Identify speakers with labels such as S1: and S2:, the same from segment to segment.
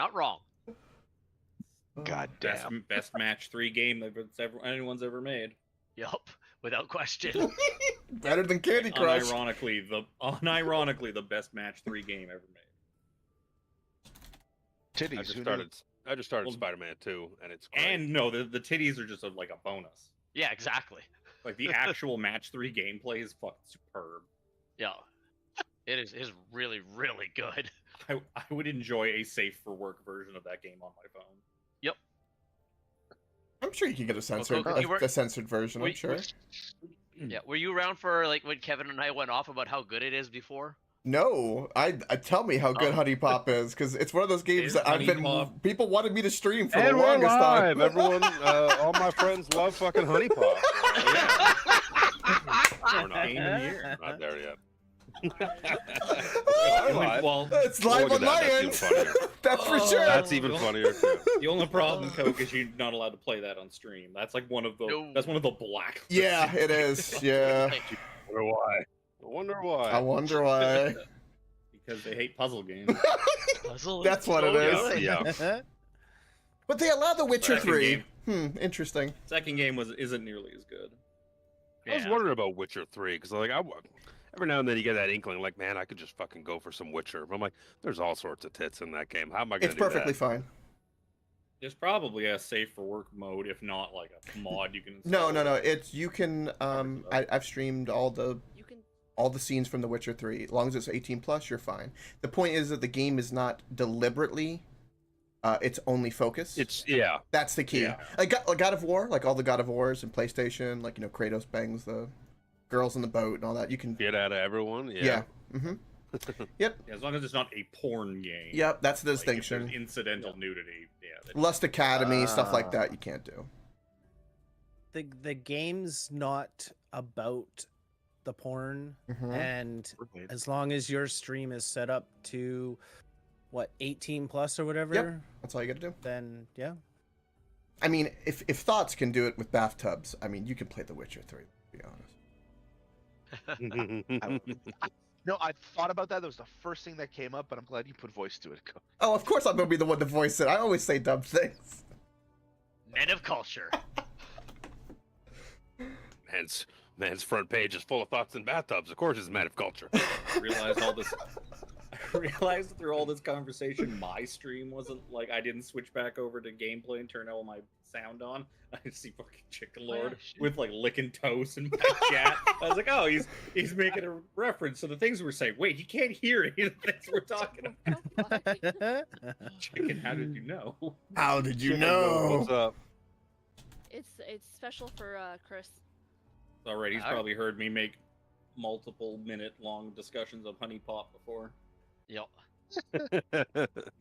S1: Not wrong.
S2: God damn.
S3: Best match 3 game that anyone's ever made.
S1: Yup, without question.
S4: Better than Candy Crush.
S3: Unironically, the best match 3 game ever made.
S2: Titties.
S5: I just started Spider-Man 2, and it's great.
S3: And no, the titties are just like a bonus.
S1: Yeah, exactly.
S3: Like the actual match 3 gameplay is fucking superb.
S1: Yeah, it is really, really good.
S3: I would enjoy a safe for work version of that game on my phone.
S1: Yep.
S4: I'm sure you can get a censored,
S1: Coke,
S4: a censored version. I'm sure.
S1: Yeah, were you around for like when Kevin and I went off about how good it is before?
S4: No, I tell me how good Honey Pop is, because it's one of those games that people wanted me to stream for the longest time.
S5: Everyone, all my friends love fucking Honey Pop.
S3: We're not game of the year.
S5: Not there yet.
S3: Well,
S4: it's live on my end. That's for sure.
S5: That's even funnier too.
S3: The only problem, Coke, is you're not allowed to play that on stream. That's like one of the that's one of the black.
S4: Yeah, it is. Yeah.
S5: I wonder why.
S4: I wonder why.
S3: Because they hate puzzle games.
S4: That's what it is.
S5: Yeah.
S4: But they allow The Witcher 3.
S3: Game.
S4: Interesting.
S3: Second game isn't nearly as good.
S5: I was wondering about Witcher 3 because every now and then you get that inkling, like, man, I could just fucking go for some Witcher. But I'm like, there's all sorts of tits in that game. How am I gonna do that?
S4: It's perfectly fine.
S3: There's probably a safe for work mode, if not like a mod you can.
S4: No. It's you can. I've streamed all the scenes from The Witcher 3. As long as it's 18 plus, you're fine. The point is that the game is not deliberately. It's only focus. That's the key. Yeah. Like God of War, like all the God of Wars and PlayStation, like Kratos bangs the girls in the boat and all that. You can
S5: get out of everyone.
S4: Yeah. Mm-hmm. Yep.
S3: Yeah, as long as it's not a porn game.
S4: Yep, that's the distinction.
S3: Incidental nudity. Yeah.
S4: Lust Academy, stuff like that, you can't do.
S6: The game's not about the porn, and as long as your stream is set up to 18 plus or whatever.
S4: Yep. That's all you gotta do.
S6: Then yeah.
S4: I mean, if Thoughts can do it with bathtubs, I mean, you can play The Witcher 3. To be honest.
S2: No, I thought about that. That was the first thing that came up, but I'm glad you put voice to it.
S4: Oh, of course I'm gonna be the one to voice it. I always say dumb things.
S1: Men of culture.
S5: Man's front page is full of thoughts and bathtubs. Of course, it's man of culture.
S3: I realized through all this conversation, my stream wasn't like I didn't switch back over to gameplay and turn all my sound on. I see fucking Chicken Lord with like licking toast in my chat. I was like, oh, he's making a reference to the things we're saying. Wait, he can't hear any of the things we're talking about. Chicken, how did you know?
S4: How did you know?
S5: What's up?
S7: It's special for Chris.
S3: Alright, he's probably heard me make multiple minute-long discussions of Honey Pop before.
S1: Yep.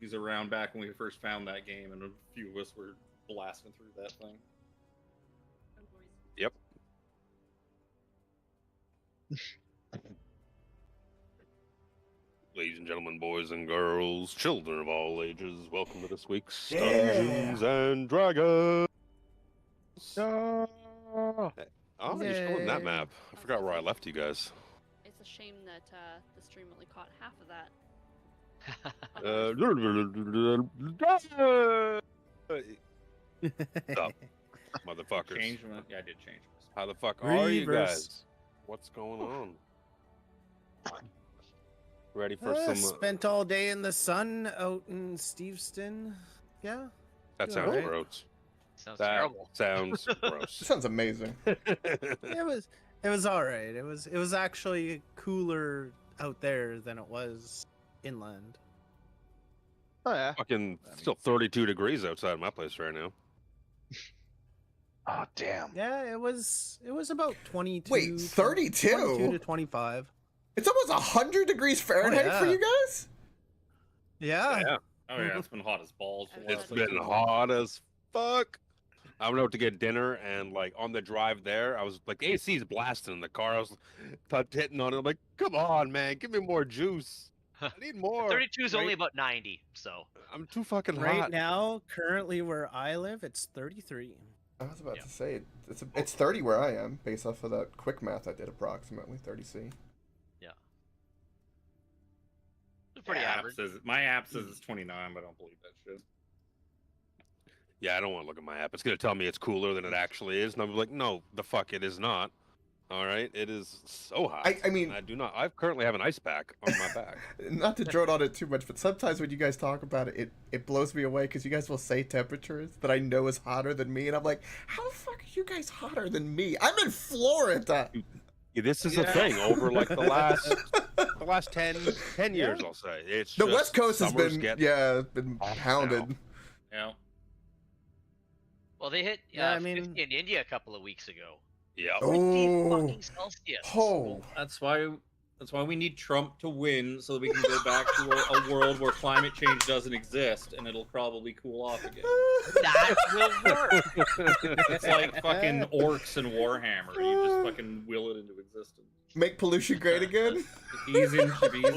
S3: He's around back when we first found that game, and a few of us were blasting through that thing.
S5: Yep. Ladies and gentlemen, boys and girls, children of all ages, welcome to this week's Dungeons and Dragons. Oh, you're still in that map. I forgot where I left you guys.
S7: It's a shame that the stream only caught half of that.
S5: Stop, motherfuckers.
S3: Yeah, I did change this.
S5: How the fuck are you guys? What's going on? Ready for some...
S6: Spent all day in the sun out in Steveston. Yeah.
S5: That sounds gross.
S1: Sounds terrible.
S5: Sounds gross.
S4: That sounds amazing.
S6: It was all right. It was actually cooler out there than it was inland.
S2: Oh yeah.
S5: Fucking still 32 degrees outside my place right now.
S2: Oh damn.
S6: Yeah, it was about 22.
S4: Wait, 32?
S6: 22 to 25.
S4: It's almost 100 degrees Fahrenheit for you guys?
S6: Yeah.
S3: Oh yeah, it's been hot as balls.
S5: It's been hot as fuck. I went out to get dinner, and like on the drive there, I was like, AC's blasting in the car. I was hitting on it. I'm like, come on, man, give me more juice. I need more.
S1: 32 is only about 90, so
S5: I'm too fucking hot.
S6: Right now, currently where I live, it's 33.
S4: I was about to say it's 30 where I am, based off of that quick math I did, approximately 30C.
S1: Yeah. pretty
S3: My app
S1: average.
S3: my app says it's 29, but I don't believe that shit.
S5: Yeah, I don't want to look at my app. It's gonna tell me it's cooler than it actually is, and I'm like, no, the fuck, it is not. All right, it is so hot.
S4: I mean,
S5: I do not. I currently have an ice pack on my back.
S4: not to drone on it too much, but sometimes when you guys talk about it, it blows me away because you guys will say temperatures that I know is hotter than me, and I'm like, how the fuck are you guys hotter than me? I'm in Florida.
S5: Yeah, this is a thing over like the last 10 years, I'll say. It's
S4: The
S5: just
S4: West Coast has
S5: summers
S4: been
S5: get
S4: been
S5: hot
S4: pounded.
S3: Yeah.
S1: Well, they hit
S6: Yeah, I mean-
S1: 50 in India a couple of weeks ago.
S5: Yeah.
S1: 50
S4: Oh.
S1: fucking Celsius.
S4: Oh,
S3: That's why we need Trump to win, so that we can go back to a world where climate change doesn't exist, and it'll probably cool off again.
S1: That will work.
S3: It's like fucking orcs and Warhammer. You just fucking will it into existence.
S4: make pollution great again.
S3: If he's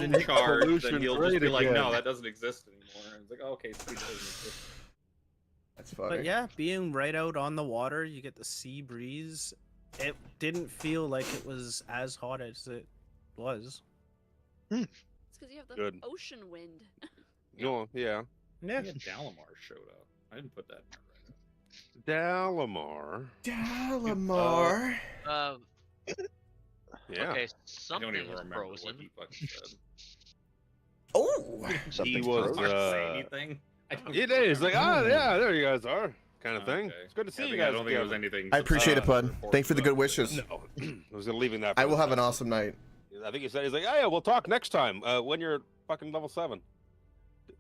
S3: in
S5: Make
S3: charge, then
S5: pollution
S3: he'll just be
S5: great
S3: like,
S5: again.
S3: no, that doesn't exist anymore. And it's like, oh, okay, sweet, it doesn't exist.
S4: That's funny.
S6: But yeah, being right out on the water, you get the sea breeze. It didn't feel like it was as hot as it was.
S7: It's because you have the
S5: Good.
S7: ocean wind.
S5: No, yeah.
S6: Yeah.
S3: Yeah, Dalamar showed up. I didn't put that in my
S5: Dalamar.
S4: Dalamar.
S5: Yeah.
S1: Okay,
S3: I
S1: something
S3: don't even
S1: is
S3: remember
S1: frozen.
S3: what he fucking said.
S4: Oh,
S5: He
S2: Something's
S5: was.
S2: frozen.
S3: Did I say anything? I don't
S5: It is like,
S3: remember.
S5: oh yeah, there you guys are, kind of thing.
S3: Okay.
S5: It's good to see
S3: I
S5: you
S3: think-
S5: guys.
S3: I don't think it was
S5: together.
S3: anything.
S4: I appreciate it, bud.
S3: substantive
S4: Thanks for the good
S3: or
S4: wishes.
S5: No, I was leaving that. For
S4: I will
S5: this
S4: have an
S5: time.
S4: awesome night.
S5: I think he said he's like, oh yeah, we'll talk next time when you're fucking level 7.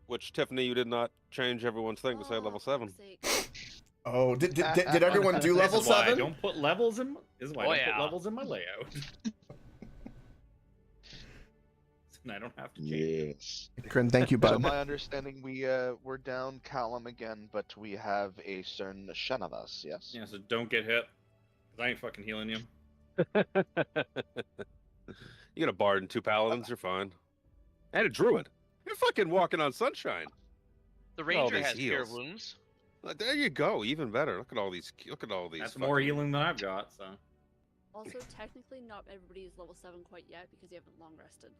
S5: Which Tiffany, you did not change everyone's thing to say level 7.
S7: fuck's sake.
S4: Oh, did everyone do
S3: This
S4: level
S3: is why I
S4: 7?
S3: don't put levels in. This is why
S1: Oh,
S3: I don't
S1: yeah.
S3: put levels in my layout. And I don't have to change.
S2: Yes.
S4: Krim, thank you,
S2: So
S4: bud.
S2: my understanding, we're down Callum again, but we have a certain Shanavas. Yes.
S3: Yeah, so don't get hit. 'Cause I ain't fucking healing you.
S5: You got a bard and 2 paladins, you're fine. And a druid. You're fucking walking on sunshine.
S1: The
S5: all
S1: ranger
S5: these
S1: has cure
S5: heals.
S1: wounds.
S5: There you go, even better. Look at all these.
S3: That's more healing than I've got. So
S7: Also, technically, not everybody is level 7 quite yet because you haven't long rested.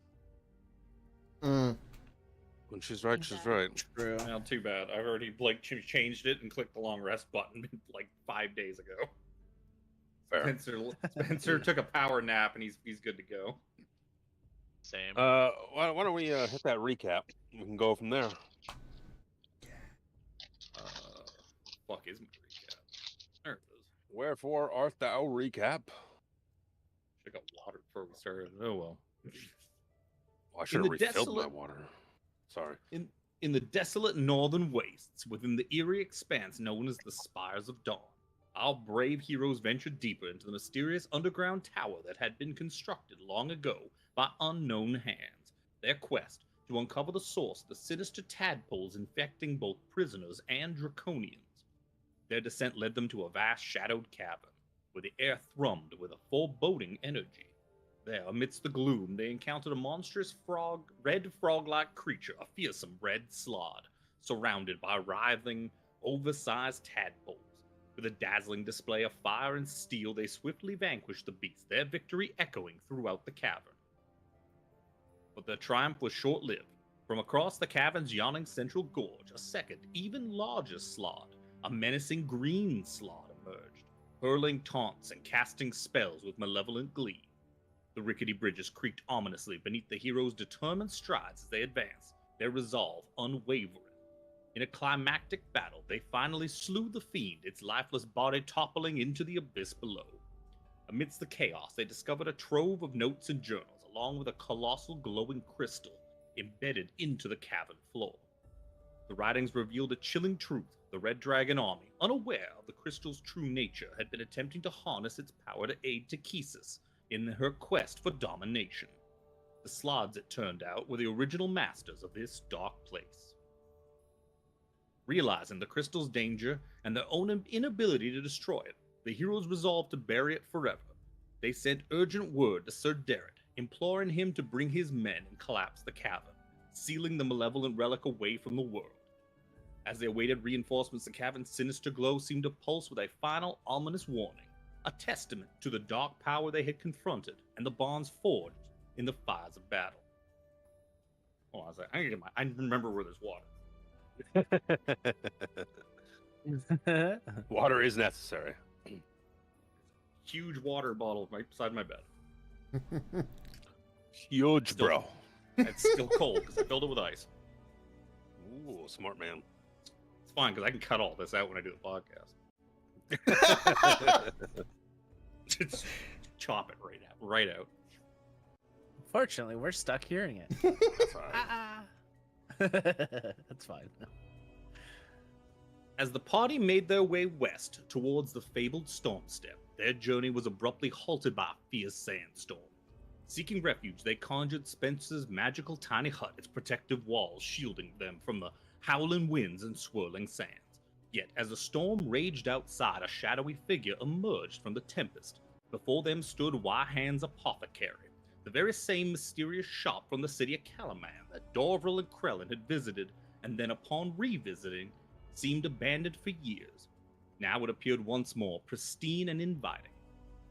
S5: When she's right, she's
S7: Yeah.
S5: right.
S6: True.
S3: well, too bad. I've already changed it and clicked the long rest button like 5 days ago.
S5: Fair.
S3: Spencer took a power nap and he's good to go.
S1: Same.
S5: Why don't we hit that recap? We can go from there.
S3: Fuck is my recap? There it is.
S5: Wherefore art thou recap?
S3: Should got water before we started. Oh well.
S5: Oh, I should have
S3: the
S5: refilled my
S3: desolate-
S5: water. Sorry.
S3: In the desolate northern wastes, within the eerie expanse known as the Spires of Dawn, our brave heroes ventured deeper into the mysterious underground tower that had been constructed long ago by unknown hands. Their quest to uncover the source of the sinister tadpoles infecting both prisoners and draconians. Their descent led them to a vast shadowed cavern, where the air thrummed with a foreboding energy. There, amidst the gloom, they encountered a monstrous red frog-like creature, a fearsome red slod, surrounded by writhing, oversized tadpoles. With a dazzling display of fire and steel, they swiftly vanquished the beast, their victory echoing throughout the cavern. But their triumph was short-lived. From across the cavern's yawning central gorge, a second, even larger slod, a menacing green slod, emerged, hurling taunts and casting spells with malevolent glee. The rickety bridges creaked ominously beneath the heroes' determined strides as they advanced, their resolve unwavering. In a climactic battle, they finally slew the fiend, its lifeless body toppling into the abyss below. Amidst the chaos, they discovered a trove of notes and journals, along with a colossal glowing crystal embedded into the cavern floor. The writings revealed a chilling truth. The Red Dragon army, unaware of the crystal's true nature, had been attempting to harness its power to aid Takesis in her quest for domination. The Slods, it turned out, were the original masters of this dark place. Realizing the crystal's danger and their own inability to destroy it, the heroes resolved to bury it forever. They sent urgent word to Sir Derrit, imploring him to bring his men and collapse the cavern, sealing the malevolent relic away from the world. As they awaited reinforcements, the cavern's sinister glow seemed to pulse with a final ominous warning, a testament to the dark power they had confronted and the bonds forged in the fires of battle. Hold on a second. I remember where there's water.
S5: Water is necessary.
S3: Huge water bottle right beside my bed.
S5: Huge,
S3: Still-
S5: bro.
S3: It's still cold because I filled it with ice.
S5: Ooh, smart man.
S3: It's fine because I can cut all this out when I do the podcast. Just chop it right out.
S6: Fortunately, we're stuck hearing it.
S5: That's all right.
S6: That's fine.
S3: As the party made their way west towards the fabled storm step, their journey was abruptly halted by a fierce sandstorm. Seeking refuge, they conjured Spencer's magical tiny hut, its protective walls shielding them from the howling winds and swirling sands. Yet, as the storm raged outside, a shadowy figure emerged from the tempest. Before them stood Wyhand's apothecary, the very same mysterious shop from the city of Calaman that Dorvril and Krellin had visited, and then upon revisiting, seemed abandoned for years. Now it appeared once more, pristine and inviting.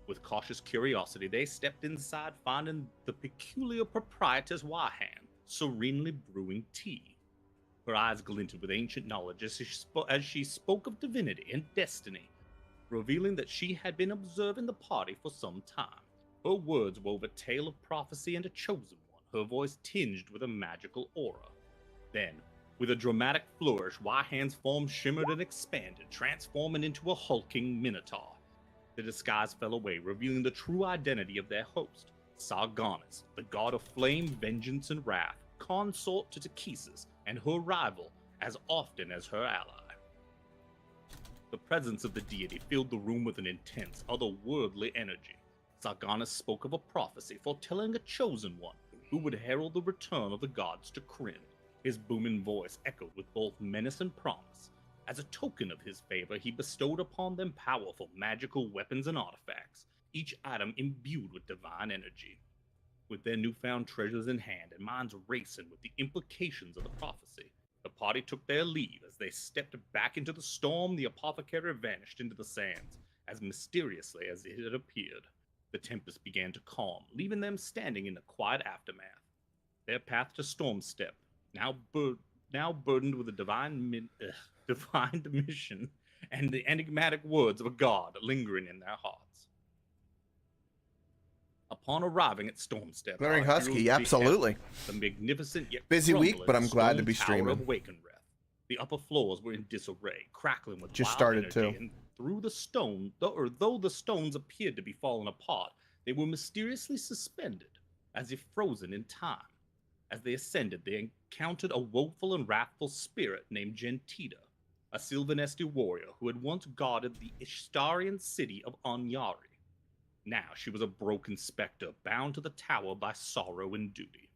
S3: With cautious curiosity, they stepped inside, finding the peculiar proprietress Wyhand serenely brewing tea. Her eyes glinted with ancient knowledge as she spoke of divinity and destiny, revealing that she had been observing the party for some time. Her words wove a tale of prophecy and a chosen one, her voice tinged with a magical aura. Then, with a dramatic flourish, Wyhand's form shimmered and expanded, transforming into a hulking minotaur. The disguise fell away, revealing the true identity of their host, Sargonis, the god of flame, vengeance, and wrath, consort to Takesis, and her rival as often as her ally. The presence of the deity filled the room with an intense, otherworldly energy. Sargonis spoke of a prophecy foretelling a chosen one who would herald the return of the gods to Krynn. His booming voice echoed with both menace and promise. As a token of his favor, he bestowed upon them powerful magical weapons and artifacts, each item imbued with divine energy. With their newfound treasures in hand and minds racing with the implications of the prophecy, the party took their leave. As they stepped back into the storm, the apothecary vanished into the sands, as mysteriously as it had appeared. The tempest began to calm, leaving them standing in the quiet aftermath. Their path to Stormstep, now burdened with a divine mission and the enigmatic words of a god lingering in their hearts. Upon arriving at Stormstep,
S4: Glaring
S3: our
S4: Husky,
S3: heroes
S4: absolutely.
S3: beheld the magnificent yet
S4: Busy week,
S3: crumbling
S4: but I'm glad to
S3: stone
S4: be
S3: tower
S4: streaming.
S3: of Wakenwrath. The upper floors were in disarray, crackling with
S4: Just
S3: wild
S4: started
S3: energy,
S4: too.
S3: and through the stone, though the stones appeared to be falling apart, they were mysteriously suspended, as if frozen in time. As they ascended, they encountered a woeful and wrathful spirit named Gentita, a Sylvanesti warrior who had once guarded the Ishtarian city of Anyari. Now she was a broken specter, bound to the tower by sorrow and duty.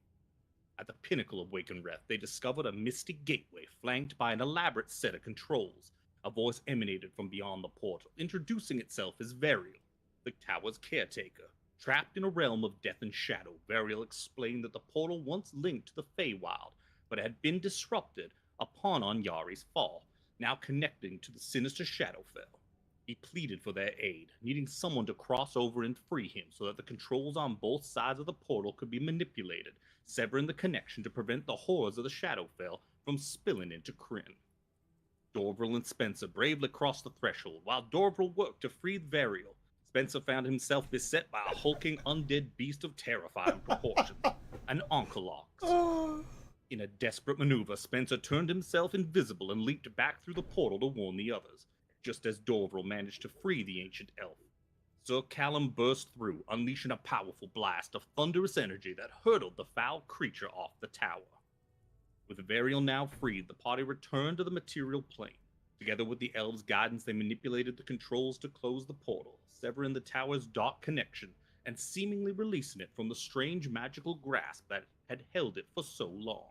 S3: At the pinnacle of Wakenwrath, they discovered a mystic gateway flanked by an elaborate set of controls. A voice emanated from beyond the portal, introducing itself as Varial, the tower's caretaker. Trapped in a realm of death and shadow, Varial explained that the portal once linked to the Feywild, but had been disrupted upon Anyari's fall, now connecting to the sinister Shadowfell. He pleaded for their aid, needing someone to cross over and free him so that the controls on both sides of the portal could be manipulated, severing the connection to prevent the horrors of the Shadowfell from spilling into Krynn. Dorvril and Spencer bravely crossed the threshold, while Dorvril worked to free Varial. Spencer found himself beset by a hulking undead beast of terrifying proportions, an Oncolox. In a desperate maneuver, Spencer turned himself invisible and leaped back through the portal to warn the others, just as Dorvril managed to free the ancient elf. Sir Callum burst through, unleashing a powerful blast of thunderous energy that hurtled the foul creature off the tower. With Varial now freed, the party returned to the material plane. Together with the elves' guidance, they manipulated the controls to close the portal, severing the tower's dark connection and seemingly releasing it from the strange magical grasp that had held it for so long.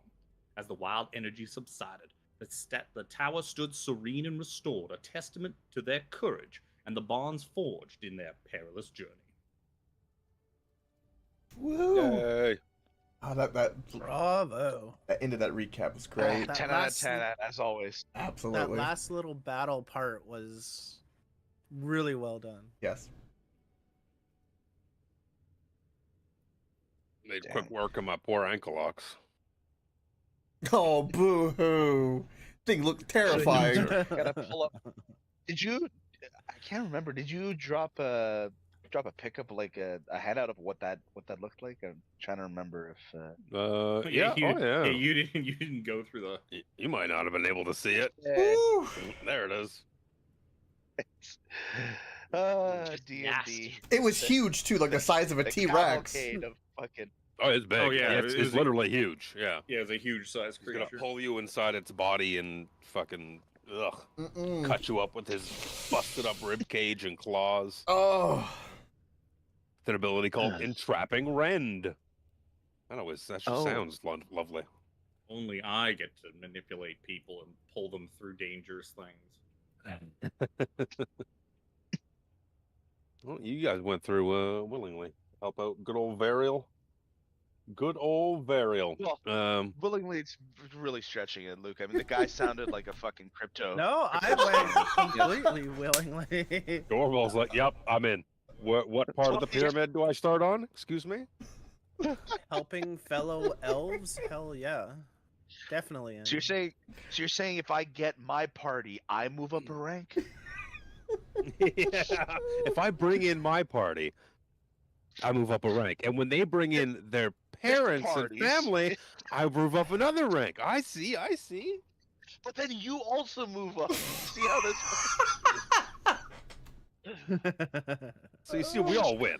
S3: As the wild energy subsided, the tower stood serene and restored, a testament to their courage and the bonds forged in their perilous journey.
S4: Woo!
S5: Yay.
S4: Oh, that
S6: Bravo.
S4: end of that recap was great.
S6: That
S2: 10
S6: last-
S2: out of 10, as always.
S6: That
S4: Absolutely.
S6: last little battle part was really well done.
S4: Yes.
S5: Made quick work of my poor ankle locks.
S4: Oh, boo hoo! Thing looked terrifying.
S2: Gotta pull up. Did you? I can't remember. Did you drop a pickup like a handout of what that looked like? I'm trying to remember if.
S5: Yeah.
S3: You,
S5: Oh yeah.
S3: you didn't go through the.
S5: You might not have been able to see it.
S4: Woo.
S5: There it is.
S2: D&D.
S1: Nasty.
S4: It was huge too, like the size of a
S2: The
S4: T-Rex.
S2: cavalcade of fucking.
S5: Oh, it's big.
S3: Oh, yeah,
S5: it's,
S3: it
S5: it's
S3: was
S5: literally huge. Yeah.
S3: Yeah, it's a huge size
S5: He's gonna
S3: creature.
S5: pull you inside its body and fucking
S4: Mm-mm.
S5: cut you up with his busted up rib cage and claws.
S4: Oh.
S5: With an ability called Entrapping Rend. That just
S2: Oh.
S5: sounds lovely.
S3: Only I get to manipulate people and pull them through dangerous things.
S5: Well, you guys went through willingly. Help out good old Varial. Good old Varial.
S2: Well, willingly, it's really stretching it, Luke. I mean, the guy sounded like a fucking crypto.
S6: No, I went completely willingly.
S5: Dorval's like, yep, I'm in. What part of the pyramid do I start on? Excuse me?
S6: Helping fellow elves? Hell yeah. Definitely in.
S2: So you're saying if I get my party, I move up a rank?
S5: Yeah. If I bring in my party, I move up a rank. And when they bring in their parents and
S2: parties.
S5: family, I move up another rank. I see.
S2: But then you also move up. See how this?
S5: So you see, we all win.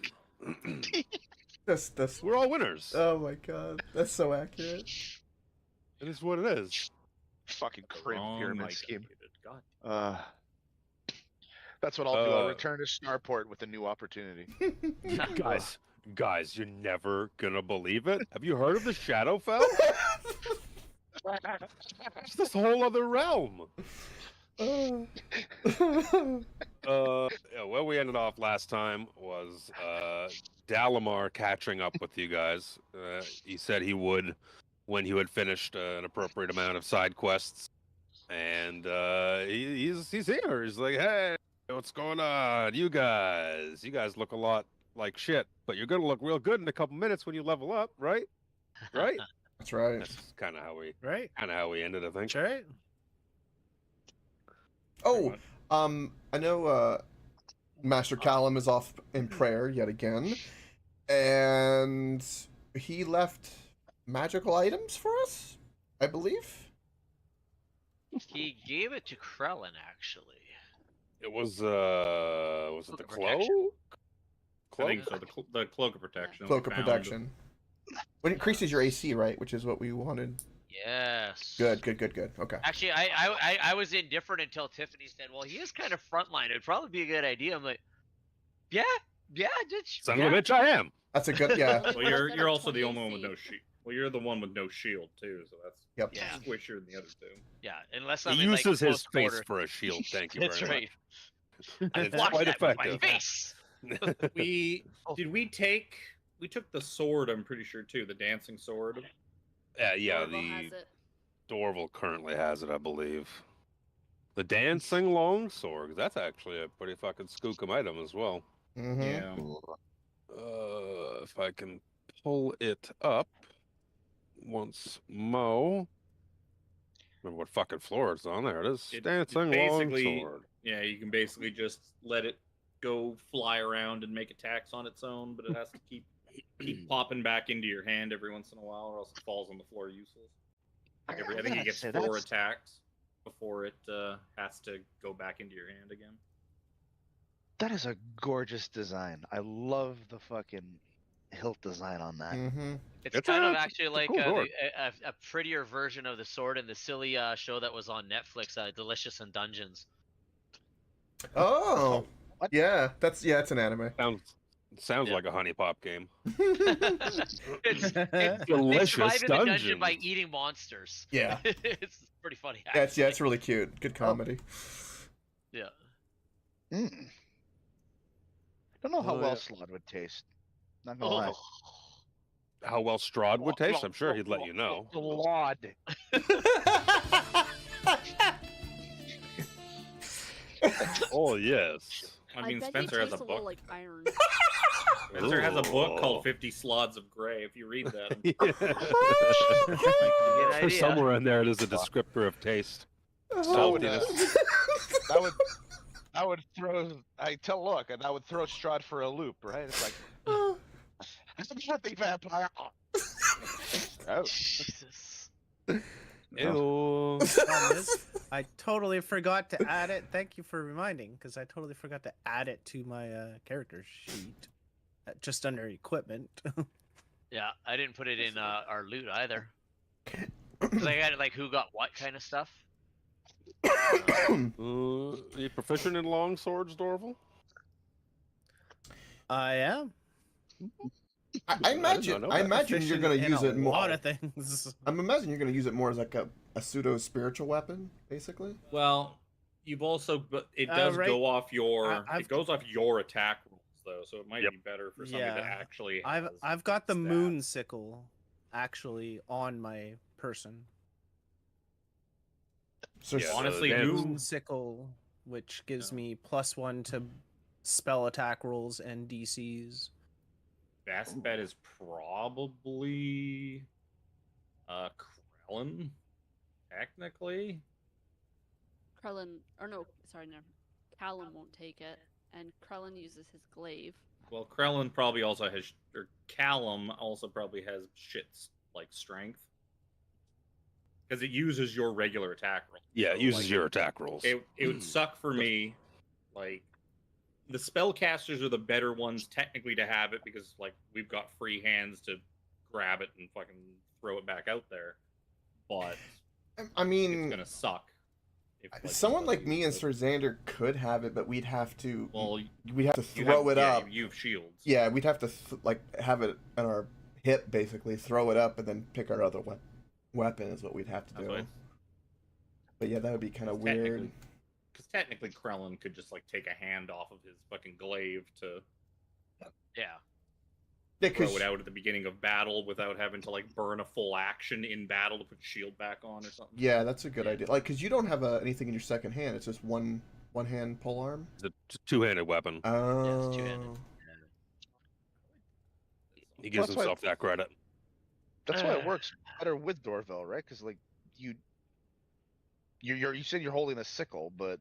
S4: That's.
S5: We're all winners.
S4: Oh my god, that's so accurate.
S5: It is what it is.
S2: Fucking crimp
S3: Wrong
S2: pyramid
S3: mic
S2: scheme.
S3: unmuted. God.
S2: That's what I'll do. I'll return to Starport with a new opportunity.
S5: Guys, you're never gonna believe it. Have you heard of the Shadowfell? It's this whole other realm. Where we ended off last time was Dalamar catching up with you guys. He said he would when he had finished an appropriate amount of side quests, and he's here. He's like, hey, what's going on? You guys look a lot like shit, but you're gonna look real good in a couple minutes when you level up, right? Right?
S4: That's right.
S5: That's kind of how we ended, I think.
S6: Right?
S4: Oh, I know Master Callum is off in prayer yet again, and he left magical items for us, I believe.
S1: He gave it to Krellin, actually.
S5: It was it the
S1: Protection.
S5: cloak?
S3: I think so. The cloak of protection.
S4: Cloak of
S3: we found.
S4: protection. It increases your AC, right? Which is what we wanted.
S1: Yes.
S4: Good. Okay.
S1: Actually, I was indifferent until Tiffany said, "Well, he is kind of frontline. It'd probably be a good idea." I'm like, "Yeah, just
S5: Son of a bitch, I am.
S4: That's a good, yeah.
S3: Well, you're also the only one with no shield. Well, you're the one with no shield too, so that's
S4: Yep.
S1: Yeah.
S3: squishier than the other two.
S1: Yeah, unless I'm
S5: He
S1: in,
S5: uses
S1: like,
S5: his
S1: close
S5: face
S1: quarter.
S5: for a shield. Thank you
S1: That's
S5: very
S1: right.
S5: much.
S1: I
S5: It's
S1: blocked
S5: quite
S1: that with my
S5: effective.
S1: face.
S3: We took the sword. I'm pretty sure too, the dancing sword.
S5: Yeah,
S7: Orville
S5: the
S7: has it.
S5: Dorval currently has it, I believe. The dancing longsword. That's actually a pretty fucking skookum item as well.
S4: Mm-hmm.
S3: Yeah.
S5: If I can pull it up once more. Remember what fucking floor it's on? There it is.
S3: It
S5: Dancing
S3: basically-
S5: longsword.
S3: Yeah, you can basically just let it go fly around and make attacks on its own, but it has to keep popping back into your hand every once in a while, or else it falls on the floor useless. I think it gets 4 attacks before it has to go back into your hand again.
S2: That is a gorgeous design. I love the fucking hilt design on that.
S4: Mm-hmm.
S1: It's
S5: It's
S1: kind
S5: a-
S1: of actually
S5: it's a
S1: like
S5: cool sword.
S1: a prettier version of the sword in the silly show that was on Netflix, Delicious in Dungeons.
S4: Oh.
S2: What?
S4: Yeah, it's an anime.
S5: Sounds
S1: Yeah.
S5: like a honey pop game.
S1: It's they
S5: Delicious
S1: survive in the dungeon by
S5: dungeons.
S1: eating monsters.
S4: Yeah.
S1: It's pretty funny.
S4: That's
S1: Actually.
S4: it's really cute. Good comedy.
S1: Yeah.
S2: Mm. Don't know how
S5: Oh,
S2: well
S5: yeah.
S2: Slod would taste. Not gonna lie.
S5: How well Strahd would taste? I'm sure he'd let you know.
S2: Slod.
S5: Oh yes.
S3: I mean,
S7: bet
S3: Spencer
S7: he
S3: has a
S7: tastes little
S3: book.
S7: like iron.
S3: Spencer has a book called 50 Slots of Grey. If you read that,
S1: Good
S5: Or
S1: idea.
S5: somewhere in there, there's a descriptor of taste.
S2: That would,
S5: Saltiness.
S2: that would throw. Look, and that would throw Strahd for a loop, right? It's like, I'm not the vampire. Oh.
S1: Jesus.
S5: Ew.
S6: Problem is, I totally forgot to add it. Thank you for reminding, because I totally forgot to add it to my character sheet, just under equipment.
S1: Yeah, I didn't put it in our loot either. Cause I got like who got what kind of stuff.
S5: Are you proficient in long swords, Dorval?
S6: I am.
S4: I imagine.
S5: know
S4: I
S5: that.
S4: imagine you're gonna
S6: Efficient
S4: use
S6: in
S4: it
S6: a
S4: more.
S6: lot of things.
S4: I'm imagining you're gonna use it more as like a pseudo spiritual weapon, basically.
S3: well, you've also, but it does
S6: right.
S3: go off your.
S6: I've-
S3: It goes off your attack rules though, so it might
S5: Yep.
S3: be better for somebody that
S6: Yeah.
S3: actually.
S6: I've got the
S3: stats.
S6: moon sickle actually on my person.
S4: So
S5: Yeah,
S3: Honestly,
S5: that's-
S3: who-
S6: Moon sickle, which gives
S3: No.
S6: me +1 to spell attack rolls and DCs.
S3: Best bet is probably Krellin, technically.
S7: Krellin, or no, sorry, no. Callum won't take it, and Krellin uses his glaive.
S3: Well, Krellin probably also has, or Callum also probably has shit's like strength, because it uses your regular attack roll.
S5: Yeah,
S3: So,
S5: it uses
S3: like,
S5: your attack rolls.
S3: It would suck for me, like the spellcasters are the better ones technically to have it because like we've got free hands to grab it and fucking throw it back out there. But
S4: I mean,
S3: it's gonna suck. If,
S4: someone like
S3: somebody
S4: me and
S3: uses
S4: Sir Xander could have it, but we'd have to.
S3: it. Well,
S4: We'd have to
S3: you
S4: throw
S3: have,
S4: it
S3: yeah,
S4: up.
S3: You have shields.
S4: Yeah, we'd have to like have it on our hip, basically, throw it up, and then pick our other weapon is what we'd have to
S3: That's
S4: do.
S3: what-
S4: But yeah, that would be kind of
S3: Technically-
S4: weird.
S3: Because technically, Krellin could just like take a hand off of his fucking glaive to
S1: Yeah.
S4: Yeah,
S3: throw
S4: 'cause-
S3: it out at the beginning of battle without having to like burn a full action in battle to put shield back on or something.
S4: yeah, that's a good idea. Like, because you don't have anything in your second hand; it's just one hand pole arm.
S5: It's a two-handed weapon.
S4: Oh,
S1: two-handed.
S5: He gives
S2: That's why-
S5: himself that credit.
S2: That's why it works better with Dorvel, right? Because like you said you're holding a sickle, but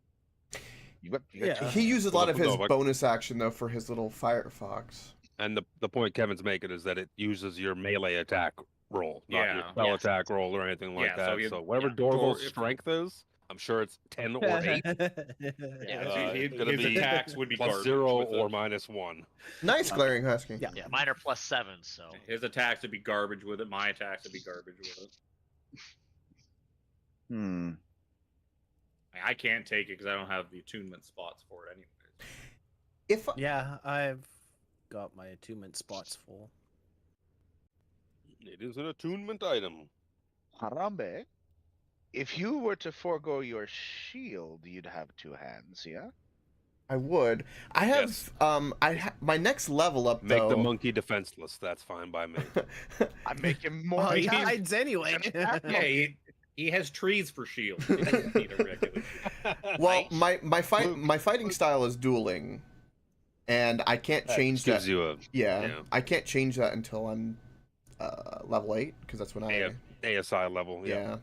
S2: you got
S6: Yeah.
S2: two
S4: he uses a lot of his
S5: No, like-
S4: bonus action though for his little Firefox.
S5: And the point Kevin's making is that it uses your melee attack roll, not your
S3: Yeah.
S5: spell
S1: Yes.
S5: attack roll or anything like
S3: Yeah, so
S5: that.
S3: you-
S5: So whatever
S3: yeah,
S5: Dorval's
S3: if-
S5: strength is, I'm sure it's 10 or 8,
S3: Yeah,
S5: it's
S3: his
S5: gonna be
S3: attacks would be
S5: plus
S3: garbage
S5: 0
S3: with
S5: or
S3: it.
S5: minus 1.
S4: Nice, glaring husky.
S6: Yeah.
S1: Yeah, mine are +7, so.
S3: His attacks would be garbage with it. My attacks would be garbage with it.
S2: Hmm.
S3: I can't take it because I don't have the attunement spots for it anyways.
S4: If
S6: Yeah, I've got my attunement spots full.
S5: It is an attunement item.
S2: Harambe, if you were to forego your shield, you'd have two hands, yeah?
S4: I would, I have
S5: Yes.
S4: my next level up
S5: Make
S4: though.
S5: the monkey defenseless. That's fine by me.
S2: I'm making more.
S6: Well, he
S2: attacks.
S6: hides anyway.
S3: Yeah, he has trees for shields. He doesn't need a regular shield.
S4: Well,
S1: Nice.
S4: my fighting style is dueling, and I can't
S5: That
S4: change
S5: gives
S4: that.
S5: you a
S4: Yeah, I can't change that until I'm level 8 because that's when I
S5: ASI level. Yeah.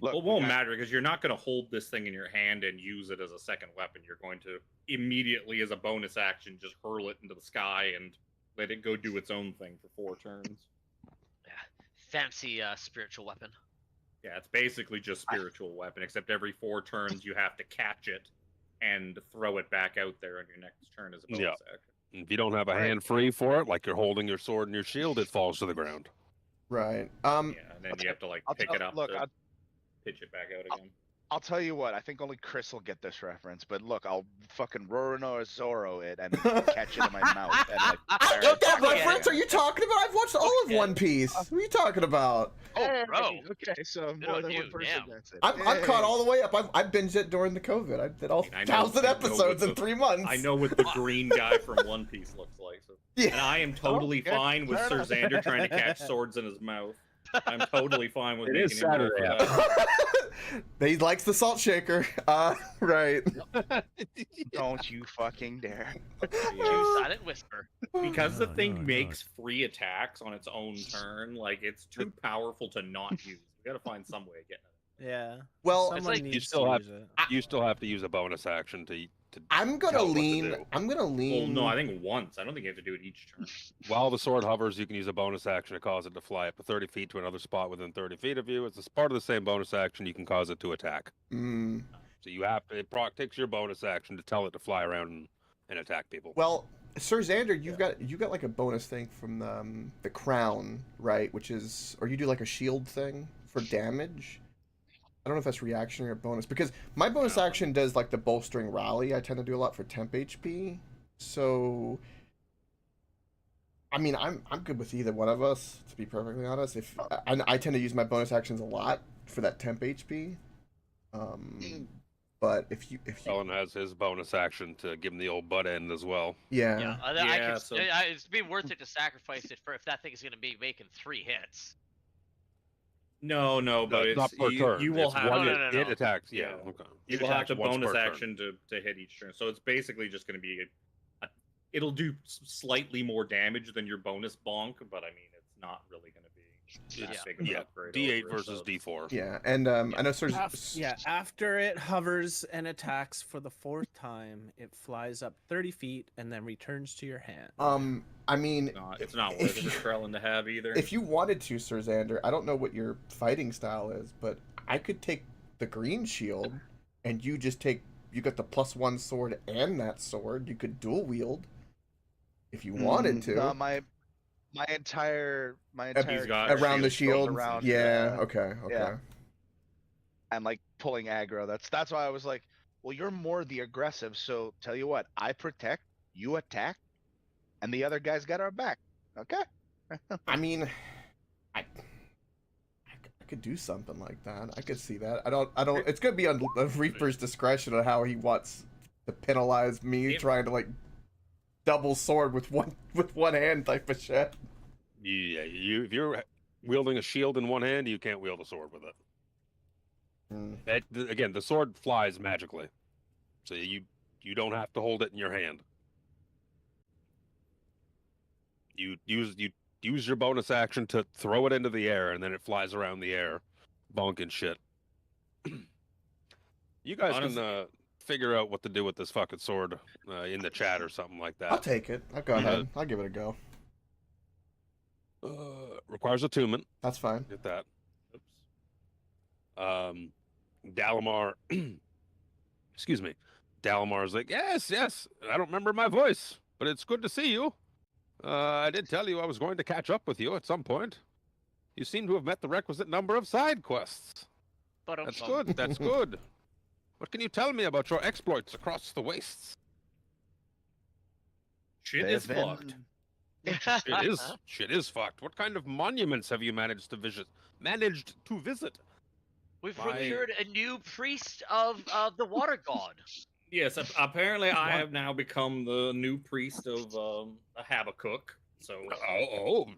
S2: Look,
S3: Well, it won't matter because you're not going to hold this thing in your hand and use it as a second weapon. You're going to immediately, as a bonus action, just hurl it into the sky and let it go do its own thing for 4 turns.
S1: Yeah. Fancy spiritual weapon.
S3: Yeah, it's basically just spiritual weapon, except every 4 turns you have to catch it and throw it back out there on your next turn as a bonus
S5: Yeah.
S3: action.
S5: If you don't have a hand free for it, like you're holding your sword and your shield, it falls to the ground.
S4: right.
S3: Yeah, and then you have to like
S2: I'll
S3: pick
S2: tell-
S3: it up
S2: look,
S3: to pitch it back out again.
S2: I'll tell you what. I think only Chris will get this reference, but look, I'll fucking Roronoa Zoro it and catch it in my mouth. And, like,
S4: I get that
S1: Yeah.
S4: reference. Are you talking about? I've watched all of
S1: Okay.
S4: One Piece. What are you talking about?
S1: Oh, bro.
S2: Okay, so
S1: Good
S2: more
S1: on
S2: than
S1: you,
S2: one person
S1: damn.
S2: gets it.
S4: I'm caught all the way up. I binged it during the COVID. I did all
S3: I know
S4: 1,000
S3: what
S4: episodes in
S3: the-
S4: 3 months.
S3: I know what the green guy from One Piece looks like. So.
S4: Yeah.
S3: And I am totally
S2: Okay,
S3: fine with
S2: fair
S3: Sir
S2: enough.
S3: Xander trying to catch swords in his mouth. I'm totally fine with
S5: It
S3: making
S5: is
S3: him roll for
S5: Saturday,
S3: that.
S4: He likes the salt shaker. Right.
S2: Don't you fucking dare.
S1: Two silent whisper.
S3: Because the
S8: No,
S3: thing
S8: no, no.
S3: makes free attacks on its own turn, like it's too powerful to not use. We gotta find some way of getting it.
S6: Yeah.
S4: Well,
S6: someone
S1: like you
S6: needs
S5: still
S6: to
S5: have-
S6: use it.
S5: You still have to use a bonus action to
S4: I'm gonna
S5: tell it what to
S4: lean.
S5: do.
S4: I'm gonna
S3: Well,
S4: lean.
S3: no, I think once. I don't think you have to do it each turn.
S5: While the sword hovers, you can use a bonus action to cause it to fly up to 30 feet to another spot within 30 feet of you. It's a part of the same bonus action. You can cause it to attack.
S4: Mm,
S5: So you have to. It takes your bonus action to tell it to fly around and attack people.
S4: well, Sir Xander, you got like a bonus thing from the crown, right? Which is, or you do like a shield thing for damage. I don't know if that's reaction or bonus, because my bonus action does like the bolstering rally. I tend to do a lot for temp HP. So, I mean, I'm good with either one of us, to be perfectly honest. If I tend to use my bonus actions a lot for that temp HP. But if you
S5: Ellen has his bonus action to give him the old butt end as well.
S1: Yeah,
S4: yeah.
S1: it's be worth it to sacrifice it for if that thing is going to be making 3 hits.
S3: No, but
S5: It's not
S3: it's
S5: per turn.
S3: you will
S5: It's
S3: have
S5: one
S1: No,
S3: to,
S1: no, no,
S5: it
S1: no.
S5: attacks. Yeah.
S3: Yeah.
S5: Okay.
S3: you
S5: It
S3: will have
S5: attacks
S3: to
S5: once
S3: bonus
S5: per turn.
S3: action to hit each turn. So it's basically just going to be it'll do slightly more damage than your bonus bonk, but I mean it's not really going to be that big of an upgrade.
S5: D8
S3: over it,
S5: versus
S3: so
S5: D4.
S4: Yeah, and I know Sir.
S6: After it hovers and attacks for the 4th time, it flies up 30 feet and then returns to your hand.
S4: I mean,
S3: it's not worth it for Krellin to have either.
S4: if you wanted to, Sir Xander, I don't know what your fighting style is, but I could take the green shield, and you got the +1 sword and that sword. You could dual wield if you wanted to.
S2: No, my entire
S3: He's got
S4: around the
S2: shield
S4: shield.
S2: goes around,
S4: Yeah. Okay.
S2: yeah. And like pulling aggro. That's why I was like, well, you're more the aggressive. So tell you what, I protect, you attack, and the other guy's got our back. Okay.
S4: I mean, I could do something like that. I could see that. I don't. It's gonna be on the Reaper's discretion on how he wants to penalize me trying to like double sword with one hand type of shit.
S5: Yeah. If you're wielding a shield in one hand, you can't wield a sword with it. Again, the sword flies magically, so you don't have to hold it in your hand. You use your bonus action to throw it into the air, and then it flies around the air, bonking shit. You guys can figure out what to do with this fucking sword in the chat or something like that.
S4: I'll take it. I'll go ahead. I'll give it a go.
S5: Requires attunement.
S4: That's fine.
S5: Get that. Oops. Dalamar. Excuse me. Dalamar's like, yes. I don't remember my voice, but it's good to see you. I did tell you I was going to catch up with you at some point. You seem to have met the requisite number of side quests. That's good. That's good. What can you tell me about your exploits across the wastes?
S3: Shit is fucked.
S5: Shit is fucked. What kind of monuments have you managed to visit?
S1: We've procured a new priest of the water god.
S3: Yes, apparently I have now become the new priest of Habakkuk. So.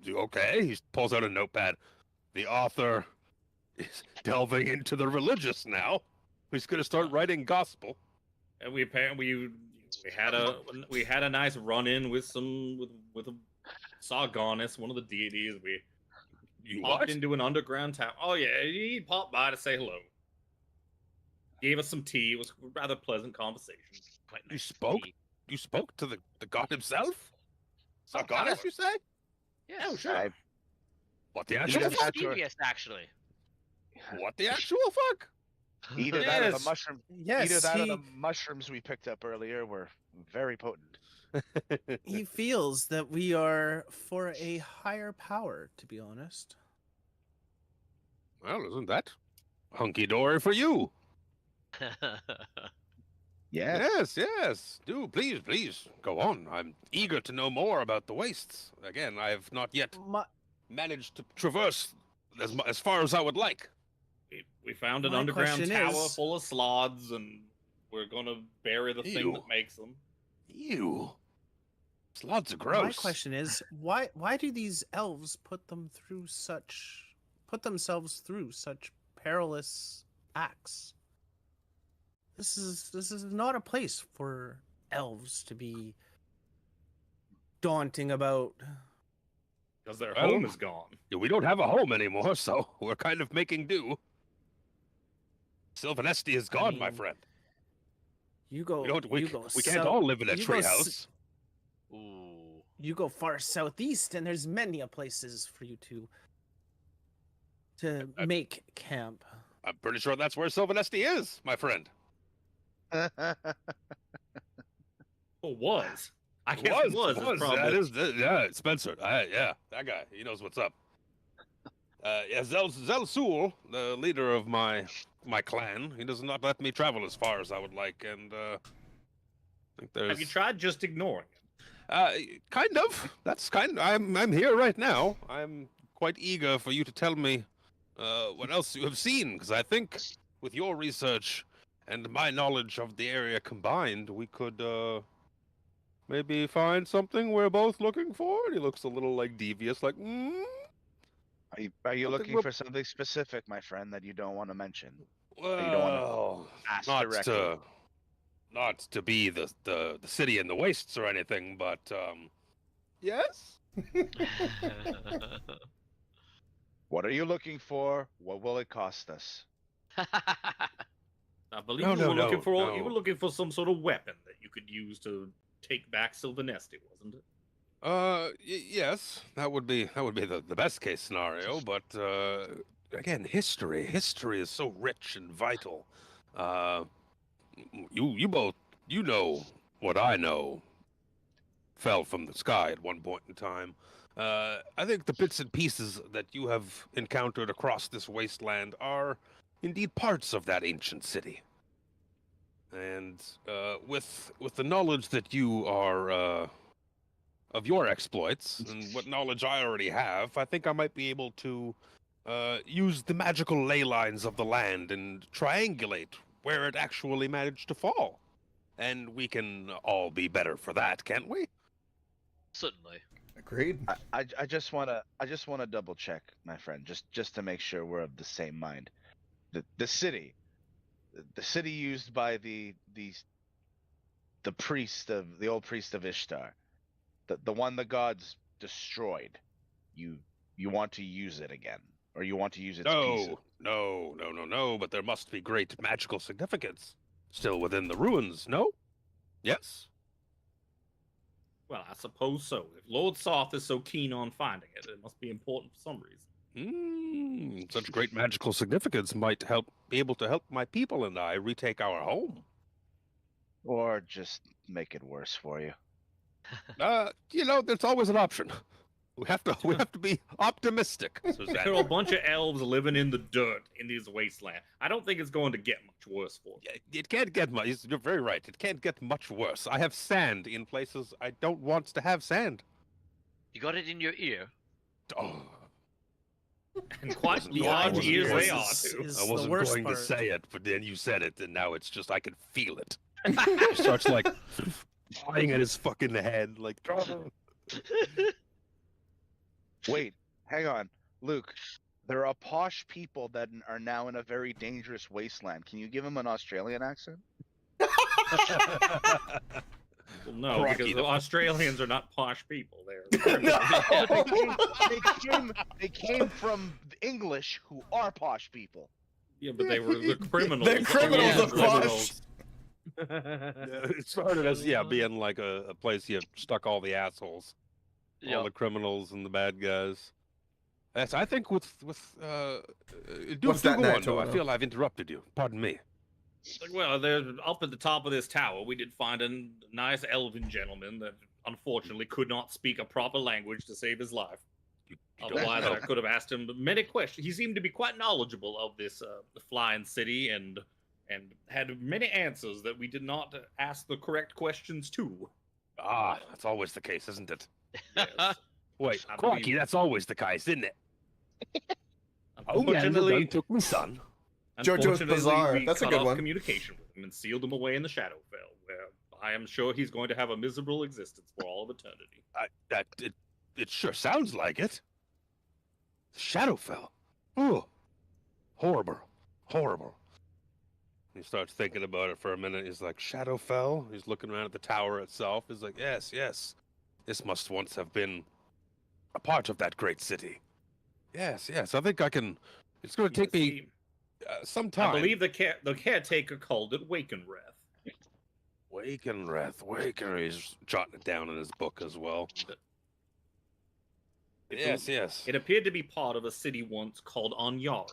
S5: Okay. He pulls out a notepad. The author is delving into the religious now. He's going to start writing gospel.
S3: And we had a nice run in with a Sargonis, one of the deities. We popped into an underground town. Oh yeah, he popped by to say hello. Gave us some tea. It was a rather pleasant conversation.
S1: Quite
S5: You
S1: nice
S5: spoke?
S1: tea.
S5: You spoke to the god himself? Sargonis, you say?
S1: Yes.
S3: Oh sure.
S5: What the
S2: You
S5: actual
S2: just
S5: fuck?
S2: had to-
S1: Devious, actually.
S5: What the actual fuck?
S2: Either that or the
S3: Yes.
S2: mushroom.
S6: Yes,
S2: Either that or the mushrooms we picked up earlier were very potent.
S6: he feels that we are for a higher power, to be honest.
S5: Well, isn't that hunky-dory for you?
S2: Yeah.
S5: Yes. Do, please, go on. I'm eager to know more about the wastes. Again, I have not yet managed to traverse as far as I would like.
S3: We found an
S6: My
S3: underground
S6: question
S3: tower
S6: is-
S3: full of slods, and we're gonna bury the thing
S5: Ew.
S3: that makes them.
S5: Ew. Slots are gross.
S6: My question is, why do these elves put them through such put themselves through such perilous acts. This is not a place for elves to be daunting about.
S3: Because their
S5: Well,
S3: home is gone.
S5: We don't have a home anymore, so we're kind of making do. Sylvanesti is gone, my
S6: mean,
S5: friend.
S6: You go.
S5: We can't
S6: south-
S5: all live in a
S6: you go
S5: treehouse.
S1: Ooh.
S6: You go far southeast, and there's many a places for you to make camp.
S5: I'm pretty sure that's where Sylvanesti is, my friend.
S3: Or was. I guess it was.
S5: Was. That is, yeah, Spencer. Yeah, that guy. He knows what's up. Yeah, Zelsul, the leader of my clan, he does not let me travel as far as I would like, and I think there's.
S3: Have you tried just ignoring it?
S5: Kind of. That's kind. I'm here right now. I'm quite eager for you to tell me what else you have seen, because I think with your research and my knowledge of the area combined, we could maybe find something we're both looking for. And he looks a little like devious, like.
S2: Are you
S5: Something
S2: looking
S5: real-
S2: for something specific, my friend, that you don't want to mention?
S5: Well,
S2: you don't want to ask
S5: not
S2: directly.
S5: not to be the city in the wastes or anything, but yes.
S2: What are you looking for? What will it cost us?
S3: I believe
S5: No,
S3: you were
S5: no,
S3: looking for
S5: no.
S3: you were looking for some sort of weapon that you could use to take back Sylvanesti, wasn't it?
S5: Yes, that would be the best case scenario, but again, history is so rich and vital. You both, you know what I know fell from the sky at one point in time. I think the bits and pieces that you have encountered across this wasteland are indeed parts of that ancient city. And with the knowledge that you are of your exploits and what knowledge I already have, I think I might be able to use the magical ley lines of the land and triangulate where it actually managed to fall. And we can all be better for that, can't we?
S1: Certainly.
S4: Agreed.
S2: I just wanna double check, my friend, just to make sure we're of the same mind. The city used by the priest of the old priest of Ishtar, the one the gods destroyed. You want to use it again, or you want to use its pieces?
S5: No. But there must be great magical significance still within the ruins. No? Yes.
S3: Well, I suppose so. If Lord Soth is so keen on finding it, it must be important for some reason.
S5: Such great magical significance might be able to help my people and I retake our home.
S2: Or just make it worse for you?
S5: There's always an option. We have to be optimistic,
S3: There are a
S5: Suzanne.
S3: bunch of elves living in the dirt in these wastelands. I don't think it's going to get much worse for them.
S5: It can't get much. You're very right. It can't get much worse. I have sand in places I don't want to have sand.
S1: You got it in your ear.
S5: Oh,
S3: And quite
S5: Wasn't
S3: large
S5: going
S3: ears
S5: to.
S3: they are, too.
S6: Is
S5: I
S6: the
S5: wasn't
S6: worst
S5: going
S6: part.
S5: to say it, but then you said it, and now it's just I can feel it. He starts like flying at his fucking head, like.
S2: Wait, hang on, Luke. There are posh people that are now in a very dangerous wasteland. Can you give him an Australian accent?
S3: Well, no,
S5: Rocky
S3: because
S5: the-
S3: the Australians are not posh people. They're
S2: They came from the English, who are posh people.
S3: yeah, but they were the criminals.
S4: The criminals
S3: Yeah,
S4: of
S3: the
S4: posh.
S3: criminals.
S5: It started as being like a place you stuck all the assholes, all the criminals and the bad guys. That's I think with do
S4: What's that,
S5: go
S4: Nat
S5: on, though. I
S4: Tono?
S5: feel I've interrupted you. Pardon me.
S3: Like, well, they're up at the top of this tower. We did find a nice elven gentleman that unfortunately could not speak a proper language to save his life.
S5: You don't
S3: Otherwise,
S5: know.
S3: I could have asked him many questions. He seemed to be quite knowledgeable of this flying city and had many answers that we did not ask the correct questions to.
S5: Ah, that's always the case, isn't it?
S3: Yes.
S5: Wait,
S3: I
S5: Crocky,
S3: believe-
S5: that's always the case, isn't it?
S3: Unfortunately,
S5: took me son.
S4: JoJo's
S3: unfortunately,
S4: Bizarre.
S3: we
S4: That's a
S3: cut
S4: good
S3: off
S4: one.
S3: communication with him and sealed him away in the Shadowfell, where I am sure he's going to have a miserable existence for all of eternity.
S5: It sure sounds like it. Shadowfell. Oh, horrible, horrible. He starts thinking about it for a minute. He's like, Shadowfell? He's looking around at the tower itself. He's like, yes, yes. This must once have been a part of that great city. Yes, yes. I think I can. It's going to take me some time.
S3: I believe the caretaker called it Wakenwrath.
S5: Wakenwrath. He's jotting it down in his book as well. Yes, yes.
S3: It appeared to be part of a city once called Anyari.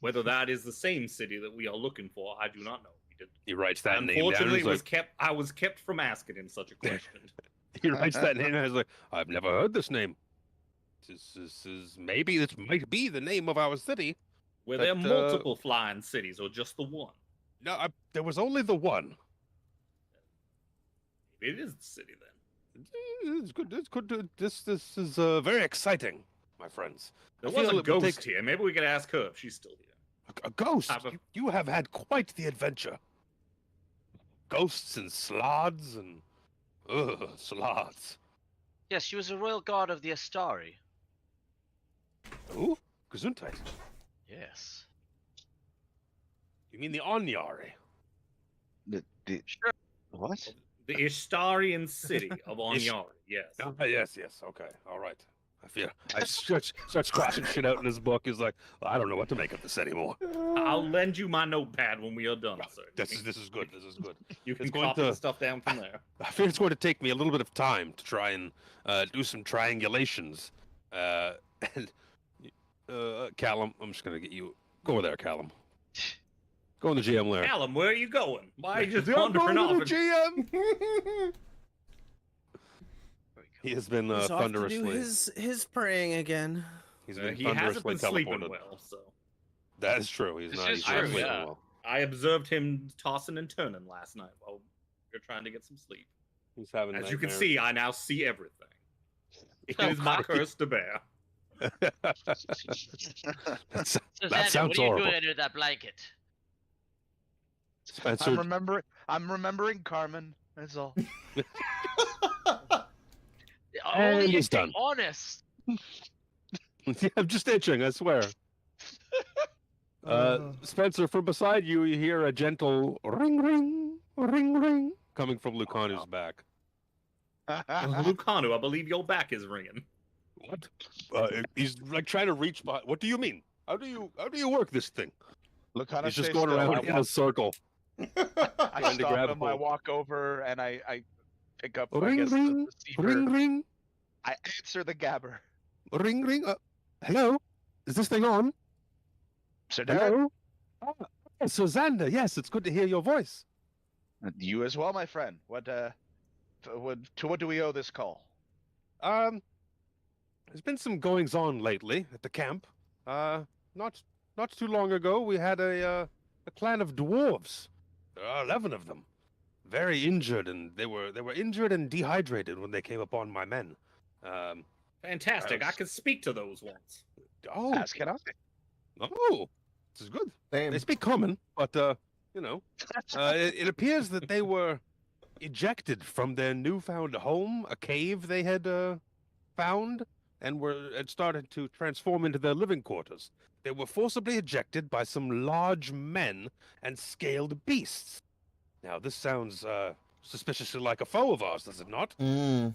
S3: Whether that is the same city that we are looking for, I do not know.
S5: He writes that name down.
S3: Unfortunately, I was kept from asking him such a question.
S5: He writes that name and he's like, I've never heard this name. Maybe this might be the name of our city.
S3: Were there multiple flying cities or just the one?
S5: No, there was only the one.
S3: Maybe it is the city then.
S5: It's good. It's good. This is very exciting, my friends.
S3: There was a ghost here. Maybe we could ask her if she's still here.
S5: A ghost? You have had quite the adventure. Ghosts and slods and... slods.
S1: Yes, she was a royal guard of the Astari.
S5: Who? Gesundheit.
S1: Yes.
S5: You mean the Anyari?
S1: Sure.
S2: What?
S3: The Ishtarian city of Anyari, yes.
S5: Yes, okay, all right. I start scratching shit out in his book. He's like, well, I don't know what to make of this anymore.
S3: I'll lend you my notepad when we are done, sir.
S5: This is good. This is good.
S3: You can copy the stuff down from there.
S5: I fear it's going to take me a little bit of time to try and do some triangulations. Callum, I'm just going to get you... Go over there, Callum. Go in the GM lair.
S3: Callum, where are you going? Why are you just wandering off?
S5: The GM! He has been thunderously...
S6: Off to do his praying again.
S5: He's been
S3: he hasn't been
S5: teleported.
S3: sleeping well, so...
S5: That is true. He's not sleeping well.
S3: I observed him tossing and turning last night while we were trying to get some sleep.
S5: He's having
S3: As you can see, I now see everything. It is my curse to bear.
S5: that sounds
S1: what are you
S5: horrible.
S1: doing under that blanket?
S5: Spencer...
S2: I'm remembering Carmen. That's all.
S1: Only
S5: he's
S1: if you're
S5: done.
S1: honest.
S5: Yeah, I'm just itching, I swear. Spencer, from beside you, you hear a gentle ring, ring, ring, ring coming from Lucanu's back.
S3: Lucanu, I believe your back is ringing.
S5: What? He's like trying to reach by. What do you mean? How do you work this thing?
S2: Lucanu
S5: He's just going around in a circle.
S2: I stop him. I walk over and I pick up.
S5: Ring,
S2: I guess,
S5: ring,
S2: the receiver.
S5: ring, ring.
S2: I answer the gabber.
S5: Ring, ring. Hello? Is this thing on?
S2: Sir
S5: Hello? So Xander, yes, it's good to hear your voice.
S2: You as well, my friend. What do we owe this call?
S5: There's been some goings on lately at the camp. Not too long ago, we had a clan of dwarves. There are 11 of them, very injured, and they were injured and dehydrated when they came upon my men.
S3: Fantastic! I could speak to those ones.
S5: Oh,
S2: Can I?
S5: oh, this is good.
S4: Same.
S5: They speak common, but it appears that they were ejected from their newfound home, a cave they had found, and had started to transform into their living quarters. They were forcibly ejected by some large men and scaled beasts. Now, this sounds suspiciously like a foe of ours, does it not?
S3: I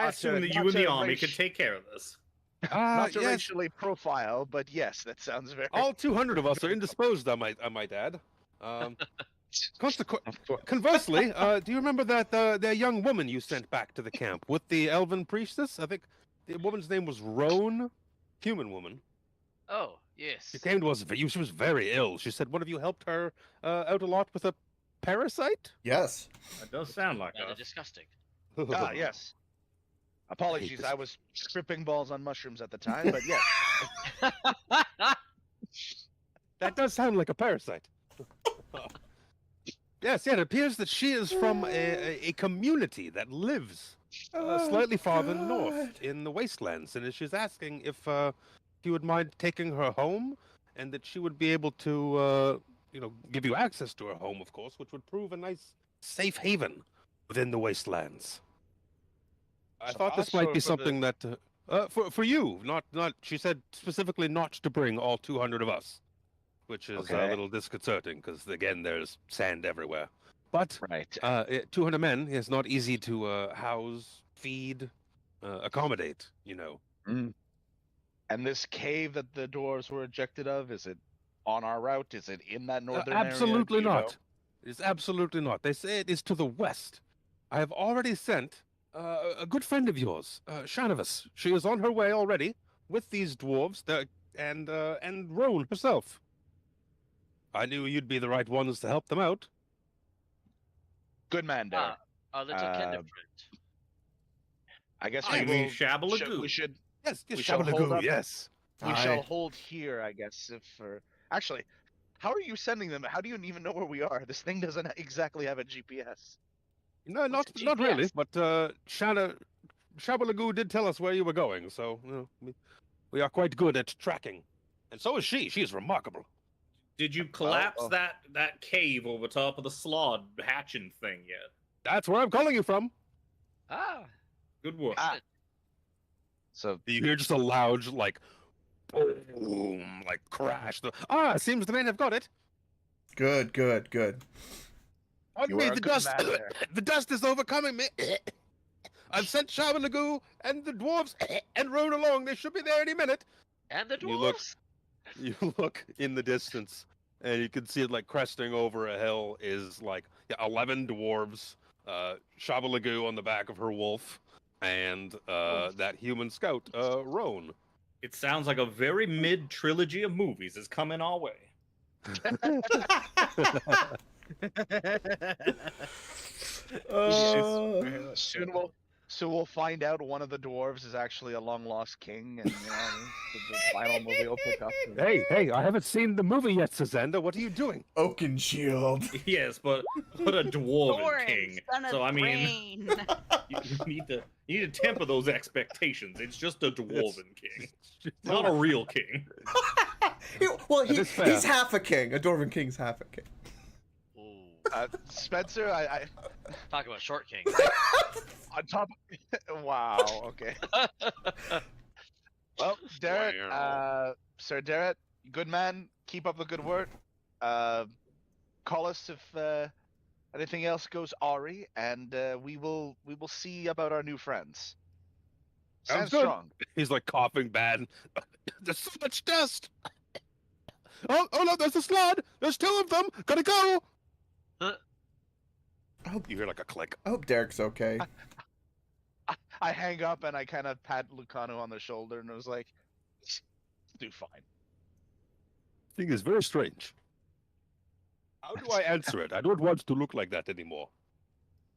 S3: assume that you and the army could take care of this.
S2: Not to racially profile, but yes, that sounds very...
S5: All 200 of us are indisposed, I might add. Conversely, do you remember that young woman you sent back to the camp with the elven priestess? I think the woman's name was Roan, human woman.
S1: Oh, yes.
S5: She came to us. She was very ill. She said, "One of you helped her out a lot with a parasite."
S4: Yes.
S3: That does sound like
S1: Rather
S3: us.
S1: disgusting.
S2: yes. Apologies, I was tripping balls on mushrooms at the time, but yes.
S5: That does sound like a parasite. Yes, it appears that she is from a community that lives slightly farther north in the wastelands, and she's asking if you would mind taking her home, and that she would be able to, give you access to her home, of course, which would prove a nice, safe haven within the wastelands. I thought this might be something that... For you, not. She said specifically not to bring all 200 of us, which is a
S2: Okay.
S5: little disconcerting because again, there's sand everywhere. But
S2: Right.
S5: 200 men is not easy to house, feed, accommodate.
S2: Mm. And this cave that the dwarves were ejected of, is it on our route? Is it in that northern area?
S5: Absolutely
S2: Do you know?
S5: not. It is absolutely not. They say it is to the west. I have already sent a good friend of yours, Shanavas. She is on her way already with these dwarves and Roan herself. I knew you'd be the right ones to help them out.
S2: Good man, Derek.
S1: That's a kind of
S2: Uh,
S1: friend.
S2: I guess
S3: Oh,
S2: we
S3: you mean
S2: will.
S3: Shabalagoo?
S2: We should.
S5: Yes,
S2: We shall hold up.
S5: yes.
S2: We
S4: Aye.
S2: shall hold here, I guess. If for actually, how are you sending them? How do you even know where we are? This thing doesn't exactly have a GPS.
S5: No,
S1: What's
S5: not
S1: a
S5: really,
S1: GPS?
S5: but Shabalagoo did tell us where you were going, so we are quite good at tracking. And so is she. She is remarkable.
S3: Did you collapse
S2: oh.
S3: that cave over top of the slod hatching thing yet?
S5: That's where I'm calling you from.
S1: Ah,
S3: Good work.
S1: excellent.
S2: So
S5: You hear just a loud, like, boom, like crash. Seems the men have got it.
S4: Good, good, good.
S5: On
S2: you
S5: me,
S2: are a
S5: the
S2: good
S5: dust.
S2: man there.
S5: The dust is overcoming me. I've sent Shabalagoo and the dwarves and Roan along. They should be there any minute.
S1: And the
S5: You look-
S1: dwarves.
S5: You look in the distance, and you can see it like cresting over a hill is like 11 dwarves, Shabalagoo on the back of her wolf, and that human scout, Roan.
S3: It sounds like a very mid trilogy of movies is coming our way.
S2: Soon we'll find out one of the dwarves is actually a long lost king, and the final movie will pick up.
S5: Hey, I haven't seen the movie yet, Sazanda. What are you doing?
S4: Oaken Shield.
S3: Yes, but a dwarven
S7: Thorin,
S3: king.
S7: son of
S3: So I mean,
S7: Thrain.
S3: you need to temper those expectations. It's just a dwarven king, not a real king.
S4: Well,
S5: That is fair.
S4: he's half a king. A Dwarven king's half a king.
S1: Ooh,
S2: Spencer, I
S1: talk about short king.
S2: on top. Wow. Okay. Well, Derek, Sir Derek, good man. Keep up the good work. Call us if anything else goes awry, and we will see about our new friends.
S5: Sounds
S2: Stand
S5: good.
S2: strong.
S5: He's like coughing bad. There's so much dust. Oh no, there's the slod. There's 2 of them. Gotta go. You hear like a click.
S4: I hope Derek's okay.
S2: I hang up and I kind of pat Lucano on the shoulder and was like, "Do fine."
S5: Thing is very strange. How do I answer it? I don't want to look like that anymore.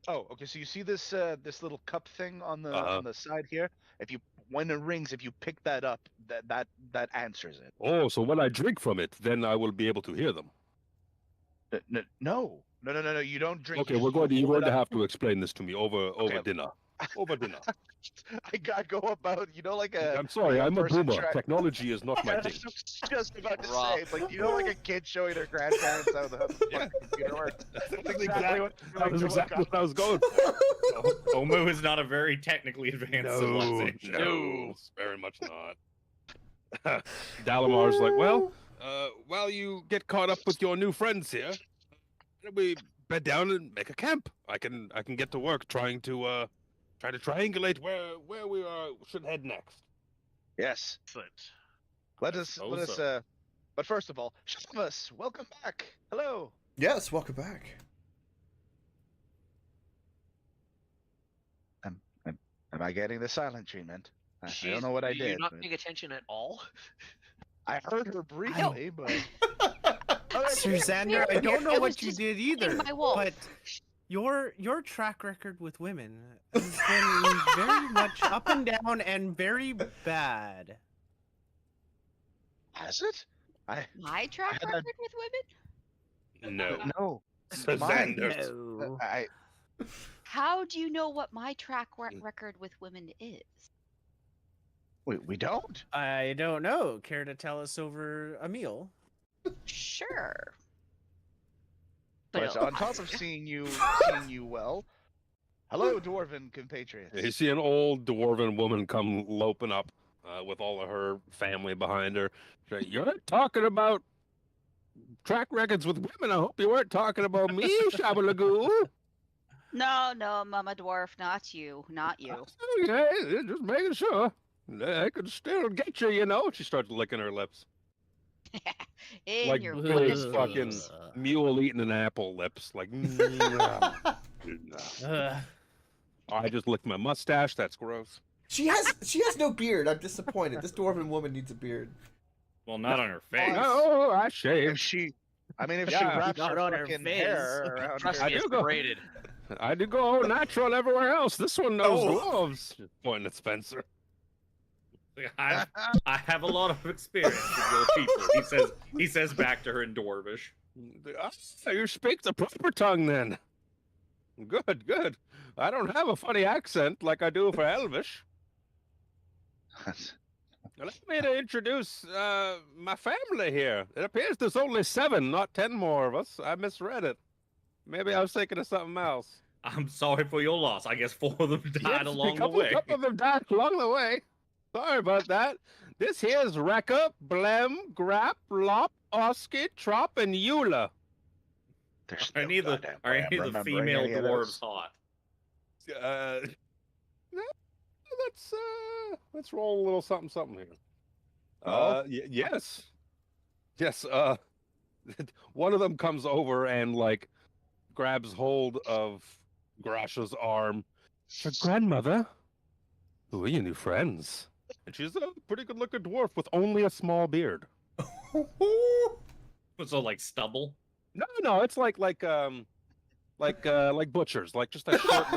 S2: Oh, okay. So you see this this little cup thing on the
S5: Uh-huh.
S2: on the side here? When it rings, if you pick that up, that answers it.
S5: Oh, so when I drink from it, then I will be able to hear them.
S2: No. You don't drink.
S5: Okay,
S2: you
S5: you're going
S2: hold it
S5: to
S2: up.
S5: have to explain this to me over
S2: Okay.
S5: dinner. Over dinner.
S2: I go about, like a.
S5: I'm sorry, I'm a
S2: person
S5: boomer.
S2: try-
S5: Technology is not my
S2: I
S5: thing.
S2: was just about to
S1: Rough.
S2: say, it's like like a kid showing their grandparents how the fucking computer works.
S5: That's
S2: exactly what-
S5: that was exactly what I was going for.
S3: Omu is not a very technically advanced civilization.
S5: No, it's very much not. Dalamar's like, well, while you get caught up with your new friends here, we bed down and make a camp. I can get to work trying to triangulate where we should head next.
S2: Yes.
S1: Excellent.
S2: Let us.
S3: suppose
S2: But first of all, Shavas, welcome back. Hello.
S4: Yes, welcome back.
S2: Am I getting the silent treatment? I
S1: She's-
S2: don't know what I
S1: You're
S2: did.
S1: not
S2: but
S1: paying attention at all.
S2: I heard her briefly, but
S6: Sir Xander, I don't know
S7: I was
S6: what you
S7: just
S6: did
S7: feeding
S6: either,
S7: my wolf.
S6: but your track record with women has been very much up and down and very bad.
S2: has it?
S7: My track
S2: had a-
S7: record with women?
S5: No.
S2: No.
S5: Sazanders.
S6: No.
S2: I
S7: How do you know what my track record with women is?
S2: we don't.
S6: I don't know. Care to tell us over a meal?
S7: Sure.
S2: But
S7: But
S2: on top of seeing you well, Hello, dwarven compatriots.
S5: You see an old dwarven woman come loping up with all of her family behind her. You're not talking about track records with women. I hope you weren't talking about me, Shabalagoo.
S8: No, Mama Dwarf, not you.
S5: Okay, just making sure. I could still get you, you know. She starts licking her lips.
S8: In
S5: Like
S8: your
S5: big
S8: face.
S5: fucking mule eating an apple lips. Like, I just licked my mustache. That's gross.
S4: She has no beard. I'm disappointed. This dwarven woman needs a beard.
S3: Well, not on her face.
S5: No, I
S2: If
S5: shaved.
S2: she, I mean, if she
S5: Yeah.
S2: wraps
S6: Not
S2: her
S6: on her
S2: fucking
S6: face.
S2: hair around
S1: Trust
S2: her,
S1: me, it's
S5: do go-
S1: braided.
S5: I do go natural everywhere else. This one knows
S4: Oh.
S5: gloves. Pointing at Spencer.
S3: I have a lot of experience with your people. He says back to her in Dwarvish.
S5: You speak the proper tongue then. Good, good. I don't have a funny accent like I do for Elvish. Allow me to introduce my family here. It appears there's only 7, not 10 more of us. I misread it. Maybe I was thinking of something else.
S3: I'm sorry for your loss. I guess 4 of them died
S5: Yes,
S3: along
S5: a couple,
S3: the way.
S5: couple of them died along the way. Sorry about that. This here's Rekka, Blem, Grap, Lop, Oski, Trop, and Eula.
S2: There's
S3: Are any of the
S2: goddamn
S3: are
S2: way
S3: any
S2: I'm
S3: of the
S2: remembering
S3: female
S2: any of
S3: dwarves
S2: those.
S3: hot?
S5: No, let's roll a little something here.
S2: Oh?
S5: Yes. Yes, one of them comes over and like grabs hold of Grasha's arm. Your grandmother? Who are your new friends? And she's a pretty good looking dwarf with only a small beard.
S3: So like stubble?
S5: No, it's like butchers, like just a short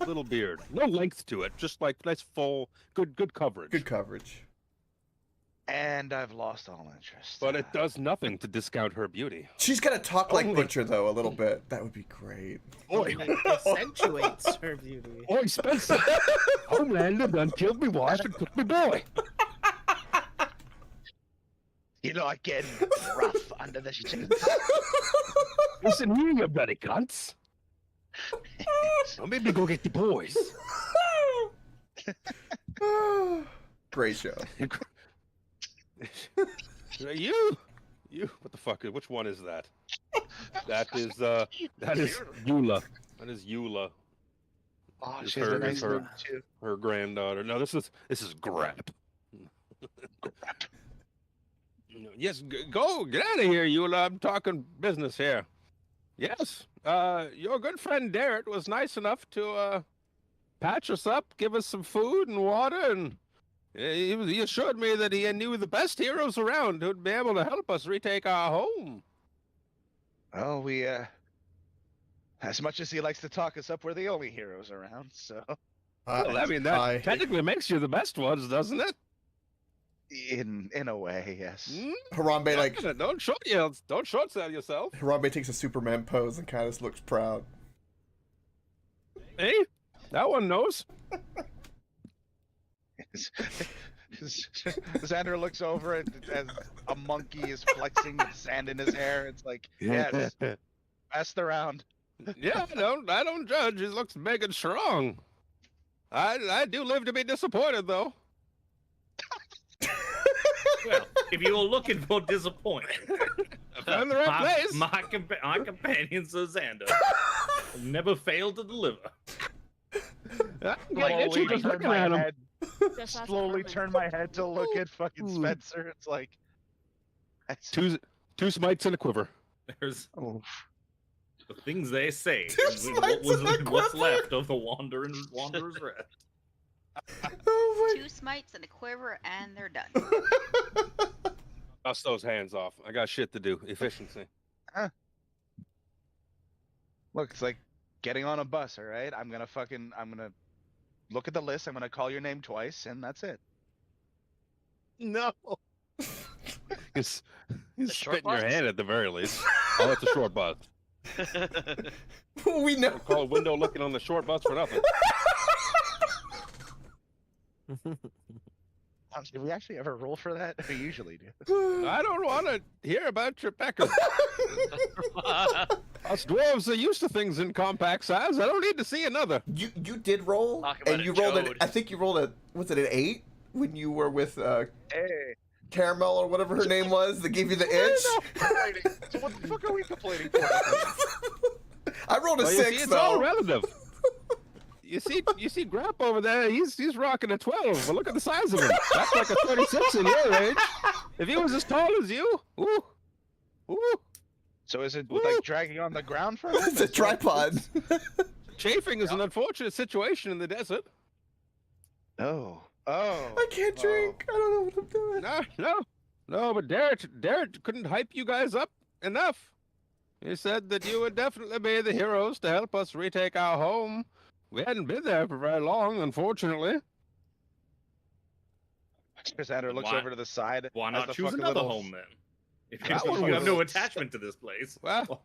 S5: little beard. No length to it, just like nice full good coverage.
S4: Good coverage.
S2: And I've lost all interest.
S5: But it does nothing to discount her beauty.
S4: She's gotta talk like
S5: Only-
S4: Butcher though a little bit. That would be great.
S5: Oi,
S6: It accentuates her beauty.
S5: oi, Spencer! Homelander done killed me wife and took me boy.
S2: You know, I get rough under the sheets.
S5: Listen here, you bloody cunts. Well, maybe go get the boys.
S4: Great show.
S5: You, what the fuck? Which one is that? That is Eula. That is Eula,
S2: Oh,
S5: It's
S2: she's
S5: her-
S2: a nice
S5: it's her.
S2: name too.
S5: her granddaughter. No, this is Grap. Yes, go get out of here, Eula. I'm talking business here. Yes, your good friend Derek was nice enough to patch us up, give us some food and water, and he assured me that he knew the best heroes around who'd be able to help us retake our home.
S2: Well, we, as much as he likes to talk us up, we're the only heroes around, so.
S5: Well, I mean, that technically makes you the best ones, doesn't it?
S2: In a way, yes.
S5: Hmm?
S4: Harambe like
S5: Don't short sell yourself.
S4: Harambe takes a Superman pose and kind of looks proud.
S5: Hey, that one knows.
S2: Xander looks over as a monkey is flexing with sand in his hair. It's like, yes, pass the round.
S5: Yeah, I don't judge. He looks big and strong. I do live to be disappointed, though.
S3: Well, if you're looking for disappointment,
S5: I found the right place.
S3: my companion Xander never failed to deliver.
S5: I'm getting itchy just looking at him.
S7: Just ask
S2: Slowly
S7: Carlin.
S2: turn my head to look at fucking Spencer. It's like,
S5: Two smites and a quiver.
S3: There's
S2: oh,
S3: the things they say.
S4: Two
S3: What
S4: smites and a
S3: what's
S4: quiver.
S3: left of the Wanderer's Rest?
S4: Oh
S8: 2 smites and a quiver, and they're done.
S5: Dust those hands off. I got shit to do. Efficiency.
S2: look, it's like getting on a bus. All right, I'm gonna look at the list. I'm gonna call your name twice, and that's it.
S5: No. He's
S1: short
S5: spitting your
S1: bus?
S5: hand at the very least. Oh, it's a short bus.
S4: my. We know.
S5: Call it window looking on the short bus for nothing.
S2: Did we actually ever roll for that? We usually do.
S5: I don't want to hear about your pecker. Us dwarves are used to things in compact size. I don't need to see another.
S4: You did roll,
S1: Talk about
S4: and
S1: a
S4: you rolled it.
S1: chode.
S4: I think you rolled a. Was it an 8 when you were with
S2: Hey.
S4: Caramel or whatever her name was that gave you the itch?
S2: So what the fuck are we complaining for?
S4: I rolled a
S5: Well, you
S4: 6
S5: see, it's
S4: though.
S5: all relative. You see, Grap over there. He's rocking a 12. But look at the size of him. That's like a 36 in your age. If he was as tall as you, ooh.
S2: So is it
S5: Woo.
S2: like dragging on the ground for him?
S4: It's a tripod.
S5: Chafing is an unfortunate situation in the desert.
S2: Oh.
S4: I can't drink. I don't know what I'm doing.
S5: No. But Derek couldn't hype you guys up enough. He said that you would definitely be the heroes to help us retake our home. We hadn't been there for very long, unfortunately.
S2: Cassandra looks over to the side.
S3: Why
S2: as
S3: not
S2: the
S3: choose
S2: fucking
S3: another
S2: little-
S3: home then? If
S5: That
S3: you
S5: one
S3: have no
S5: was-
S3: attachment to this place.
S5: Well,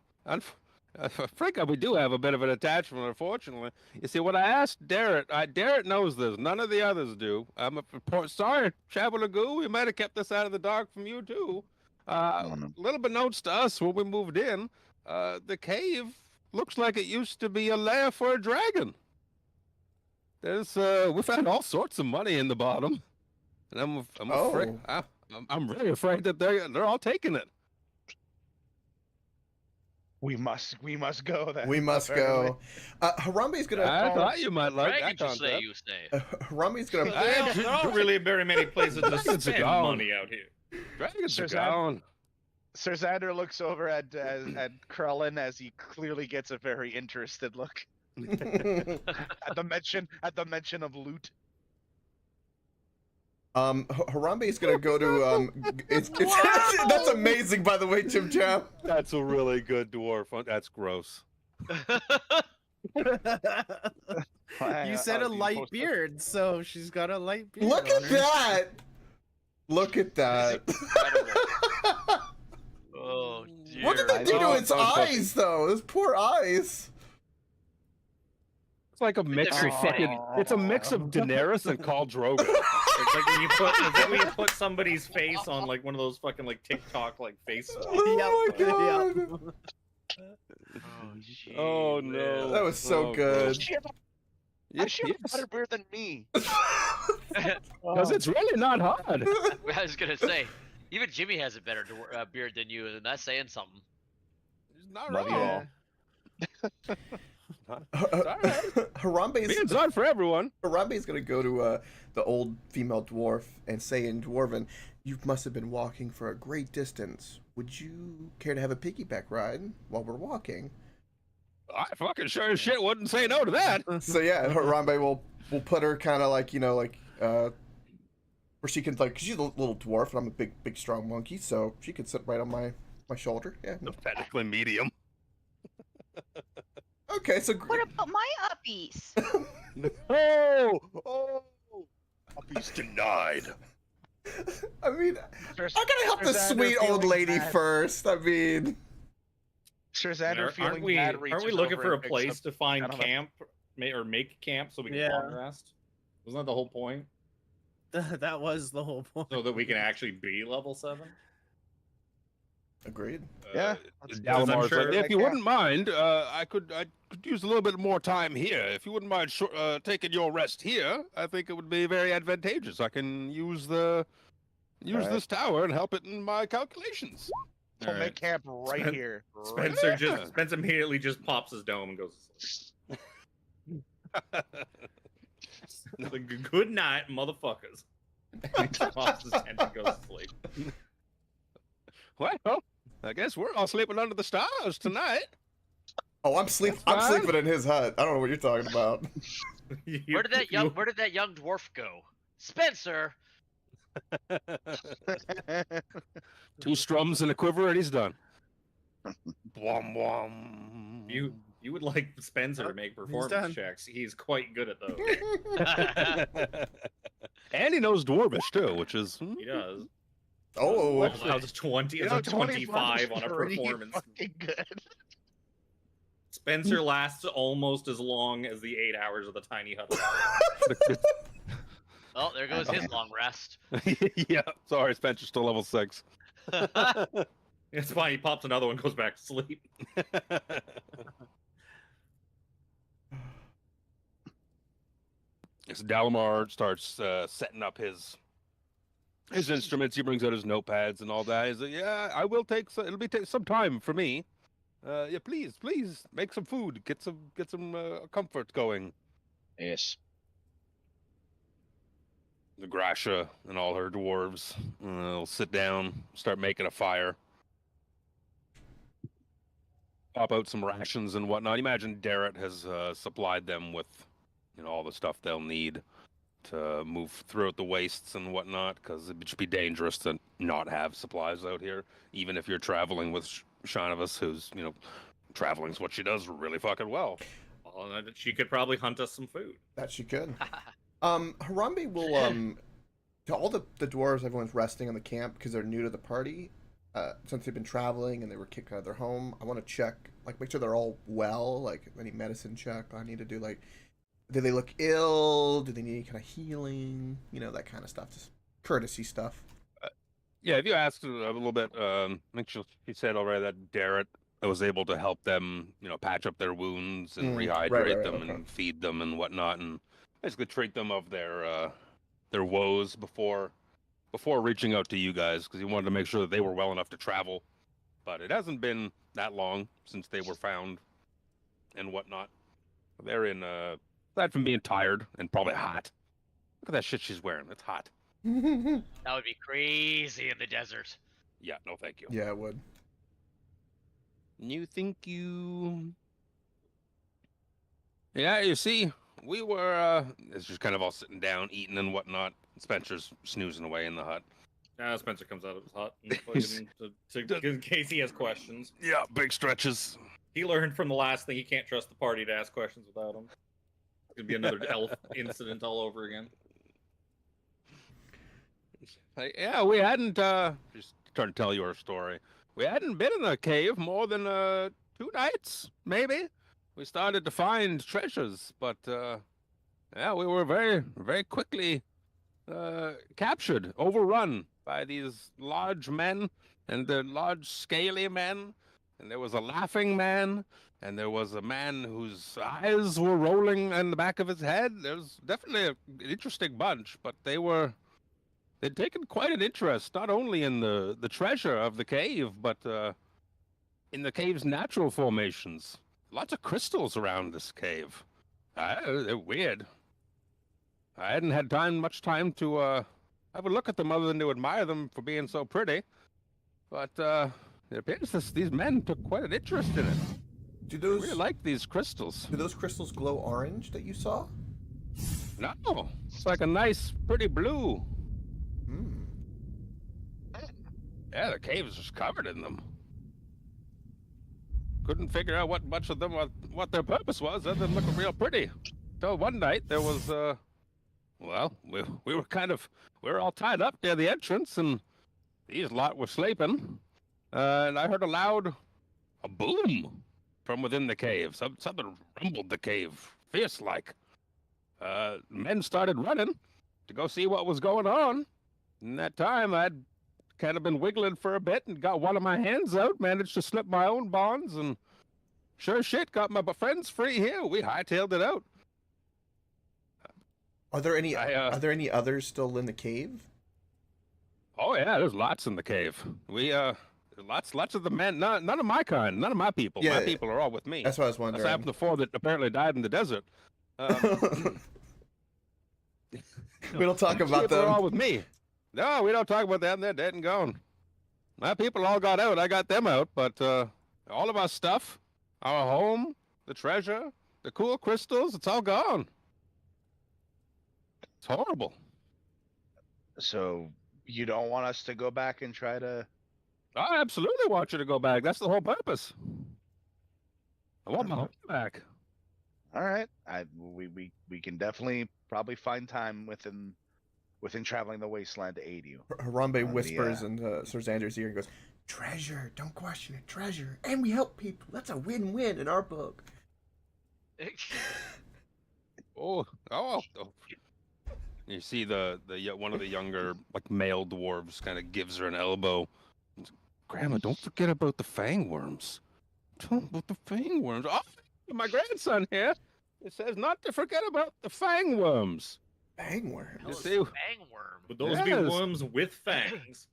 S5: Frank, we do have a bit of an attachment, unfortunately. You see, when I asked Derek, Derek knows this. None of the others do. Sorry, Shabalagoo, we might have kept this out of the dark from you, too. Little beknownst to us when we moved in, the cave looks like it used to be a lair for a dragon. We found all sorts of money in the bottom. And I'm really afraid that they're all taking it.
S2: We must go then.
S4: We must go. Harambe's gonna.
S5: I thought you might like
S1: Dragon
S5: that
S1: to slay,
S5: concept.
S1: you say.
S4: Harambe's gonna.
S3: There aren't really very many places to
S5: Dragons are
S3: spend
S5: gone.
S3: money out here.
S5: Dragons are
S2: Sir Zan-
S5: gone.
S2: Sir Xander looks over at Krellin as he clearly gets a very interested look at the mention of loot.
S4: Harambe's gonna go to. That's amazing, by the way, Chim Cham.
S5: That's a really good dwarf. That's gross.
S6: You said a light beard, so she's got a light beard.
S4: Look
S6: on
S4: at
S6: her.
S4: that. Look at that.
S1: Oh dear.
S4: What did they do to its eyes, though? Those poor eyes.
S5: It's like a mix of fucking. It's a mix of Daenerys and Khal Drogo.
S3: It's like when you put somebody's face on like one of those fucking like TikTok like face swaps.
S4: Oh my god.
S5: Oh no.
S4: That was so good.
S2: She has a better beard than me.
S5: Because it's really not hard.
S1: I was gonna say, even Jimmy has a better beard than you, and that's saying something.
S5: It's not
S2: Love you
S5: wrong.
S2: all.
S5: Beard's not for everyone.
S4: Harambe's gonna go to the old female dwarf and say in Dwarven, "You must have been walking for a great distance. Would you care to have a piggyback ride while we're walking?"
S5: I fucking sure as shit wouldn't say no to that.
S4: So yeah, Harambe will put her kind of like, where she can, like, 'cause she's a little dwarf and I'm a big strong monkey, so she could sit right on my shoulder. Yeah. No.
S5: Technically medium.
S4: Okay, so
S8: What about my uppies?
S5: Oh, Puppy's denied.
S4: I mean, I gotta help the
S2: Xander
S4: sweet old
S2: feeling
S4: lady
S2: bad.
S4: first. I mean,
S2: Sir Xander
S3: Aren't
S2: feeling
S3: we
S2: bad.
S3: looking for a place to find
S2: kind of a-
S3: camp or make camp so we can
S6: Yeah.
S3: long rest? Wasn't that the whole point?
S6: That was the whole point.
S3: So that we can actually be level 7?
S4: agreed.
S2: Yeah.
S5: Dalamar's
S3: sure
S5: like,
S2: that
S5: if you
S2: camp-
S5: wouldn't mind, I could use a little bit more time here. If you wouldn't mind taking your rest here, I think it would be very advantageous. I can use
S2: Alright.
S5: this tower and help it in my calculations.
S2: We'll
S3: Alright.
S2: make camp right
S3: Spen-
S2: here.
S3: Spencer immediately just pops his dome and goes. Like, good night, motherfuckers. He pops his tent and goes to sleep.
S5: Well, I guess we're all sleeping under the stars tonight.
S4: Oh, I'm
S5: That's
S4: sleeping
S5: fine.
S4: in his hut. I don't know what you're talking about.
S1: Where did that young dwarf go? Spencer.
S5: 2 strums and a quiver, and he's done. Blom, blom.
S3: You would like Spencer to make
S6: done.
S3: performance checks. He's quite good at those.
S5: And he knows Dwarvish too, which is
S3: He does.
S4: Oh,
S3: How's a 20? It's a 25 on a
S2: pretty
S3: performance.
S2: fucking good.
S3: Spencer lasts almost as long as the 8 hours of the tiny hut.
S1: Oh, there goes his long rest.
S5: yeah. Sorry, Spencer's still level 6.
S3: It's fine. He pops another one, goes back to sleep.
S5: As Dalamar starts setting up his instruments, he brings out his notepads and all that. He's like, "Yeah, I will take. It'll be some time for me. Yeah, please make some food. Get some comfort going."
S2: Yes.
S5: The Grasha and all her dwarves will sit down, start making a fire, pop out some rations and whatnot. Imagine Darrett has supplied them with, all the stuff they'll need to move throughout the wastes and whatnot, because it'd just be dangerous to not have supplies out here, even if you're traveling with Shanavas, who's, traveling's what she does really fucking well.
S3: Well, she could probably hunt us some food.
S4: That she could. Harambe will, to all the dwarves, everyone's resting on the camp because they're new to the party. Since they've been traveling and they were kicked out of their home, I want to check, make sure they're all well, any medicine check I need to do, do they look ill? Do they need any kind of healing? That kind of stuff, just courtesy stuff.
S5: Yeah, if you asked a little bit, I think she said already that Darrett was able to help them, patch up their wounds and rehydrate them and feed them and whatnot, and basically treat them of their woes before reaching out to you guys, because he wanted to make sure that they were well enough to travel. But it hasn't been that long since they were found and whatnot. They're in, aside from being tired and probably hot. Look at that shit she's wearing. It's hot.
S1: That would be crazy in the desert.
S5: Yeah, no thank you.
S4: Yeah, it would.
S5: You think you... Yeah, you see, we were, it's just kind of all sitting down, eating and whatnot. Spencer's snoozing away in the hut.
S3: Spencer comes out of his hut in case he has questions.
S5: Yeah, big stretches.
S3: He learned from the last thing he can't trust the party to ask questions without him. It's gonna be another elf incident all over again.
S5: Yeah, we hadn't, just trying to tell you our story. We hadn't been in a cave more than 2 nights, maybe. We started to find treasures, but yeah, we were very, very quickly captured, overrun by these large men and the large scaly men, and there was a laughing man, and there was a man whose eyes were rolling in the back of his head. There was definitely an interesting bunch, but they'd taken quite an interest, not only in the treasure of the cave, but in the cave's natural formations. Lots of crystals around this cave. They're weird. I hadn't had much time to have a look at them other than to admire them for being so pretty. But it appears these men took quite an interest in it. I really like these crystals.
S4: Do those crystals glow orange that you saw?
S5: No, it's like a nice, pretty blue. Yeah, the cave is just covered in them. Couldn't figure out what much of them, what their purpose was, other than looking real pretty. So one night there was, well, we were all tied up near the entrance, and these lot were sleeping. And I heard a boom from within the cave. Something rumbled the cave, fierce-like. Men started running to go see what was going on. In that time, I'd kind of been wiggling for a bit and got one of my hands out, managed to slip my own bonds, and sure shit, got my friends free here. We hightailed it out.
S4: Are there any others still in the cave?
S5: Oh yeah, there's lots in the cave. We lots of the men. None of my kind. None of my people.
S4: Yeah,
S5: my people are all with me.
S4: That's what I was wondering.
S5: Aside from the 4 that apparently died in the desert.
S4: We don't talk about them.
S5: They're all with me. No, we don't talk about them. They're dead and gone. My people all got out. I got them out, but all of our stuff, our home, the treasure, the cool crystals, it's all gone. It's horrible.
S2: So you don't want us to go back and try to...
S5: I absolutely want you to go back. That's the whole purpose. I want my home back.
S2: All right. We can definitely probably find time within traveling the wasteland to aid you.
S4: Harambe whispers in Sir Xander's ear and goes, "Treasure, don't question it, treasure. And we help people. That's a win-win in our book."
S5: Oh. You see the one of the younger male dwarves kind of gives her an elbow. Grandma, don't forget about the fangworms. Don't about the fangworms. Oh, my grandson here. It says not to forget about the fangworms.
S4: Bangworm.
S1: Hell
S5: You
S1: is
S5: see-
S1: a fangworm.
S3: Would those be
S5: Yes.
S3: worms with fangs?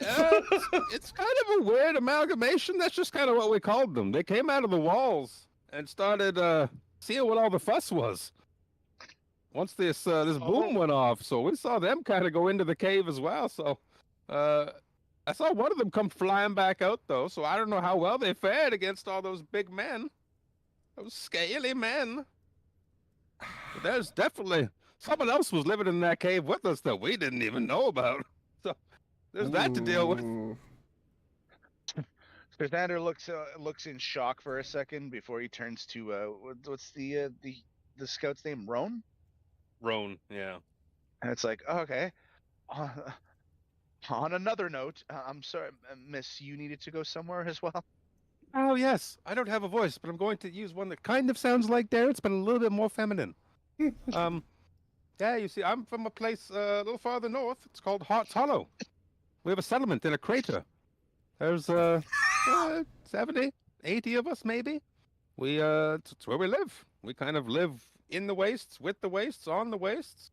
S5: It's kind of a weird amalgamation. That's just kind of what we called them. They came out of the walls and started seeing what all the fuss was. Once this boom went off, so we saw them kind of go into the cave as well. So I saw one of them come flying back out though. So I don't know how well they fared against all those big men, those scaly men. But there's definitely someone else was living in that cave with us that we didn't even know about. So there's that to deal with.
S4: Ooh.
S2: Xander looks in shock for a second before he turns to what's the scout's name? Roan?
S5: Roan, yeah.
S2: And it's like, oh, okay. On another note, I'm sorry, Miss, you needed to go somewhere as well.
S5: Oh yes, I don't have a voice, but I'm going to use one that kind of sounds like Darren's, but a little bit more feminine. Yeah, you see, I'm from a place a little farther north. It's called Hearts Hollow. We have a settlement in a crater. There's 70, 80 of us maybe. It's where we live. We kind of live in the wastes, with the wastes, on the wastes.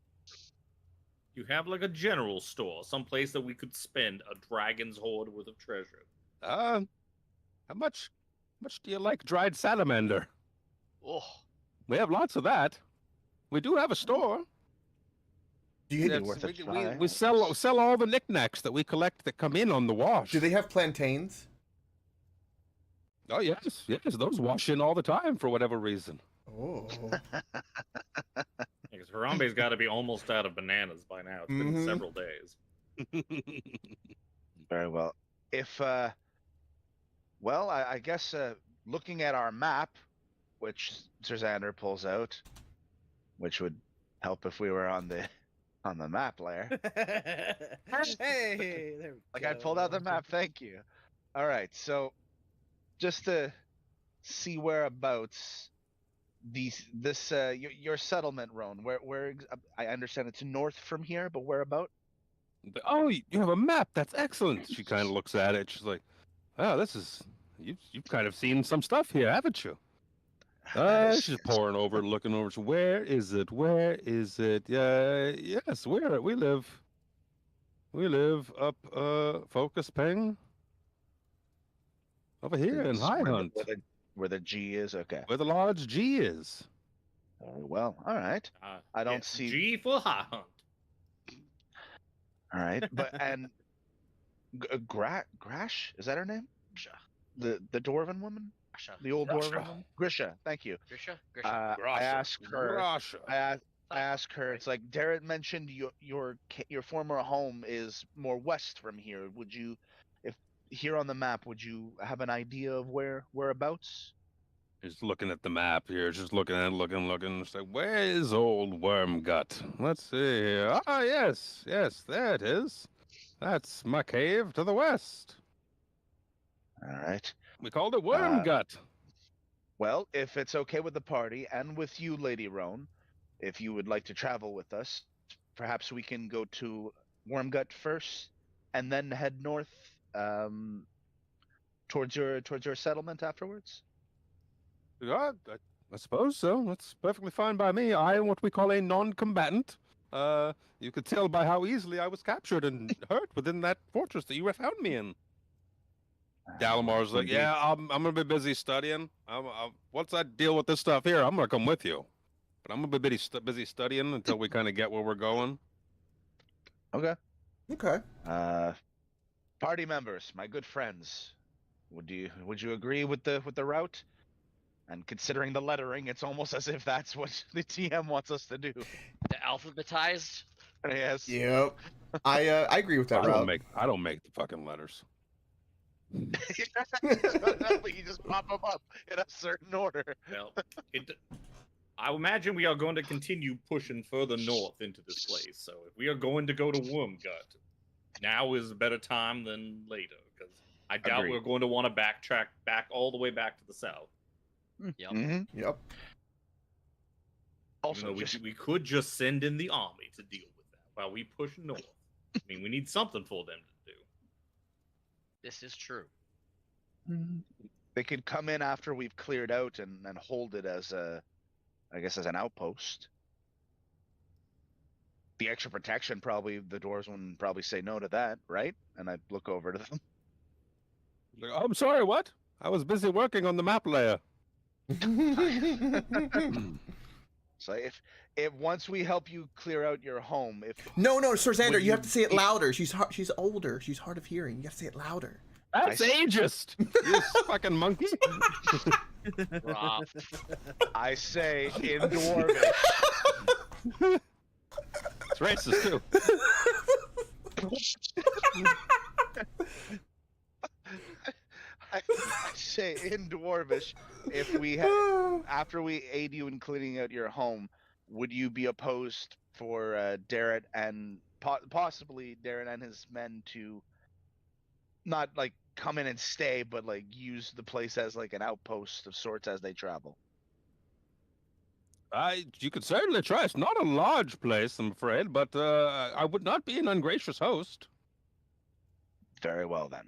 S3: You have like a general store, some place that we could spend a dragon's hoard worth of treasure.
S5: How much do you like dried salamander?
S1: Oh,
S5: We have lots of that. We do have a store.
S4: Do you,
S2: That's-
S5: That's-
S2: worth a
S5: we
S2: try.
S5: sell all the knickknacks that we collect that come in on the wash.
S4: do they have plantains?
S5: Oh yes, those wash in all the time for whatever reason.
S4: Oh.
S3: Because Harambe's got to be almost out of bananas by now. It's been
S4: Mhm.
S3: several days.
S2: Very well. If well, I guess looking at our map, which Sir Xander pulls out, which would help if we were on the map layer.
S6: Hey, there we
S2: Like I pulled out the map. Thank you. All right, so just to see whereabouts your settlement, Roan. Where I understand it's north from here, but whereabout?
S5: Oh, you have a map. That's excellent. She kind of looks at it. She's like, "Oh, this is you've kind of seen some stuff here, haven't you?"
S2: That is-
S5: She's poring over, looking over. So where is it? Where is it? Yes, where we live. We live up Focus Peng. Over here in
S2: It's
S5: High
S2: where
S5: Hunt,
S2: where the G is. Okay.
S5: where the large G is.
S2: Very well. All right. I don't
S3: yes,
S2: see-
S3: G for high hunt.
S2: All right. But and Grash, is that her name?
S1: Grisha.
S2: The dwarven woman,
S1: Grisha.
S2: the old
S5: Grisha.
S2: dwarven woman. Grisha. Thank you.
S1: Grisha.
S2: I
S5: Grasha.
S2: asked her.
S5: Grasha.
S2: I asked her. It's like Darren mentioned your former home is more west from here. Would you, if here on the map, would you have an idea of whereabouts?
S5: Just looking at the map here, just looking. It's like, where is old Worm Gut? Let's see here. Ah, yes, there it is. That's my cave to the west.
S2: All right.
S5: We called it Worm Gut.
S2: Well, if it's okay with the party and with you, Lady Roan, if you would like to travel with us, perhaps we can go to Wormgut first and then head north towards your settlement afterwards.
S5: Yeah, I suppose so. That's perfectly fine by me. I am what we call a non-combatant. You could tell by how easily I was captured and hurt within that fortress that you found me in. Dalamar's like,
S2: Indeed.
S5: yeah, I'm gonna be busy studying. Once I deal with this stuff here, I'm gonna come with you. But I'm gonna be busy studying until we kind of get where we're going.
S2: Okay.
S4: Okay.
S2: Party members, my good friends, would you agree with the route? And considering the lettering, it's almost as if that's what the TM wants us to do.
S1: The alphabetized.
S2: Yes.
S4: Yep. I agree with that
S5: I
S4: route.
S5: don't make the fucking letters.
S2: You just pop them up in a certain order.
S3: Well, I imagine we are going to continue pushing further north into this place. So if we are going to go to Wormgut, now is a better time than later, because I doubt
S2: Agreed.
S3: we're going to want to backtrack back all the way back to the south.
S1: Yep.
S2: Mm-hmm.
S4: Yep.
S2: Also,
S3: Even though
S2: just,
S3: we could just send in the army to deal with that while we push north. I mean, we need something for them to do.
S1: This is true.
S2: They could come in after we've cleared out and hold it as I guess as an outpost. The extra protection, probably the doors wouldn't probably say no to that, right? And I'd look over to them.
S5: Like, I'm sorry, what? I was busy working on the map layer.
S2: So if once we help you clear out your home, if
S4: No, Sir Xander,
S2: would
S4: you have to say it
S2: be-
S4: louder. She's older. She's hard of hearing. You have to say it louder.
S5: That's ageist. You fucking monkey.
S1: Rough.
S2: I say in Dwarvish,
S5: It's racist too.
S2: I say in Dwarvish, if we after we aid you in cleaning out your home, would you be opposed for Darrett and possibly Darrett and his men to not like come in and stay, but like use the place as like an outpost of sorts as they travel?
S5: You could certainly try. It's not a large place, I'm afraid, but I would not be an ungracious host.
S2: Very well then.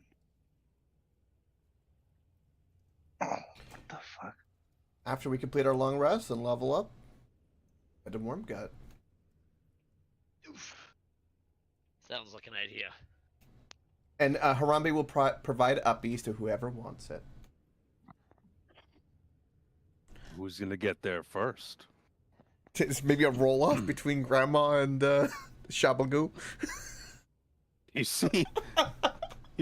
S2: Oh, what the fuck?
S4: After we complete our long rest and level up, get a warm gut.
S1: Sounds like an idea.
S4: And Harambe will provide uppies to whoever wants it.
S5: Who's gonna get there first?
S4: It's maybe a roll off between Grandma and Shabagoo.
S5: You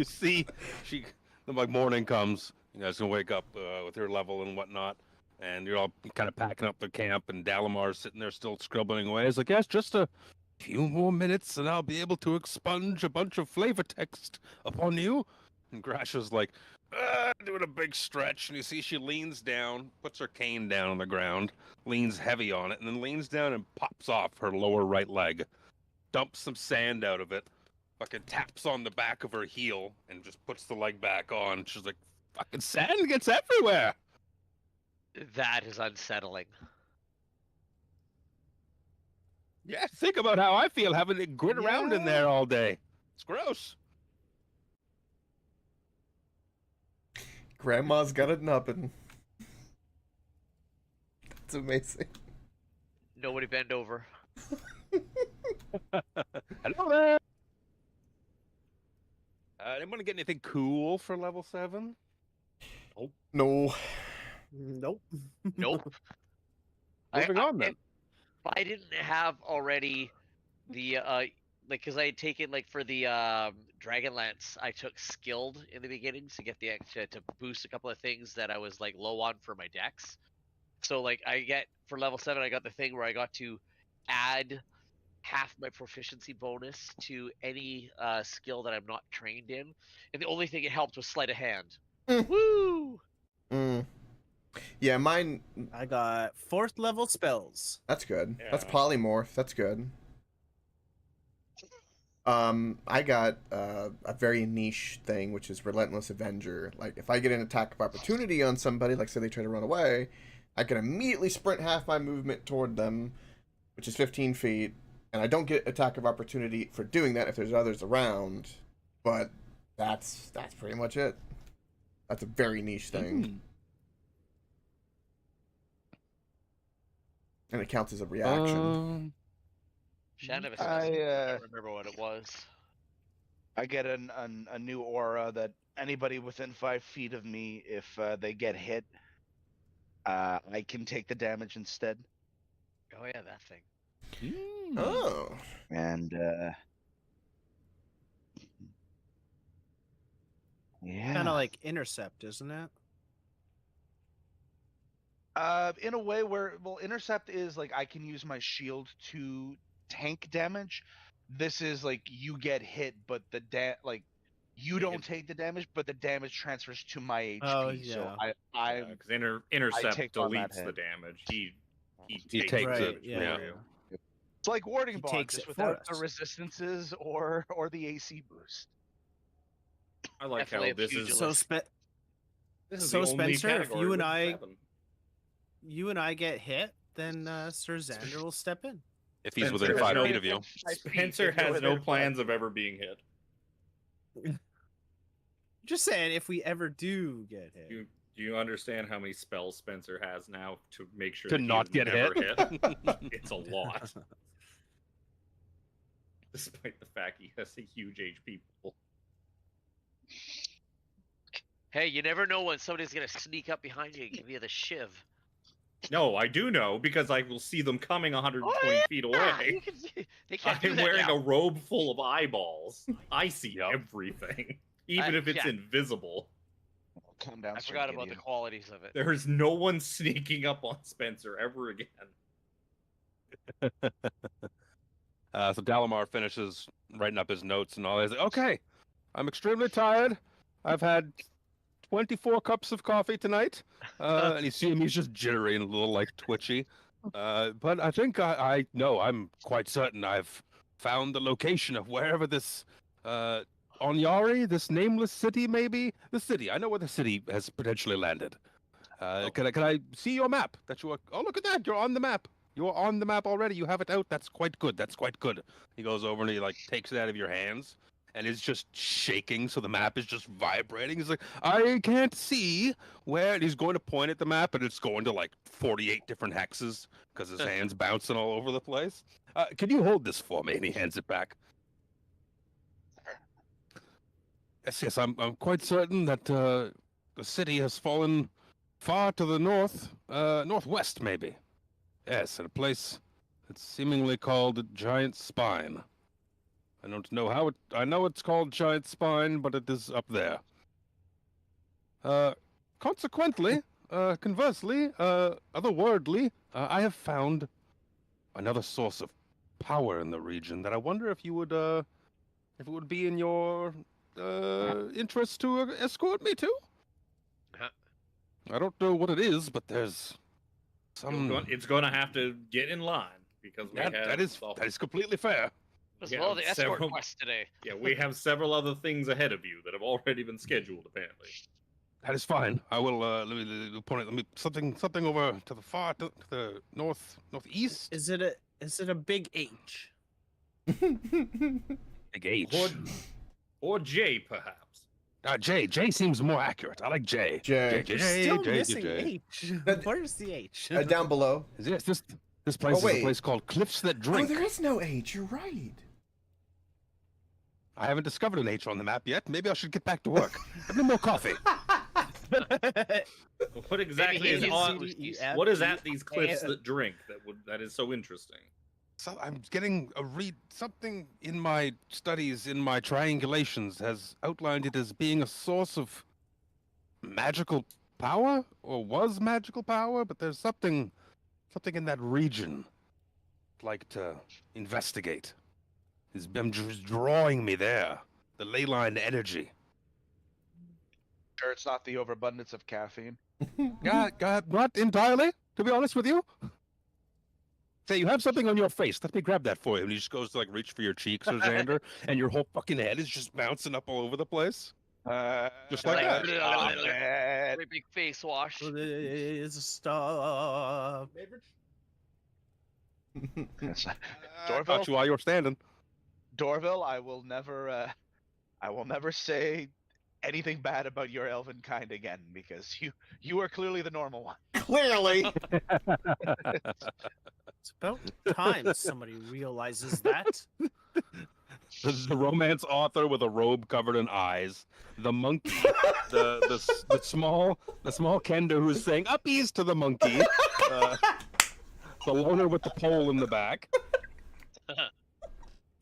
S5: see, she. Like morning comes, you guys can wake up with her level and whatnot, and you're all kind of packing up the camp, and Dalamar's sitting there still scribbling away. It's like, yes, just a few more minutes, and I'll be able to expunge a bunch of flavor text upon you. And Grasha's like, doing a big stretch, and you see she leans down, puts her cane down on the ground, leans heavy on it, and then leans down and pops off her lower right leg, dumps some sand out of it, fucking taps on the back of her heel, and just puts the leg back on. She's like, fucking sand gets everywhere.
S1: That is unsettling.
S5: Yeah, think about how I feel having to grit around in there all day. It's gross.
S4: Grandma's got it nubbin. That's amazing.
S1: Nobody bend over.
S5: Hello there. Anyone get anything cool for level 7?
S4: No.
S6: Nope.
S1: Nope.
S5: Moving on then.
S1: If I didn't have already the like, because I had taken like for the Dragonlance, I took skilled in the beginning to get the extra to boost a couple of things that I was like low on for my decks. So like I get for level 7, I got the thing where I got to add half my proficiency bonus to any skill that I'm not trained in, and the only thing it helped was sleight of hand. Woo!
S4: Yeah, mine.
S6: I got 4th level spells.
S4: That's good.
S3: Yeah.
S4: That's polymorph. That's good. I got a very niche thing, which is Relentless Avenger. Like, if I get an attack of opportunity on somebody, like say they try to run away, I can immediately sprint half my movement toward them, which is 15 feet, and I don't get attack of opportunity for doing that if there's others around. But that's pretty much it. That's a very niche thing. And it counts as a reaction.
S1: Shannon,
S2: I
S1: don't remember what it was.
S2: I get a new aura that anybody within 5 feet of me, if they get hit, I can take the damage instead.
S1: Oh yeah, that thing.
S4: Oh.
S2: And yeah,
S6: Kind of like intercept, isn't it?
S2: in a way where, well, intercept is like I can use my shield to tank damage. This is like you get hit, but the you don't take the damage, but the damage transfers to my HP.
S6: Oh,
S2: So
S6: yeah.
S2: I
S3: Because intercept
S2: take on that
S3: deletes the
S2: hit.
S3: damage. He
S5: He
S3: takes
S5: takes
S6: Right,
S5: it.
S6: yeah.
S5: Yeah.
S2: it's like warding
S6: He
S2: bond,
S6: takes
S2: just
S6: it for
S2: without the
S6: us.
S2: resistances or the AC boost.
S3: I like
S1: Definitely
S3: how
S1: a
S3: this is.
S1: pugilist.
S3: This is
S6: so
S3: the only
S6: Spencer, if
S3: category
S6: you and
S3: with
S6: I-
S3: 7.
S6: You and I get hit, then Sir Xander will step in.
S5: If he's
S3: Spencer
S5: within
S3: has
S5: 5
S3: no-
S5: feet of you.
S3: Spencer has no plans of ever being hit.
S6: Just saying, if we ever do get hit.
S3: Do you understand how many spells Spencer has now to make sure
S5: To
S3: that
S5: not
S3: he is
S5: get
S3: never
S5: hit?
S3: It's a lot. Despite the fact he has a huge HP pool.
S1: Hey, you never know when somebody's gonna sneak up behind you and give you the shiv.
S3: No, I do know because I will see them coming 120 feet away.
S1: They can't do
S3: I'm
S1: that
S3: wearing
S1: now.
S3: a robe full of eyeballs. I see
S5: Yep.
S3: everything, even if it's
S1: yeah.
S3: invisible.
S2: Calm down.
S1: I
S2: Sir
S1: forgot about the
S2: Gideon.
S1: qualities of it.
S3: There is no one sneaking up on Spencer ever again.
S5: So Dalamar finishes writing up his notes and all. He's like, okay, I'm extremely tired. I've had 24 cups of coffee tonight. And you see him, he's just jittery and a little like twitchy. But I think I know, I'm quite certain I've found the location of wherever this Onyari, this nameless city maybe? The city. I know where the city has potentially landed. Can I see your map? That you are... Oh, look at that. You're on the map. You're on the map already. You have it out. That's quite good. That's quite good. He goes over and he like takes it out of your hands and it's just shaking. So the map is just vibrating. He's like, I can't see where. And he's going to point at the map and it's going to like 48 different hexes because his hand's bouncing all over the place. Can you hold this for me? And he hands it back. Yes, I'm quite certain that the city has fallen far to the north, northwest maybe. Yes, at a place that's seemingly called Giant Spine. I don't know how I know it's called Giant Spine, but it is up there. Consequently, conversely, otherworldly, I have found another source of power in the region that I wonder if you would, if it would be in your interest to escort me to. I don't know what it is, but there's some.
S3: It's going to have to get in line because we have
S5: that is completely fair.
S1: As well, the escort quest today.
S3: Yeah, we have several other things ahead of you that have already been scheduled, apparently.
S5: That is fine. I will let me point it. Let me something over to the far to the northeast.
S6: Is it a big H?
S5: Big H.
S3: Or J, perhaps.
S5: J seems more accurate. I like J.
S4: J.
S6: Still missing H. Where's the H?
S4: Down below.
S5: Yes, this place is a place called Cliffs That Drink.
S4: Oh, there is no H. You're right.
S5: I haven't discovered an H on the map yet. Maybe I should get back to work. Have me more coffee.
S3: What exactly is on? What is at these cliffs that drink that is so interesting?
S5: So I'm getting a read. Something in my studies, in my triangulations, has outlined it as being a source of magical power, or was magical power. But there's something in that region I'd like to investigate. I'm just drawing me there. The ley line energy.
S2: Sure, it's not the overabundance of caffeine.
S5: Not entirely, to be honest with you. Say, you have something on your face. Let me grab that for you. And he just goes to like reach for your cheeks or Xander, and your whole fucking head is just bouncing up all over the place. Just like that.
S1: Very big face wash.
S6: Please stop.
S2: Dorville?
S5: Got you while you're standing.
S2: Dorville, I will never say anything bad about your elven kind again because you are clearly the normal one.
S4: Clearly.
S6: It's about time somebody realizes that.
S5: The romance author with a robe covered in eyes, the monkey, the small Kendo who's saying uppies to the monkey, the loner with the pole in the back,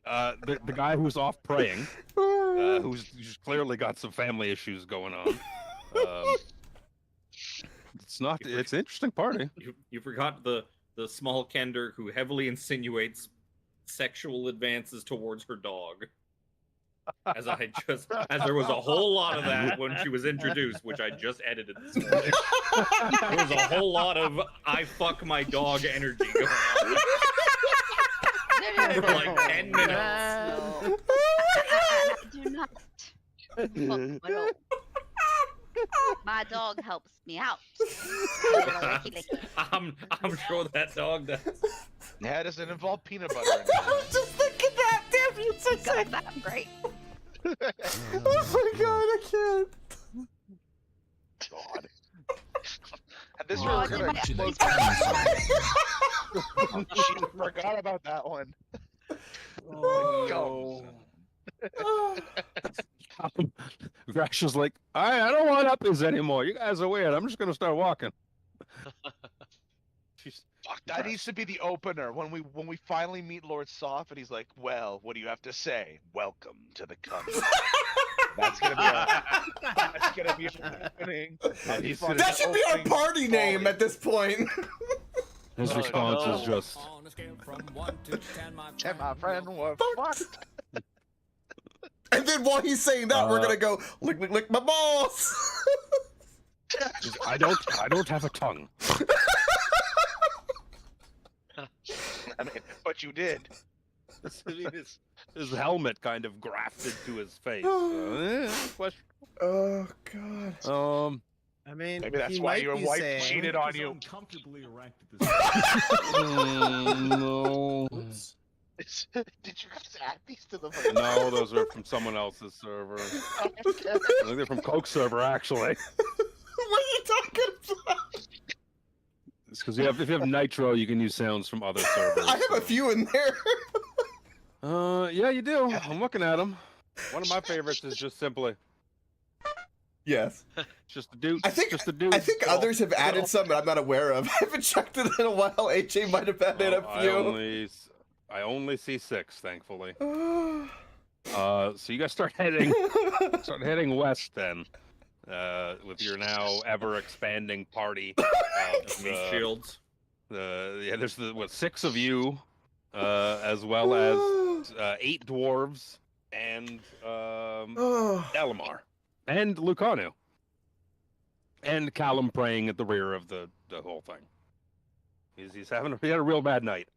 S5: the guy who's off praying, who's clearly got some family issues going on. It's an interesting party.
S3: You forgot the small Kender who heavily insinuates sexual advances towards her dog. As there was a whole lot of that when she was introduced, which I just edited this morning. There was a whole lot of I fuck my dog energy going on. For like 10 minutes.
S8: I do not fuck my dog. My dog helps me out.
S3: I'm sure that dog does.
S2: Yeah, it doesn't involve peanut butter.
S4: Just think of that. Damn, you said
S8: Got that right.
S4: Oh my god, I can't.
S2: this
S8: Oh, I
S2: room
S8: did
S2: gonna
S8: my-
S2: explode. Shit, forgot about that one.
S3: Oh.
S5: Grash is like, I don't want uppies anymore. You guys are weird. I'm just gonna start walking. She's,
S2: Fuck, that needs to be the opener when we finally meet Lord Soft and he's like, "Well, what do you have to say? Welcome to the company." That's gonna be our opening. And he's fucking
S4: That should be our
S2: opening
S4: party name
S2: volley.
S4: at this point.
S5: his
S1: Oh,
S5: response
S1: no.
S5: is just,
S9: On a scale from 1 to 10,
S2: And my friend was fucked.
S4: And then while he's saying that, we're gonna go lick, lick, lick my balls.
S5: I don't have a tongue.
S2: I mean, but you did.
S5: I mean, his helmet kind of grafted to his face. Question.
S4: Oh god.
S6: I mean,
S2: Maybe that's
S6: he
S2: why
S6: might
S2: your
S6: be
S2: wife
S6: saying,
S2: cheated on you.
S9: Uncomfortably erect at this
S5: No.
S2: Did you guys add these to the?
S5: No, those are from someone else's server. I think they're from Coke server, actually.
S4: What are you talking about?
S5: It's because if you have Nitro, you can use sounds from other servers.
S4: I have a few in there.
S5: Yeah, you do. I'm looking at them. One of my favorites is just simply
S4: Yes.
S5: just a dude.
S4: I think others have added some that I'm not aware of. I haven't checked it in a while. AJ might have added a few.
S5: I only see 6, thankfully. So you guys start heading west then, with your now ever expanding party.
S3: Meat shields.
S5: There's 6 of you, as well as 8 dwarves and Dalamar and Lucanu and Callum praying at the rear of the whole thing. He had a real bad night.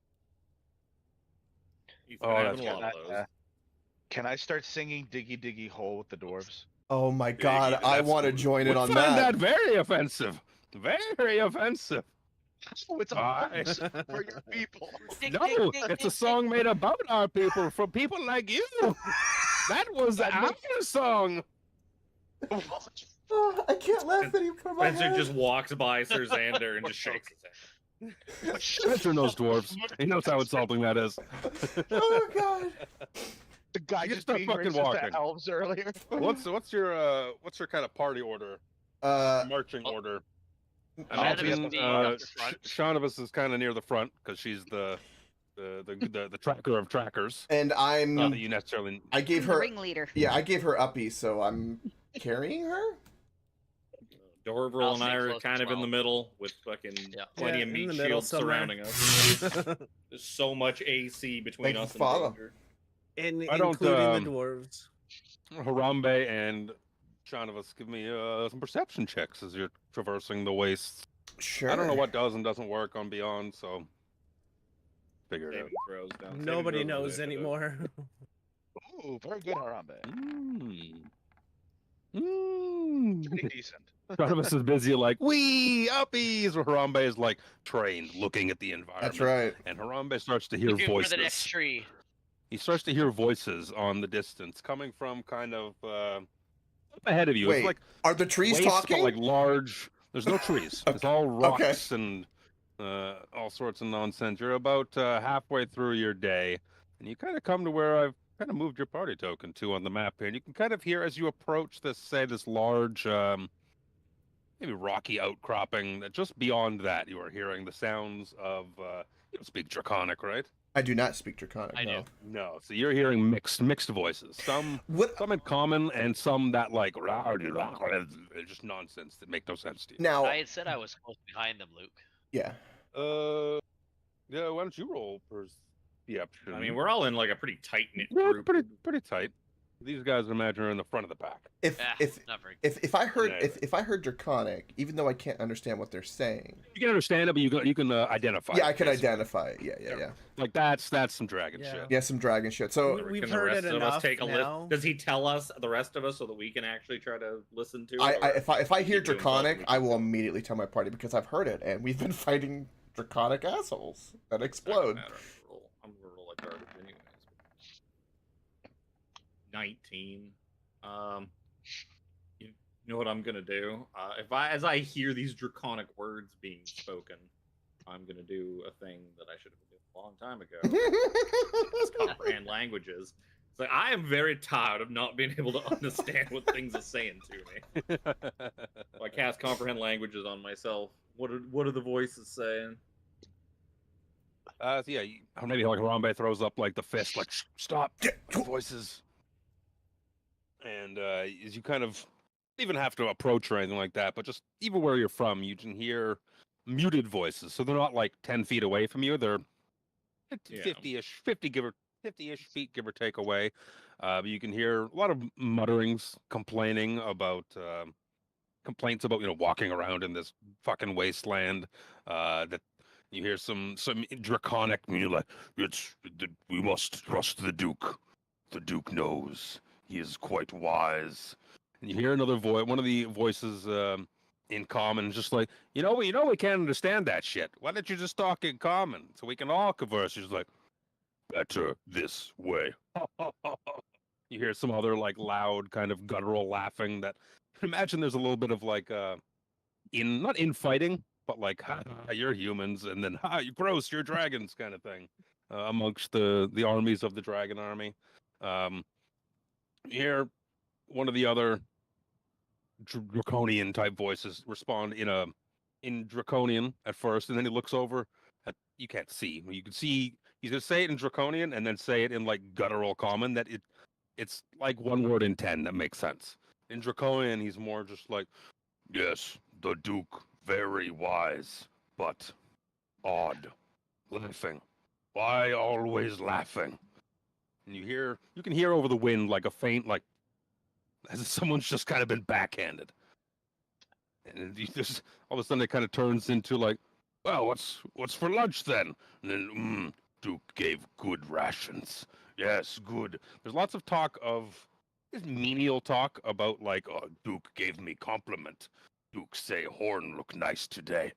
S3: He's
S5: Oh,
S3: having
S5: that's
S3: a lot of those.
S2: Can I start singing "Diggy Diggy Hole" with the dwarves?
S4: Oh my god, I want to join in
S5: We
S4: on
S5: find
S4: that.
S5: very offensive. Very offensive.
S2: Oh, it's
S5: Why?
S2: for your people.
S5: No, it's a song made about our people, for people like you. That was our song.
S4: Oh, I can't laugh anymore. My
S3: Spencer
S4: head.
S3: just walks by Sir Xander and just shakes his head.
S5: Spencer knows dwarves. He knows how insulting that is.
S4: Oh god.
S2: The guy
S5: You
S2: just
S5: start
S2: being
S5: fucking
S2: racist to
S5: walking.
S2: elves earlier.
S5: What's your kind of party order? Marching order.
S1: I'll be at
S5: Imagine
S1: the up the front.
S5: Shaunavus is kind of near the front because she's the tracker of trackers.
S4: And I'm.
S5: Not that you necessarily.
S4: I gave
S8: The
S4: her.
S8: ringleader.
S4: Yeah, I gave her uppy, so I'm carrying her.
S3: Dorvril
S1: I'll
S3: and
S1: stay
S3: I are
S1: close
S3: kind
S1: as
S3: of in
S1: well.
S3: the middle with fucking
S1: Yeah.
S3: plenty
S6: Yeah,
S3: of
S6: in
S3: meat
S6: the middle
S3: shields
S6: somewhere.
S3: surrounding us. There's so much AC between
S4: Thank you,
S3: us and
S4: Father.
S3: danger.
S6: in,
S5: I don't,
S6: including the dwarves.
S5: Harambe and Shaunavus, give me some perception checks as you're traversing the wastes.
S4: Sure.
S5: I don't know what does and doesn't work on Beyond, so figure it out.
S3: Saving throws down. Saving
S6: Nobody
S3: throws
S6: knows
S3: initiative.
S6: anymore.
S2: Ooh, very good, Harambe. Pretty decent.
S5: Shaunavus is busy like, wee, uppies, or Harambe is like trained, looking at the environment.
S4: That's right.
S5: And Harambe starts to hear
S1: Looking for
S5: voices.
S1: the next tree.
S5: He starts to hear voices on the distance coming from kind of up ahead of you.
S4: Wait,
S5: It's like
S4: are the trees
S5: waste, but
S4: talking?
S5: like large. There's no trees. It's all rocks and all sorts of nonsense. You're about halfway through your day, and you kind of come to where I've kind of moved your party token to on the map here, and you can kind of hear as you approach this large, maybe rocky outcropping. That just beyond that, you are hearing the sounds of. You don't speak Draconic, right?
S4: I do not speak Draconic.
S1: I
S4: no.
S1: do.
S5: No, so you're hearing mixed voices. Some in common, and some that like just nonsense that make no sense to you.
S4: Now,
S1: I had said I was close behind them, Luke.
S4: yeah.
S5: Yeah. Why don't you roll perception?
S3: I mean, we're all in like a pretty tight knit
S5: yeah,
S3: group.
S5: pretty tight. These guys, I imagine, are in the front of the pack.
S4: If
S1: Not very.
S4: if I heard
S5: Yeah.
S4: if I heard Draconic, even though I can't understand what they're saying,
S5: You can understand it, but you can identify.
S4: yeah,
S5: it,
S4: I can
S5: basically.
S4: identify it. Yeah.
S5: Like that's some dragon
S6: Yeah.
S5: shit.
S4: Yeah, some dragon shit. So
S3: Can
S6: We've
S3: the
S6: heard
S3: rest
S6: it
S3: of us
S6: enough
S3: take a
S6: now.
S3: list? Does he tell us, the rest of us, so that we can actually try to listen to it?
S4: I
S3: or
S4: if I hear
S3: keep doing
S4: Draconic,
S3: both?
S4: I will immediately tell my party because I've heard it, and we've been fighting Draconic assholes that explode.
S3: Doesn't matter. I'm gonna roll like garbage anyways. 19. You know what I'm gonna do? As I hear these draconic words being spoken, I'm gonna do a thing that I should have been doing a long time ago. Let's comprehend languages. It's like I am very tired of not being able to understand what things are saying to me. So I cast comprehend languages on myself. What are the voices saying?
S5: So yeah, maybe like Harambe throws up like the fist, like stop voices, and as you kind of even have to approach or anything like that, but just even where you're from, you can hear muted voices, so they're not like 10 feet away from you. They're 50-ish, 50-ish feet, give or take away. But you can hear a lot of mutterings, complaints about walking around in this fucking wasteland. That you hear some draconic, like we must trust the Duke. The Duke knows. He is quite wise. And you hear another voice, one of the voices in common, just like we can't understand that shit. Why don't you just talk in common so we can all converse? She's like, better this way. You hear some other like loud kind of guttural laughing that imagine there's a little bit of like not infighting, but like you're humans and then you gross, you're dragons kind of thing amongst the armies of the dragon army. You hear one of the other draconian type voices respond in draconian at first, and then he looks over at, you can't see, you can see he's gonna say it in draconian and then say it in like guttural common that it's like one word in 10 that makes sense. In draconian he's more just like, yes, the Duke very wise, but odd, laughing. Why always laughing? And you can hear over the wind like a faint, like as if someone's just kind of been backhanded. And you just all of a sudden it kind of turns into like, well, what's for lunch then? And then Duke gave good rations. Yes, good. There's lots of talk of this menial talk about like, oh, Duke gave me compliment. Duke say horn look nice today.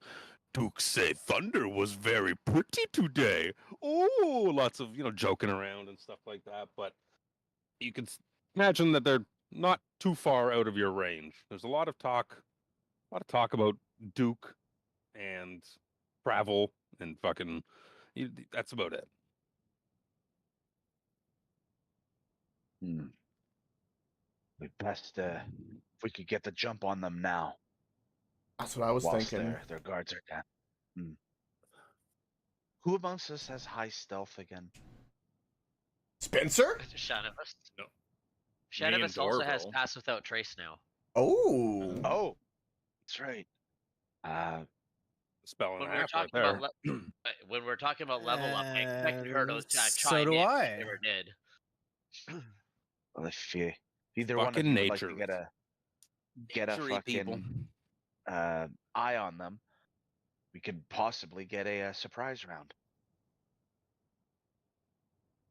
S5: Duke say thunder was very pretty today. Oh, lots of joking around and stuff like that. But you can imagine that they're not too far out of your range. There's a lot of talk about Duke and travel and fucking. That's about it.
S2: We best if we could get the jump on them now.
S4: That's what I was
S2: whilst
S4: thinking.
S2: their guards are down. Who amongst us has high stealth again?
S4: Spencer?
S1: Shanavas.
S3: No.
S1: Shanavas also has pass without trace now.
S4: Oh.
S2: Oh, that's right.
S5: Spell
S1: When
S5: and
S1: we
S5: a
S1: were
S5: half right
S1: talking
S5: there.
S1: about when we're talking about level up, I expected her to
S6: So
S1: chime
S6: do
S1: in.
S6: I.
S1: She never did.
S2: Well, if either one of
S5: Fucking
S2: you would like
S5: nature.
S2: to get a
S5: Naturey people.
S2: fucking eye on them, we could possibly get a surprise round.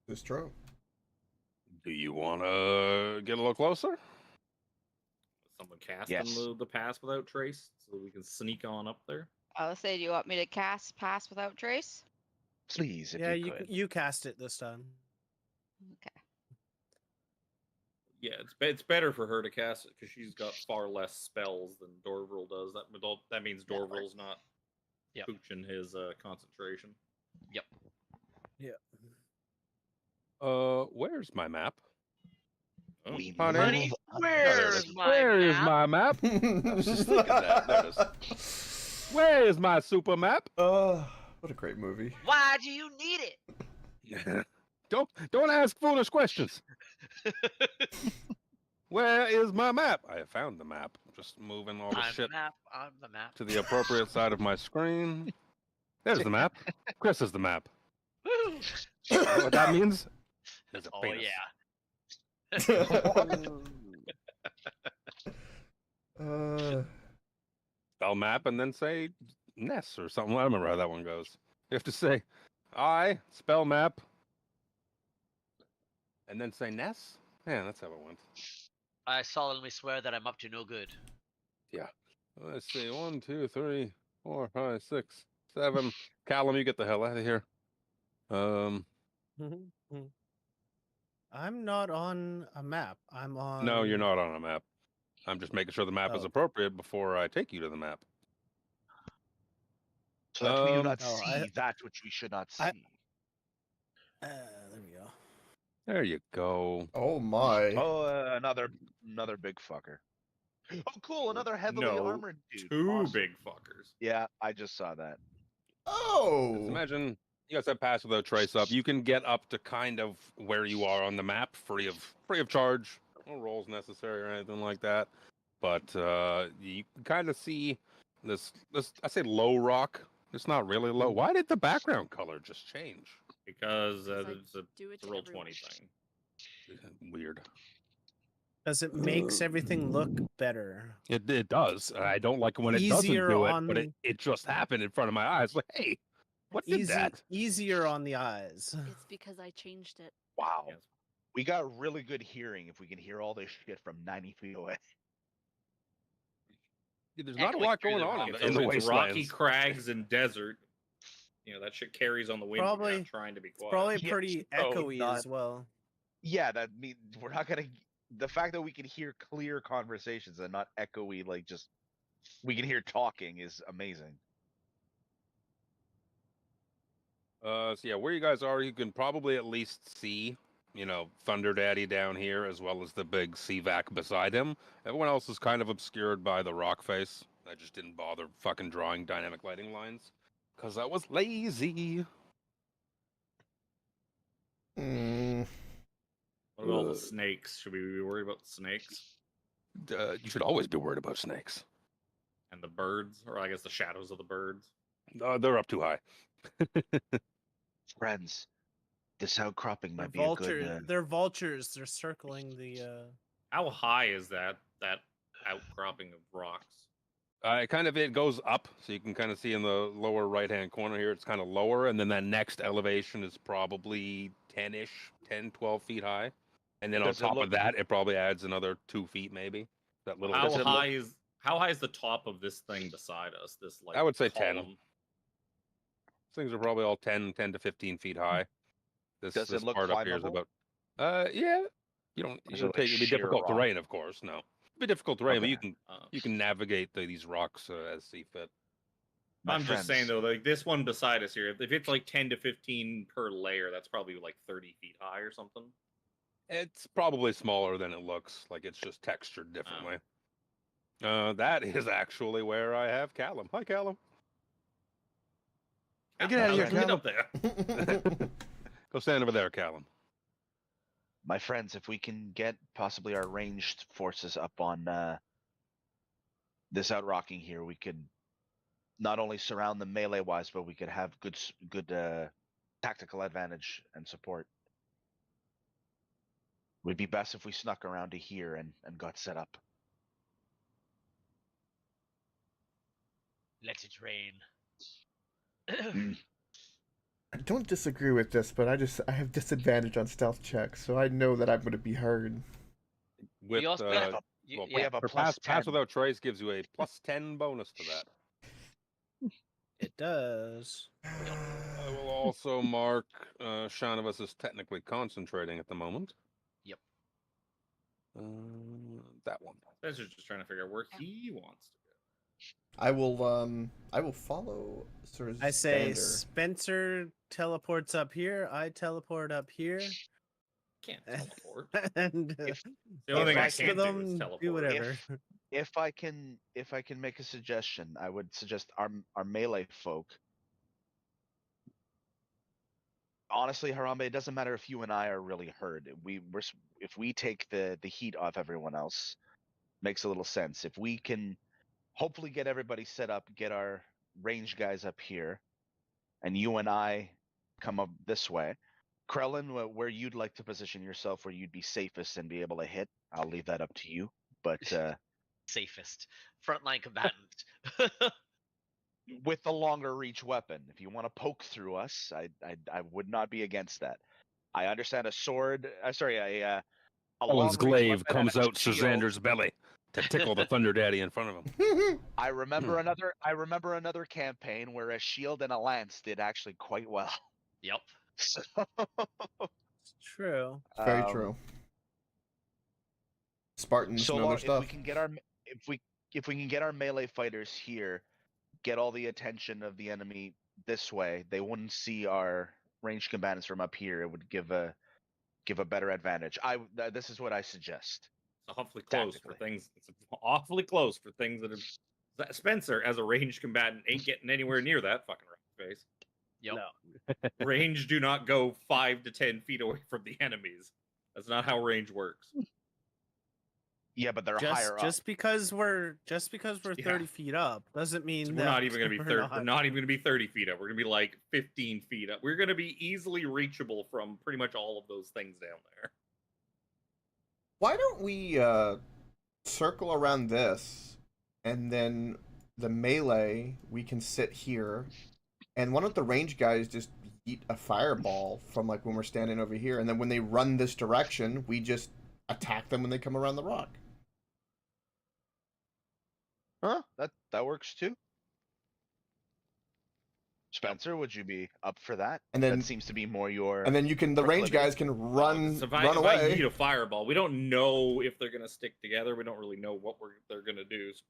S4: It's true.
S5: Do you want to get a little closer?
S3: Someone cast
S2: Yes.
S3: the pass without trace so we can sneak on up there.
S8: I was say, do you want me to cast pass without trace?
S2: Please, if
S6: Yeah,
S2: you could.
S6: you cast it this time.
S8: Okay.
S3: Yeah, it's better for her to cast it because she's got far less spells than Dorvril does. That means Dorvril's not pooching his concentration.
S1: Yep.
S6: Yeah.
S5: Where's my map?
S2: We
S1: Honey,
S2: move
S1: where's my
S5: Where is
S1: map?
S5: my map? I was just thinking that. There it is. Where is my super map?
S4: What a great movie.
S1: Why do you need it?
S5: Don't ask foolish questions. Where is my map? I have found the map. Just moving all the shit
S1: On the map.
S5: to the appropriate side of my screen. There's the map. Chris is the map.
S1: Woo!
S5: You know what that means? There's a
S1: Oh
S5: penis.
S1: yeah.
S5: Spell map and then say Ness or something. I don't remember how that one goes. You have to say I spell map and then say Ness. Yeah, that's how it went.
S1: I solemnly swear that I'm up to no good.
S5: Yeah. Let's see. 1, 2, 3, 4, 5, 6, 7. Callum, you get the hell out of here.
S6: I'm not on a map. I'm on.
S5: No, you're not on a map. I'm just making sure the map is
S6: Oh.
S5: appropriate before I take you to the map.
S2: So that we do not
S6: Oh,
S2: see that which we should not see.
S6: there we go.
S5: There you go.
S4: Oh my.
S2: Oh, another big fucker. Oh, cool! Another heavily
S3: No,
S2: armored dude.
S3: two
S2: Awesome.
S3: big fuckers.
S2: Yeah, I just saw that.
S5: Just
S4: Oh.
S5: imagine you guys have pass without trace up. You can get up to kind of where you are on the map, free of charge. No rolls necessary or anything like that. But you can kind of see this. I say low rock. It's not really low. Why did the background color just change?
S3: Because
S7: Because I
S3: it's
S7: do it
S3: a
S7: to
S3: roll
S7: everyone.
S3: 20 thing.
S5: Weird.
S6: Because it makes everything look better.
S5: It does. I don't like when it doesn't
S6: Easier
S5: do it,
S6: on
S5: but
S6: the-
S5: it just happened in front of my eyes. Like, hey, what did that?
S6: Easier on the eyes.
S7: It's because I changed it.
S2: Wow.
S3: Yes.
S2: We got really good hearing if we can hear all this shit from 90 feet away.
S5: There's not a
S1: Echoing
S5: lot
S1: through
S5: going
S1: the
S5: on
S1: rock.
S5: in
S3: It's
S5: the
S3: rocky
S5: wastelands.
S3: crags and desert. You know, that shit carries on the wind. When you're
S6: Probably-
S3: not trying to be
S6: It's
S3: quiet.
S6: probably
S2: Yeah,
S6: pretty
S2: so
S6: echoey
S2: not-
S6: as well.
S2: Yeah, that means we're not gonna. The fact that we can hear clear conversations and not echoey, like just we can hear talking, is amazing.
S5: So yeah, where you guys are, you can probably at least see, Thunder Daddy down here, as well as the big CVAC beside him. Everyone else is kind of obscured by the rock face. I just didn't bother fucking drawing dynamic lighting lines, because I was lazy.
S4: Mm.
S3: What about all the snakes? Should we be worried about the snakes
S5: You should always be worried about snakes.
S3: and the birds, or I guess the shadows of the birds?
S5: They're up too high.
S2: Friends, this outcropping
S6: They're
S2: might be a good.
S6: They're vultures. They're circling the.
S3: How high is that outcropping of rocks?
S5: It goes up, so you can kind of see in the lower right-hand corner here, it's kind of lower, and then that next elevation is probably 10, 12 feet high. And then
S2: Does it
S5: on top
S2: look-
S5: of that, it probably adds another 2 feet, maybe. That little.
S3: How
S2: Does it
S3: high is the top of this thing beside us? This like
S5: I would say 10.
S3: column?
S5: Things are probably all 10 to 15 feet high.
S2: Does it
S5: this
S2: look
S5: part up here is
S2: climbable?
S5: about. Yeah. You don't.
S2: Is
S5: You
S2: it like
S5: it'd be
S2: sheer
S5: difficult
S2: rock?
S5: terrain, of course. No, it'd be difficult terrain, but
S2: Okay.
S5: you can navigate these rocks as see fit.
S2: My
S3: I'm just saying
S2: friends,
S3: though, like this one beside us here, if it's like 10 to 15 per layer, that's probably like 30 feet high or something.
S5: It's probably smaller than it looks. Like it's just textured differently. That is actually where I have Callum. Hi, Callum. Hey, get out of here,
S3: Get
S5: Callum.
S3: up there.
S5: Go stand over there, Callum.
S2: my friends, if we can get possibly our ranged forces up on this outrocking here, we could not only surround them melee wise, but we could have good tactical advantage and support. Would be best if we snuck around to here and got set up.
S1: Let it rain.
S4: I don't disagree with this, but I have disadvantage on stealth checks, so I know that I'm going to be heard.
S5: With
S1: We also
S2: have a-
S1: you-
S2: we have a
S5: for
S2: plus
S5: pass
S2: 10.
S5: without trace gives you a plus 10 bonus to that.
S6: It does.
S5: I will also mark Shanavas is technically concentrating at the moment.
S1: Yep.
S5: That one.
S3: Spencer's just trying to figure out where he wants to go.
S4: I will follow Sir
S6: I say
S4: Xander.
S6: Spencer teleports up here. I teleport up here.
S3: Can't teleport.
S6: And
S3: The only thing I
S6: rest of
S3: can do is
S6: them
S3: teleport.
S6: do whatever.
S2: If I can make a suggestion, I would suggest our melee folk. Honestly, Harambe, it doesn't matter if you and I are really hurt. If we take the heat off everyone else, makes a little sense. If we can hopefully get everybody set up, get our range guys up here, and you and I come up this way. Krellin, where you'd like to position yourself, where you'd be safest and be able to hit, I'll leave that up to you. But
S1: Safest frontline combatant.
S2: with the longer reach weapon, if you want to poke through us, I would not be against that. I understand a sword. A
S5: Ellen's
S2: long-range
S5: glaive
S2: weapon and
S5: comes
S2: a
S5: out
S2: shield.
S5: Xander's belly to tickle the Thunder Daddy in front of him.
S2: I remember another campaign where a shield and a lance did actually quite well.
S1: Yep.
S2: So,
S6: It's true.
S4: It's very true. Spartans
S2: So
S4: and
S2: long
S4: other
S2: if
S4: stuff.
S2: we can get our if we can get our melee fighters here, get all the attention of the enemy this way, they wouldn't see our ranged combatants from up here. It would give a better advantage. This is what I suggest.
S3: It's awfully close for
S2: Tactically.
S3: things. It's awfully close for things that are. Spencer, as a ranged combatant, ain't getting anywhere near that fucking rock face.
S1: Yep.
S6: No.
S3: Range do not go 5 to 10 feet away from the enemies. That's not how range works.
S2: Yeah, but they're
S6: Just
S2: higher
S6: just
S2: up.
S6: because we're
S3: Yeah.
S6: 30 feet up doesn't mean
S3: We're
S6: that
S3: not even going to be 30.
S6: not-
S3: We're not even going to be 30 feet up. We're going to be like 15 feet up. We're going to be easily reachable from pretty much all of those things down there.
S4: Why don't we circle around this, and then the melee, we can sit here, and one of the range guys just eat a fireball from like when we're standing over here, and then when they run this direction, we just attack them when they come around the rock.
S2: Huh? That works too. Spencer, would you be up for that?
S4: And then
S2: that seems to be more your.
S4: And then you can the range
S2: proclivity.
S4: guys can run
S3: So if
S4: run
S3: I
S4: away.
S3: eat a fireball, we don't know if they're going to stick together. We don't really know what they're going to do. So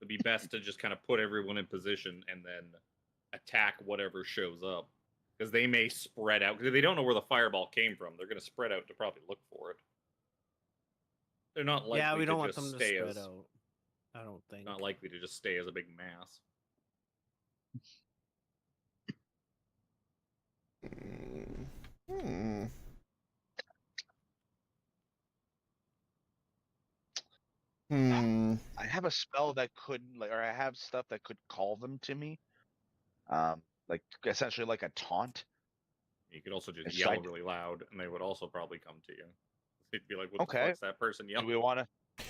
S3: it'd be best to just kind of put everyone in position and then attack whatever shows up. Because they may spread out. Because if they don't know where the fireball came from, they're going to spread out to probably look for it. They're not likely
S6: Yeah, we don't
S3: to
S6: want
S3: just
S6: them to
S3: stay
S6: spread
S3: as
S6: out. I don't think.
S3: not likely to just stay as a big mass.
S4: Hmm. Hmm.
S2: I have a spell that could, or I have stuff that could call them to me. Like essentially like a taunt.
S3: You could also just
S2: It's
S3: yell
S2: like-
S3: really loud, and they would also probably come to you. They'd be like, "What the
S2: Okay.
S3: fuck's that person
S2: Do
S3: yelling?"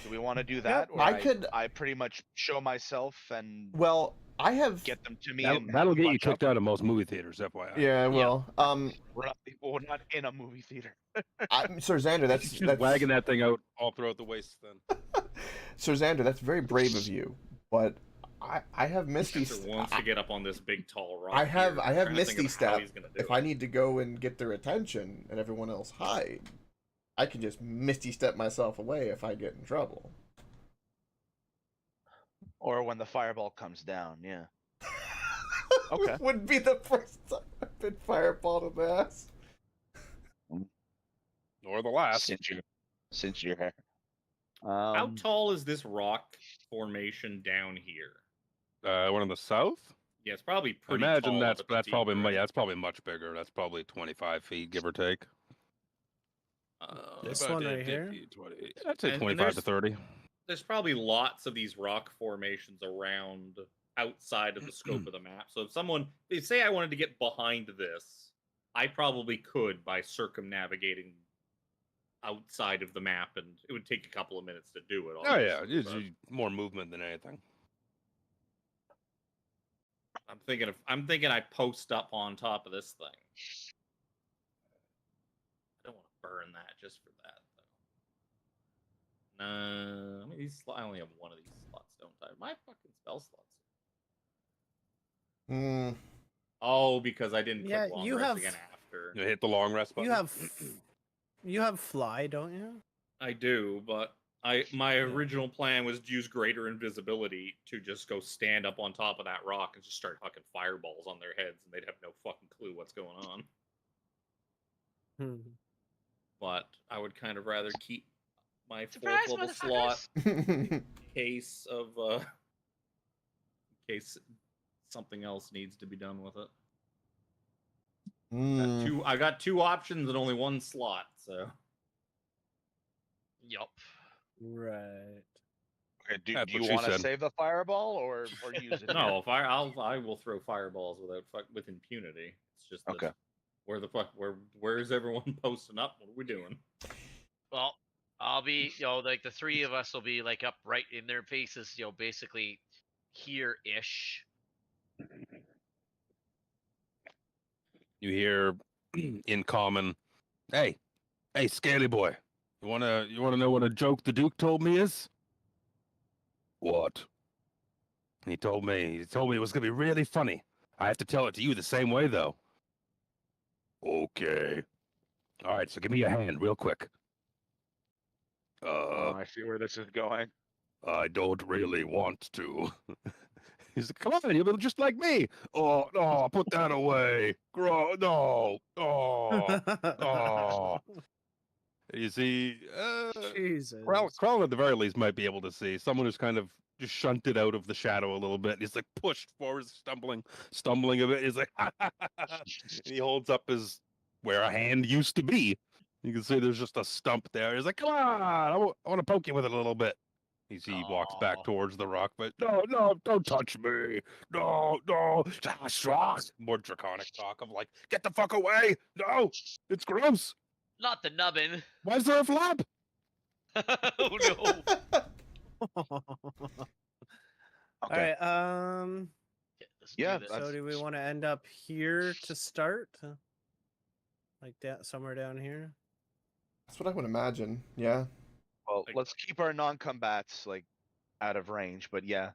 S2: we want to do that? Or I pretty much show myself and
S4: Well, I have.
S2: get them to me.
S5: That'll
S2: and
S5: get you
S2: bunch up.
S5: kicked out of most movie theaters, FYI.
S4: Yeah, well,
S2: We're not in a movie theater.
S4: Sir Xander, that's
S5: Just wagging that thing out all throughout the waist. Then
S4: Sir Xander, that's very brave of you, but I have Misty.
S3: Spencer wants to get up on this big tall rock.
S4: I have
S3: here.
S4: I have
S3: I'm trying to think
S4: Misty
S3: of how
S4: step.
S3: he's gonna do
S4: If
S3: it.
S4: I need to go and get their attention and everyone else hide, I can just Misty step myself away if I get in trouble.
S2: Or when the fireball comes down, yeah. Okay.
S4: Would be the first time I've been fireballed in the ass.
S5: or the last.
S2: Since your hair.
S3: How tall is this rock formation down here?
S5: One in the south.
S3: Yeah, it's probably pretty
S5: Imagine
S3: tall
S5: that's
S3: up at the
S5: that's
S3: peak,
S5: probably
S3: right?
S5: that's probably much bigger. That's probably 25 feet, give or take.
S6: This
S5: About
S6: one
S5: 10,
S6: right here?
S5: 50, 20. I'd say
S3: And
S5: 25 to
S3: there's-
S5: 30.
S3: There's probably lots of these rock formations around outside of the scope of the map. So if say I wanted to get behind this, I probably could by circumnavigating outside of the map, and it would take a couple of minutes to do it.
S5: Oh yeah,
S3: obviously,
S5: it's
S3: but
S5: more movement than anything.
S3: I'm thinking I post up on top of this thing. I don't want to burn that just for that. No, I mean, I only have one of these slots, don't I? My fucking spell slots.
S4: Hmm.
S3: Oh, because I didn't
S6: Yeah,
S3: click long
S6: you
S3: rest
S6: have-
S3: again after.
S5: You hit the long rest button.
S6: You have fly, don't you?
S3: I do, but my original plan was to use greater invisibility to just go stand up on top of that rock and just start hucking fireballs on their heads, and they'd have no fucking clue what's going on.
S6: Hmm.
S3: But I would kind of rather keep my
S1: Surprise,
S3: fourth level slot
S1: motherfuckers!
S3: in case something else needs to be done with it.
S4: Hmm.
S3: I got two options and only one slot, so
S1: Yup.
S6: Right.
S2: Okay, do
S5: That's
S2: you
S5: what she
S2: want to
S5: said.
S2: save the fireball or use it?
S3: no. If I will throw fireballs with impunity. It's just that
S2: Okay.
S3: where's everyone posting up? What are we doing?
S1: Well, I'll be, like the three of us will be like up right in their faces, basically here-ish.
S5: You hear in common, "Hey, Scaly boy, you wanna know what a joke the Duke told me is?" "What?" He told me it was gonna be really funny. I have to tell it to you the same way though. "Okay. All right, so give me your hand real quick."
S2: Oh, I see where this is going.
S5: I don't really want to. He's like, come on, you'll be just like me. Oh, no, put that away. No. Oh. You see,
S6: Jesus.
S5: Krell at the very least might be able to see someone who's kind of just shunted out of the shadow a little bit. He's like pushed forward, stumbling a bit. He's like, and he holds up his where a hand used to be. You can see there's just a stump there. He's like, come on, I want to poke you with it a little bit. He walks back towards the rock, but no, don't touch me. No. More draconic talk of like, get the fuck away. No, it's gross.
S1: Not the nubbin.
S5: Why is there a flap?
S1: Oh no.
S6: All right.
S2: Yeah.
S6: So do we want to end up here to start? Like somewhere down here?
S4: That's what I would imagine. Yeah.
S2: Well, let's keep our non-combats like out of range, but yeah.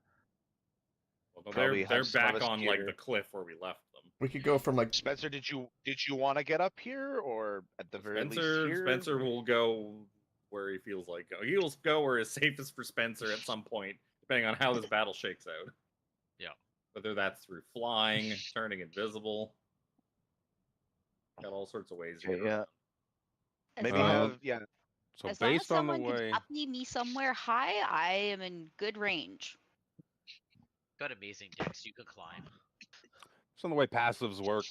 S3: Well,
S2: Probably
S3: they're
S2: have some of
S3: back
S2: us
S3: on like
S2: here.
S3: the cliff where we left them.
S4: We could go from like
S2: Spencer, did you want to get up here or at the very least here?
S3: Spencer will go where he feels like go. He'll go where is safest for Spencer at some point, depending on how this battle shakes out.
S1: Yeah.
S3: Whether that's through flying, turning invisible. Got all sorts of ways.
S2: Okay, yeah.
S8: As
S2: Maybe
S8: long-
S2: have
S5: So
S8: as long as
S5: based on the
S8: someone
S5: way,
S8: can uppy me somewhere high, I am in good range.
S1: Got amazing decks. You could climb.
S5: so the way passives work,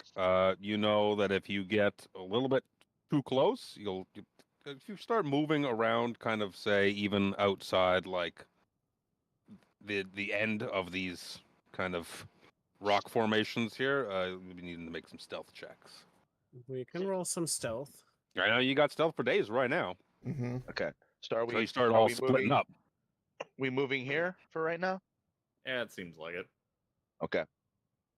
S5: you know that if you get a little bit too close, if you start moving around, kind of say even outside like the end of these kind of rock formations here, we need to make some stealth checks.
S6: We can roll some stealth.
S5: I know you got stealth for days right now,
S4: mhm.
S2: okay. So are we
S5: so you start
S2: are
S5: all
S2: we
S5: splitting
S2: moving,
S5: up.
S2: We moving here for right now?
S3: Yeah, it seems like it.
S2: Okay.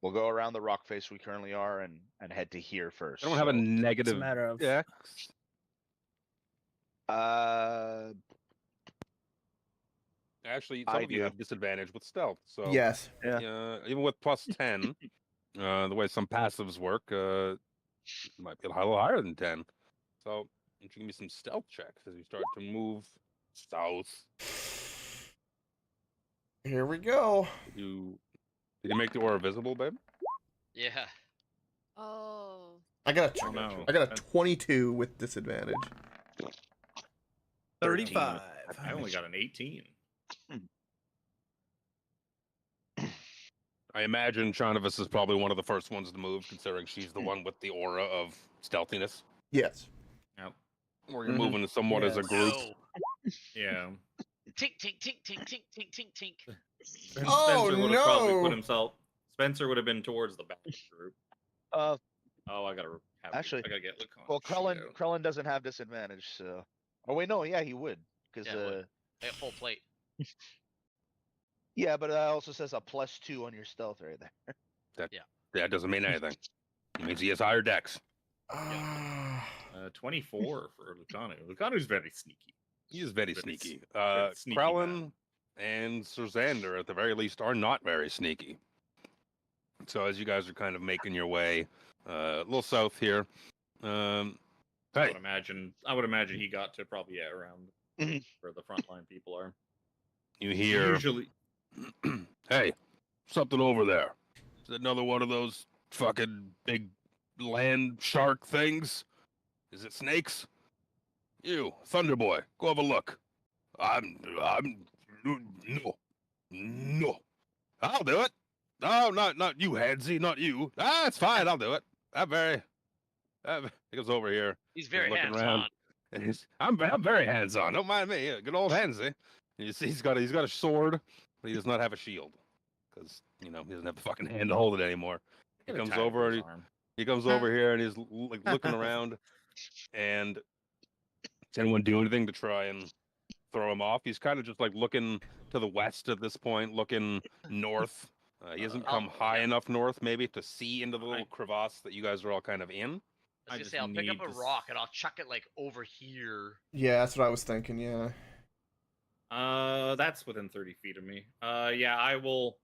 S2: We'll go around the rock face we currently are and head to here first.
S5: I don't have a
S2: so-
S6: It's a
S5: negative
S6: matter of
S5: dex. Actually, some
S2: I
S5: of you
S2: do.
S5: have disadvantage with stealth, so
S4: Yes.
S2: Yeah.
S5: even with plus 10, the way some passives work, might be a little higher than 10. So you can give me some stealth checks as you start to move south.
S4: Here we go.
S5: Did you make the aura visible, babe?
S1: Yeah.
S7: Oh.
S4: I got a
S3: Oh, no.
S4: I got a 22 with disadvantage.
S6: 35.
S3: I only got an 18.
S5: I imagine Chanavis is probably one of the first ones to move, considering she's the one with the aura of stealthiness.
S4: Yes.
S3: Yep.
S5: Or you're moving somewhat as a
S6: Yes.
S5: group.
S1: No.
S3: Yeah.
S1: Tink, tink, tink, tink, tink, tink, tink, tink.
S4: Oh,
S3: Spencer would have probably
S4: no.
S3: put himself. Spencer would have been towards the back of the group.
S2: Oh,
S3: I gotta have.
S2: Actually,
S3: I gotta get Lucon.
S2: well, Krellin doesn't have disadvantage, so. Oh wait, no, yeah, he would, because
S1: Yeah, it would. I got full plate.
S2: yeah, but it also says a +2 on your stealth right there.
S5: That doesn't mean anything. It means he has higher dex.
S3: 24 for Lucanu. Lucanu's very sneaky.
S5: He is very
S3: Very
S5: sneaky.
S3: very sneaky
S5: Krellin and Sirzander, at the very least, are not very sneaky. So as you guys are kind of making your way a little south here,
S3: I
S5: hey,
S3: would imagine he got to probably around
S2: Mhm.
S3: where the frontline people are.
S5: you hear,
S3: Usually,
S5: hey, something over there. Is it another one of those fucking big land shark things? Is it snakes? You, Thunder Boy, go have a look. No. I'll do it. No, not you, Hansy, not you. It's fine. I'll do it. He goes over here.
S1: He's very
S5: looking
S1: hands
S5: around.
S1: on.
S5: And I'm very hands on. Don't mind me. Good old Hansy. You see, he's got a sword, but he does not have a shield because he doesn't have the fucking hand to hold it anymore. He
S3: get a
S5: comes
S3: tag
S5: over
S3: on
S5: and
S3: his arm.
S5: he comes over here and he's like looking around. And does anyone do anything to try and throw him off? He's kind of just like looking to the west at this point, looking north. He hasn't come high enough north, maybe, to see into the little crevasse that you guys are all kind of in.
S1: I was
S3: I
S1: gonna
S3: just
S1: say I'll pick up
S3: need
S1: a
S3: to s-
S1: rock and I'll chuck it like over here.
S4: Yeah, that's what I was thinking. Yeah.
S3: That's within 30 feet of me. Yeah, I will.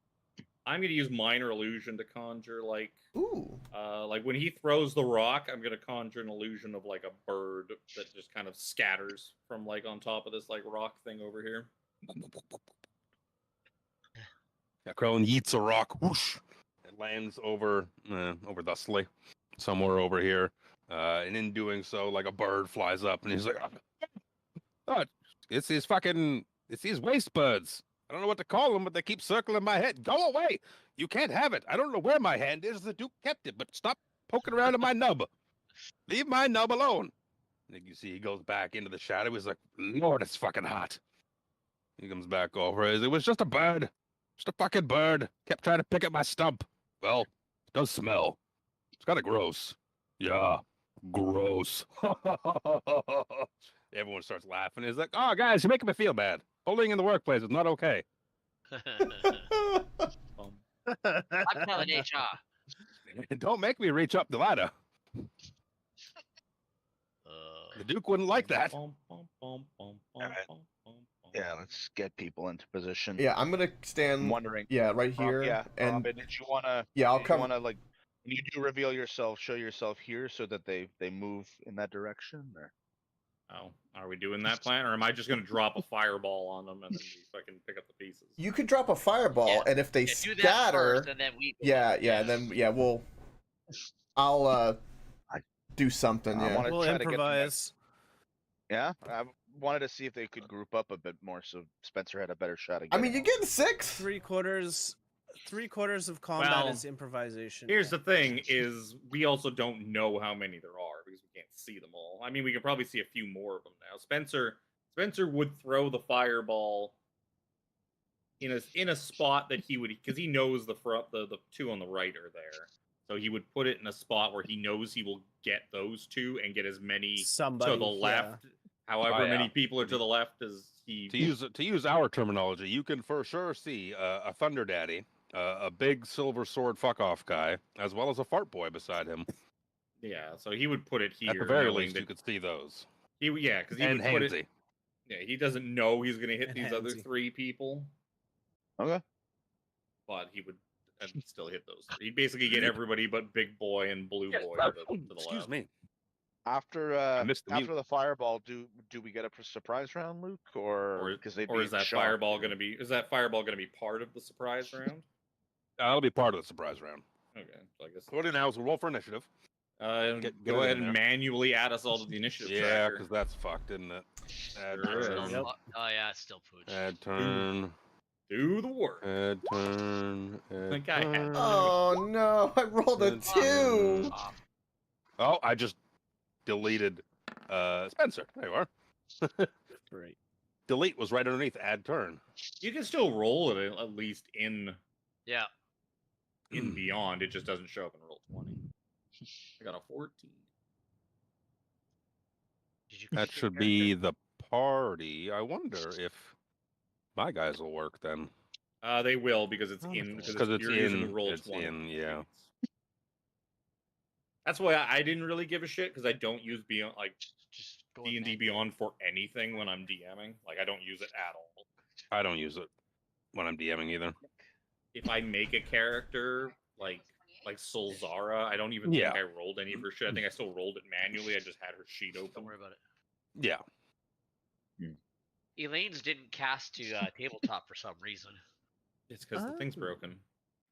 S3: I'm gonna use minor illusion to conjure
S4: Ooh.
S3: like when he throws the rock, I'm gonna conjure an illusion of like a bird that just kind of scatters from like on top of this like rock thing over here.
S5: Yeah, Krellin yeets a rock. Whoosh! It lands over thusly, somewhere over here. And in doing so, like a bird flies up, and he's like, "Oh, it's these waste birds. I don't know what to call them, but they keep circling my head. Go away! You can't have it. I don't know where my hand is. The Duke kept it, but stop poking around in my nub. Leave my nub alone." And you see, he goes back into the shadow. He's like, "Lord, it's fucking hot." He comes back over. It was just a bird. Just a fucking bird. Kept trying to pick at my stump. Well, it does smell. It's kind of gross. Yeah, gross. Everyone starts laughing. He's like, "Oh, guys, you're making me feel bad. Bullying in the workplace is not okay."
S1: I'm telling HR.
S5: Don't make me reach up the ladder. The Duke wouldn't like that.
S2: Yeah, let's get people into position.
S4: Yeah, I'm gonna stand.
S2: I'm wondering.
S4: Yeah, right here.
S2: Yeah,
S4: and
S2: Robin, did you wanna?
S4: yeah, I'll
S2: You
S4: come.
S2: wanna like when you do reveal yourself, show yourself here so that they move in that direction? Or?
S3: Oh, are we doing that plan, or am I just gonna drop a fireball on them and then we fucking pick up the pieces?
S4: You could drop a fireball,
S1: Yeah.
S4: and if they
S1: Yeah, do that
S4: scatter,
S1: first, and then we.
S4: I'll do something.
S2: I
S4: Yeah.
S2: wanna
S6: We'll
S2: try to get them, like-
S6: improvise.
S2: Yeah, I wanted to see if they could group up a bit more, so Spencer had a better shot at
S4: I
S2: getting.
S4: mean, you're getting 6.
S6: Three-quarters of combat
S3: Well,
S6: is improvisation.
S3: Here's the thing: is we also don't know how many there are because we can't see them all. I mean, we can probably see a few more of them now. Spencer would throw the fireball in a spot that he would, because he knows the two on the right are there. So he would put it in a spot where he knows he will get those two and get as many
S6: Somebody
S3: to the left. However many people are to the left as he.
S5: To use our terminology, you can for sure see a Thunder Daddy, a big silver sword fuck off guy, as well as a fart boy beside him.
S3: Yeah, so he would put it here.
S5: At the very
S3: knowing
S5: least,
S3: that
S5: you could see those.
S3: because he
S5: And
S3: would put it.
S5: Handsy.
S3: Yeah, he doesn't know he's going to hit
S6: And
S3: these other
S6: handsy.
S3: 3 people,
S2: Okay.
S3: but he would still hit those 3. He'd basically get everybody but Big Boy and Blue Boy to the
S5: Excuse
S3: left.
S5: me.
S2: After
S5: missed the mute.
S2: after the fireball, do we get a surprise round, Luke, or because they
S3: Or is that fireball going to be? Is that fireball going to be part of the surprise round?
S5: That'll be part of the surprise round.
S3: Okay, so I guess.
S5: What now is we'll roll for initiative. Get
S3: Go
S5: it
S3: ahead
S5: in
S3: and
S5: there.
S3: manually add us all to the initiative
S5: Yeah,
S3: tracker.
S5: because that's fucked, isn't it? Add
S3: Sure is.
S5: turn.
S6: Yep.
S1: Oh yeah, it's still pooch.
S5: Add turn.
S3: Do the work.
S5: Add turn. Add
S3: think I had-
S5: turn.
S4: Oh no! I rolled a
S5: Good
S4: 2.
S5: Oh, I just deleted Spencer. There you are.
S6: Great.
S5: Delete was right underneath add turn.
S3: You can still roll it at least in
S1: Yeah.
S3: Beyond. It just doesn't show up in roll 20. I got a 14.
S1: Did you
S5: That
S1: pick your
S5: should
S1: character?
S5: be the party. I wonder if my guys will work then.
S3: They will because it's in.
S5: Because it's
S3: you're using
S5: in.
S3: roll
S5: It's
S3: 20
S5: in. Yeah.
S3: That's why I didn't really give a shit because I don't use Beyond
S1: Just go
S3: D&D
S1: in
S3: Beyond for anything when I'm DMing. Like I don't use it at all.
S5: I don't use it when I'm DMing either.
S3: If I make a character like Solzara, I don't even think I rolled any of her shit. I think I still rolled it manually. I just had her sheet open.
S1: Don't worry about it.
S5: Yeah.
S1: Elaine's didn't cast to tabletop for some reason.
S3: It's because the thing's broken.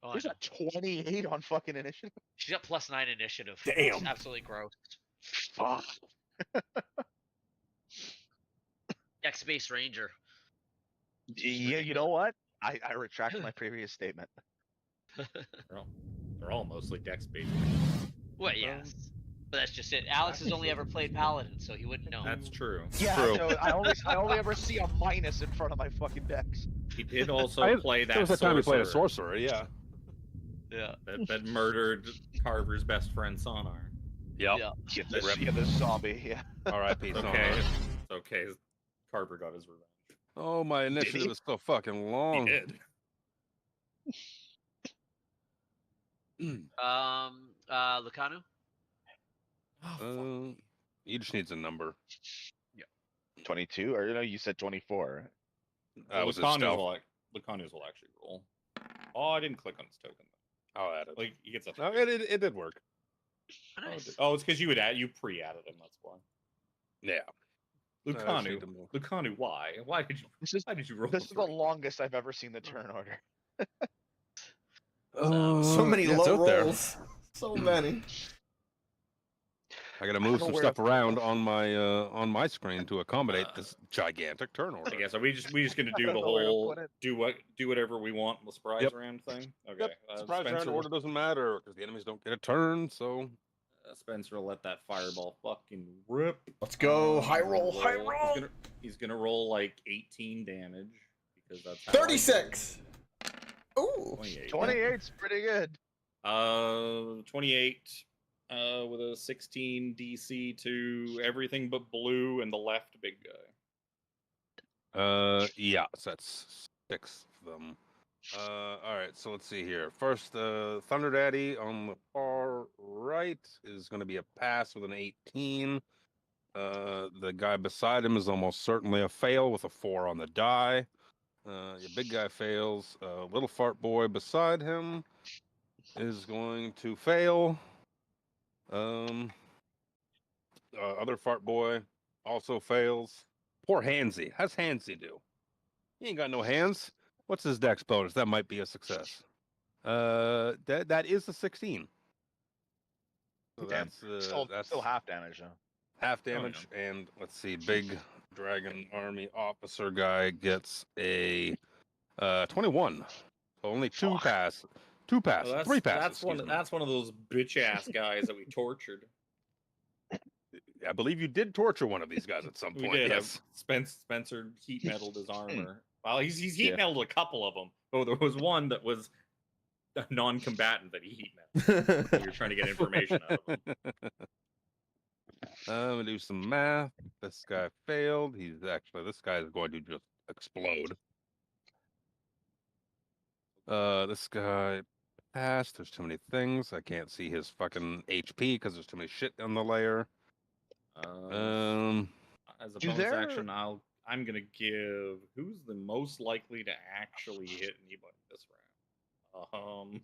S1: Oh, I
S2: There's
S1: know.
S2: a 28 on fucking initiative.
S1: She's got +9 initiative.
S5: Damn.
S1: It's absolutely gross.
S2: Fuck.
S1: X-Base Ranger.
S2: Yeah, you know what? I retract my previous statement.
S3: They're all mostly dex based.
S1: Well, yes. But that's just it. Alex has only ever played Paladin, so he wouldn't know.
S3: That's true.
S2: Yeah,
S5: True.
S2: so I only ever see a minus in front of my fucking decks.
S3: He did also play that
S5: There was a time we played a
S3: sorcerer
S5: sorcerer. Yeah.
S1: Yeah.
S3: that murdered Carver's best friend Sonar.
S5: Yep.
S1: Yeah.
S2: Yeah, this zombie. Yeah.
S5: R.I.P.
S3: It's
S5: Sonar.
S3: okay. It's okay. Carver got his revenge.
S5: Oh, my initiative is so fucking long.
S3: He did.
S1: Lucanu?
S5: He just needs a number.
S2: 22, or no, you said 24.
S5: Was it
S3: Lucanu's
S5: stealth?
S3: will actually roll. Oh, I didn't click on his token.
S5: I'll add it.
S3: Like he gets a.
S5: No, it did work.
S1: Nice.
S3: Oh, it's because you pre-added him. That's why.
S5: Yeah.
S3: Lucanu, Lucanu, why? Why did you? Why did you roll?
S2: This is the longest I've ever seen the turn order.
S4: So many
S5: yeah, it's
S4: low
S5: out there.
S4: rolls. So many.
S5: I gotta
S2: I
S5: move
S2: don't know
S5: some
S2: where
S5: stuff
S2: to-
S5: around on my screen to accommodate this gigantic turn order.
S3: I guess are we just gonna do
S2: don't
S3: the
S2: know where to
S3: whole
S2: put it.
S3: do whatever we want in the surprise
S5: Yep.
S3: round thing? Okay.
S5: Yep. Surprise round
S3: Spencer,
S5: order doesn't matter because the enemies don't get a turn. So
S3: Spencer will let that fireball fucking rip.
S4: Let's go. High roll. High roll.
S3: He's gonna roll like 18 damage because that's how
S4: 36. Ooh.
S3: 28.
S2: 28's pretty good.
S3: 28 with a 16 DC to everything but blue and the left big guy.
S5: yeah, so that's 6 of them. All right, so let's see here. First, Thunder Daddy on the far right is going to be a pass with an 18. The guy beside him is almost certainly a fail with a 4 on the die. Your big guy fails. Little fart boy beside him is going to fail. Other fart boy also fails. Poor Hansy. How's Hansy do? He ain't got no hands. What's his dex bonus? That might be a success. That is a 16. So
S2: Damn.
S5: that's
S2: Still half damage though.
S5: half damage. And let's see, big dragon army officer guy gets a 21. So only 2 passes. 2 passes.
S3: Well,
S5: 3 passes.
S3: That's one of those bitch ass guys that we tortured.
S5: I believe you did torture one of these guys at some
S3: We
S5: point.
S3: did.
S5: Yes.
S3: Spencer heat metaled his armor. Well, he's heat metaled a couple of them. Oh, there was one that was a non-combatant that he heat metaled. We were trying to get information out of him.
S5: I'm gonna do some math. This guy failed. This guy is going to just explode. This guy passed. There's too many things. I can't see his fucking HP because there's too many shit on the layer.
S3: As a bonus action, I'm gonna give who's the most likely to actually hit anybody this round.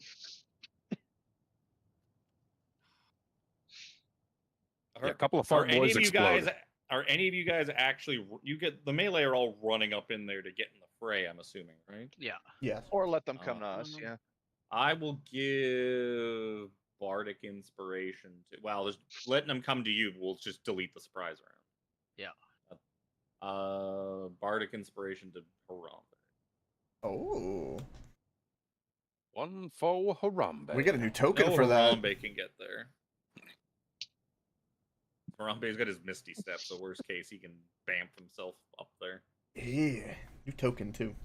S5: Yeah, a couple of fart boys explode.
S3: Are any of you guys actually? You get the melee are all running up in there to get in the fray. I'm assuming, right?
S1: Yeah.
S4: Yes.
S2: Or let them come to us. Yeah.
S3: I will give bardic inspiration to. Well, there's letting them come to you. We'll just delete the surprise round.
S1: Yeah.
S3: Bardic inspiration to Harambe.
S4: Oh.
S5: 1 for Harambe.
S4: We got a new token
S3: No
S4: for that.
S3: Harambe can get there. Harambe's got his Misty Step, so worst case he can bamf himself up there.
S4: Yeah. New token too.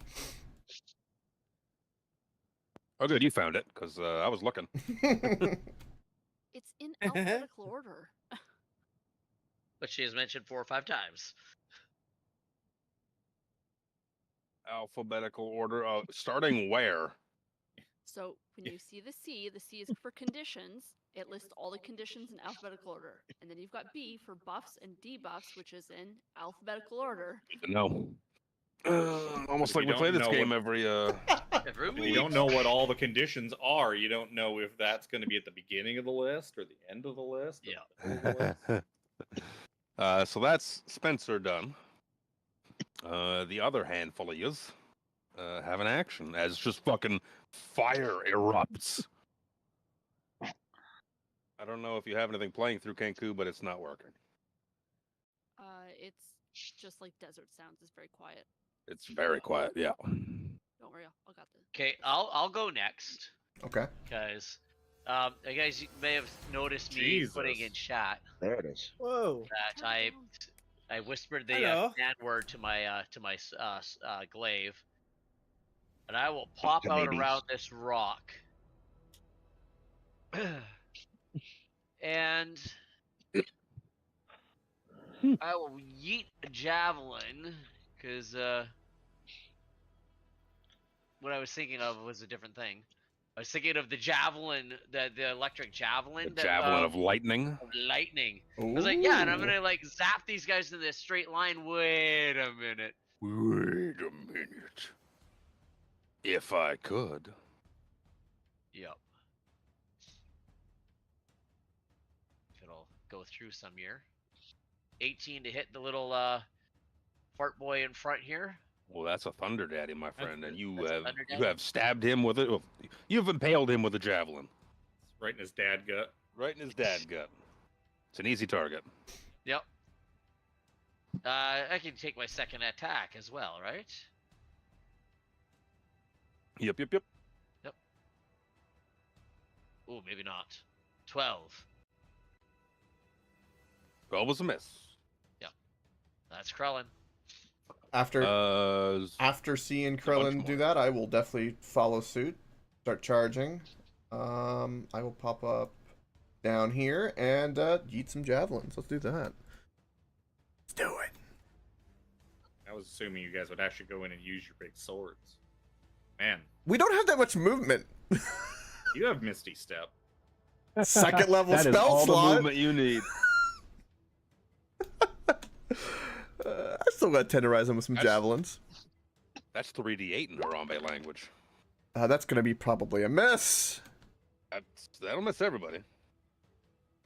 S5: Oh, good, you found it because I was looking.
S7: It's in alphabetical order.
S1: But she has mentioned 4 or 5 times.
S5: Alphabetical order. Starting where?
S7: So when you see the C is for conditions. It lists all the conditions in alphabetical order. And then you've got B for buffs and debuffs, which is in alphabetical order.
S5: No. Almost like we play this game every
S3: If you don't know what all the conditions are, you don't know if that's going to be at the beginning of the list or the end of the list.
S1: Yeah.
S5: So that's Spencer done. The other handful of yous have an action as just fucking fire erupts. I don't know if you have anything playing through Kenku, but it's not working.
S7: It's just like desert sounds. It's very quiet.
S5: It's very quiet, yeah.
S7: Don't worry, I got this.
S1: Okay, I'll go next.
S4: Okay.
S1: Guys, you guys may have noticed me putting in chat.
S2: There it is.
S6: Whoa.
S1: That I whispered the command word to my glaive, and I will pop out around this rock. And I will yeet a javelin, because what I was thinking of was a different thing. I was thinking of the javelin, the electric javelin.
S5: The javelin of lightning.
S1: Lightning. I was like, yeah, and I'm gonna like zap these guys in this straight line. Wait a minute.
S5: Wait a minute. If I could.
S1: go through some year. 18 to hit the little fart boy in front here.
S5: Well, that's a Thunder Daddy, my friend, and you
S1: That's a
S5: have
S1: Thunder
S5: you
S1: Daddy?
S5: have stabbed him with it. You've impaled him with a javelin.
S3: It's right in his dad gut.
S5: Right in his dad gut. It's an easy target.
S1: Yep. I can take my second attack as well, right?
S5: Yep.
S1: Ooh, maybe not. 12.
S5: 12 was a miss.
S1: That's Krellin.
S4: After seeing Krillin do that, I will definitely follow suit. Start charging. I will pop up down here and yeet some javelins. Let's do that. Let's do it.
S3: I was assuming you guys would actually go in and use your big swords. Man,
S4: We don't have that much movement.
S3: you have Misty Step.
S4: Second level
S5: That is
S4: spell
S5: all
S4: slot.
S5: the movement you need.
S4: I still got to tenderize him with some javelins.
S5: That's 3d8 in Harambe language.
S4: That's gonna be probably a miss.
S5: That'll miss everybody.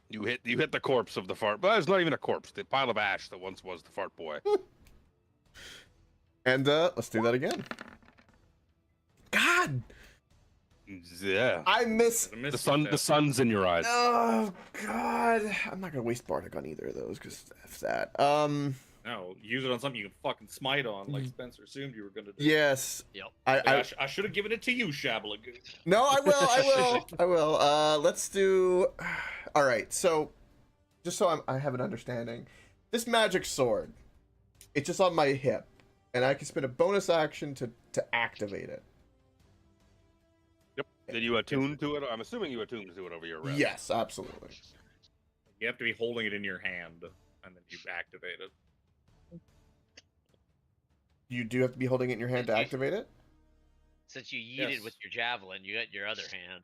S5: You hit the corpse of the fart, but it's not even a corpse. The pile of ash that once was the fart boy.
S4: And let's do that again. God,
S5: Yeah.
S4: I miss.
S5: The sun's in your eyes.
S4: Oh God, I'm not gonna waste Bardic on either of those because f that.
S3: No, use it on something you can fucking smite on, like Spencer assumed you were gonna do.
S4: Yes.
S1: Yep.
S3: I should have given it to you, Shabalagoon.
S4: No, I will. I will. Let's do. All right. So, just so I have an understanding, this magic sword, it's just on my hip, and I can spend a bonus action to activate it.
S5: Yep. Did you attune to it? I'm assuming you attuned to it over your rest.
S4: Yes, absolutely.
S3: You have to be holding it in your hand, and then you activate it.
S4: You do have to be holding it in your hand to activate it.
S1: Since you yeeted
S3: Yes.
S1: with your javelin, you got your other hand.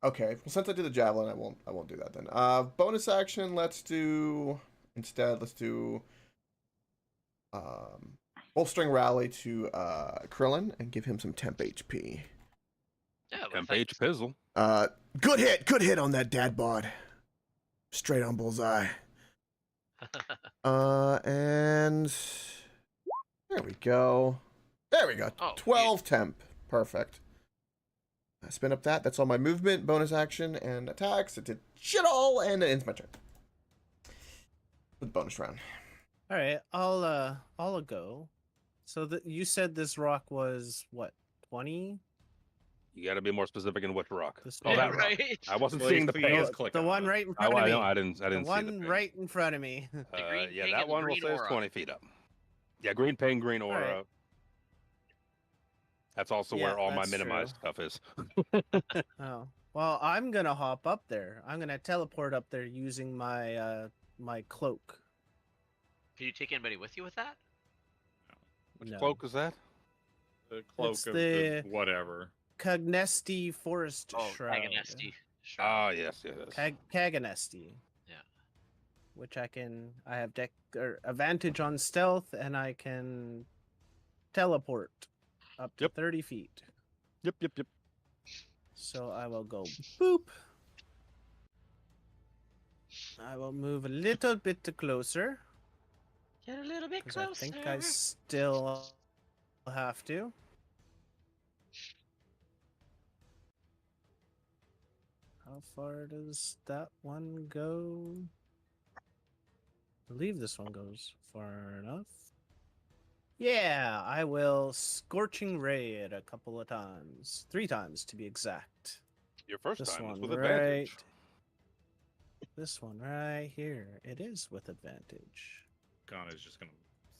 S4: Okay. Well, since I did the javelin, I won't do that then. Bonus action. Let's do bolstering rally to Krillin and give him some temp HP.
S1: Yeah, but
S5: Temp
S1: thanks.
S5: H Pizzle.
S4: Good hit on that dad bod. Straight on bullseye. And there we go.
S1: Oh,
S4: 12 temp. Perfect. I spin up that. That's all my movement, bonus action, and attacks. It did shit all, and it ends my turn. With bonus round.
S6: All right, I'll go. So you said this rock was what, 20?
S5: You got to be more specific in which rock.
S6: This
S5: Oh,
S6: one?
S5: that rock.
S1: Right?
S5: I wasn't
S3: Please,
S5: seeing the
S3: please
S5: ping.
S3: click
S6: The
S3: on
S6: one
S3: it.
S6: right in
S5: I,
S6: front of me.
S5: I didn't
S6: The
S5: see the
S6: one
S5: ping.
S6: right in front of me.
S1: green
S5: Yeah,
S1: ping
S5: that
S1: and the
S5: one will
S1: green
S5: say it's
S1: aura.
S5: 20 feet up. Yeah, green ping, green aura.
S6: Alright.
S5: That's also
S6: Yeah,
S5: where all my
S6: that's
S5: minimized
S6: true.
S5: stuff is.
S6: Oh, well, I'm gonna hop up there. I'm gonna teleport up there using my my cloak.
S1: Can you take anybody with you with that?
S5: Which
S6: No.
S5: cloak is that?
S3: The cloak
S6: It's
S3: of
S6: the-
S3: the whatever.
S6: Cagnesti Forest
S1: Oh,
S6: Shroud.
S1: Paganesti. Sure.
S5: Ah, yes.
S6: Caganesti.
S1: Yeah.
S6: Which I have advantage on stealth, and I can teleport up to
S5: Yep.
S6: 30 feet.
S5: Yep.
S6: So I will go boop. I will move a little bit closer,
S1: Get a little bit
S6: because I
S1: closer.
S6: think I still have to. How far does that one go? I believe this one goes far enough. Yeah, I will Scorching Ray it a couple of times. 3 times to be exact.
S5: Your first
S6: This
S5: time was
S6: one
S5: with advantage.
S6: This one right here. It is with advantage.
S3: Khan is just gonna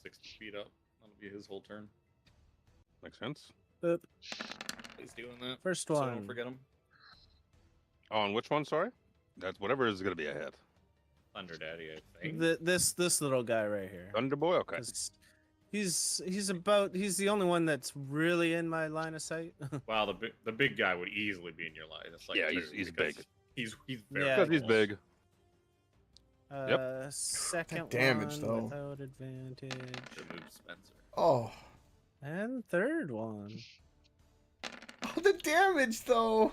S3: 60 feet up. That'll be his whole turn.
S5: Makes sense.
S6: Boop.
S3: He's doing that.
S6: First
S3: So
S6: one.
S3: don't forget him.
S5: On which one? Sorry. That's whatever is going to be ahead.
S3: Thunder Daddy, I think.
S6: This little guy right here.
S5: Thunder Boy. Okay.
S6: 'Cause he's the only one that's really in my line of sight.
S3: Wow, the big guy would easily be in your line. It's like
S5: Yeah,
S3: two,
S5: he's
S3: because
S5: big.
S3: He's very
S6: Yeah.
S5: Because he's
S3: close.
S5: big.
S6: Second
S4: damage,
S6: one
S4: though.
S6: without advantage.
S3: Should move Spencer.
S4: Oh.
S6: And third one.
S4: Oh, the damage though.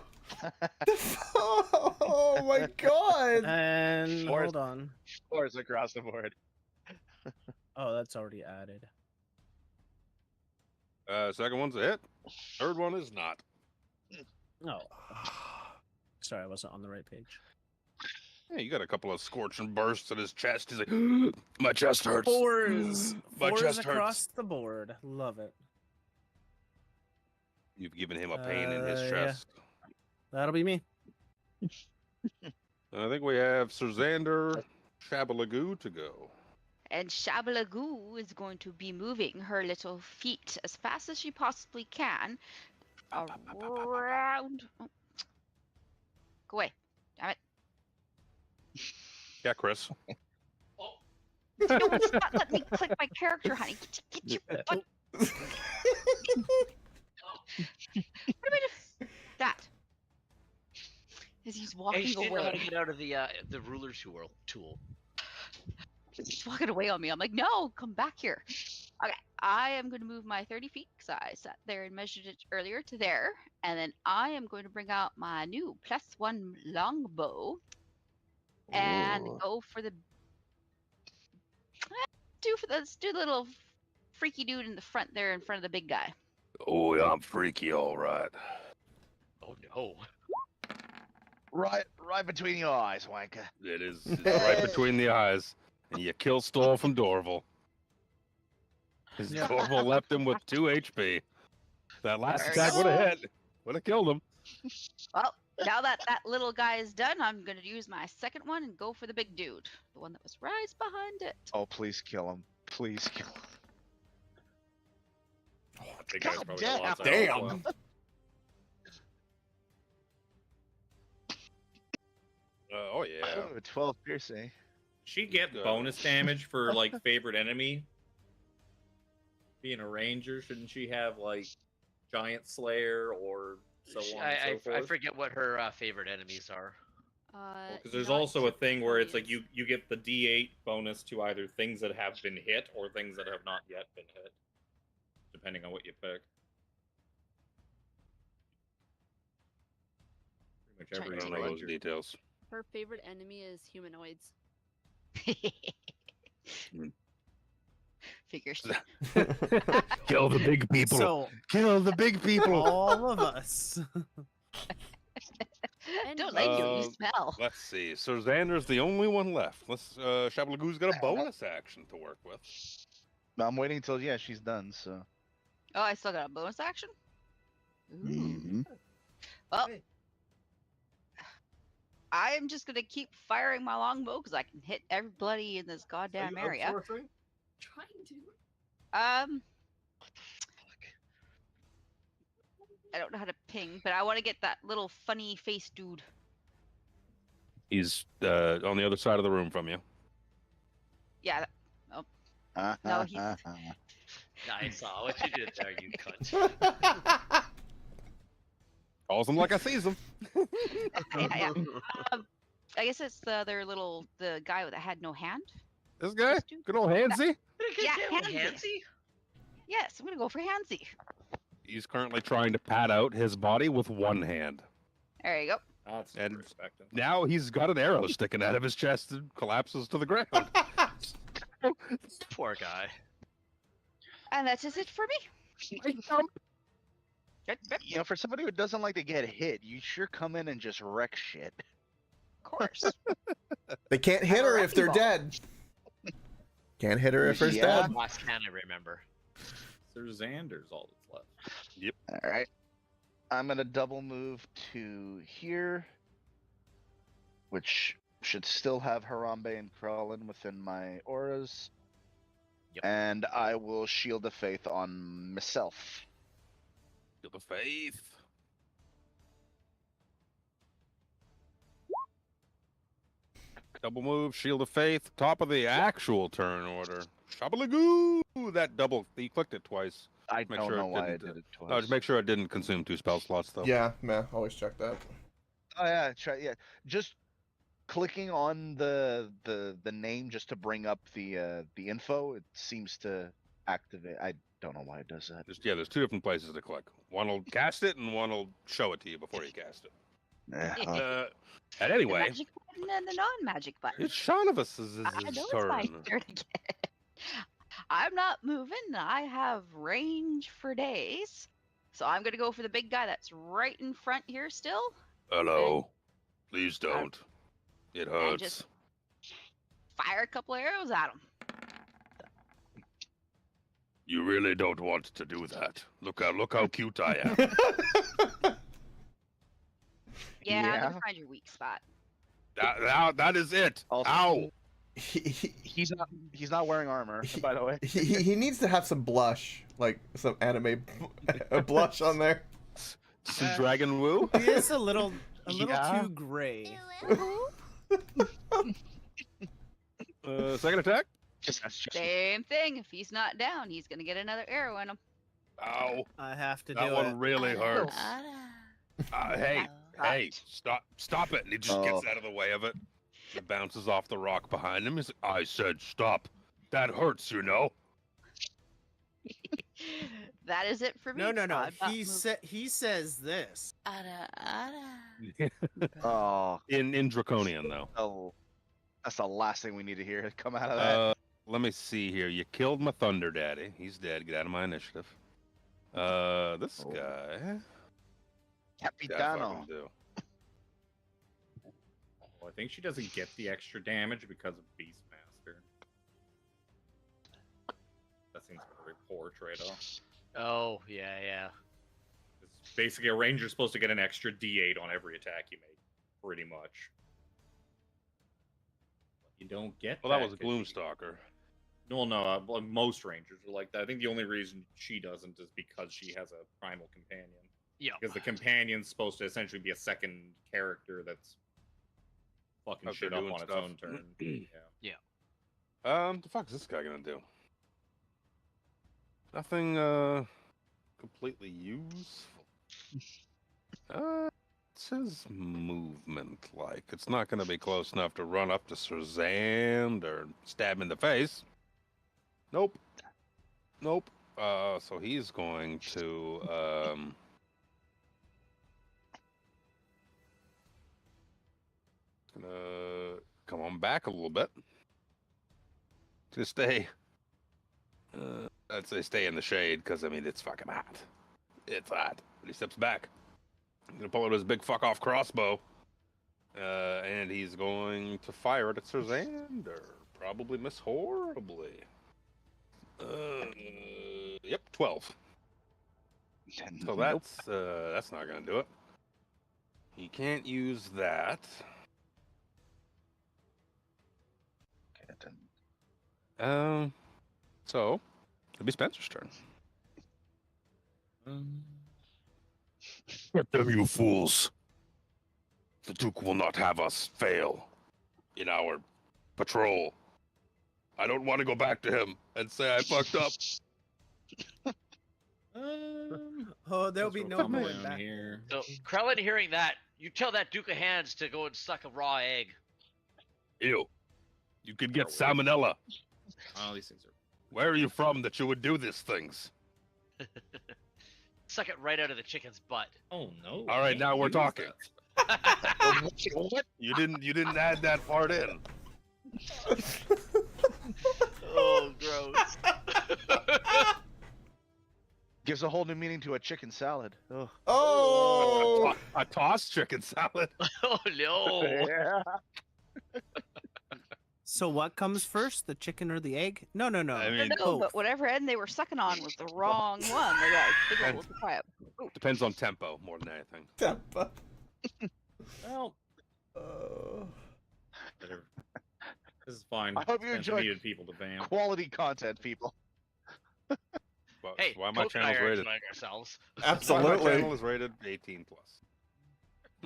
S4: Oh my god!
S6: And
S2: Force.
S6: hold on.
S2: Scores across the board.
S6: Oh, that's already added.
S5: Second one's a hit. Third one is not.
S6: No. Sorry, I wasn't on the right page.
S5: Yeah, you got a couple of scorching bursts in his chest. He's like, my chest hurts.
S6: Fours.
S5: My
S6: Fours
S5: chest
S6: across
S5: hurts.
S6: the board. Love it.
S5: You've given him a pain in his
S6: Yeah.
S5: chest.
S6: That'll be me.
S5: I think we have Sir Xander Shabalagoo to go.
S8: And Shabalagoo is going to be moving her little feet as fast as she possibly can around. Oh. Go away. Damn it.
S5: Yeah, Chris.
S8: No, it's not letting me click my character, honey. Get your butt. What am I doing? That. As he's
S1: Hey,
S8: walking
S1: she didn't know how to
S8: away.
S1: get out of the ruler tool.
S8: He's walking away on me. I'm like, no, come back here. Okay, I am going to move my 30 feet because I sat there and measured it earlier to there. And then I am going to bring out my new +1 longbow and
S4: Ooh.
S8: go for the. Let's do the little freaky dude in the front there in front of the big guy.
S5: Oh, yeah, I'm freaky, all right.
S1: Oh no.
S2: Right between your eyes, wanker.
S5: It is it's right between the eyes. And you kill Stoll from Dorval. His
S6: Yeah.
S5: Dorval left him with 2 HP. That last
S8: There
S5: attack
S8: you
S5: would have
S8: go.
S5: hit. Would have killed him.
S8: Well, now that that little guy is done, I'm going to use my second one and go for the big dude. The one that was right behind it.
S2: Oh, please kill him. Please kill him.
S3: I think that's
S2: God
S3: probably
S2: damn.
S3: a lot.
S4: Damn.
S5: Oh, yeah.
S2: Oh, 12 piercing.
S3: She get bonus damage for like favorite enemy. Being a ranger, shouldn't she have like Giant Slayer or so on and so
S1: I
S3: forth?
S1: forget what her favorite enemies are.
S3: Because there's
S7: not
S3: also a thing where it's like
S7: Victorious.
S3: you get the D8 bonus to either things that have been hit or things that have not yet been hit, depending on what you pick. Pretty
S5: I
S3: much
S5: don't
S3: every
S5: know those
S3: ranger.
S5: details.
S7: Her favorite enemy is humanoids.
S8: Figures.
S5: Kill the big people.
S6: So
S5: Kill the big people.
S6: all of us.
S8: Don't like you. You
S5: Um,
S8: smell.
S5: Let's see. So Xander's the only one left. Let's Shabalagoo's got a bonus action to work with.
S2: I'm waiting until she's done. So.
S8: Oh, I still got a bonus action. Ooh.
S2: Mm-hmm.
S8: Well, I am just gonna keep firing my longbow because I can hit everybody in this goddamn area.
S7: Trying to.
S8: I don't know how to ping, but I want to get that little funny face dude.
S5: He's on the other side of the room from you.
S8: Yeah. No, he's.
S1: I saw what you did there, you cunt.
S5: Calls him like I sees him.
S8: Yeah. I guess it's the guy that had no hand.
S5: This guy?
S8: This dude?
S5: Good old Hansy?
S8: Yeah,
S1: Handsy.
S8: Hansy. Yes, I'm gonna go for Hansy.
S5: He's currently trying to pad out his body with one hand.
S8: There you go.
S3: That's
S5: And
S3: respected.
S5: Now he's got an arrow sticking out of his chest and collapses to the ground.
S1: Poor guy.
S8: And that is it for me. Yep,
S2: You know, for somebody who doesn't like to get hit, you sure come in and just wreck shit.
S8: of course.
S4: They can't hit her if they're
S8: wrecking ball.
S4: dead. Can't hit her if her
S2: Yeah.
S4: dead.
S1: Last can I remember.
S3: Sir Xander's all that's left.
S2: All right. I'm gonna double move to here, which should still have Harambe and Kralin within my auras.
S1: Yep.
S2: And I will Shield of Faith on myself.
S5: Shield of Faith. Double move, Shield of Faith, top of the actual turn order. Shabalagoo! That double, you clicked it twice.
S2: I
S5: Make
S2: don't
S5: sure
S2: know
S5: it
S2: why I
S5: didn't,
S2: did it twice.
S5: No, just make sure it didn't consume 2 spell slots, though.
S4: Yeah, man, always check that.
S2: Oh yeah, just clicking on the name just to bring up the info. It seems to activate. I don't know why it does that.
S5: There's 2 different places to click. One will cast it, and one will show it to you before you cast it.
S2: Yeah.
S5: And
S8: The
S5: anyway,
S8: magic button and the non-magic button.
S5: it's Shaunavus's
S8: I know it's
S5: turn.
S8: my turn again. I'm not moving. I have range for days. So I'm going to go for the big guy that's right in front here still.
S5: Hello. Please
S8: I-
S5: don't. It
S8: And
S5: hurts.
S8: just fire a couple arrows at him.
S5: You really don't want to do that. Look how cute I am.
S8: Yeah, I'm
S2: Yeah.
S8: going to find your weak spot.
S5: that is it.
S2: Also-
S5: Ow.
S2: He's not wearing armor, by the way.
S4: He needs to have some blush, like some anime blush on there.
S5: Some dragon woo.
S6: He is a little
S2: Yeah.
S6: too gray.
S5: Second attack.
S8: Same thing. If he's not down, he's going to get another arrow in him.
S5: Ow.
S6: I have to
S5: That
S6: do
S5: one
S6: it.
S5: really hurts. Hey,
S8: Right.
S5: stop it. And he just gets out of the way of it. It bounces off the rock behind him. He's like, I said stop. That hurts, you know.
S8: That is it for me.
S6: No.
S8: I'm not moving.
S6: He says this.
S2: Oh,
S5: In Draconian though.
S2: that's the last thing we need to hear come out of that.
S5: Let me see here. You killed my Thunder Daddy. He's dead. Get out of my initiative. This guy.
S2: Capitano.
S5: fucking do.
S3: Well, I think she doesn't get the extra damage because of Beastmaster. That seems like a very poor trade-off.
S1: Oh, yeah.
S3: It's basically a ranger's supposed to get an extra D8 on every attack you make, pretty much. But you don't get
S5: Well, that was a
S3: 'cause
S5: Gloomstalker.
S3: No, well, most rangers are like that. I think the only reason she doesn't is because she has a primal companion.
S1: Yeah.
S3: Because the companion's supposed to essentially be a second character that's fucking
S5: Out
S3: shit
S5: there
S3: up
S5: doing
S3: on its
S5: stuff.
S3: own turn. Yeah.
S5: The fuck is this guy gonna do? Nothing completely useful. What's his movement like? It's not gonna be close enough to run up to Surzand or stab him in the face. Nope. So he's going to gonna come on back a little bit. To stay. I'd say stay in the shade because I mean it's fucking hot. It's hot. But he steps back. He's gonna pull out his big fuck off crossbow. And he's going to fire it at Sirzander. Probably miss horribly. Yep, 12. So that's not gonna do it. He can't use that. So it'll be Spencer's turn. Get them, you fools. The Duke will not have us fail in our patrol. I don't want to go back to him and say I fucked up.
S6: Oh, there'll be no
S3: coming
S6: going
S3: down
S6: back.
S3: here.
S1: So, Krellin hearing that, you tell that Duke of Hands to go and suck a raw egg.
S5: Ew. You could get
S3: Far away.
S5: salmonella.
S3: Oh, these things are.
S5: Where are you from that you would do these things?
S1: Suck it right out of the chicken's butt.
S3: Oh no!
S5: All right,
S3: can't
S5: now we're
S3: use
S5: talking.
S3: that.
S2: What?
S5: You didn't add that part in.
S1: Oh, gross.
S2: Gives a whole new meaning to a chicken salad. Oh.
S4: Oh,
S5: A tossed chicken salad.
S1: Oh, no.
S2: Yeah.
S6: So what comes first, the chicken or the egg? No.
S5: I mean,
S8: No,
S6: both.
S8: but whatever end they were sucking on was the wrong one. They got big
S5: And-
S8: old fry up. Ooh.
S5: depends on tempo more than anything.
S4: Tampa.
S3: Well,
S4: Oh.
S3: whatever. This is fine.
S2: I hope you
S3: Spencer
S2: enjoyed-
S3: needed people to ban.
S2: Quality content, people.
S5: But
S1: Hey,
S5: why my
S1: Coke and I
S5: channel's
S1: are
S5: rated?
S1: enjoying ourselves.
S5: Why my
S4: Absolutely.
S5: channel is rated 18 plus.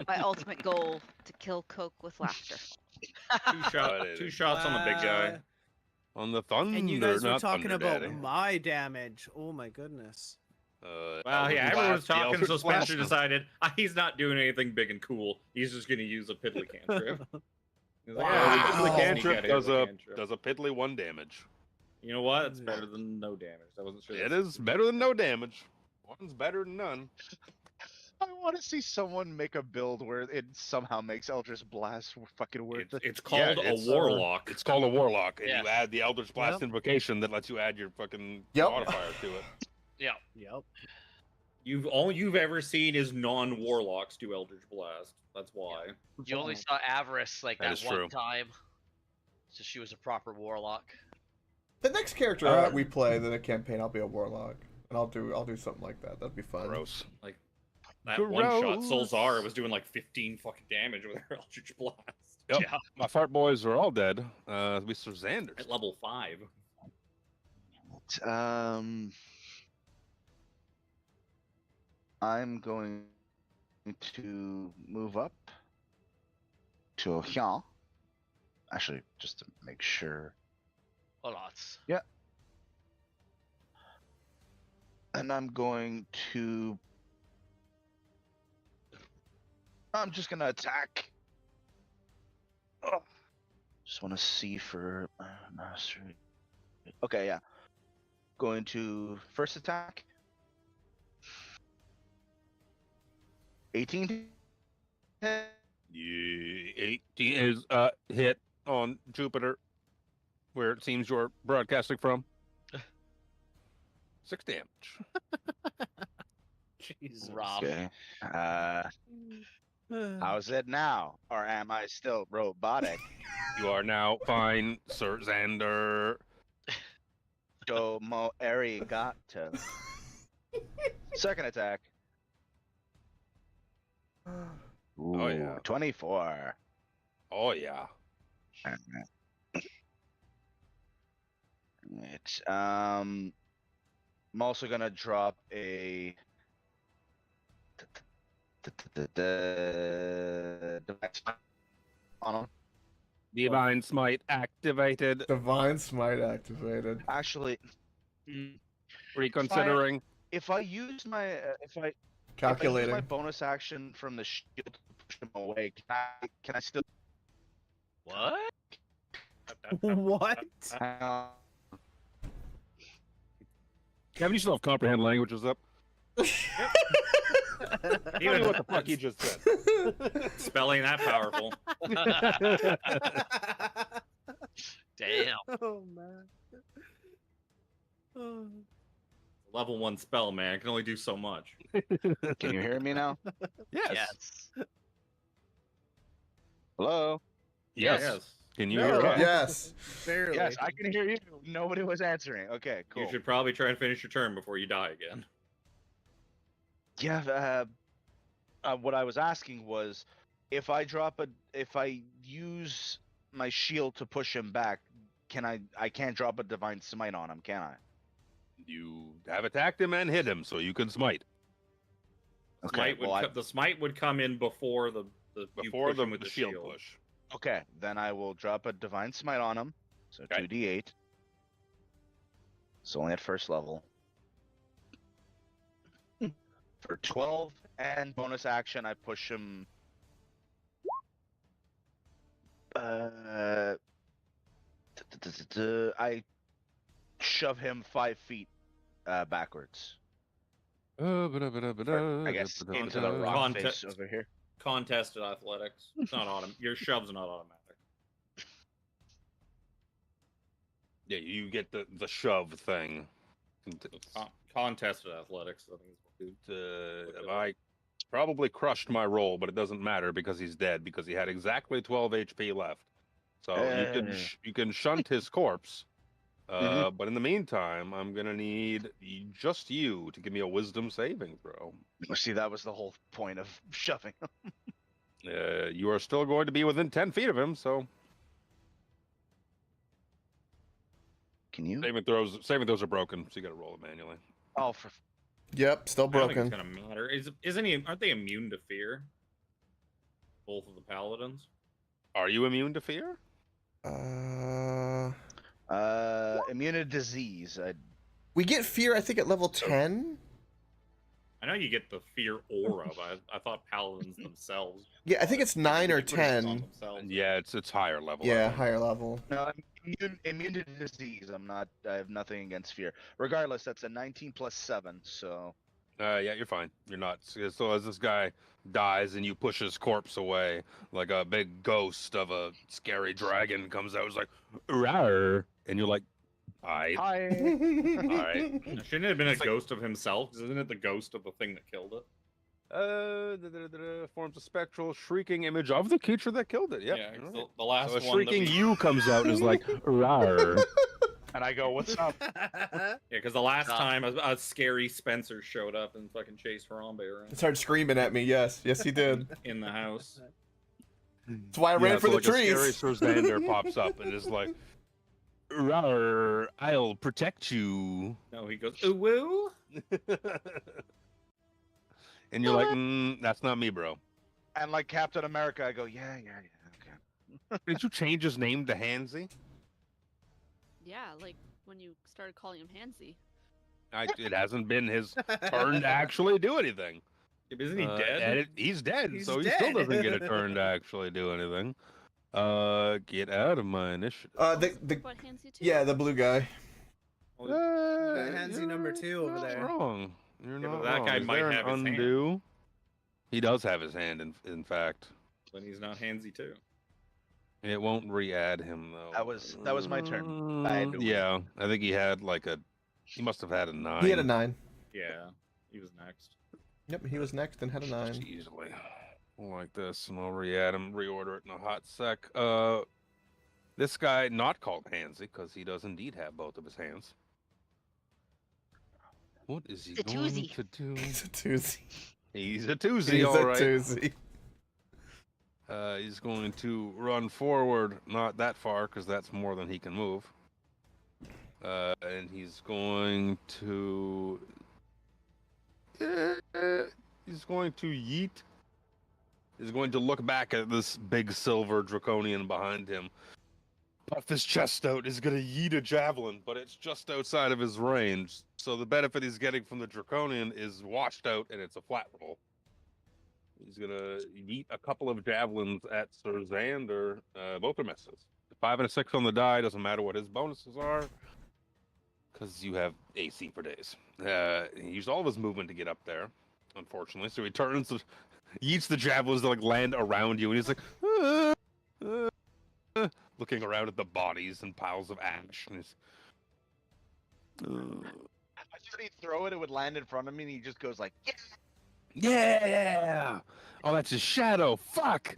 S8: My ultimate goal to kill Coke with laughter.
S3: Two shots on the big guy.
S5: On the thunder.
S6: And you guys were
S5: not
S6: talking
S5: Thunder
S6: about
S5: Daddy.
S6: my damage. Oh my goodness.
S3: Well,
S5: Eldritch
S3: yeah, everyone was
S5: Blast, the
S3: talking, so
S5: Eldritch Blast.
S3: Spencer decided he's not doing anything big and cool. He's just going to use a piddly cantrip. He's like,
S4: Wow.
S3: "Ah,
S5: Piddly
S3: I'll sneak
S5: cantrip
S3: out here
S5: does
S3: with
S5: a
S3: cantrip."
S5: does a piddly 1 damage.
S3: You know what? It's better than no damage. I wasn't sure.
S5: It
S3: that's-
S5: is better than no damage. One's better than none.
S2: I want to see someone make a build where it somehow makes Eldritch Blast fucking worth it.
S3: It's called a warlock.
S5: It's called a warlock, and
S1: Yes.
S5: you add the Eldritch Blast invocation that lets you add your fucking
S4: Yep.
S5: modifier to it.
S1: Yeah.
S6: Yep.
S3: All you've ever seen is non-warlocks do Eldritch Blast. That's why.
S1: You only saw Avarice like
S5: That
S1: that
S5: is
S1: one
S5: true.
S1: time. So she was a proper warlock.
S4: The next character we play in the campaign, I'll be a warlock, and I'll do something like that. That'd be fun.
S5: Gross.
S3: Like that one shot,
S5: Gross.
S3: Solzara was doing like 15 fucking damage with her Eldritch Blast.
S5: Yep.
S1: Yeah.
S5: My fart boys are all dead. We Sir Xanders.
S3: At level 5.
S2: I'm going to move up to here. Actually, just to make sure.
S1: A lots.
S2: And I'm going to. I'm just gonna attack. Oh, just want to see for mastery. Okay, yeah. Going to first attack. 18.
S5: Yeah, 18 is hit on Jupiter, where it seems you're broadcasting from. 6 damage.
S6: Jesus.
S1: Rob.
S2: Okay. How's it now? Or am I still robotic?
S5: You are now fine, Sir Xander.
S2: Domo arigato. Second attack. Ooh,
S5: Oh, yeah.
S2: 24.
S5: Oh yeah.
S2: It's I'm also gonna drop a on him.
S5: Divine Smite activated.
S4: Divine Smite activated.
S2: Actually,
S5: Reconsidering.
S2: if I use my if I use
S4: Calculating.
S2: my bonus action from the shield to push him away, can I still?
S1: What?
S6: What?
S5: Kevin, you still have comprehend languages up. Tell me what the fuck you just said.
S3: Spelling that powerful.
S1: Damn.
S6: Oh man. Oh.
S3: Level 1 spell, man. It can only do so much.
S2: Can you hear me now?
S5: Yes.
S1: Yes.
S2: Hello.
S5: Yes. Can you
S2: No.
S5: hear us?
S4: Yes.
S6: Barely.
S2: Yes, I can hear you. Nobody was answering. Okay, cool.
S3: You should probably try and finish your turn before you die again.
S2: Yeah. What I was asking was, if I use my shield to push him back, I can't drop a divine smite on him, can I?
S5: You have attacked him and hit him, so you can smite.
S2: Okay.
S3: The smite would come in before the
S5: Before the,
S3: with the
S5: shield
S3: shield
S5: push.
S2: Okay, then I will drop a divine smite on him. So
S5: Okay.
S2: 2d8. It's only at first level. For 12 and bonus action, I push him. I shove him 5 feet backwards. Or, I guess into the rock
S3: Context.
S2: face over here.
S3: Contested athletics. It's not your shove's not automatic.
S5: Yeah, you get the shove thing.
S3: Contested athletics. I think
S5: I probably crushed my roll, but it doesn't matter because he's dead because he had exactly 12 HP left. So you can shunt his corpse. But in the meantime, I'm gonna need just you to give me a wisdom saving throw.
S2: See, that was the whole point of shoving him.
S5: You are still going to be within 10 feet of him, so
S2: Can you?
S5: saving throws are broken, so you got to roll it manually.
S2: Oh, for
S4: Yep, still
S3: I don't think
S4: broken.
S3: it's gonna matter. Aren't they immune to fear? Both of the paladins.
S5: Are you immune to fear?
S2: immune to disease.
S4: We get fear, I think, at level 10.
S3: I know you get the fear aura, but I thought paladins themselves.
S4: Yeah, I think it's 9 or
S3: they put it on
S4: 10.
S3: themselves.
S5: Yeah, it's higher level. I
S4: Yeah,
S5: think.
S4: higher level.
S2: No, I'm immune to disease. I have nothing against fear. Regardless, that's a 19 plus 7. So
S5: Yeah, you're fine. You're not. So as this guy dies and you push his corpse away, like a big ghost of a scary dragon comes out, it's like, rawr, and you're like, alright,
S2: Hi.
S5: alright.
S3: Shouldn't it have been a
S5: It's like-
S3: ghost of himself? 'Cause isn't it the ghost of the thing that killed it?
S5: Forms a spectral shrieking image of the creature that killed it. Yep,
S3: Yeah,
S5: you're
S3: 'cause
S5: right.
S3: the last
S5: So a
S3: one.
S5: shrieking you comes out and is like, rawr.
S2: And I go, what's up?
S3: Yeah, because the last
S1: Ah.
S3: time a scary Spencer showed up and fucking chased Harambe around
S4: Started screaming at me. Yes, he did.
S3: in the house.
S4: That's why I ran for
S5: so
S4: the
S5: like
S4: trees.
S5: A scary Surzander pops up and is like, rawr, I'll protect you.
S3: No, he goes, ooh woo.
S5: And you're like, that's not me, bro.
S2: And like Captain America, I go, yeah, okay.
S5: Did you change his name to Hansy?
S7: Yeah, like when you started calling him Hansy.
S5: It hasn't been his turn to actually do anything.
S3: Isn't he
S5: And
S3: dead?
S5: he's dead,
S6: He's
S5: so he still
S6: dead.
S5: doesn't get a turn to actually do anything. Get out of my initiative.
S4: The
S7: What Hansy too?
S4: yeah, the blue guy.
S6: Hansy number 2
S5: you're
S6: over
S5: not
S6: there.
S5: Wrong. You're
S3: Yeah, but
S5: not
S3: that
S5: wrong.
S3: guy
S5: Is
S3: might
S5: there an
S3: have his hand.
S5: undo? He does have his hand, in fact.
S3: Then he's not Hansy too.
S5: It won't re-add him though.
S2: That was my turn. I had to win.
S5: Yeah, I think he had like a. He must have had a 9.
S4: He had a 9.
S3: Yeah, he was next.
S4: Yep, he was next and had a 9.
S5: Just easily like this, and I'll re-add him, reorder it in a hot sec. This guy not called Hansy because he does indeed have both of his hands. What is he
S8: It's a
S5: going
S8: toozy.
S5: to do?
S4: He's a toozy.
S5: He's a toozy,
S4: He's
S5: all
S4: a
S5: right.
S4: toozy.
S5: He's going to run forward, not that far, because that's more than he can move. And he's going to. He's going to yeet. He's going to look back at this big silver draconian behind him. Puff his chest out. He's going to yeet a javelin, but it's just outside of his range. So the benefit he's getting from the draconian is washed out, and it's a flat roll. He's gonna yeet a couple of javelins at Sir Xander. Both are misses. 5 and a 6 on the die. Doesn't matter what his bonuses are, because you have AC for days. He used all of his movement to get up there, unfortunately. So he turns, yeets the javelins to like land around you, and he's like, looking around at the bodies and piles of ash. And he's,
S2: I thought he'd throw it, it would land in front of me, and he just goes like, yeah.
S5: yeah. Oh, that's his shadow. Fuck.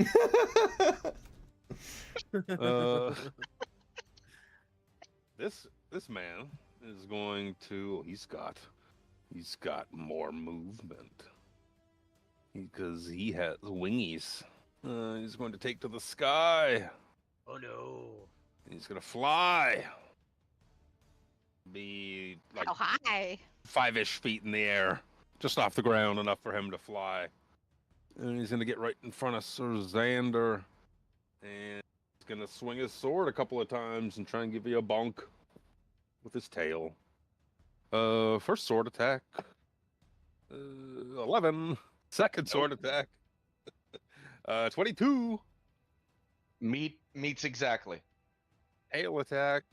S5: This man is going to. He's got more movement because he has wingies. He's going to take to the sky.
S1: Oh no.
S5: He's gonna fly. Be like
S8: Oh, hi.
S5: 5-ish feet in the air, just off the ground, enough for him to fly. And he's gonna get right in front of Sir Xander, and he's gonna swing his sword a couple of times and try and give you a bonk with his tail. First sword attack, 11. Second sword attack, 22.
S2: Meets exactly.
S5: Tail attack,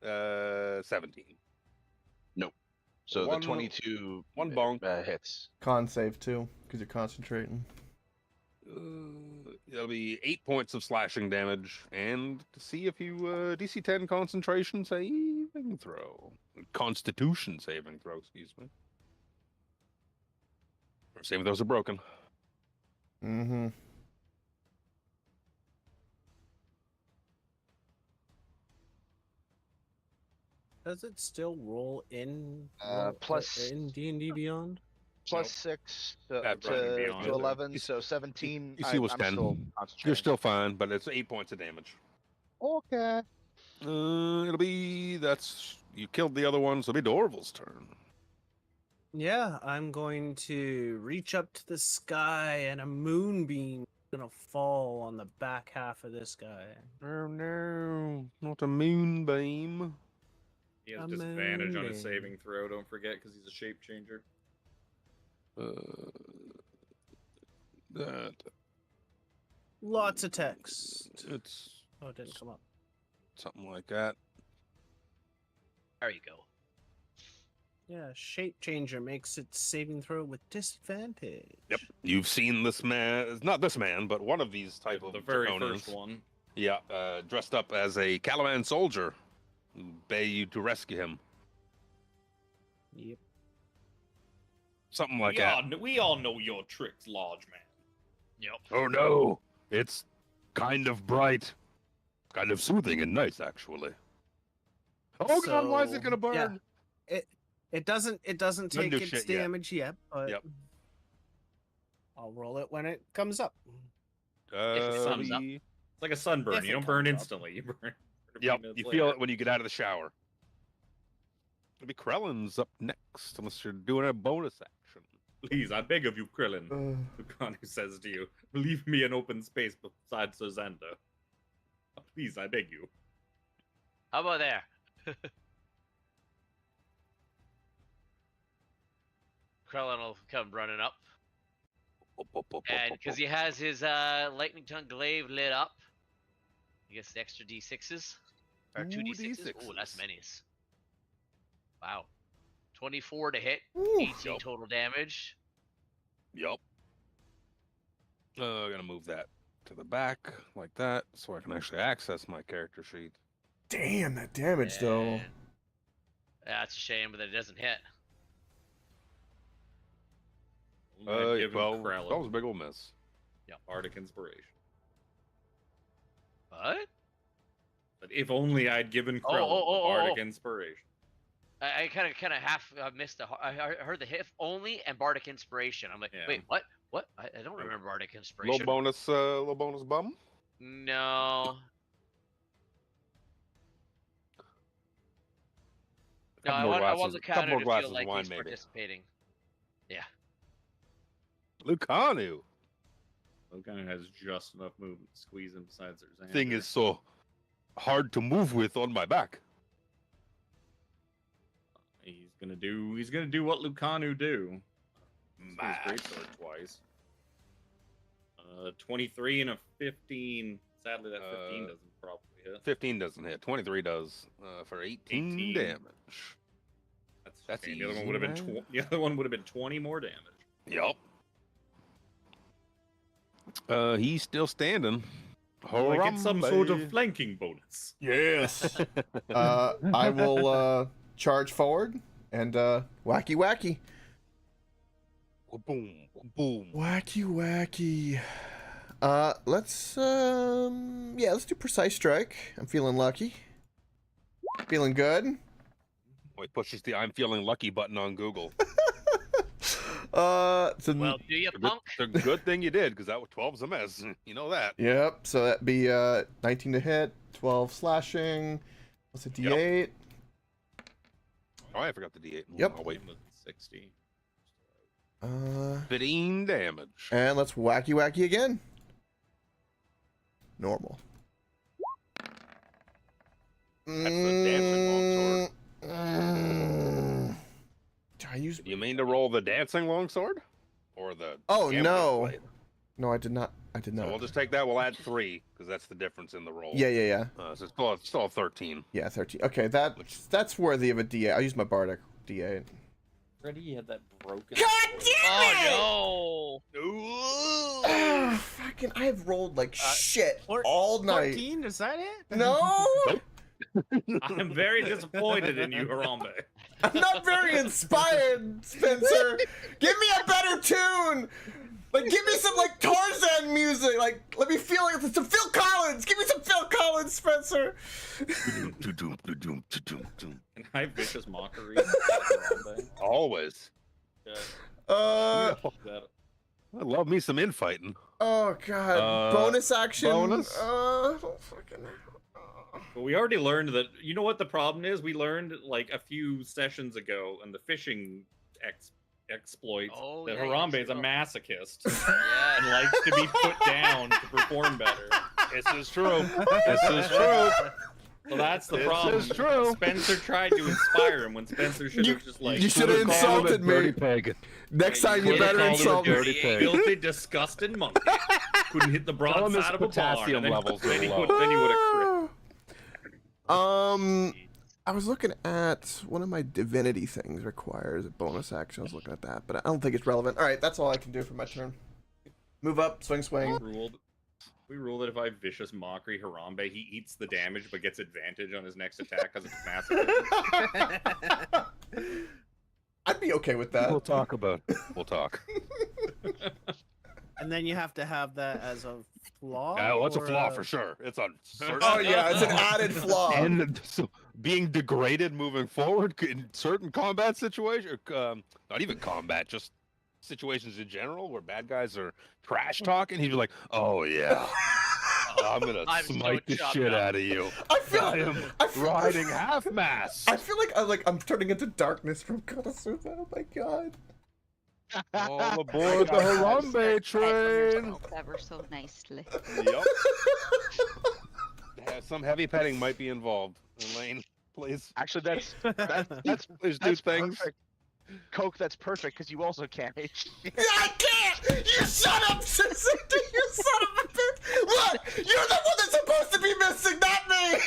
S5: 17.
S2: So
S5: One-
S2: the 22
S5: one bonk.
S2: hits.
S4: Con save too, because you're concentrating.
S5: It'll be 8 points of slashing damage, and to see if you DC 10 concentration saving throw, Constitution saving throw, excuse me. Or saving throws are broken.
S4: Mm-hmm.
S6: Does it still roll in
S2: Plus-
S6: in D&D Beyond?
S2: Plus 6
S5: That's
S2: to,
S3: right, beyond.
S2: 11, so 17.
S5: You see what's
S2: I'm
S5: 10.
S2: still
S5: You're
S2: concentrating.
S5: still fine, but it's 8 points of damage.
S2: Okay.
S5: It'll be you killed the other one, so it'll be Dorval's turn.
S6: Yeah, I'm going to reach up to the sky and a moonbeam is gonna fall on the back half of this guy.
S5: Oh no, not a moonbeam.
S3: He has
S6: A
S3: disadvantage on his
S6: moonbeam.
S3: saving throw. Don't forget, because he's a shape changer.
S5: That
S6: Lots of text.
S5: it's
S6: Oh, it didn't come up.
S5: something like that.
S1: There you go.
S6: Yeah, shape changer makes its saving throw with disadvantage.
S5: Yep. You've seen this man, not this man, but one of these type of
S3: The very
S5: Draconians.
S3: first one.
S5: Yeah, dressed up as a Calaman soldier. Who Bay you to rescue him.
S6: Yep.
S5: Something like that.
S3: We all know your tricks, large man.
S1: Yep.
S5: Oh no, it's kind of bright, kind of soothing and nice, actually. Oh God, why is it gonna burn?
S6: Yeah, it doesn't take
S5: do
S6: its
S5: shit yet.
S6: damage yet, but
S5: Yep.
S6: I'll roll it when it comes up.
S1: If it comes up.
S3: It's like a sunburn.
S6: If
S3: You
S6: it
S3: don't burn
S6: comes up.
S3: instantly. You burn. a few
S5: Yep,
S3: minutes
S5: you
S3: later.
S5: feel it when you get out of the shower. Maybe Krellin's up next, unless you're doing a bonus action.
S3: Please, I beg of you, Krillin. Lucanu says to you, leave me an open space beside Sozanda. Please, I beg you.
S1: How about there? Krellin will come running up. And because he has his lightning tongue glaive lit up, he gets the extra d6s. Or 2d6s. Oh, that's many's. Wow. 24 to hit, 18 total damage.
S5: Yup. I'm gonna move that to the back like that, so I can actually access my character sheet.
S4: Damn, that damage though.
S1: And that's a shame, but it doesn't hit.
S3: I'd give him
S5: 12.
S3: Krellin
S5: That was a big ol' miss.
S3: Bardic Inspiration.
S1: What?
S3: But if only I'd given Krellin Bardic Inspiration.
S1: I kind of half missed the. I heard the hit only and Bardic Inspiration. I'm like, wait, what? What? I don't remember Bardic Inspiration.
S5: Little bonus bum.
S1: No. No, I want the counter to feel like he's participating. Yeah.
S5: Lucanu.
S3: Lucanu has just enough movement to squeeze him beside Zerzan.
S5: Thing is so hard to move with on my back.
S3: He's gonna do what Lucanu do. His greatsword twice. 23 and a 15. Sadly, that 15 doesn't probably hit.
S5: 15 doesn't hit. 23 does for 18 damage. That's
S3: easy.
S5: easy.
S3: The other one would have been 20 more damage.
S5: Yup. He's still standing.
S3: Like it's some sort of flanking bonus.
S4: Yes. I will charge forward and wacky wacky.
S5: Boom, boom.
S4: Wacky wacky. Let's do precise strike. I'm feeling lucky. Feeling good.
S5: He pushes the "I'm feeling lucky" button on Google.
S1: Well, do you, punk?
S5: It's a good thing you did, because that was 12's a miss. You know that.
S4: Yep. So that'd be 19 to hit, 12 slashing. What's a D8?
S5: Yep. Oh, I forgot the D8.
S4: Yep.
S3: I'll wait with 60.
S5: 15 damage.
S4: And let's wacky wacky again. Normal.
S5: That's the dancing longsword. You mean to roll the dancing longsword, or the?
S4: Oh
S5: gambling
S4: no,
S5: blade?
S4: no, I did not. I did not.
S5: So we'll just take that. We'll add 3 because that's the difference in the roll.
S4: Yeah.
S5: So it's still a 13.
S4: Yeah, 13. Okay, that's worthy of a D8. I'll use my Bardic D8.
S3: Freddy, you had that broken.
S4: God damn it!
S1: Oh
S4: no! Fucking, I've rolled like shit all night.
S6: 14? Is that it?
S4: No.
S3: I'm very disappointed in you, Harambe.
S4: I'm not very inspired, Spencer. Give me a better tune. Like, give me some like Tarzan music. Like, let me feel like it's some Phil Collins. Give me some Phil Collins, Spencer.
S3: Can I have vicious mockery? Harambe?
S5: Always.
S3: Yeah.
S5: I love me some infighting.
S4: Oh god. Bonus action.
S5: Bonus.
S4: Fucking.
S3: But we already learned that. You know what the problem is? We learned like a few sessions ago in the fishing exploits that Harambe is a masochist and likes to be put down to perform better.
S5: This is true. This is true.
S3: So that's the problem.
S5: This is true.
S3: Spencer tried to inspire him when Spencer should have just like.
S4: You should have insulted me.
S5: Peg.
S4: Next time you better insult me.
S3: Filthy, disgusting monkey. Couldn't hit the broadside of a bar.
S5: Potassium levels are low.
S3: Then he would have crit.
S4: I was looking at one of my divinity things requires a bonus action. I was looking at that, but I don't think it's relevant. All right, that's all I can do for my turn. Move up, swing.
S3: We ruled that if I vicious mockery Harambe, he eats the damage but gets advantage on his next attack because it's massive.
S4: I'd be okay with that.
S5: We'll talk about it. We'll talk.
S6: And then you have to have that as a flaw.
S5: Well, it's a
S6: or
S5: flaw for sure. It's on.
S4: Oh yeah, it's an added flaw.
S5: And so being degraded moving forward in certain combat situations, not even combat, just situations in general where bad guys are trash talking, he'd be like, "Oh yeah, I'm gonna smite the shit out of you. I am riding half mast."
S4: I feel like I'm turning into darkness from Konosuba. Oh my god.
S5: All aboard the Harambe train.
S8: Ever so nicely.
S5: Yep. Yeah, some heavy petting might be involved. Elaine, please.
S2: Actually, that's
S5: Please do things.
S2: perfect. Coke, that's perfect because you also can't HP.
S4: I can't! You shut up, Sissy! You son of a bitch! Look! You're the one that's supposed to be missing, not me!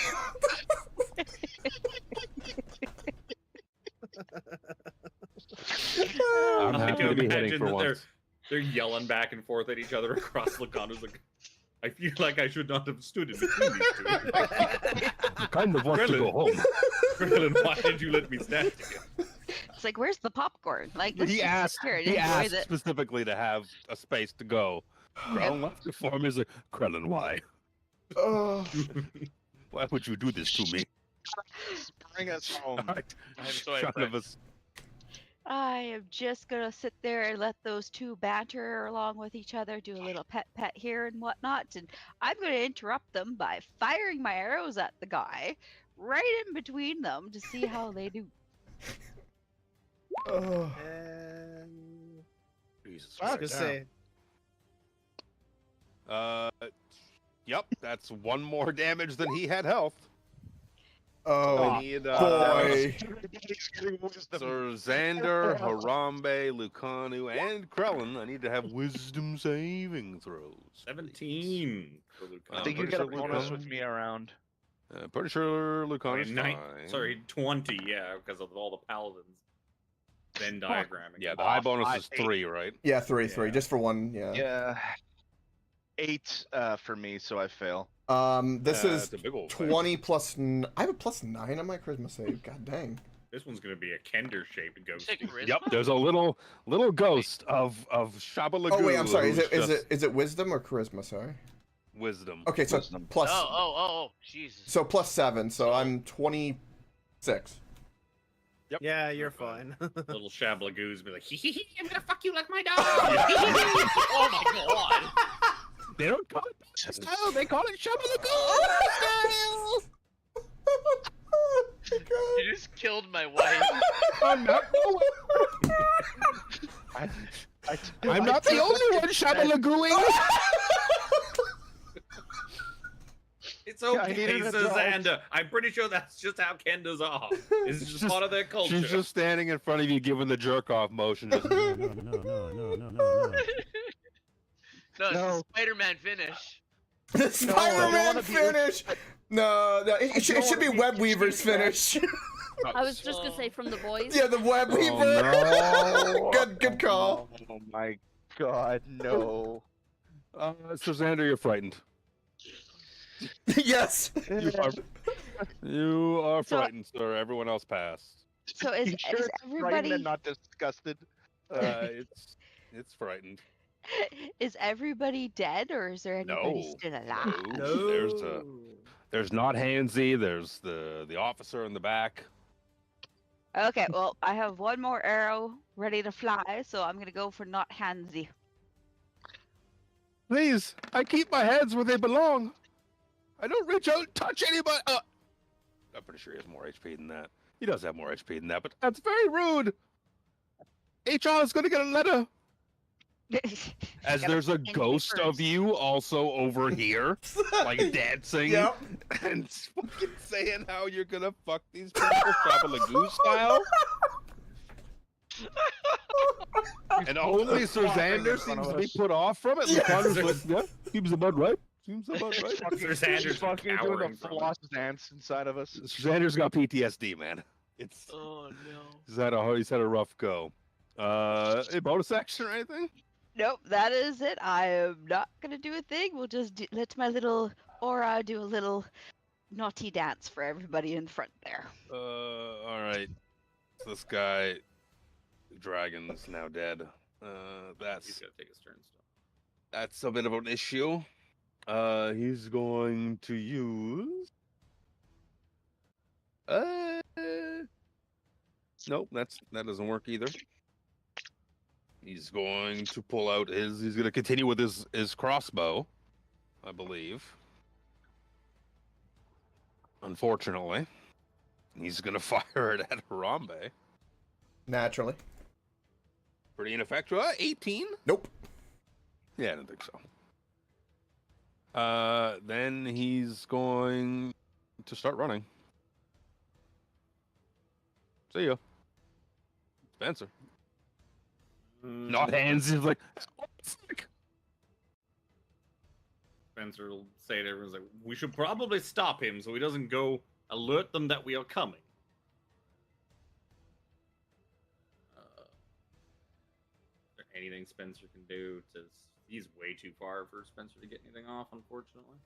S5: I'm
S3: I
S5: happy
S3: can
S5: to be hitting
S3: imagine
S5: for
S3: that
S5: once.
S3: they're yelling back and forth at each other across Lacando's like, I feel like I should not have stood in between these two.
S5: I kind of want to go home.
S3: Krillin, why did you let me stand here?
S8: It's like, where's the popcorn? Like, let's
S5: He
S8: just sit
S5: asked.
S8: here and
S5: He
S8: enjoy
S5: asked
S8: the-
S5: specifically to have a space to go. Krellin left it for me. He's like, Krellin, why? Why would you do this to me?
S2: Bring us home.
S5: I'm
S1: so
S5: Son of a s-
S8: I am just gonna sit there and let those two banter along with each other, do a little pet here and whatnot, and I'm gonna interrupt them by firing my arrows at the guy right in between them to see how they do.
S6: And
S5: Jesus
S6: I was
S5: Christ.
S6: gonna say,
S5: Yep, that's one more damage than he had health.
S4: Oh,
S5: I need,
S4: boy.
S5: Sir Xander, Harambe, Lucanu, and Krellin, I need to have wisdom saving throws.
S3: 17. for Lucano.
S2: I think you
S5: pretty
S2: get a
S5: sure
S2: bonus
S5: Lucano-
S2: with me around.
S5: Pretty sure Lucanu's
S3: Nine-
S5: fine.
S3: Sorry, 20, yeah, because of all the paladins. Venn diagramming.
S5: Yeah, the high bonus
S2: I-
S5: is 3, right?
S4: Yeah, three,
S3: Yeah.
S4: just for one. Yeah.
S2: Yeah. 8 for me, so I fail.
S4: This is
S5: it's a big old thing.
S4: 20 plus. I have a +9 on my charisma save. God dang.
S3: This one's gonna be a Kender-shaped ghost.
S1: Take charisma?
S5: Yep, there's a little ghost of Shabalagoo.
S4: Oh wait, I'm sorry.
S5: who's just
S4: Is it wisdom or charisma? Sorry.
S5: wisdom?
S4: Okay, so
S2: Wisdom.
S4: plus.
S1: Oh, Jesus.
S4: So +7. So I'm 26.
S5: Yep.
S6: yeah, you're fine.
S3: Little Shablagoos be like, hee hee hee, I'm gonna fuck you like my dog.
S1: Oh my god.
S5: They don't call it style, they call it Shabalagoo style.
S1: You just killed my wife.
S5: I'm not the only one Shabalagooing.
S3: It's
S2: I
S3: okay,
S2: needed a dog.
S3: Susanna. I'm pretty sure that's just how Kendas are. It's just part of their culture.
S5: She's just standing in front of you giving the jerk off motion. Just,
S1: No, it's the Spider-Man finish.
S4: The Spider-Man
S2: wanna be-
S4: finish. No, it should be Web Weaver's finish.
S7: I was just gonna say from the boys.
S4: Yeah, the Web
S5: Oh,
S4: Weaver.
S5: no.
S4: Good call.
S2: Oh my god, no.
S5: So Xander, you're frightened.
S4: Yes.
S5: You are
S8: So-
S5: frightened, sir. Everyone else passed.
S8: So is,
S2: You sure
S8: is
S2: it's frightened
S8: everybody
S2: and not disgusted?
S5: It's frightened.
S8: is everybody dead, or is there anybody
S5: No.
S8: still alive?
S5: No. There's not Hansy. There's the officer in the back.
S8: Okay, well, I have one more arrow ready to fly, so I'm gonna go for not handsy.
S5: Please, I keep my hands where they belong. I don't reach out and touch anybody. I'm pretty sure he has more HP than that. He does have more HP than that, but that's very rude. HR is going to get a letter. As
S8: Gotta
S5: there's a
S8: end me
S5: ghost of
S8: first.
S5: you also over here, like dancing
S4: Yep.
S5: and fucking saying how you're gonna fuck these people Shabalagoo style. And only Sir Xander seems to be put off from it.
S4: Yes.
S5: Lucanu's like, yeah, keeps the mud right. Seems about right.
S3: Sir Sanders
S2: fucking doing
S3: cowering
S2: a
S3: from
S2: floss dance inside of us.
S5: Sanders got PTSD, man. It's
S1: Oh no.
S5: he's had a rough go. A bonus action or anything?
S8: Nope, that is it. I am not gonna do a thing. We'll just let my little aura do a little naughty dance for everybody in front there.
S5: All right. So this guy, dragon's now dead.
S3: He's
S5: That's
S3: gonna take his turn still.
S5: that's a bit of an issue. He's going to use. Nope, that doesn't work either. He's going to pull out his. He's going to continue with his crossbow, I believe. Unfortunately, he's going to fire it at Harambe.
S4: Naturally.
S5: Pretty ineffective. 18.
S4: Nope.
S5: Yeah, I don't think so. Then he's going to start running. See ya, Spencer. Not hands. He's like, oh, fuck.
S3: Spencer will say to everyone's like, we should probably stop him so he doesn't go alert them that we are coming. Is there anything Spencer can do to... He's way too far for Spencer to get anything off, unfortunately.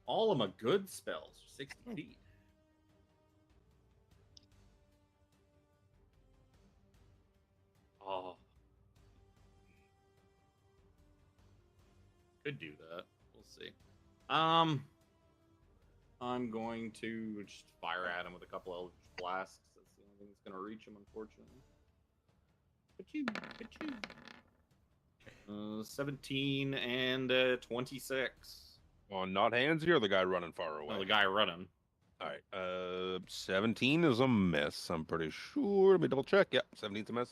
S3: All of them are good spells, 60 feet. Oh. Could do that. We'll see. I'm going to just fire at him with a couple Eldritch Blasts. That's the only thing that's going to reach him, unfortunately. Ka-choo, ka-choo. 17 and 26.
S5: On not handsy or the guy running far away?
S3: No, the guy running.
S5: All right. 17 is a miss. I'm pretty sure. Let me double check. Yep, 17's a miss.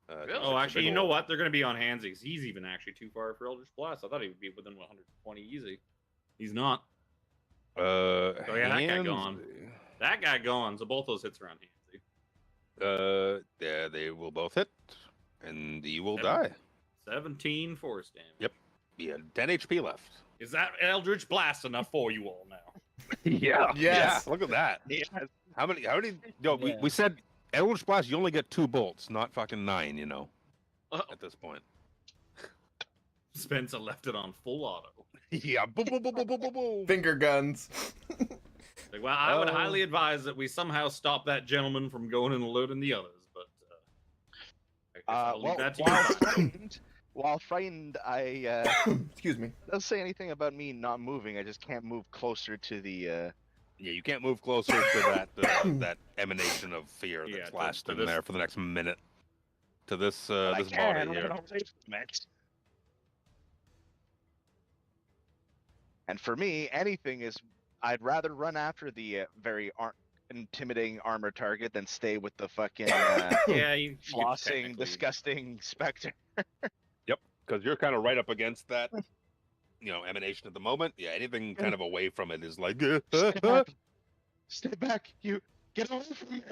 S1: Really?
S3: Oh, actually, you know what? They're going to be on handsies. He's even actually too far for Eldritch Blast. I thought he would be within 120 easy. He's not.
S5: Oh
S3: yeah, that guy gone. That guy gone. So both those hits are on handsy.
S5: Yeah, they will both hit, and he will die.
S3: 17 force damage.
S5: Yep. Yeah, 10 HP left.
S3: Is that Eldritch Blast enough for you all now?
S5: Yeah.
S4: Yes.
S5: Yeah, look at that.
S2: Yes.
S5: How many? No, we said Eldritch Blast. You only get 2 bolts, not fucking 9. You know. At this point.
S3: Spencer left it on full auto.
S5: Yeah. Boom, boom, boom, boom, boom, boom, boom.
S4: Finger guns.
S3: Like, well, I would highly advise that we somehow stop that gentleman from going and alerting the others, but I guess I'll leave that to you.
S2: While frightened, I
S4: Excuse me.
S2: doesn't say anything about me not moving. I just can't move closer to the.
S5: Yeah, you can't move closer to that that emanation of fear
S3: Yeah,
S5: that's
S3: to
S5: lasting
S3: this-
S5: there for the next minute. To this
S2: I
S5: this
S2: can,
S5: body here.
S2: And for me, anything is. I'd rather run after the very intimidating armor target than stay with the fucking
S3: Yeah, you could
S2: flossing,
S3: technically-
S2: disgusting specter.
S5: Because you're kind of right up against that, emanation at the moment. Yeah, anything kind of away from it is like.
S2: Stay back, you get away from me.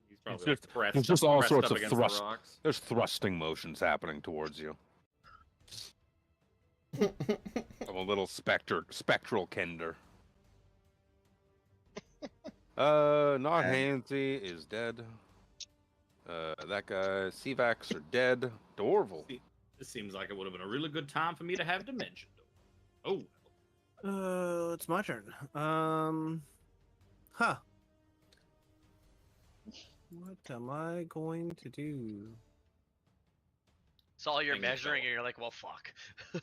S3: He's probably
S5: It's
S3: like
S5: just-
S3: pressed,
S5: it's just all
S3: pressed
S5: sorts
S3: up
S5: of
S3: against the
S5: thrust.
S3: rocks.
S5: There's thrusting motions happening towards you. Of a little spectral kender. Not Handsy is dead. That guy, Sevax are dead. Dorval.
S3: This seems like it would have been a really good time for me to have Dimension Door. Oh,
S6: It's my turn. Huh. What am I going to do?
S1: It's all you're
S3: Thing fell.
S1: measuring, and you're like, well, fuck.
S3: my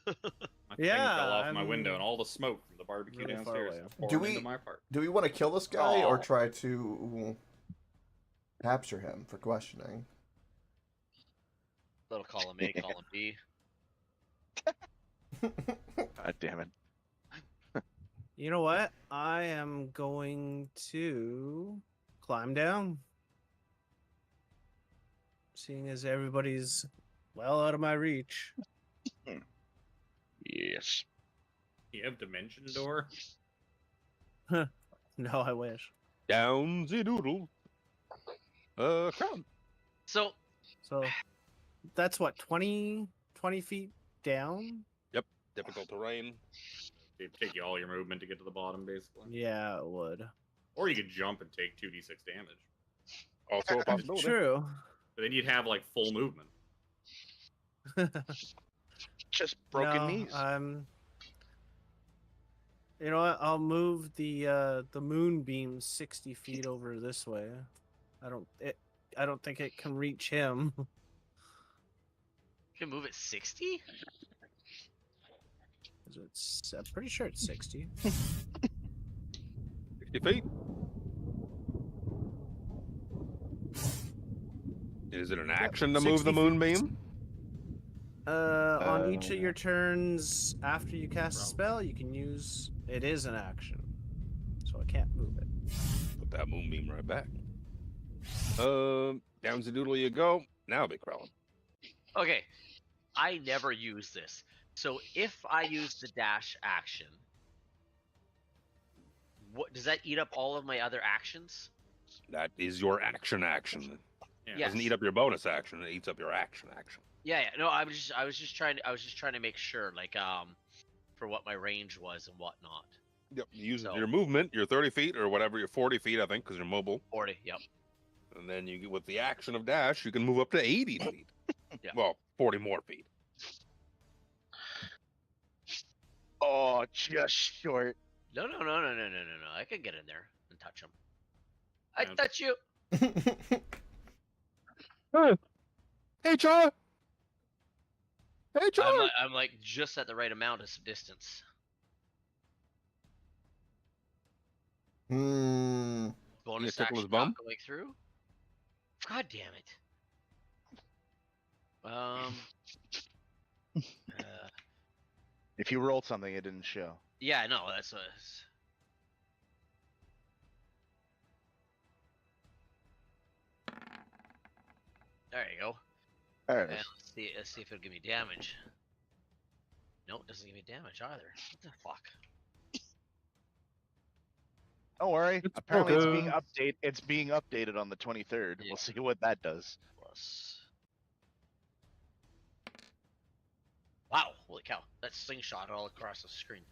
S3: thing
S6: Yeah,
S3: fell off my
S6: I'm
S3: window, and all the smoke from the barbecue
S6: really far
S3: downstairs
S6: away.
S3: poured
S4: Do we-
S3: into my part.
S4: Do we want to kill this guy or
S3: Aw.
S4: try to capture him for questioning?
S1: Little column A, column B.
S2: God damn it.
S6: You know what? I am going to climb down. Seeing as everybody's well out of my reach.
S2: Yes.
S3: You have Dimension Door?
S6: No, I wish.
S5: Down the doodle. Crown.
S1: So
S6: So that's what, 20 feet down?
S5: difficult terrain.
S3: It'd take you all your movement to get to the bottom, basically.
S6: Yeah, it would.
S3: Or you could jump and take 2d6 damage.
S5: Also a possibility.
S6: True.
S3: But then you'd have like full movement.
S2: Just broken
S6: No,
S2: knees.
S6: You know what? I'll move the moonbeam 60 feet over this way. I don't think it can reach him.
S1: You can move it 60?
S6: I'm pretty sure it's 60.
S5: 60 feet. Is it an action to move the
S6: 60 feet.
S5: moonbeam?
S6: On each of your turns after you cast a spell, you can use. It is an action, so I can't move it.
S5: Put that moonbeam right back. Down the doodle you go. Now, Big Krellin.
S1: Okay, I never use this. So if I use the dash action, what does that eat up all of my other actions?
S5: That is your action.
S3: Yeah.
S5: It doesn't eat up your bonus action. It eats up your action.
S1: Yeah. No, I was just trying to make sure, like, for what my range was and whatnot.
S5: Yep. Use
S1: So-
S5: your movement, your 30 feet or whatever, your 40 feet, I think, because you're mobile.
S1: 40. Yep.
S5: And then you, with the action of dash, you can move up to 80 feet.
S1: Yeah.
S5: Well, 40 more feet.
S2: Oh, just short.
S1: No. I can get in there and touch him. I
S3: Yeah.
S1: touch you.
S5: Hey, Char! Hey, Char!
S1: I'm like just at the right amount of distance.
S4: Hmm.
S1: Bonus
S5: tickle his
S1: action
S5: bum?
S1: not going through. God damn it.
S2: If you rolled something, it didn't show.
S1: Yeah, no, that's what. There you go.
S2: There it
S1: And
S2: is.
S1: let's see if it'll give me damage. Nope, doesn't give me damage either. What the fuck?
S2: Don't worry.
S5: It's
S2: Apparently,
S5: broken.
S2: it's being updated on the 23rd.
S1: Yeah.
S2: We'll see what that does.
S1: Plus. Wow, holy cow. That slingshot all across the screen.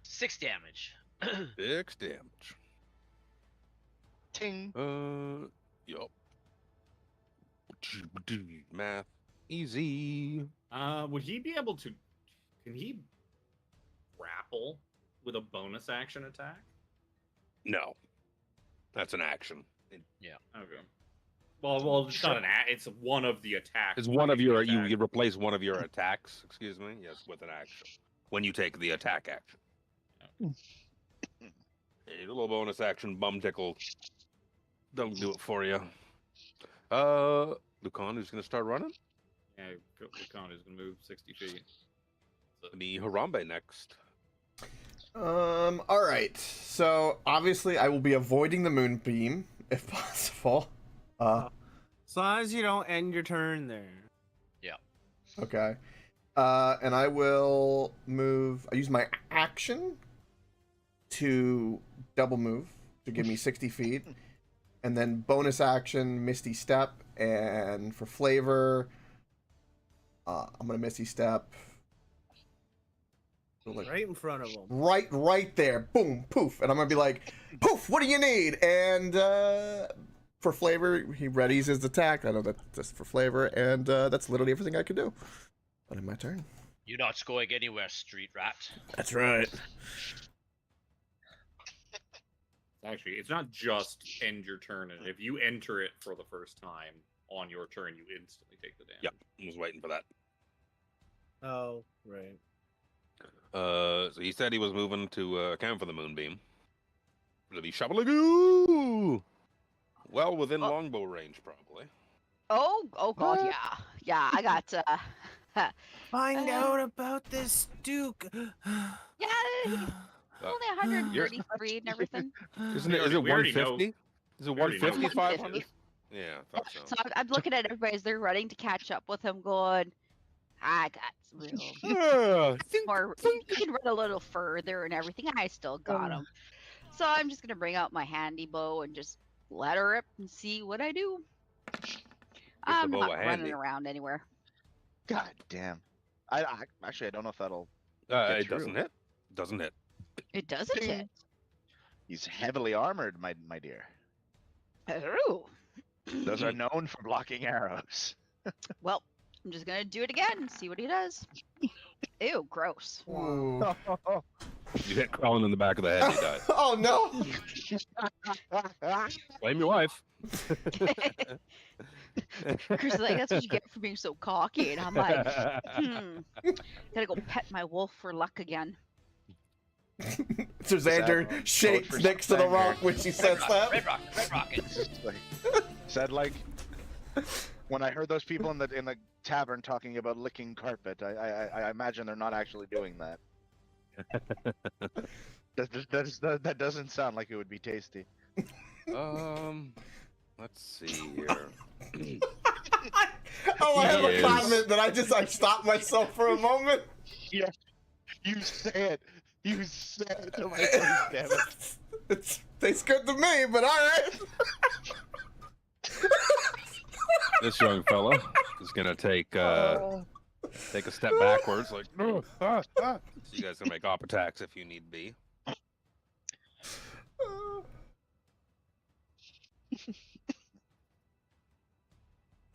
S1: 6 damage.
S5: 6 damage.
S2: Ting.
S5: Yup. Math. Easy.
S3: Would he be able to? Can he grapple with a bonus action attack?
S5: No. That's an action.
S3: Okay. Well, it's not an. It's one of the attacks.
S5: It's one of your. You
S3: attack.
S5: replace one of your attacks. Excuse me. Yes, with an action. When you take the attack action. A little bonus action. Bum tickle. Don't do it for you. Lucan, who's gonna start running?
S3: Yeah, Khan is gonna move 60 feet.
S5: Be Harambe next.
S4: All right. So obviously, I will be avoiding the moonbeam if possible.
S6: As long as you don't end your turn there.
S4: Okay. And I will move. I use my action to double move to give me 60 feet, and then bonus action Misty Step, and for flavor, I'm gonna Misty Step. So, like,
S6: Right in front of him.
S4: right there, boom, poof, and I'm gonna be like, poof, what do you need? And for flavor, he readies his attack. I know that's just for flavor, and that's literally everything I can do. But in my turn.
S1: You're not going anywhere, street rat.
S4: That's right.
S3: Actually, it's not just end your turn, and if you enter it for the first time on your turn, you instantly take the damage.
S5: Yep, I was waiting for that.
S6: Oh, right.
S5: So he said he was moving to account for the moonbeam. It'll be shoveling. Well, within longbow range, probably.
S8: Oh God, yeah. I got.
S6: Find out about this Duke.
S8: Yeah, he's only 133 and everything.
S5: Isn't it?
S3: We
S5: Is it
S3: already know.
S5: 150? Is it
S3: We already know.
S5: 150? 500?
S8: 150.
S5: Yeah, I thought so.
S8: So I'm looking at everybody as they're running to catch up with him, going, I got some real
S5: Yeah, I think
S8: more. You can run a little further and everything. I still got him. So I'm just gonna bring out my handy bow and just let her rip and see what I do. I'm
S5: bow
S8: not
S5: a
S8: running
S5: handy.
S8: around anywhere.
S2: God damn. I actually I don't know if that'll Get
S5: It
S2: through.
S5: doesn't hit. Doesn't hit.
S8: It doesn't
S2: Ding.
S8: hit.
S2: He's heavily armored, my dear.
S8: Oh.
S2: Those are known for blocking arrows.
S8: Well, I'm just gonna do it again and see what he does. Ew, gross.
S4: Ooh.
S5: You hit crawling in the back of the head. You die.
S4: Oh no!
S5: Blame your wife.
S8: Chris is like, that's what you get for being so cocky. And I'm like, gotta go pet my wolf for luck again.
S4: So Xander
S2: Code
S4: shakes
S2: for
S4: next to the
S2: Xander.
S4: rock when she says that.
S1: Red rockets.
S2: Said like when I heard those people in the tavern talking about licking carpet, I imagine they're not actually doing that. That doesn't sound like it would be tasty.
S5: Let's see here.
S4: Oh, I have a
S5: Yes.
S4: comment that I stopped myself for a moment.
S2: Yeah, you say it. You said it to my face, damn it.
S4: It tastes good to me, but all right.
S5: This young fella is gonna take a step backwards, like. So you guys can make op attacks if you need be.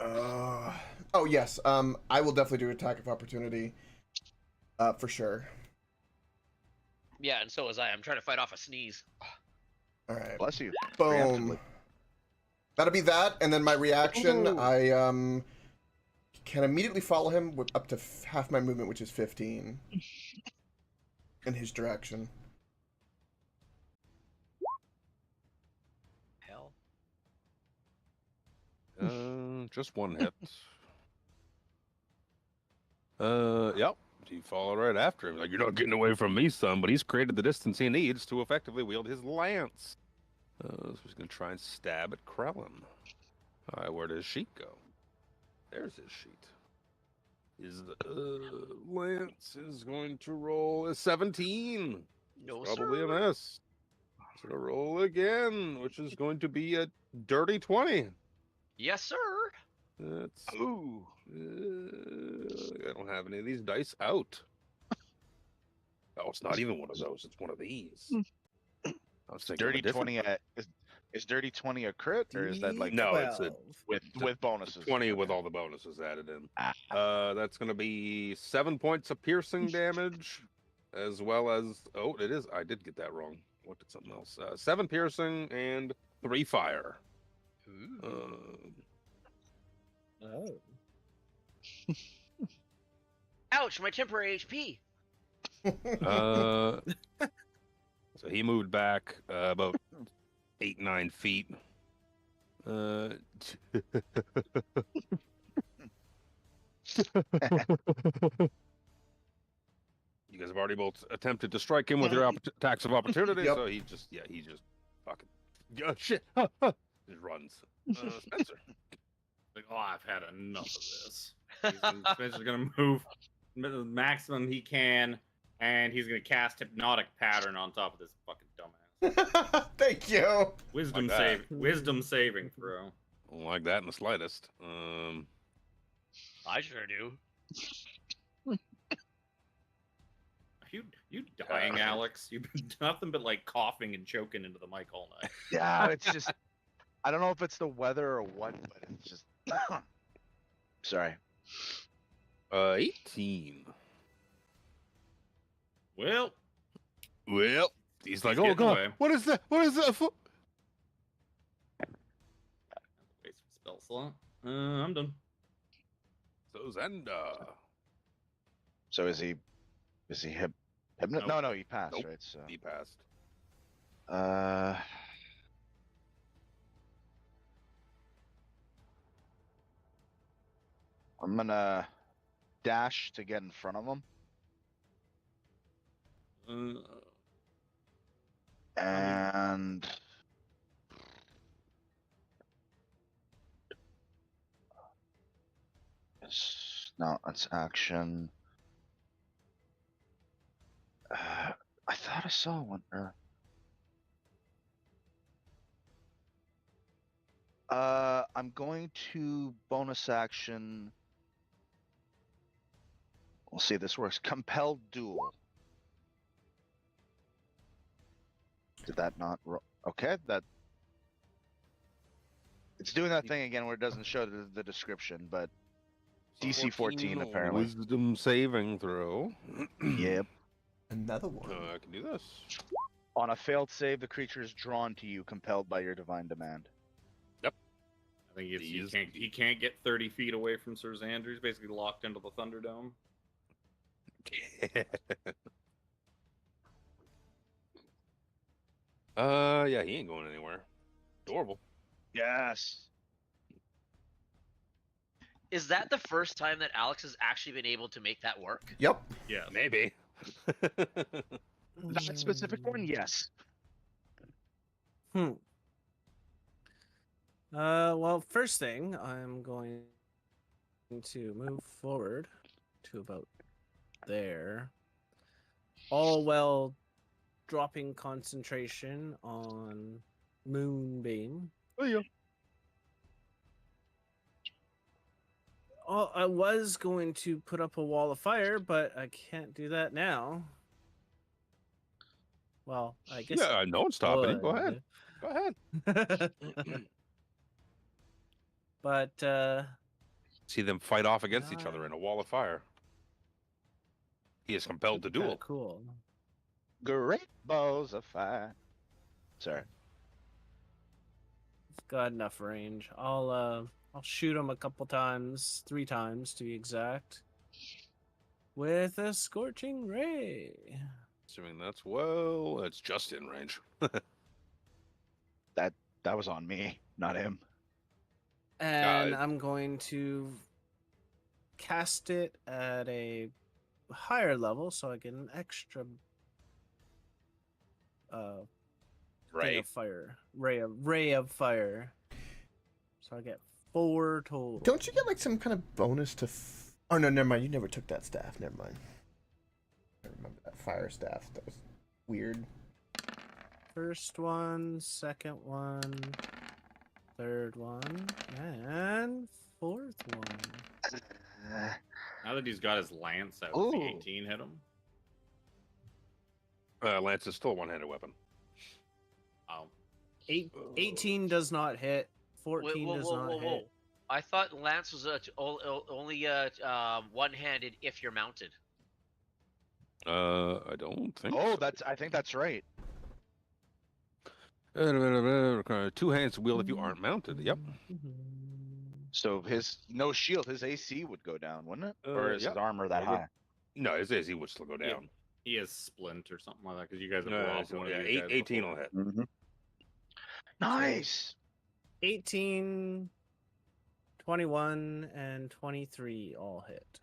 S4: Oh yes. I will definitely do attack of opportunity. For sure.
S1: Yeah, and so was I. I'm trying to fight off a sneeze.
S4: All right.
S2: Bless you.
S4: Boom.
S2: Preemptively.
S4: That'll be that, and then my reaction,
S2: Ooh.
S4: I can immediately follow him with up to half my movement, which is 15, in his direction.
S1: Hell.
S5: Just one hit. Yep. You follow right after him. Like, you're not getting away from me, son, but he's created the distance he needs to effectively wield his lance. So he's going to try and stab at Krellin. All right, where does his sheet go? There's his sheet. His lance is going to roll a 17.
S1: No,
S5: Probably
S1: sir.
S5: a miss. He's going to roll again, which is going to be a dirty 20.
S1: Yes, sir.
S5: That's ooh. I don't have any of these dice out. Oh, it's not even one of those. It's one of these. I was thinking of a
S2: Dirty
S5: different
S2: 20 is dirty 20 a crit, or is that like
S5: No, it's a
S2: with bonuses?
S5: 20 with all the bonuses added in.
S2: Ah.
S5: That's gonna be 7 points of piercing damage, as well as it is. I did get that wrong. Looked at something else. 7 piercing and 3 fire.
S6: Oh.
S1: Ouch! My temporary HP.
S5: So he moved back about 8-9 feet. You guys have already both attempted to strike him with your attacks of opportunity,
S4: Yep.
S5: so he just fucking shit. Just runs. Spencer.
S3: Like, oh, I've had enough of this. Spencer's gonna move the maximum he can, and he's gonna cast Hypnotic Pattern on top of this fucking dumbass.
S4: Thank you.
S3: Wisdom
S5: Like that.
S3: wisdom saving throw.
S5: Don't like that in the slightest.
S1: I sure do.
S3: You dying, Alex? You've been nothing but like coughing and choking into the mic all night.
S2: Yeah, it's just I don't know if it's the weather or what, but it's just sorry.
S5: 18.
S3: Well,
S5: He's like,
S3: He's
S5: oh
S3: getting
S5: god,
S3: away.
S5: what is that? What is that for?
S3: waste spell slot. I'm done.
S5: So Zenda.
S2: So is he hypnot?
S3: Nope.
S2: No, he passed,
S5: Nope.
S2: right? So
S5: He passed.
S2: I'm gonna dash to get in front of him, and it's action. I thought I saw one earlier. I'm going to bonus action. We'll see if this works. Compelled duel. Did that not roll? Okay, that. It's doing that thing again where it doesn't show the description, but DC 14 apparently.
S5: Wisdom saving throw.
S2: Yep.
S4: Another one.
S5: I can do this.
S2: On a failed save, the creature is drawn to you, compelled by your divine demand.
S3: I think he can't get 30 feet away from Sir Xander. He's basically locked into the Thunderdome.
S5: Yeah, he ain't going anywhere. Adorable.
S2: Yes.
S1: Is that the first time that Alex has actually been able to make that work?
S4: Yep.
S3: Yeah.
S5: Maybe.
S2: That specific one, yes.
S6: Well, first thing, I'm going to move forward to about there. All while dropping concentration on Moonbeam.
S5: Oh, yeah.
S6: Oh, I was going to put up a wall of fire, but I can't do that now. Well, I guess.
S5: Yeah, no one's stopping you. Go ahead. Go ahead.
S6: But
S5: See them fight off against each other in a wall of fire. He is compelled to duel.
S6: Cool.
S2: Great balls of fire. Sorry.
S6: It's got enough range. I'll shoot him a couple times, 3 times to be exact, with a scorching ray.
S5: Assuming that's just in range.
S2: That was on me, not him.
S6: And I'm going to cast it at a higher level so I get an extra thing of fire. Ray of fire. So I get 4 total.
S4: Don't you get like some kind of bonus to? Oh no, never mind. You never took that staff. Never mind. I remember that fire staff. That was weird.
S6: First one, second one, third one, and 4th one.
S3: Now that he's got his lance out,
S2: Ooh.
S3: the 18 hit him.
S5: Lance is still a one-handed weapon.
S3: Oh.
S6: 18 does not hit. 14 does not hit.
S1: I thought Lance was only one-handed if you're mounted.
S5: I don't think.
S2: Oh, I think that's right.
S5: 2 hands to wield if you aren't mounted. Yep.
S2: So his no shield, his AC would go down, wouldn't it? Or is
S5: yeah.
S2: his armor that high?
S5: No, his AC would still go down.
S3: He has splint or something like that because you guys have
S5: No,
S3: robbed one of these guys
S5: 18
S3: before.
S5: will hit.
S2: Mm-hmm. Nice.
S6: 18, 21, and 23 all hit.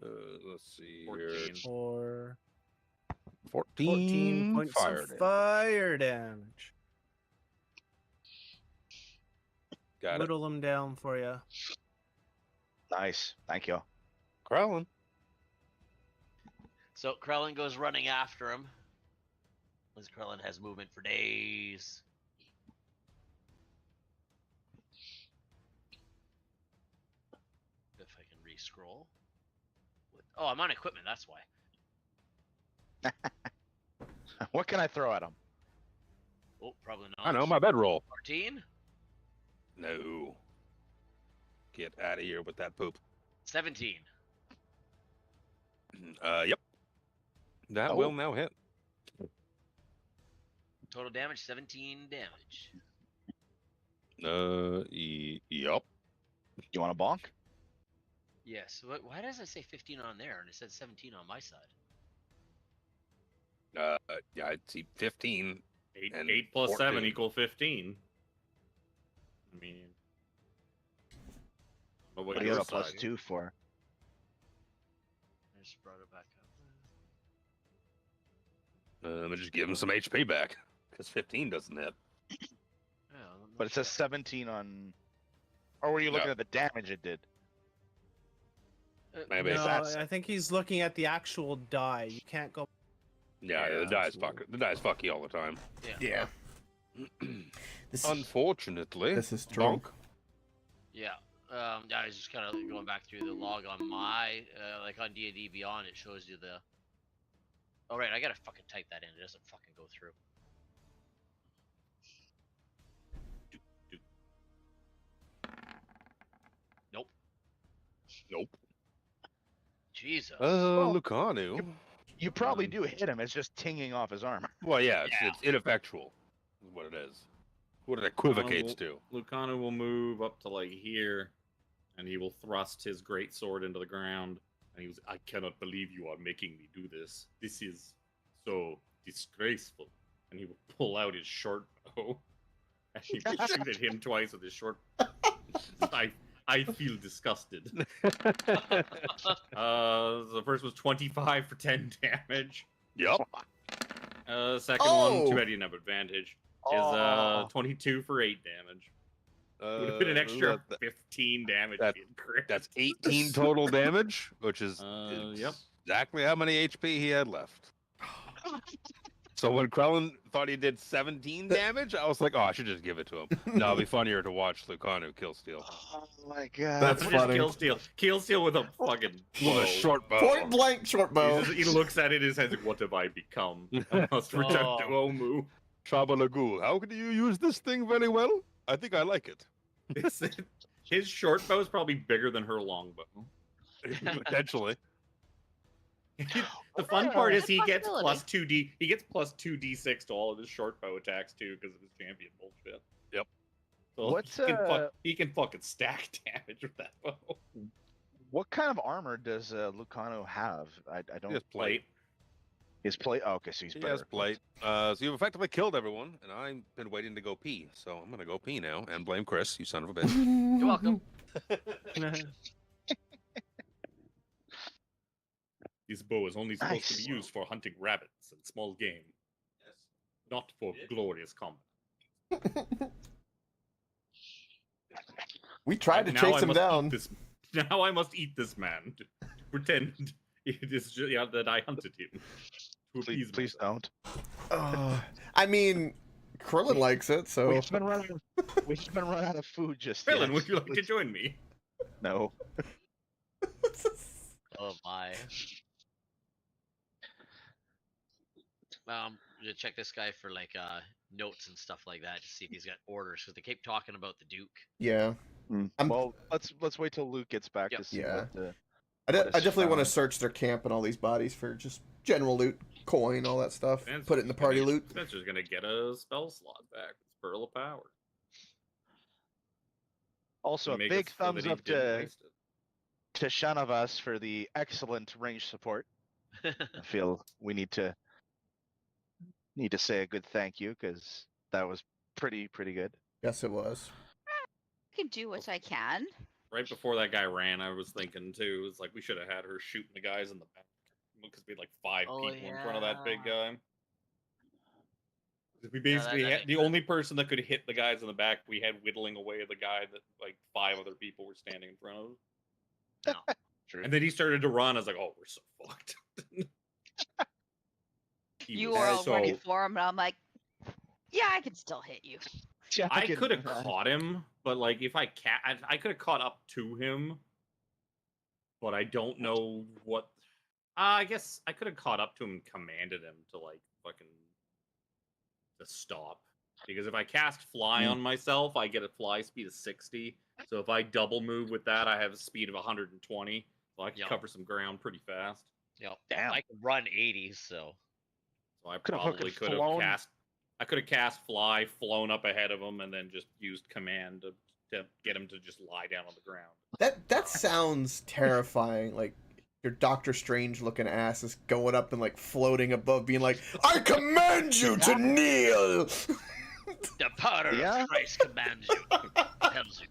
S5: Let's see
S3: 14.
S5: here.
S6: For
S5: 14
S6: points
S5: fire
S6: of
S5: damage.
S6: fire damage.
S5: Got it.
S6: Whittle them down for you.
S2: Nice. Thank you.
S5: Krellin.
S1: So Krellin goes running after him. Because Krellin has movement for days. If I can re-scroll. Oh, I'm on equipment, that's why.
S2: What can I throw at him?
S1: Oh, probably not.
S5: I know, my bedroll.
S1: 14?
S5: No. Get out of here with that poop.
S1: 17.
S5: Yep. That will now hit.
S1: Total damage, 17 damage.
S5: Yep.
S2: You want a bonk?
S1: Yes. Why does it say 15 on there and it said 17 on my side?
S5: Yeah, I'd see 15.
S3: 8 plus 7
S5: 14.
S3: equal 15. I mean, but
S2: What do you have a plus 2 for?
S1: I just brought it back up.
S5: Let me just give him some HP back. Because 15 doesn't hit.
S1: Yeah,
S2: But it says 17 on. Or were you looking at the damage it did?
S5: Maybe.
S6: No,
S2: That's-
S6: I think he's looking at the actual die. You can't go.
S5: Yeah, the dice fuck you all the time.
S4: Yeah. This,
S5: Unfortunately.
S4: this is true.
S5: Bonk.
S1: Yeah. I was just kind of going back through the log on my, like on D&D Beyond, it shows you the. Oh right, I gotta fucking type that in. It doesn't fucking go through.
S5: Nope.
S1: Jesus.
S5: Lucanu.
S2: You probably do hit him. It's just tinging off his arm.
S5: Well, yeah, it's ineffectual. Is what it is. What it equivocates to.
S3: Lucanu will move up to like here, and he will thrust his great sword into the ground. And he was, I cannot believe you are making me do this. This is so disgraceful. And he will pull out his short bow, and he will shoot at him twice with his short. I feel disgusted. The first was 25 for 10 damage.
S5: Yep.
S3: Second one, too bad he didn't have advantage, is 22 for 8 damage. Would have been an extra 15 damage.
S5: That's 18 total damage, which is
S3: yep.
S5: exactly how many HP he had left. So when Krellin thought he did 17 damage, I was like, oh, I should just give it to him. No, it'll be funnier to watch Lucanu kill Steel.
S2: Oh my god.
S4: That's
S3: Just
S4: funny.
S3: Kill Steel with a fucking
S5: With a short bow.
S4: Point blank short bow.
S3: He looks at it, his head's like, what have I become? I must return to Omu.
S5: Trabalagul, how can you use this thing very well? I think I like it.
S3: His short bow is probably bigger than her long bow.
S5: Potentially.
S3: The fun part is he gets
S8: Possibility.
S3: plus 2d6 to all of his short bow attacks too because of his champion bullshit.
S5: Yep.
S3: So he can fucking stack damage with that bow.
S2: What kind of armor does Lucano have? I don't.
S5: He has plate.
S2: His plate. Oh, okay, so he's
S5: He
S2: better.
S5: has plate. So you've effectively killed everyone, and I've been waiting to go pee. So I'm gonna go pee now and blame Chris, you son of a bitch.
S1: You're welcome.
S3: This bow is only supposed to be used for hunting rabbits and small game. Yes. Not for glorious combat.
S4: We tried to
S3: Now
S4: chase
S3: I
S4: him
S3: must
S4: down.
S3: eat this- Now I must eat this man to pretend it is that I hunted him. To appease
S2: Please
S3: myself.
S2: don't.
S4: I mean, Krillin likes it, so.
S2: We've been run out of food just
S3: Krillin,
S2: yet.
S3: would you like to join me?
S2: No.
S1: Oh my. To check this guy for like notes and stuff like that to see if he's got orders because they keep talking about the Duke.
S4: Yeah.
S2: Well, let's wait till Luke gets back to see
S4: Yeah.
S2: what
S4: I definitely want to
S2: found.
S4: search their camp and all these bodies for just general loot, coin, all that stuff.
S3: Spencer's
S4: Put it in the party loot.
S3: Spencer's gonna get a spell slot back with Pearl of Power.
S2: Also, a
S3: Make
S2: big
S3: it so
S2: thumbs
S3: that he
S2: up
S3: didn't
S2: to
S3: waste it.
S2: Shanavas for the excellent range support. I feel we need to say a good thank you because that was pretty good.
S4: Yes, it was.
S8: I can do what I can.
S3: Right before that guy ran, I was thinking too. It's like we should have had her shooting the guys in the back because we had like 5
S1: Oh,
S3: people in front of that big
S1: yeah.
S3: guy. We basically
S1: that
S3: had
S1: makes
S3: the
S1: sense.
S3: only person that could hit the guys in the back. We had whittling away the guy that like 5 other people were standing in front of.
S1: No.
S2: True.
S3: And then he started to run. I was like, oh, we're so fucked. He
S8: You
S3: was
S8: were all
S3: so-
S8: running for him, and I'm like, yeah, I can still hit you.
S3: I could have caught him, but like if I could have caught up to him, but I don't know what. I guess I could have caught up to him and commanded him to like fucking to stop. Because if I cast fly on myself, I get a fly speed of 60. So if I double move with that, I have a speed of 120. So I can
S1: Yep.
S3: cover some ground pretty fast.
S1: Yep.
S2: Damn.
S1: I can run 80, so.
S3: So I
S2: Could've
S3: probably
S2: fucking
S3: could have
S2: flown.
S3: cast. I could have cast fly, flown up ahead of him, and then just used command to get him to just lie down on the ground.
S4: That sounds terrifying. Like your Doctor Strange looking ass is going up and like floating above, being like, "I command you to kneel."
S1: The power
S2: Yeah.
S1: of Christ commands you. Tells you.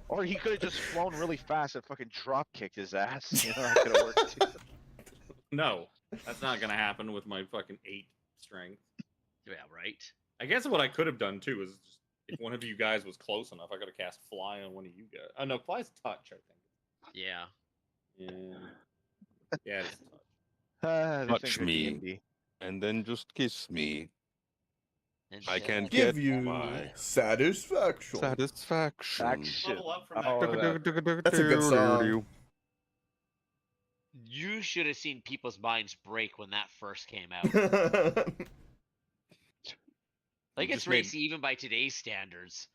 S2: Or he could have just flown really fast and fucking drop kicked his ass. You know, that could have worked too.
S3: No, that's not gonna happen with my fucking 8 strength.
S1: Yeah, right.
S3: I guess what I could have done too is just, if one of you guys was close enough, I could have cast fly on one of you guys. Oh no, fly's touch, I think.
S1: Yeah.
S3: Yeah, it's touch.
S2: These
S5: Touch
S2: things are
S5: me.
S2: D&D.
S5: And then just kiss me.
S1: And
S5: I
S1: shit.
S5: can
S4: Give
S5: get
S4: you
S5: my
S4: satisfaction.
S5: satisfaction.
S2: Action.
S3: Level up from
S2: Oh,
S3: that.
S4: That's a good song.
S1: You should have seen people's minds break when that first came out. Like
S3: You
S1: it's
S3: just made-
S1: racy even by today's standards.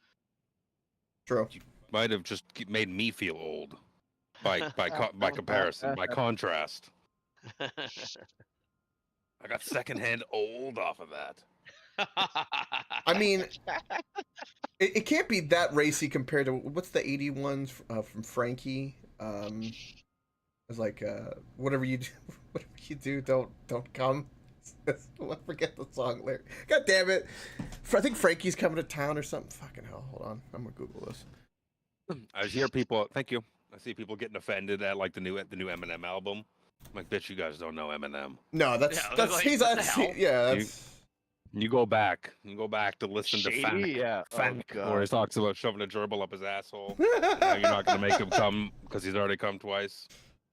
S4: True.
S5: Might have just made me feel old. By comparison, by contrast. I got secondhand old off of that.
S4: I mean, it can't be that racy compared to what's the 81s from Frankie. It's like whatever you do, don't come. I forget the song lyric. God damn it! I think Frankie's coming to town or something. Fucking hell! Hold on, I'm gonna Google this.
S5: I hear people. Thank you. I see people getting offended at like the new Eminem album. I'm like, bitch, you guys don't know Eminem.
S4: No, that's
S1: Yeah,
S4: that's
S1: like,
S4: he's
S1: what the
S4: that's
S1: hell?
S4: yeah. That's
S5: You go back to listen to
S2: Shady? Yeah. Oh,
S5: Fank,
S2: God.
S5: where he talks about shoving a gerbil up his asshole. Now you're not gonna make him come because he's already come twice.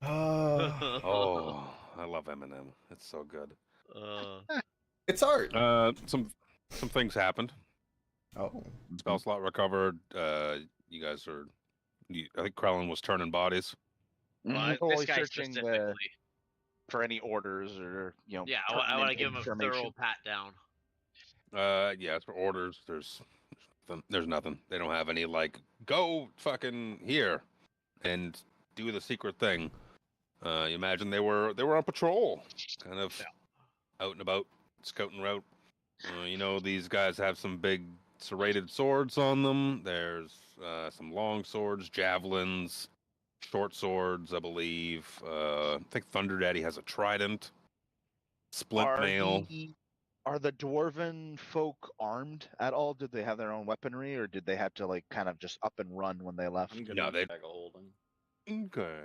S5: Oh, I love Eminem. It's so good.
S4: it's art.
S5: Some things happened.
S4: Oh,
S5: Spell slot recovered. You guys are. I think Krellin was turning bodies.
S1: Well,
S2: Well,
S1: this
S2: he's
S1: guy
S2: searching
S1: specifically.
S2: for any orders or
S1: Yeah, I want to
S2: pertinent
S1: give him a
S2: information.
S1: thorough pat down.
S5: Yeah, for orders, there's nothing. They don't have any like go fucking here and do the secret thing. You imagine they were on patrol, kind of out and about, scouting route. You know, these guys have some big serrated swords on them. There's some long swords, javelins, short swords, I believe. I think Thunder Daddy has a trident. Splint mail.
S2: Are the dwarven folk armed at all? Did they have their own weaponry, or did they have to like kind of just up and run when they left?
S3: I'm
S5: No,
S3: gonna
S5: they-
S3: tag a holding.
S5: Okay.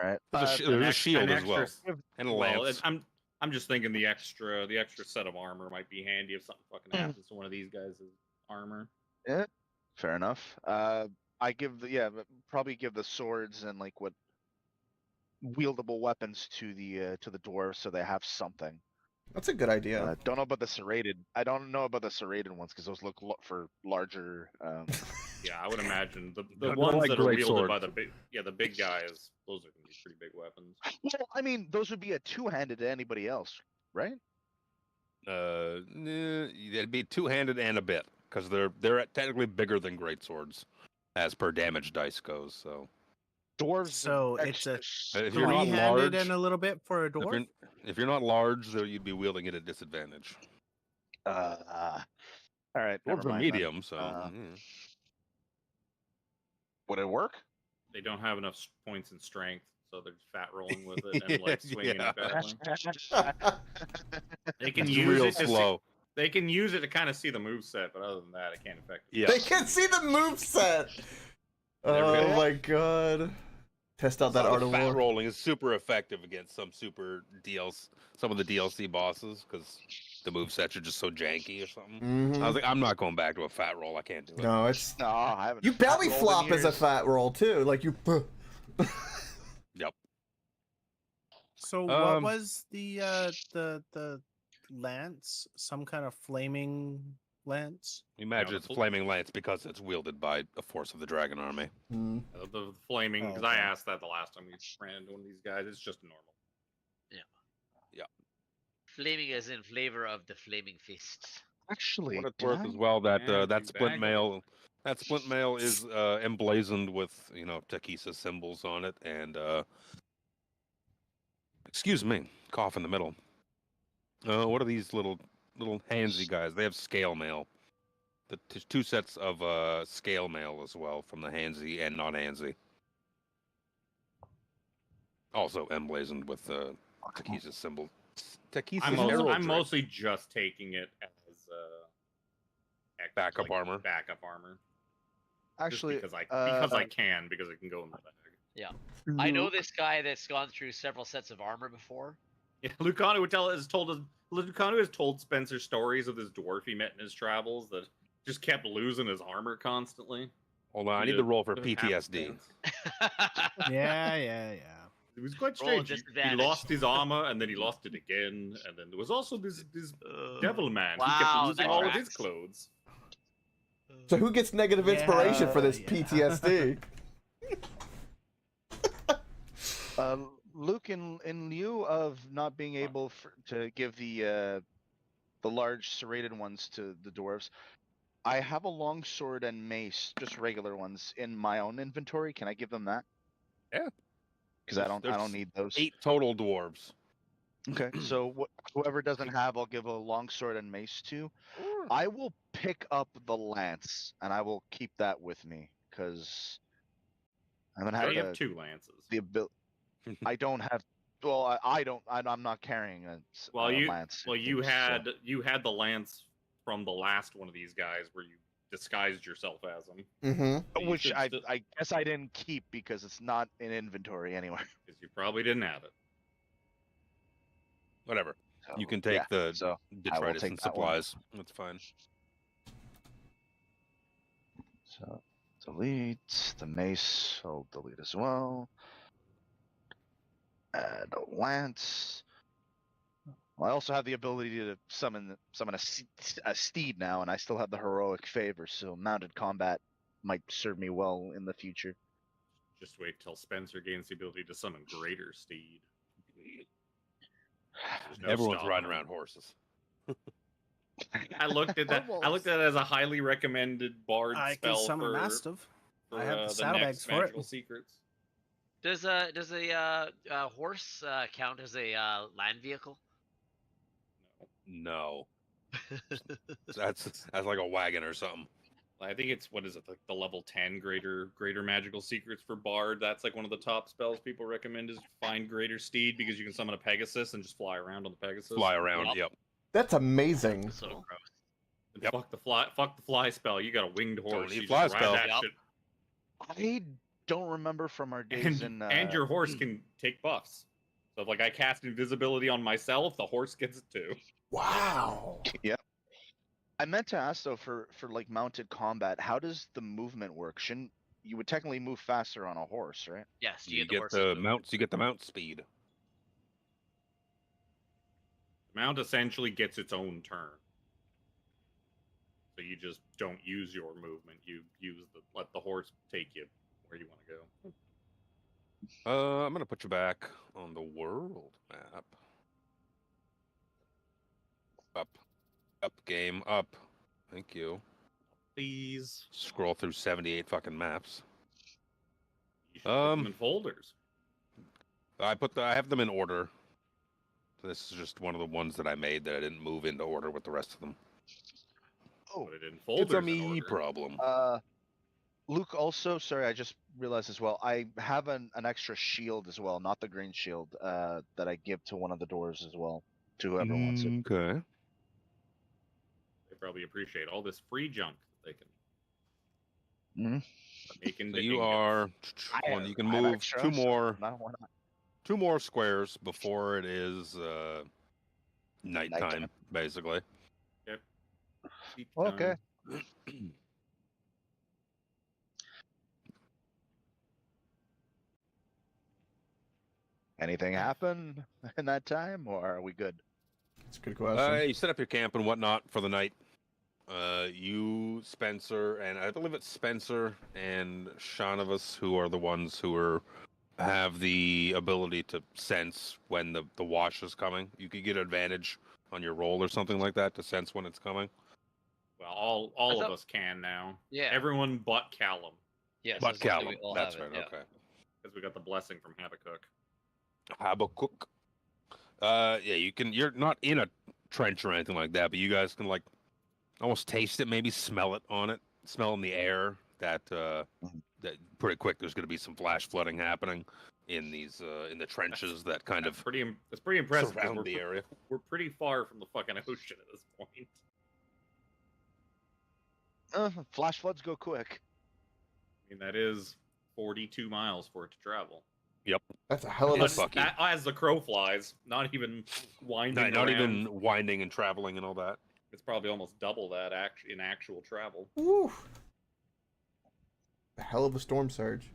S2: All right.
S5: There's a shield as well,
S3: extra-
S5: and a
S3: Well,
S5: lance.
S3: I'm just thinking the extra set of armor might be handy if something fucking happens to one of these guys' armor.
S2: Yeah, fair enough. I give probably give the swords and like what wieldable weapons to the dwarves so they have something.
S4: that's a good idea.
S2: Don't know about the serrated. I don't know about the serrated ones because those look for larger.
S3: Yeah, I would imagine the
S5: They're
S3: ones
S5: like
S3: that are
S5: great
S3: wielded by
S5: swords.
S3: the big guys. Those are gonna be pretty big weapons.
S2: Well, I mean, those would be a two-handed to anybody else, right?
S5: It'd be two-handed and a bit because they're technically bigger than great swords, as per damage dice goes. So
S2: Dwarves.
S6: So it's a
S5: if you're not
S6: three-handed
S5: large,
S6: and a little bit for a dwarf.
S5: if you're not large, though, you'd be wielding it at disadvantage.
S2: All right.
S5: Dwarves
S2: Never
S5: are
S2: mind then.
S5: medium, so
S2: Would it work?
S3: They don't have enough points in strength, so they're just fat rolling with it and like swinging
S5: Yeah.
S3: it back. They can
S5: it's
S3: use
S5: real
S3: it to
S5: slow.
S3: They can use it to kind of see the move set, but other than that, it can't affect it.
S5: Yeah.
S4: They can see the move set.
S5: There we
S4: Oh
S5: go.
S4: my god! Test out that
S5: Some
S4: art
S5: of
S4: of
S5: the fat
S4: war.
S5: rolling is super effective against some of the DLC bosses because the movesets are just so janky or something.
S4: Mhm.
S5: I was like, I'm not going back to a fat roll. I can't do it.
S4: No, it's
S2: No, I haven't.
S4: you belly
S2: rolled in
S4: flop as a
S2: years.
S4: fat roll too. Like you.
S5: Yep.
S6: So what
S5: Um,
S6: was the lance? Some kind of flaming lance?
S5: Imagine
S3: the
S5: it's
S3: fl-
S5: flaming lance because it's wielded by a force of the dragon army.
S4: Mm.
S3: The flaming,
S6: Oh,
S3: because I
S6: okay.
S3: asked that the last time we ran into one of these guys. It's just normal.
S1: Flaming as in flavor of the flaming fists.
S2: Actually,
S5: What it's
S2: did
S5: worth
S2: I?
S5: as well that
S3: Yeah,
S5: that
S3: too
S5: splint
S3: bad.
S5: mail, is emblazoned with Takisa symbols on it, and excuse me, cough in the middle. What are these little handsy guys? They have scale mail. There's two sets of scale mail as well from the handsy and non handsy. Also emblazoned with Takisa's symbol. Takisa's heraldry.
S3: I'm mostly just taking it as
S5: Backup armor.
S3: Backup armor.
S2: Actually,
S3: just because I can, because it can go in the bag.
S1: I know this guy that's gone through several sets of armor before.
S3: Yeah, Lucano has told Spencer stories of this dwarf he met in his travels that just kept losing his armor constantly.
S5: Hold on, I need to roll for PTSD.
S6: Yeah.
S3: It was quite
S1: Roll a
S3: strange. He
S1: disadvantage.
S3: lost his armor, and then he lost it again, and then there was also this devil man. He kept
S1: Wow,
S3: losing
S1: that
S3: all of his
S1: tracks.
S3: clothes.
S4: So who gets negative inspiration for this
S6: Yeah.
S4: PTSD?
S2: Luke, in lieu of not being able to give the large serrated ones to the dwarves, I have a long sword and mace, just regular ones, in my own inventory. Can I give them that?
S5: Yeah.
S2: Because I don't
S5: There's
S2: need those.
S5: 8 total dwarves.
S2: Okay, so whoever doesn't have, I'll give a longsword and mace to.
S5: Sure.
S2: I will pick up the lance and I will keep that with me because I'm gonna
S3: You
S2: have
S3: already have 2 lances.
S2: the ability. I don't have. Well, I don't. I'm not carrying a lance.
S3: You had the lance from the last one of these guys where you disguised yourself as them.
S4: Mm-hmm.
S3: So you
S2: Which
S3: should
S2: I
S3: still-
S2: guess I didn't keep because it's not in inventory anywhere.
S3: Because you probably didn't have it.
S5: Whatever.
S2: So,
S5: You can take
S2: yeah,
S5: the
S2: so I will
S5: detritus
S2: take
S5: and
S2: that one.
S5: supplies. That's fine.
S2: So delete the mace. I'll delete as well. Add a lance. Well, I also have the ability to summon a steed now, and I still have the heroic favor. So mounted combat might serve me well in the future.
S3: Just wait till Spencer gains the ability to summon Greater Steed. There's no
S5: Everyone's
S3: stopping
S5: riding
S3: him.
S5: around horses.
S3: I looked at that. I looked at it as a highly recommended bard
S6: I
S3: spell
S6: can summon
S3: for,
S6: Mastiff.
S3: for
S6: I have the
S3: the
S6: saddlebags
S3: next
S6: for it.
S3: magical secrets.
S1: Does a horse count as a land vehicle?
S5: No. That's like a wagon or something.
S3: I think it's what is it like the level 10 greater magical secrets for bard. That's like one of the top spells people recommend is find Greater Steed because you can summon a Pegasus and just fly around on the Pegasus.
S5: Fly around, yep.
S4: That's amazing.
S1: So gross.
S3: And fuck the fly spell. You got a winged horse.
S5: need
S3: You
S5: fly
S3: just ride
S5: spell.
S3: that
S1: Yep.
S3: shit.
S2: I don't remember from our days in.
S3: And your horse can take buffs. So if like I cast invisibility on myself, the horse gets it too.
S4: Wow.
S2: Yep. I meant to ask though for like mounted combat, how does the movement work? Shouldn't you would technically move faster on a horse, right?
S1: Yes,
S5: You
S1: the
S5: get
S1: horse
S5: the mounts. You get the mount speed.
S3: Mount essentially gets its own turn. So you just don't use your movement. You let the horse take you where you want to go.
S5: I'm gonna put you back on the world map. Up, game, up. Thank you.
S3: Please.
S5: Scroll through 78 fucking maps.
S3: You should put them in folders.
S5: I have them in order. So this is just one of the ones that I made that I didn't move into order with the rest of them.
S2: Oh,
S3: Put it in folders.
S5: It's a
S3: in
S5: me
S3: order.
S5: problem.
S2: Luke, also, sorry, I just realized as well, I have an extra shield as well, not the green shield, that I give to one of the doors as well, to whoever wants it.
S5: Okay.
S3: They probably appreciate all this free junk that they can
S2: Mhm.
S3: make into
S5: So you
S3: ingots.
S5: are. Well, you can move
S2: extra,
S5: two
S2: so
S5: more.
S2: why not?
S5: 2 more squares before it is nighttime,
S2: Nighttime.
S5: basically.
S3: Sleep
S2: Okay.
S3: time.
S2: Anything happen in that time, or are we good?
S4: That's a good question.
S5: You set up your camp and whatnot for the night. You, Spencer, and I believe it's Spencer and Shaunavus who are the ones who have the ability to sense when the wash is coming. You could get advantage on your roll or something like that to sense when it's coming.
S3: Well, all of us can now.
S1: Yeah.
S3: Everyone but Callum,
S1: Yes,
S5: But
S1: as long as
S5: Callum,
S1: we all
S5: that's
S1: have it,
S5: right.
S1: yeah.
S5: Okay.
S3: because we got the blessing from Habakkuk.
S5: Habakkuk. Yeah, you can. You're not in a trench or anything like that, but you guys can like almost taste it, maybe smell it on it, smell in the air that that pretty quick. There's going to be some flash flooding happening in these in the trenches that kind
S3: That's
S5: of
S3: pretty impressive. 'cause
S5: surround the area.
S3: We're pretty far from the fucking ocean at this point.
S2: Flash floods go quick.
S3: I mean, that is 42 miles for it to travel.
S4: That's a hell of a.
S5: That's fucky.
S3: That, as the crow flies, not even winding.
S5: Not
S3: around.
S5: even winding and traveling and all that.
S3: It's probably almost double that in actual travel.
S4: Woo. A hell of a storm surge.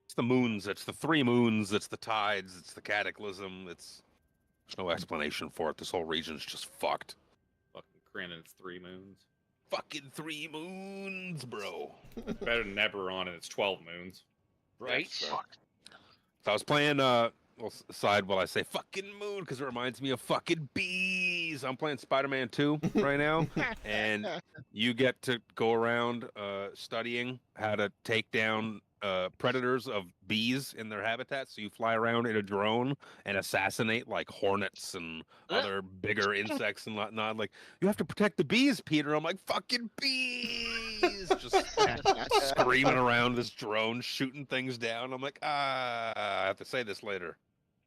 S5: It's the moons. It's the 3 moons. It's the tides. It's the cataclysm. There's no explanation for it. This whole region's just fucked.
S3: Fucking granted, it's 3 moons.
S5: Fucking 3 moons, bro.
S3: Better than Eberron, and it's 12 moons.
S1: Right?
S5: So I was playing side while I say fucking moon because it reminds me of fucking bees. bees. I'm playing Spider-Man 2 right now, and you get to go around studying how to take down predators of bees in their habitats. So you fly around in a drone and assassinate like hornets and other bigger insects and whatnot. Like, you have to protect the bees, Peter. I'm like, fucking bees! Just screaming around this drone, shooting things down. I'm like, I have to say this later.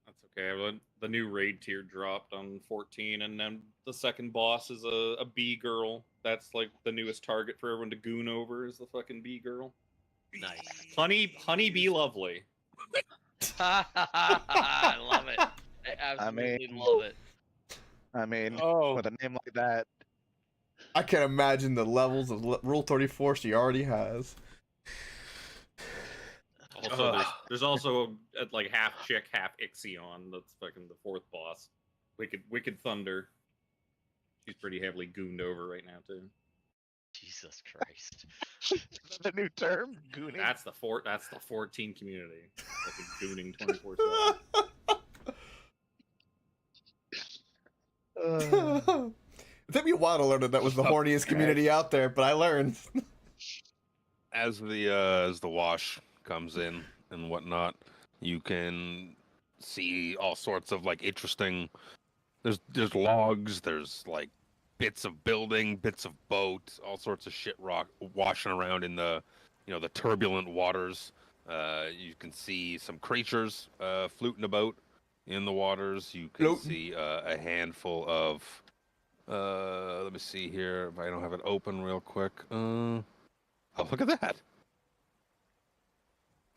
S3: That's okay. Well, the new raid tier dropped on 14, and then the second boss is a bee girl. That's like the newest target for everyone to goon over is the fucking bee girl.
S1: Nice.
S3: Honey bee lovely.
S1: I love it. I absolutely love it.
S2: I mean,
S5: Oh.
S2: with a name like that.
S4: I can't imagine the levels of Rule 34 she already has.
S3: Also, there's also like half chick, half Ixion. That's fucking the fourth boss. Wicked Thunder. She's pretty heavily gooned over right now too.
S1: Jesus Christ.
S2: The new term? Gooning?
S3: That's the 14 community. Fucking gooning 24/7.
S4: It took me a while to learn that was the horniest community out there, but I learned.
S5: As the wash comes in and whatnot, you can see all sorts of like interesting. There's logs. There's like bits of building, bits of boat, all sorts of shit rock washing around in the the turbulent waters. You can see some creatures floating about in the waters. You can see a handful of. Let me see here if I don't have it open real quick. Oh, look at that.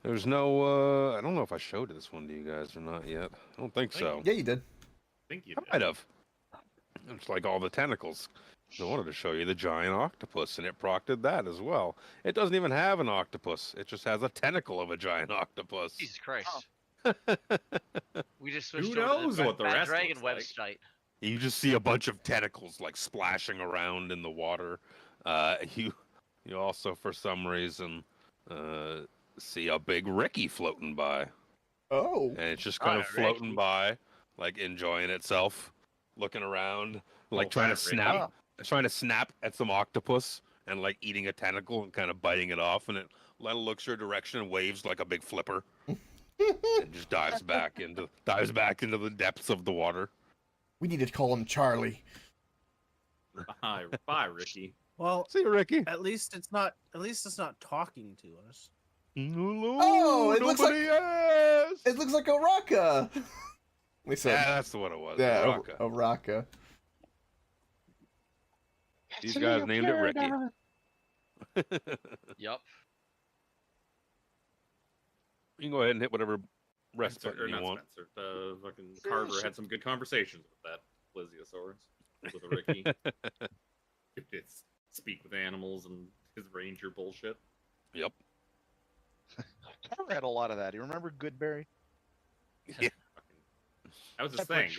S5: There's no, I don't know if I showed this one to you guys or not yet. I don't think so.
S4: Yeah, you did.
S3: I think you
S5: I might have. It's like all the tentacles. I wanted to show you the giant octopus, and it proctored that as well. It doesn't even have an octopus. It just has a tentacle of a giant octopus.
S1: Jesus Christ. We just
S3: Who
S1: switched over
S3: knows
S1: to the
S3: what the
S1: Bad
S3: rest
S1: Dragon
S3: looks
S1: website.
S5: You just see a bunch of tentacles like splashing around in the water. You also, for some reason, see a big Ricky floating by.
S4: Oh.
S5: And it's just kind of floating by, like enjoying itself, looking around, like trying to snap at some octopus and like eating a tentacle and kind of biting it off, and it looks your direction and waves like a big flipper. And just dives back into the depths of the water.
S4: We need to call him Charlie.
S3: Bye, Ricky.
S6: Well,
S5: see you, Ricky.
S6: At least it's not talking to us.
S4: Oh, it looks like it looks like Oraka.
S5: Yeah, that's what it was.
S4: Yeah, Oraka.
S5: These guys named it Ricky.
S1: Yup.
S3: You can go ahead and hit whatever
S5: rest button you want.
S3: Spencer. Fucking Carver had some good conversations with that Plesiosaurus, with a Ricky. It's speak with animals and his ranger bullshit.
S5: Yep.
S2: Carver had a lot of that. You remember Goodberry?
S5: Yeah.
S3: That was his thing.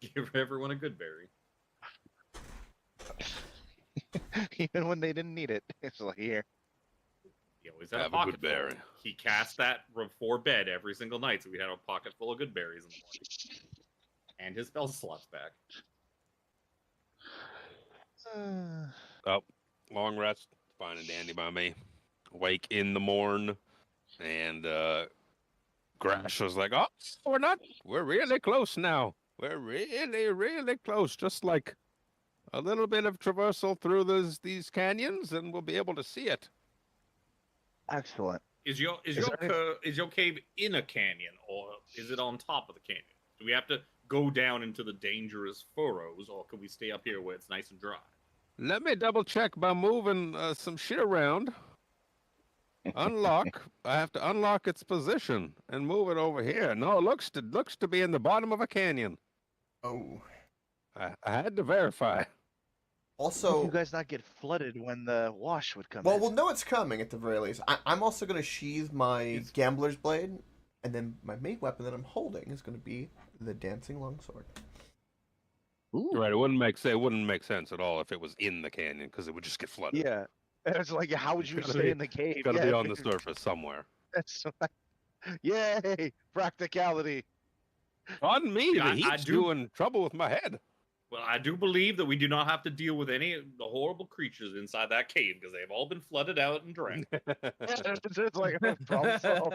S3: Give everyone a good berry.
S2: Even when they didn't need it. It's like, here.
S3: He always had a pocket full. He cast that before bed every single night, so we had a pocket full of good berries in the morning. And his spell slots back.
S5: Oh, long rest. Fine and dandy by me. Wake in the morn. And Grash was like, oh, we're really close now. We're really, really close. Just like a little bit of traversal through these canyons, and we'll be able to see it.
S2: Excellent.
S3: Is your cave in a canyon, or is it on top of the canyon? Do we have to go down into the dangerous furrows, or can we stay up here where it's nice and dry?
S5: Let me double check by moving some shit around. Unlock. I have to unlock its position and move it over here. No, it looks to be in the bottom of a canyon.
S4: Oh.
S5: I had to verify.
S4: Also,
S2: you guys not get flooded when the wash would come in?
S4: Well, we'll know it's coming at the very least. I'm also going to sheathe my Gambler's Blade, and then my main weapon that I'm holding is going to be the Dancing Longsword.
S2: Ooh.
S5: Right, it wouldn't make sense at all if it was in the canyon, because it would just get flooded.
S2: Yeah. It's like, how would you stay in the cave?
S5: It's got to be on the surface somewhere.
S2: Yay! Practicality.
S5: Pardon me, the heat's doing trouble with my head.
S3: Well, I do believe that we do not have to deal with any of the horrible creatures inside that cave because they've all been flooded out and drowned.
S2: It's like a problem solved.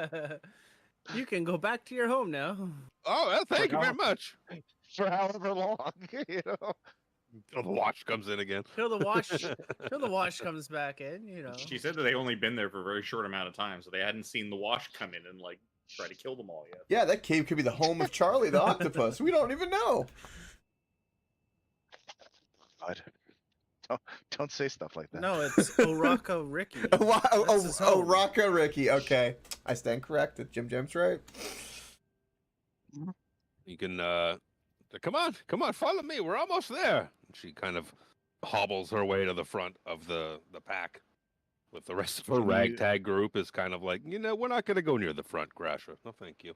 S6: You can go back to your home now.
S5: Oh, well, thank you very
S2: how-
S5: much.
S2: For however long, you know.
S5: Oh, the watch comes in again.
S6: Till the wash comes back in, you know.
S3: She said that they only been there for a very short amount of time, so they hadn't seen the wash come in and like try to kill them all yet.
S4: Yeah, that cave could be the home of Charlie the octopus. We don't even know.
S2: God. Don't say stuff like that.
S6: No, it's Oraka Ricky.
S4: Oh,
S6: his home.
S4: Rocco Ricky. Okay, I stand corrected. Jim Jam's right.
S5: You can, come on, follow me. We're almost there. She kind of hobbles her way to the front of the pack. With the rest of her ragtag group is kind of like, we're not going to go near the front, Grasha. No, thank you.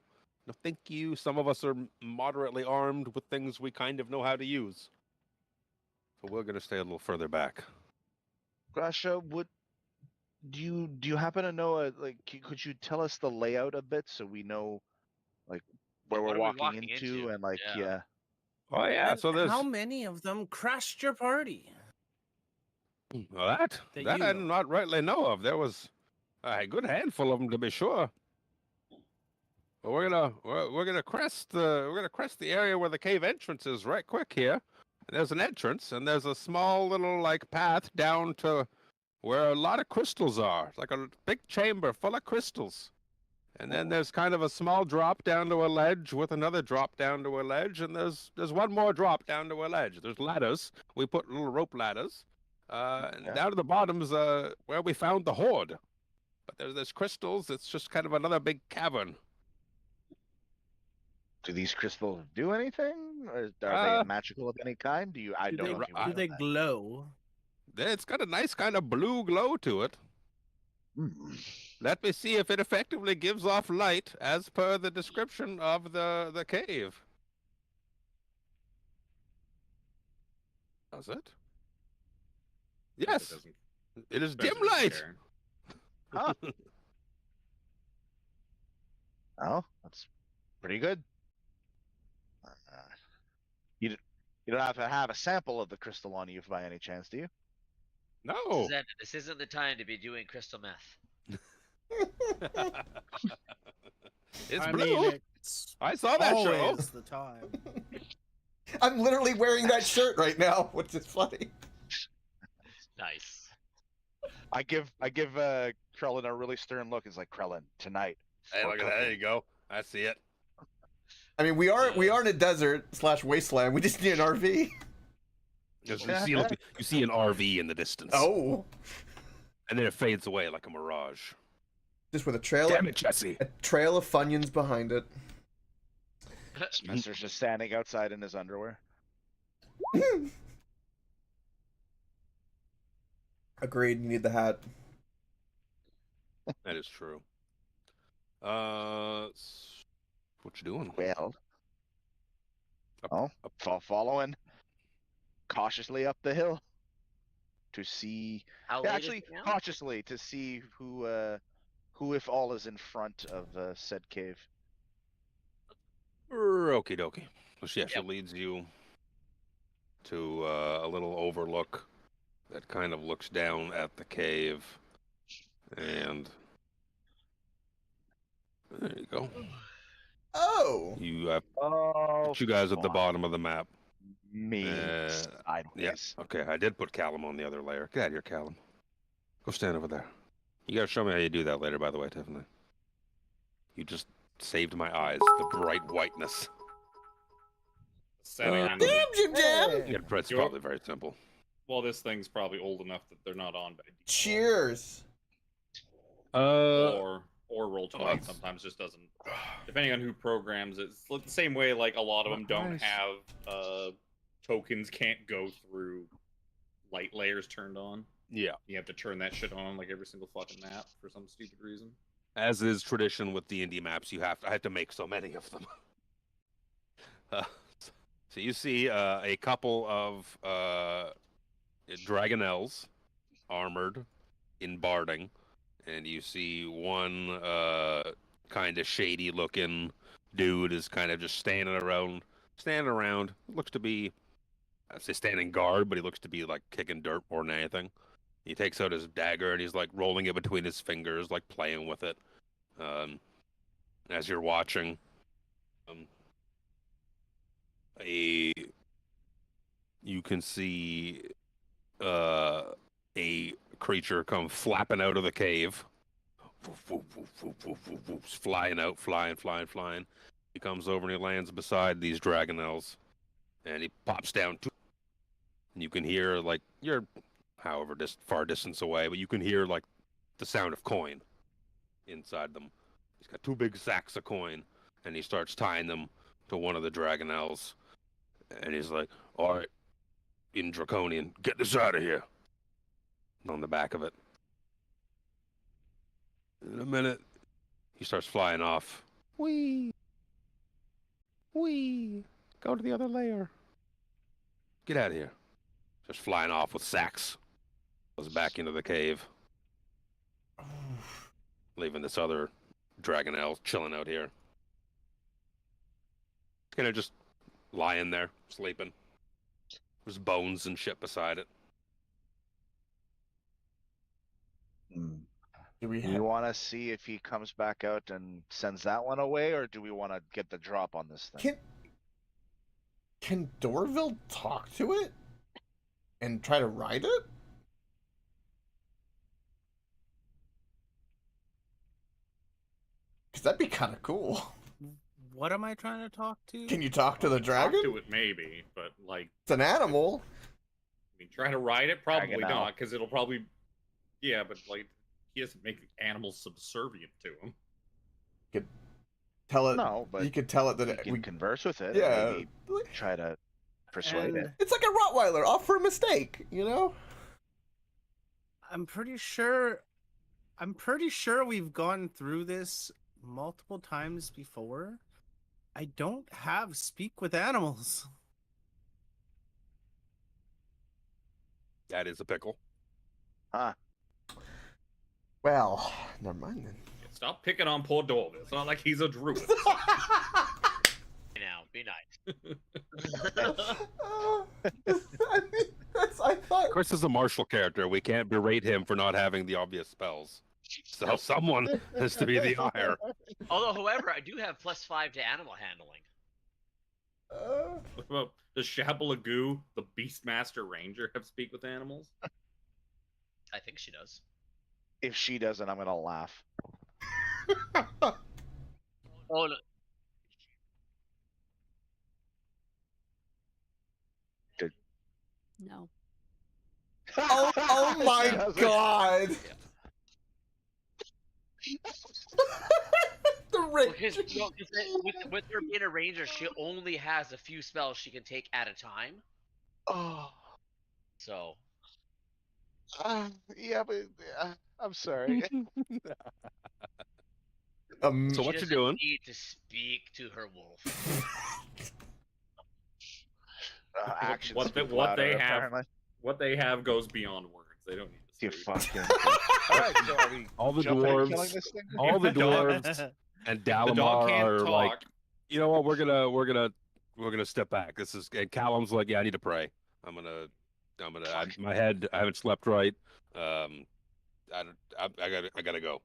S5: No, thank you. Some of us are moderately armed with things we kind of know how to use. So we're going to stay a little further back.
S2: Grasha, do you happen to know could you tell us the layout a bit so we know like where
S1: What
S2: we're
S1: are we
S2: walking
S1: walking
S2: into
S1: into?
S2: and like
S1: Yeah.
S5: Oh, yeah.
S6: And
S5: So there's...
S6: how many of them crashed your party?
S5: Well, that
S6: That
S5: I
S6: you
S5: do
S6: know.
S5: not rightly know of. There was a good handful of them, to be sure. But we're gonna crest the area where the cave entrance is right quick here. And there's an entrance, and there's a small little like path down to where a lot of crystals are. It's like a big chamber full of crystals. And then there's kind of a small drop down to a ledge with another drop down to a ledge, and there's one more drop down to a ledge. There's ladders. We put little rope ladders. And down to the bottom's where we found the hoard. But there's crystals. It's just kind of another big cavern.
S2: Do these crystals do anything? Or are they magical of any kind? I don't know if you
S6: Do
S2: know
S6: they
S2: that.
S6: glow?
S5: It's got a nice kind of blue glow to it. Let me see if it effectively gives off light as per the description of the cave. Does it? Yes. It is dim light.
S2: Huh. Oh, that's pretty good. You don't have to have a sample of the crystal on you by any chance, do you?
S5: No.
S1: This isn't the time to be doing crystal meth.
S5: It's
S6: I
S5: blue.
S6: mean, it's
S5: I saw that show.
S6: always the time.
S4: I'm literally wearing that shirt right now, which is funny.
S1: Nice.
S2: I give Krellin a really stern look. It's like, Krellin, tonight.
S5: Hey, look at that. There you go. I see it.
S4: I mean, we are in a desert / wasteland. We just need an RV.
S5: You see an RV in the distance.
S4: Oh,
S5: And then it fades away like a mirage.
S4: just with a trail.
S5: Damn it, Jesse.
S4: A trail of Funyuns behind it.
S2: Spencer's just standing outside in his underwear.
S4: Agreed. You need the hat.
S5: That is true. What you doing?
S2: Well,
S5: Up-
S2: following cautiously up the hill to see.
S1: How
S2: Yeah,
S1: late is
S2: actually,
S1: it now?
S2: cautiously to see who, if all, is in front of said cave.
S5: Okie dokie. So she
S1: Yep.
S5: leads you to a little overlook that kind of looks down at the cave. And there you go.
S4: Oh.
S5: You
S2: Oh,
S5: put you guys at the bottom of the map.
S2: me sideways.
S5: Yes. Okay, I did put Callum on the other layer. Get out of here, Callum. Go stand over there. You gotta show me how you do that later, by the way, Tiffany. You just saved my eyes. The bright whiteness.
S3: Setting
S4: Damn, Jim Jam.
S5: Yeah, it's
S3: You're-
S5: probably very simple.
S3: Well, this thing's probably old enough that they're not on by default.
S4: Cheers.
S3: Or roll 20
S5: that's-
S3: sometimes just doesn't. Depending on who programs it. It's the same way like a lot of them don't
S5: Nice.
S3: have tokens can't go through light layers turned on.
S5: Yeah.
S3: You have to turn that shit on like every single fucking map for some stupid reason.
S5: As is tradition with D&D maps, I have to make so many of them. So you see a couple of dragonelles armored in barding, and you see one kind of shady looking dude is kind of just standing around. Looks to be I say standing guard, but he looks to be like kicking dirt more than anything. He takes out his dagger and he's like rolling it between his fingers, like playing with it. As you're watching, you can see a creature come flapping out of the cave. Flying out, flying. He comes over and he lands beside these dragonelles, and he pops down. And you can hear, like, you're however far distance away, but you can hear like the sound of coin inside them. He's got 2 big sacks of coin, and he starts tying them to one of the dragonelles, and he's like, "All right, in Draconian, get this out of here." On the back of it. In a minute, he starts flying off. Wee! Go to the other layer. Get out of here. Just flying off with sacks. Goes back into the cave. Leaving this other dragonelle chilling out here. It's gonna just lying there, sleeping. There's bones and shit beside it.
S2: Do we want to see if he comes back out and sends that one away, or do we want to get the drop on this thing?
S4: Can Dorville talk to it and try to ride it? Because that'd be kind of cool.
S6: What am I trying to talk to?
S4: Can you talk to the dragon?
S3: Talk to it maybe, but like
S4: it's an animal.
S3: I mean, try to ride it, probably
S2: Dragon
S3: not,
S2: out.
S3: because it'll probably, yeah, but like he doesn't make animals subservient to him.
S4: Could tell it.
S2: No, but
S4: you could tell it that
S2: we can converse with it.
S4: Yeah.
S2: Maybe try to persuade it.
S4: It's like a Rottweiler, off for a mistake, you know?
S6: I'm pretty sure we've gone through this multiple times before. I don't have speak with animals.
S5: That is a pickle.
S2: Huh.
S4: Well, never mind then.
S3: Stop picking on poor Dorville. It's not like he's a druid.
S1: Now, be nice.
S4: I thought.
S5: Of course, as a martial character, we can't berate him for not having the obvious spells. So someone has to be the ire.
S1: Although, however, I do have +5 to animal handling.
S3: What about does Shabalagoo, the Beastmaster Ranger, have speak with animals?
S1: I think she does.
S2: If she doesn't, I'm gonna laugh.
S1: Oh, no.
S7: No.
S4: Oh my god! The
S1: Because with her being a ranger, she only has a few spells she can take at a time.
S2: Oh.
S1: So.
S2: Yeah, but I'm sorry.
S5: So what you doing?
S1: Need to speak to her wolf.
S2: Actions
S3: What
S2: speak
S3: they
S2: louder,
S3: have,
S2: apparently.
S3: what they have goes beyond words. They don't need to
S2: You
S3: speak.
S2: fucking. All right, so are we
S5: All the
S2: jumping and killing
S5: dwarves,
S2: this thing?
S5: all the
S3: If the dog-
S5: dwarves, and
S3: The dog
S5: Dalamar
S3: can't
S5: are
S3: talk.
S5: like, you know what? We're gonna step back. This is. And Callum's like, yeah, I need to pray. My head. I haven't slept right. I gotta go.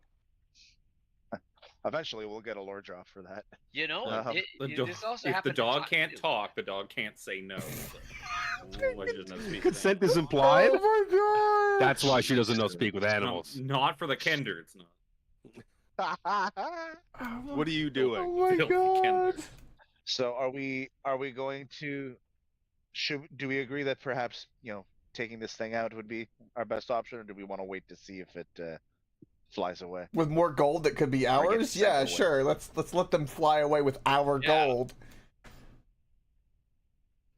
S2: Eventually, we'll get a lore drop for that.
S1: You know, this also
S3: If the
S1: happened
S3: dog
S1: to
S3: can't
S1: too.
S3: talk, the dog can't say no. Why she doesn't know speak with
S5: Consent is
S3: animals.
S5: implied.
S4: Oh my god!
S5: That's why she doesn't know speak with animals.
S3: Not for the Kender, it's not.
S5: What are you doing?
S4: Oh my
S3: Filthy
S4: god!
S3: Kender.
S2: So are we going to do we agree that perhaps, taking this thing out would be our best option, or do we want to wait to see if it flies away?
S4: With more gold that could be
S2: Or get
S4: ours?
S2: sent
S4: Yeah,
S2: away.
S4: sure. Let's let them fly away with our
S1: Yeah.
S4: gold.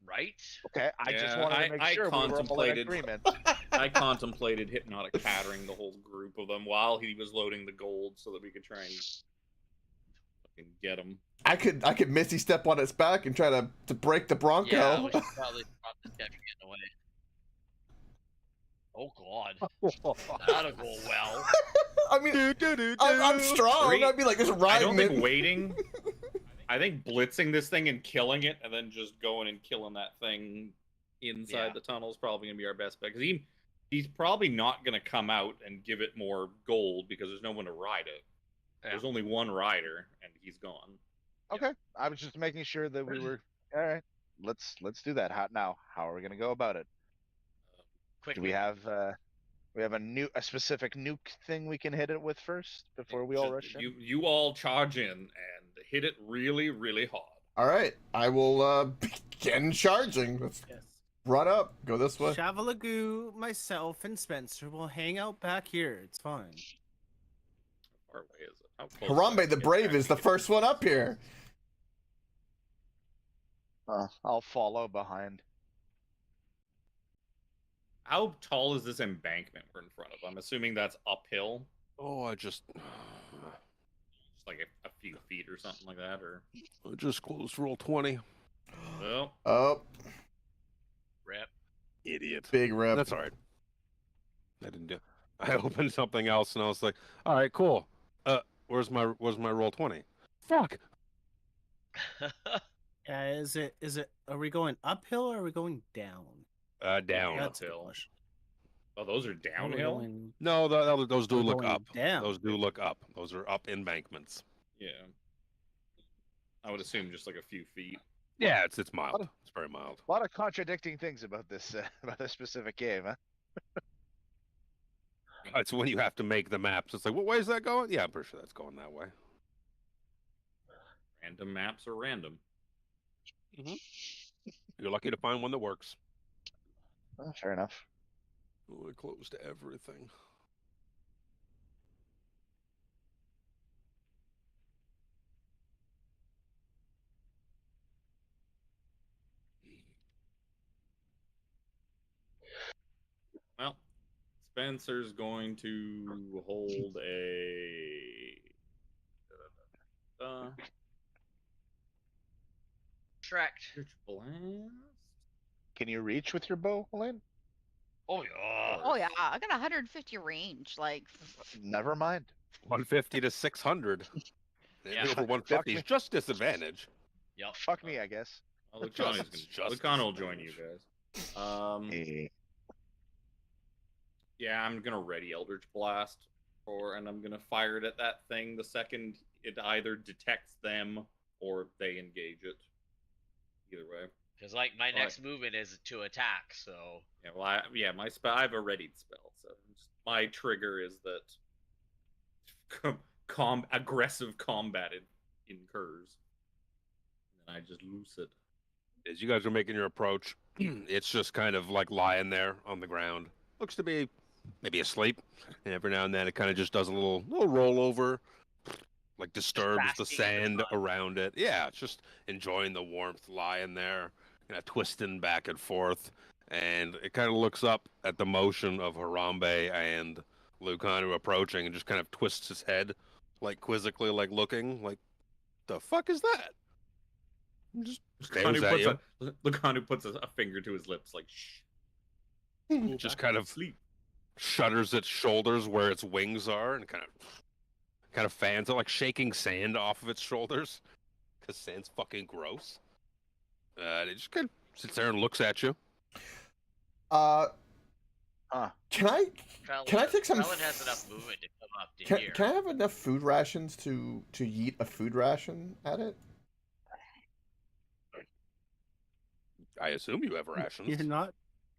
S1: Right?
S2: Okay, I just
S3: Yeah,
S2: wanted to make
S3: I
S2: sure we were all in
S3: contemplated-
S2: agreement.
S3: I contemplated hypnotic pattering the whole group of them while he was loading the gold so that we could try and fucking get him.
S4: I could Misty step on its back and try to break the Bronco.
S1: Yeah, we should probably stop this guy from getting away. Oh god. That'll go well.
S4: I mean, I'm strong.
S3: Three-
S4: I'd be like just
S3: I
S4: riding
S3: don't think
S4: it.
S3: waiting. I think blitzing this thing and killing it, and then just going and killing that thing inside
S1: Yeah.
S3: the tunnel is probably going to be our best bet, because he's probably not going to come out and give it more gold because there's no one to ride it.
S1: Yeah.
S3: There's only one rider, and he's gone.
S2: Okay, I was just making sure that we were all right. Let's do that. How are we gonna go about it?
S1: Quickly.
S2: Do we have a specific nuke thing we can hit it with first before we all rush in?
S3: You all charge in and hit it really, really hard.
S4: All right, I will begin charging. Let's
S6: Yes.
S4: run up. Go this way.
S6: Shavalagoo, myself, and Spencer will hang out back here. It's fine.
S3: How far away is it? How close
S4: Harambe
S3: do I
S4: the
S3: get
S4: Brave
S3: back
S4: is the
S3: to get
S4: first one up here.
S2: I'll follow behind.
S3: How tall is this embankment we're in front of? I'm assuming that's uphill.
S5: Oh, I just
S3: Just like a few feet or something like that, or
S5: closed roll 20.
S3: well,
S4: Oh,
S1: Rip.
S5: Idiot.
S4: big rip.
S5: That's all right. I didn't do. I opened something else and I was like, all right, cool. Where's my roll 20? Fuck.
S6: Is it? Are we going uphill or are we going down?
S5: Down.
S6: That's a good
S3: uphill.
S6: question.
S3: Oh, those are
S6: Are we
S3: downhill.
S6: going-
S5: No, those do
S6: We're
S5: look
S6: going
S5: up.
S6: down.
S5: Those do look up. Those are up embankments.
S3: Yeah. I would assume just like a few feet.
S5: Yeah, it's mild. It's very mild.
S2: A lot of contradicting things about this specific game, huh?
S5: It's when you have to make the maps. It's like, what way is that going? Yeah, I'm pretty sure that's going that way.
S3: Random maps are random.
S5: You're lucky to find one that works.
S2: Fair enough.
S5: Oh, I closed everything.
S3: Well, Spencer's going to hold a.
S1: Correct.
S3: Blast.
S2: Can you reach with your bow, Elaine?
S1: Oh yeah.
S8: Oh yeah, I got 150 range. Like,
S2: Never mind.
S5: 150 to 600.
S1: Yeah.
S5: Over
S2: Fuck
S5: 150 is
S2: me.
S5: just disadvantage.
S1: Yep.
S2: Fuck me, I guess.
S3: Lucano will join you guys.
S2: Eh.
S3: Yeah, I'm gonna ready Eldritch Blast and I'm gonna fire it at that thing the second it either detects them or they engage it. Either way.
S1: Because like my next movement is to attack, so
S3: Yeah, well, I have a readied spell, so my trigger is that aggressive combat it incurs, and I just loose it.
S5: As you guys are making your approach, it's just kind of like lying there on the ground. Looks to be maybe asleep, and every now and then it kind of just does a little rollover, like disturbs the
S1: basking in the
S5: sand
S1: sun.
S5: around it. Yeah, it's just enjoying the warmth, lying there, kind of twisting back and forth, and it kind of looks up at the motion of Harambe and Lucanu approaching, and just kind of twists his head, like quizzically, like looking, like, the fuck is that? And just stares at you.
S3: Lucanu puts a finger to his lips, like shh.
S5: Just kind of
S3: sleep.
S5: shudders its shoulders where its wings are, and kind of fans it, like shaking sand off of its shoulders, because sand's fucking gross. It just kind of sits there and looks at you.
S4: Can I take some?
S1: Krellin has enough movement to come up to here.
S4: Can I have enough food rations to yeet a food ration at it?
S5: I assume you have rations.
S6: You're not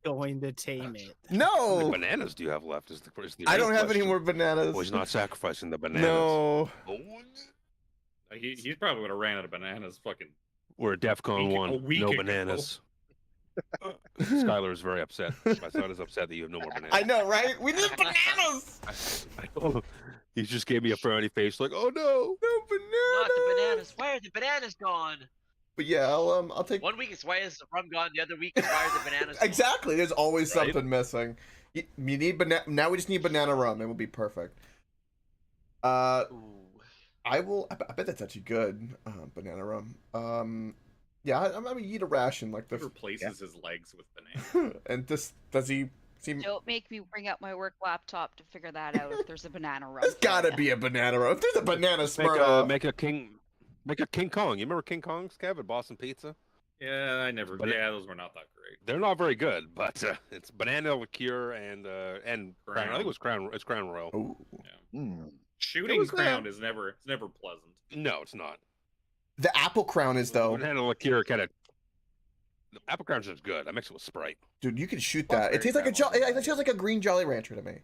S6: going to tame it.
S5: How many
S4: No,
S5: bananas do you have left? Is the
S4: I don't have any
S5: question.
S4: more bananas.
S5: Oh, he's not sacrificing the bananas.
S4: No.
S5: Oh,
S3: He's probably would have ran out of bananas. Fucking.
S5: we're at DEFCON
S3: A
S5: 1.
S3: week
S5: No
S3: ago.
S5: bananas. Skylar is very upset. My son is upset that you have no more bananas.
S4: I know, right? We need bananas.
S5: I told him. He just gave me a frowny face, like, "Oh no,
S4: No bananas.
S1: Not the bananas. Why are the bananas gone?
S4: But yeah, I'll take.
S1: 1 week is why is the rum gone. The other week is why are the bananas gone?
S4: Exactly. There's always
S5: Right?
S4: something missing. You need banana. Now we just need banana rum. It will be perfect.
S1: Ooh.
S4: I will. I bet that's actually good. Banana rum. Yeah, I'm gonna eat a ration like
S3: He
S4: the.
S3: replaces his legs with bananas.
S4: And does he seem?
S8: don't make me bring out my work laptop to figure that out if there's a banana run.
S4: There's gotta be a banana rum. If there's a banana
S5: make
S4: Smirnoff.
S5: a King Kong." You remember King Kong's, Kev, at Boston Pizza?
S3: Yeah, I never.
S5: But
S3: yeah, those were not that great.
S5: They're not very good, but it's banana liqueur and crown. I think it was crown. It's Crown Royal.
S4: Oh.
S3: Shooting
S5: was,
S3: crown is never pleasant.
S5: No, it's not.
S4: The apple crown is though.
S5: Banana liqueur kind of. The apple crown's just good. I mix it with Sprite.
S4: Dude, you can shoot that. It tastes like a it tastes like a green Jolly Rancher to me.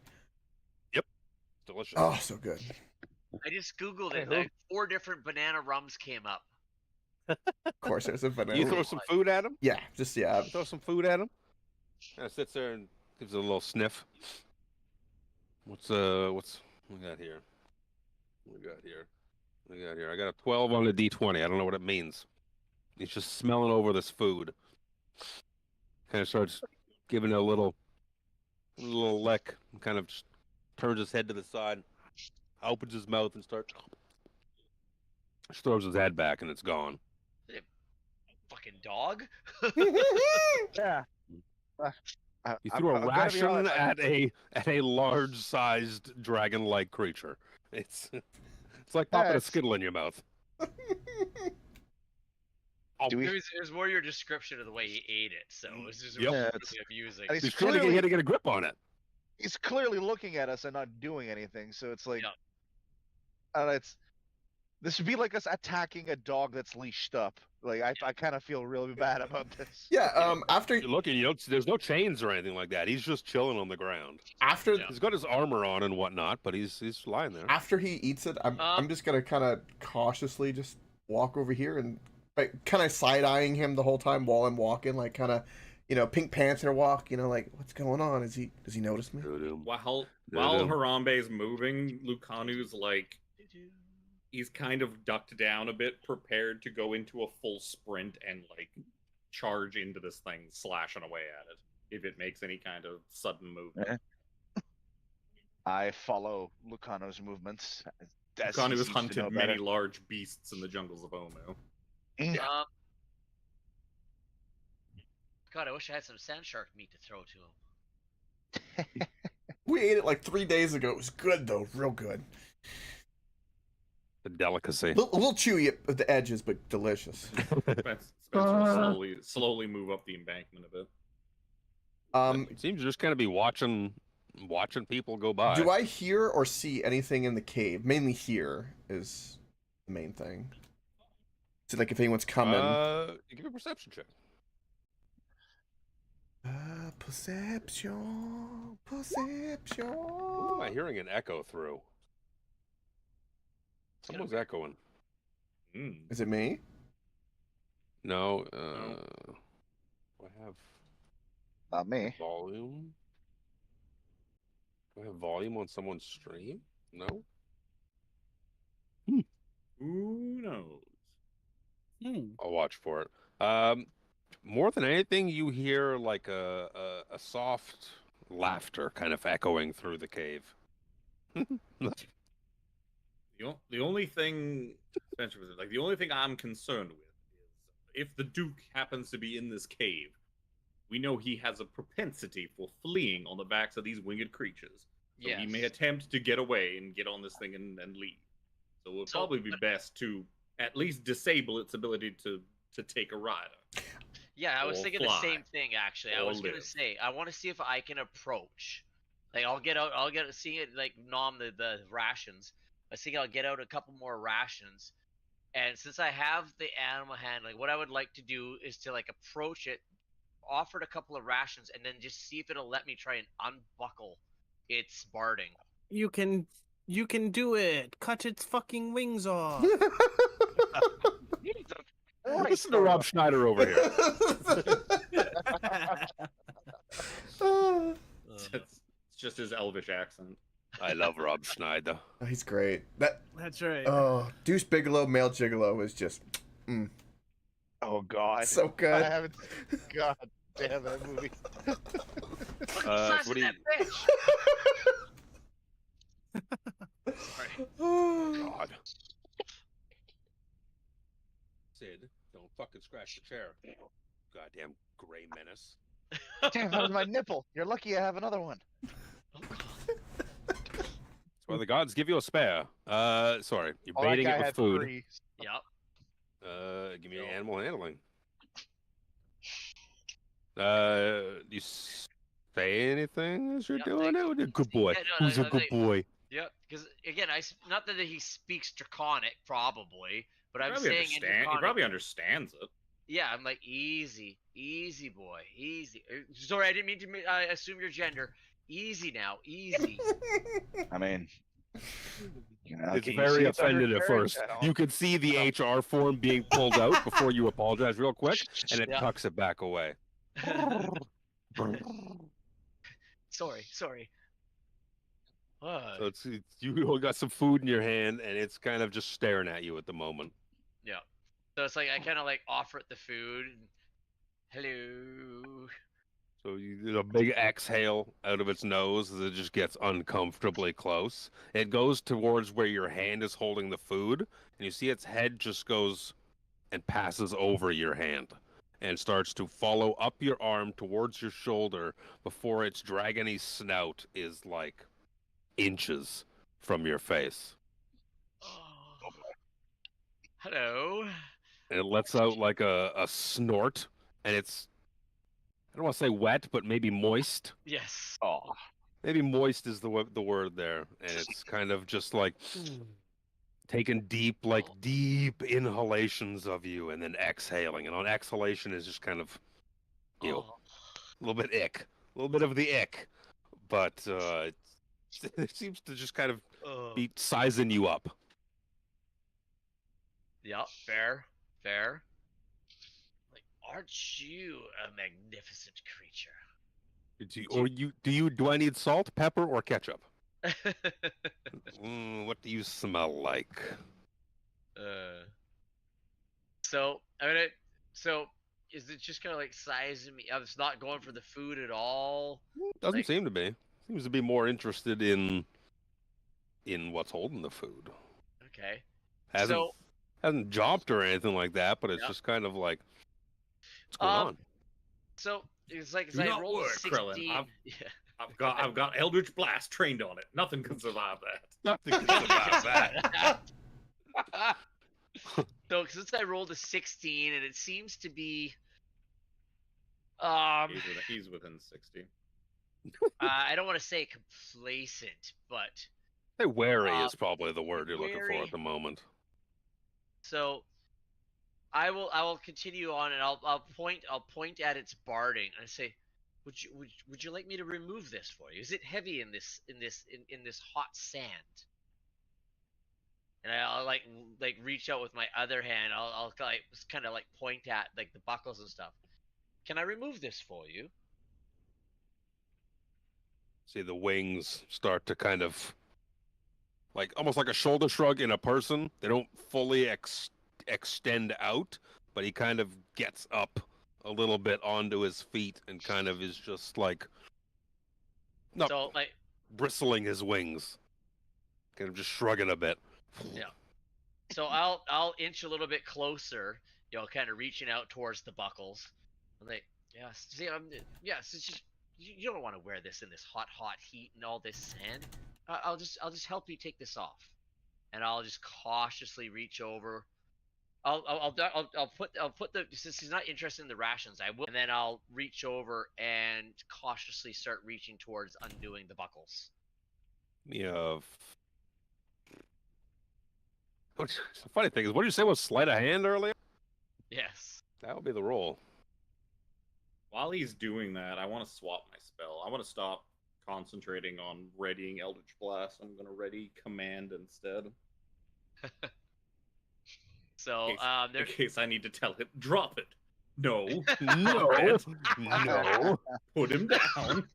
S5: Yep, delicious.
S4: Oh, so good.
S1: I just googled it. Like 4 different banana rums came up.
S4: Of course, there's a banana.
S5: You throw some food at him.
S4: Yeah, just yeah.
S5: Throw some food at him. Kind of sits there and gives it a little sniff. What's we got here? We got here. I got a 12 on the D20. I don't know what it means. He's just smelling over this food. Kind of starts giving it a little lick. And kind of just turns his head to the side, opens his mouth and starts. Just throws his head back and it's gone.
S1: Fucking dog.
S2: Yeah.
S5: You threw a ration at a large-sized dragon-like creature. It's like popping a Skittle in your mouth.
S1: It was more your description of the way he ate it, so it was just
S5: Yep.
S1: really amusing.
S2: And
S5: He's trying to get a grip on it.
S2: He's clearly looking at us and not doing anything, so it's like, this would be like us attacking a dog that's leashed up. Like I kind of feel really bad about this.
S4: Yeah. After
S5: You're looking, there's no chains or anything like that. He's just chilling on the ground.
S4: After
S5: he's got his armor on and whatnot, but he's lying there.
S4: After he eats it, I'm just gonna kind of cautiously just walk over here and kind of side eyeing him the whole time while I'm walking, like kind of, Pink Panther walk. Like what's going on? Does he notice me?
S3: While Harambe's moving, Lucanu's like. He's kind of ducked down a bit, prepared to go into a full sprint and, like, charge into this thing, slashing away at it, if it makes any kind of sudden movement.
S2: I follow Lucano's movements.
S3: Lucano has hunted many large beasts in the jungles of Omu.
S1: God, I wish I had some sand shark meat to throw to him.
S4: We ate it like 3 days ago. It was good, though. Real good.
S5: The delicacy.
S4: A little chewy at the edges, but delicious.
S3: Spencer will slowly move up the embankment a bit.
S5: It seems to just kind of be watching people go by.
S4: Do I hear or see anything in the cave? Mainly hear is the main thing. So like if anyone's coming.
S5: Give me a perception check.
S4: Perception.
S5: Who am I hearing an echo through? Someone's echoing.
S4: Is it me?
S5: No. I have.
S2: Not me.
S5: Volume. Do I have volume on someone's stream? No.
S3: Who knows?
S5: I'll watch for it. More than anything, you hear like a soft laughter kind of echoing through the cave.
S3: The only thing, Spencer was like, the only thing I'm concerned with is if the Duke happens to be in this cave, we know he has a propensity for fleeing on the backs of these winged creatures. So he may attempt to get away and get on this thing and leave. So it would probably be best to at least disable its ability to take a rider.
S1: Yeah, I was thinking the same thing actually. I was gonna say I want to see if I can approach. Like I'll see it like nom the rations. I think I'll get out a couple more rations, and since I have the animal handling, what I would like to do is to like approach it, offer it a couple of rations, and then just see if it'll let me try and unbuckle its barding.
S6: You can do it. Cut its fucking wings off.
S5: Listen to Rob Schneider over here.
S3: It's just his elvish accent.
S5: I love Rob Schneider.
S4: Oh, he's great.
S6: That's right.
S4: Oh, Deuce Bigelow, male gigolo is just.
S2: Oh God,
S4: so good.
S2: I haven't. God damn that movie.
S5: What do you?
S4: Oh
S5: God. Sid, don't fucking scratch the chair. Goddamn gray menace.
S2: Damn, that was my nipple. You're lucky I have another one.
S5: That's why the gods give you a spare. Sorry, you're baiting it with food.
S1: Yep.
S5: Give me animal handling. You say anything as you're
S1: Yep,
S5: doing
S1: thank you.
S5: it? Good boy.
S1: Yeah, no,
S5: Who's a good boy?
S1: Yep, because again, not that he speaks Draconic, probably, but I'm
S3: Probably
S1: saying in
S3: understand. He
S1: Draconic.
S3: probably understands it.
S1: Yeah, I'm like easy, boy, easy. Sorry, I didn't mean to assume your gender. Easy now, easy.
S2: I mean,
S5: It's
S2: okay, you
S5: very
S2: see it's under
S5: offended at
S2: fairy
S5: first.
S2: tale.
S5: You can see the HR form being pulled out before you apologize real quick, and it
S1: Yeah.
S5: tucks it back away.
S1: Sorry.
S5: So it's you got some food in your hand, and it's kind of just staring at you at the moment.
S1: Yeah. So it's like I kind of like offer it the food. And, hello.
S5: So you did a big exhale out of its nose as it just gets uncomfortably close. It goes towards where your hand is holding the food, and you see its head just goes and passes over your hand and starts to follow up your arm towards your shoulder before its dragony snout is like inches from your face.
S1: Oh. Hello.
S5: And it lets out like a snort, and it's, I don't want to say wet, but maybe moist.
S1: Yes.
S2: Oh,
S5: Maybe moist is the word there, and it's kind of just like taking deep inhalations of you, and then exhaling. And on exhalation is just kind of, you know, a little bit ick, a little bit of the ick, but it seems to just kind of be sizing you up.
S1: Yeah, fair. Like, aren't you a magnificent creature?
S5: Do I need salt, pepper, or ketchup? What do you smell like?
S1: So I mean, so is it just kind of like sizing me up? It's not going for the food at all.
S5: Doesn't
S1: Like,
S5: seem to be. Seems to be more interested in what's holding the food.
S1: okay.
S5: Hasn't jumped or anything like that, but it's
S1: Yeah.
S5: just kind of like, what's going on?
S1: So it's like
S3: Do
S1: I
S3: not
S1: rolled a
S3: worry,
S1: 16.
S3: Krillin.
S1: Yeah.
S3: I've got Eldritch Blast trained on it. Nothing can survive that.
S5: Nothing can survive that.
S1: So since I rolled a 16 and it seems to be
S3: He's within 60.
S1: I don't want to say complacent, but
S5: Hey, wary is probably the word you're looking for
S1: wary.
S5: at the moment.
S1: So I will continue on and I'll point at its barding and say, would you like me to remove this for you? Is it heavy in this hot sand? And I'll like reach out with my other hand. I'll like kind of like point at like the buckles and stuff. Can I remove this for you?
S5: See the wings start to kind of like almost like a shoulder shrug in a person. They don't fully extend out, but he kind of gets up a little bit onto his feet and kind of is just like bristling his wings, kind of just shrugging a bit.
S1: Yeah. So I'll inch a little bit closer, kind of reaching out towards the buckles. I'm like, it's just you don't want to wear this in this hot heat and all this sand. I'll just help you take this off, and I'll just cautiously reach over. I'll put the, since he's not interested in the rations, I will, and then I'll reach over and cautiously start reaching towards undoing the buckles.
S5: Yeah. The funny thing is, what did you say was sleight of hand earlier?
S1: Yes.
S5: That would be the roll.
S3: While he's doing that, I want to swap my spell. I want to stop concentrating on readying Eldritch Blast. I'm going to ready Command instead.
S1: So,
S3: in case I need to tell it, drop it. No.
S5: No. No.
S3: Put him down.